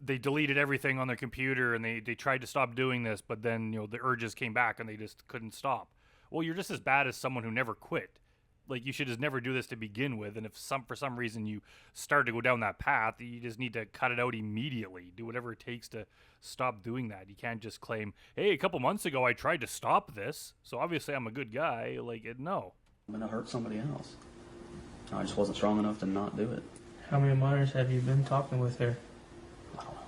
they deleted everything on their computer and they tried to stop doing this, but then, the urges came back and they just couldn't stop. Well, you're just as bad as someone who never quit. Like, you should just never do this to begin with. And if for some reason you start to go down that path, you just need to cut it out immediately. Do whatever it takes to stop doing that. You can't just claim, hey, a couple months ago I tried to stop this, so obviously I'm a good guy. No. I'm gonna hurt somebody else. I just wasn't strong enough to not do it. How many minors have you been talking with here? I don't know.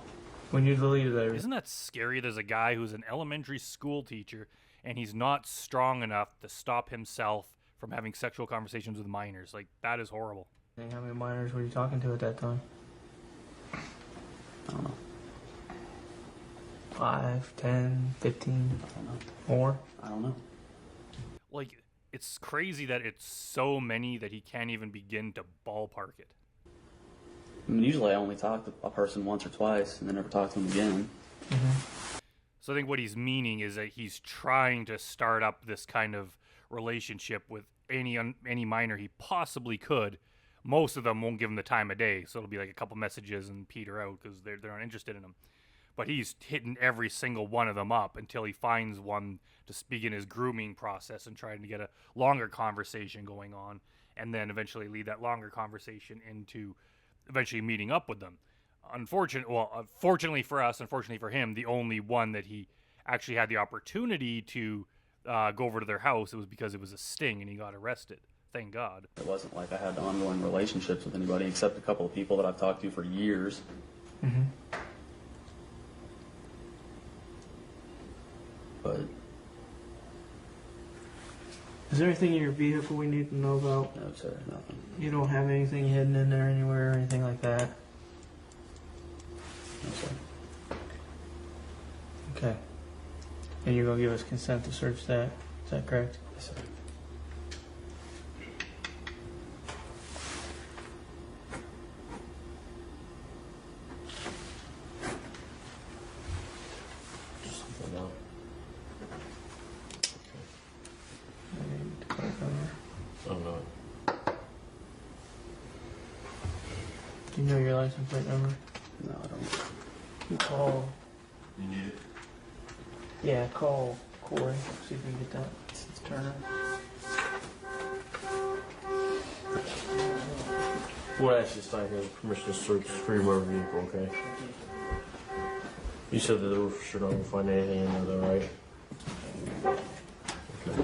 When you deleted everything? Isn't that scary? There's a guy who's an elementary school teacher, and he's not strong enough to stop himself from having sexual conversations with minors. Like, that is horrible. Hey, how many minors were you talking to at that time? I don't know. 5, 10, 15? I don't know. More? I don't know. Like, it's crazy that it's so many that he can't even begin to ballpark it. I mean, usually I only talk to a person once or twice and then never talk to them again. Mm-hmm. So I think what he's meaning is that he's trying to start up this kind of relationship with any minor he possibly could. Most of them won't give him the time of day, so it'll be like a couple messages and peter out because they're not interested in him. But he's hitting every single one of them up until he finds one to begin his grooming process and trying to get a longer conversation going on, and then eventually lead that longer conversation into eventually meeting up with them. Fortunately for us, unfortunately for him, the only one that he actually had the opportunity to go over to their house, it was because it was a sting and he got arrested. Thank God. It wasn't like I had ongoing relationships with anybody except a couple of people that I've talked to for years. Mm-hmm. But is there anything in your vehicle we need to know about? no, sir, nothing. You don't have anything hidden in there anywhere or anything like that? No, sir. Okay. And you're going to give us consent to search that? Is that correct? Yes, sir. Oh, no. Do you know your license plate number? No, I don't. You call. You need it? Yeah, call Corey. See if we can get that. It's Turner. We'll actually sign here the permission to search for your motor vehicle, okay? You said that we're sure not going to find anything in there, though, right? Okay.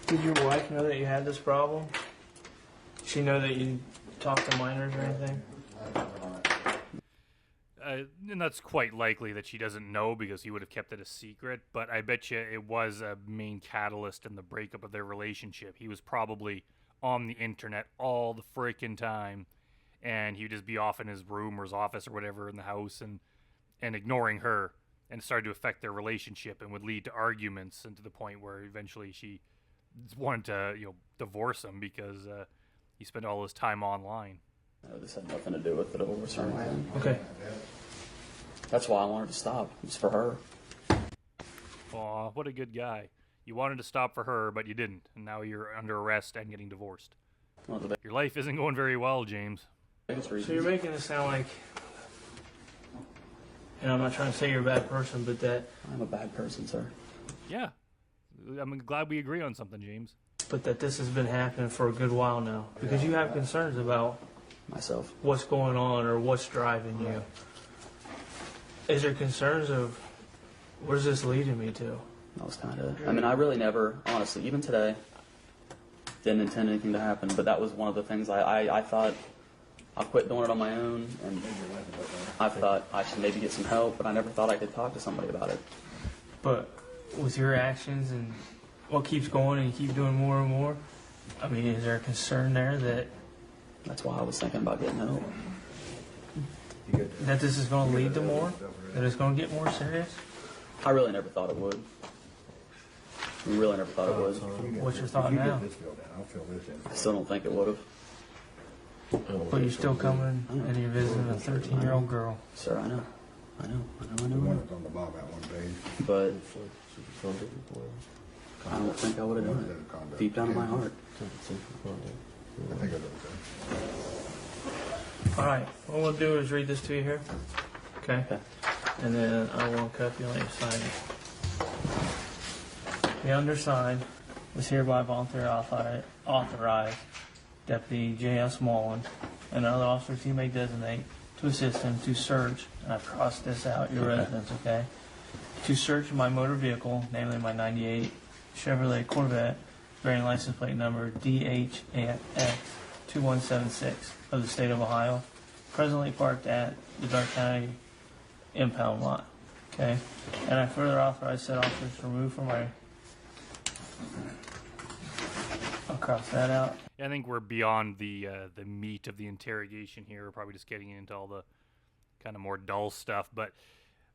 Did your wife know that you had this problem? Did she know that you talked to minors or anything? And that's quite likely that she doesn't know because he would have kept it a secret, but I bet you it was a main catalyst in the breakup of their relationship. He was probably on the internet all the freaking time, and he'd just be off in his room or his office or whatever in the house and ignoring her, and it started to affect their relationship and would lead to arguments, and to the point where eventually she wanted to divorce him because he spent all his time online. No, this had nothing to do with the divorce or anything. Okay. That's why I wanted to stop. It's for her. Aw, what a good guy. You wanted to stop for her, but you didn't, and now you're under arrest and getting divorced. Well, Your life isn't going very well, James. biggest So reason. you're making it sound like, and I'm not trying to say you're a bad person, but that I'm a bad person, sir. Yeah. I'm glad we agree on something, James. this has been happening for a good while now. Because you have concerns about Myself. what's going on or what's driving you. Is there concerns of where's this leading me to? That was kind of. I mean, I really never, honestly, even today, didn't intend anything to happen. But that was one of the things I thought I'll quit doing it on my own, and I thought I should maybe get some help. But I never thought I could talk to somebody about it. But with your actions and what keeps going and you keep doing more and more, I mean, is there a concern there that That's why I was thinking about getting help. that this is going to lead to more? That it's going to get more serious? I really never thought it would. I really never thought it would. What's your thought now? I still don't think it would have. But you're still coming and you're visiting a 13-year-old girl. Sir, I know. I know. The one that's on the bottom of that one page. But I don't think I would have done it. Deep down in my heart. I think I did All right, what we'll do is read this to you here. Okay? And then I will cuff you and let you sign it. The undersigned is hereby voluntarily authorized Deputy J.S. Mullen and other officers he may designate to assist him to search, and I've crossed this out, your residence, okay? To search my motor vehicle, namely my 98 Chevrolet Corvette, bearing license plate number DHX2176 of the state of Ohio, presently parked at the Dark County impound lot, okay? And I further authorize said officers to remove from my... I'll cross that out. I think we're beyond the meat of the interrogation here. We're probably just getting into all the kind of more dull stuff. But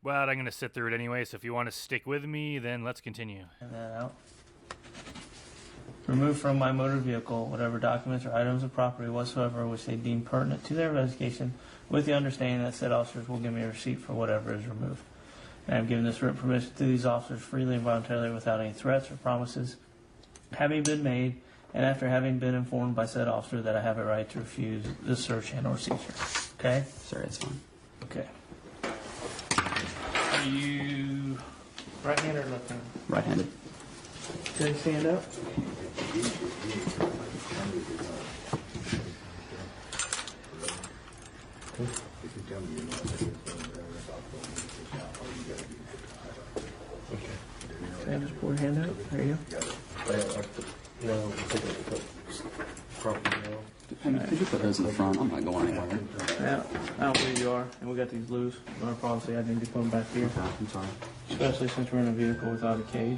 I'm going to sit through it anyway. So if you want to stick with me, then let's continue. And that out. Remove from my motor vehicle whatever documents or items of property whatsoever which they deem pertinent to their investigation, with the understanding that said officers will give me a receipt for whatever is removed. And I've given this written permission to these officers freely and voluntarily without any threats or promises having been made, and after having been informed by said officer that I have a right to refuse the search and or seizure. Okay? Sir, it's fine. Okay. Are you right-handed or left-handed? Right-handed. Can you stand up? Okay, just pull your hand out. There you go. Could you put those in the front? I'm not going anywhere. Yeah, I don't believe you are, and we got these loose. Our policy, I need to put them back here. I'm sorry. Especially since we're in a vehicle without a cage.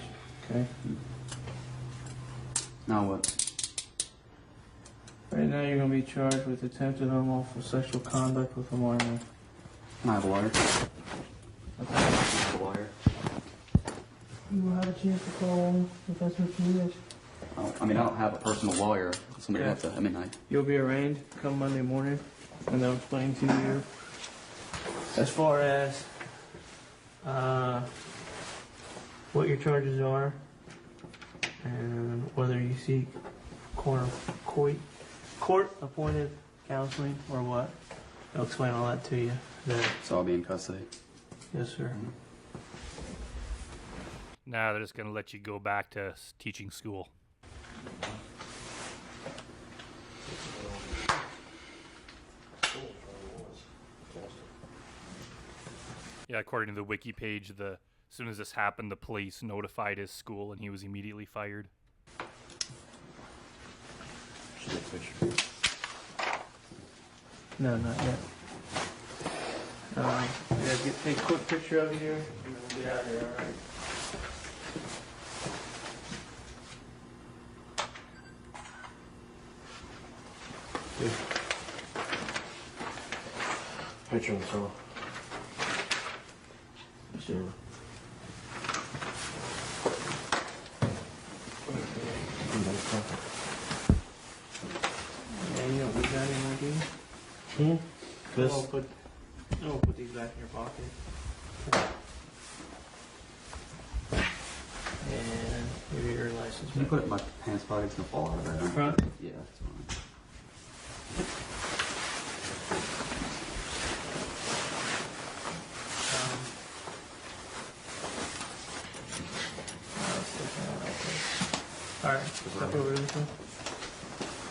Okay. Now what? Right now, you're going to be charged with attempted unlawful sexual conduct with a minor. Can I have a lawyer? Okay. A lawyer. You will have a chance to call him if that's what you wish. Oh, I mean, I don't have a personal lawyer. Somebody Okay. have to. I mean, You'll be arraigned come Monday morning, and they'll explain to you as far as what your charges are and whether you seek court-appointed counseling or what. They'll explain all that to you. So I'll be in custody. Yes, sir. Now they're just going to let you go back to teaching school. Yeah, according to the wiki page, as soon as this happened, the police notified his school and he was immediately fired. No, not yet. Take a quick picture of you here, and then we'll get out of here, all right? Picture himself. Sure. Yeah, you don't need that anymore, do you? This? I'll put these back in your pocket. And maybe your license. Can you put it in my pants pocket? It's gonna fall out of there. Front? Yeah, that's fine. All right, step over to this one.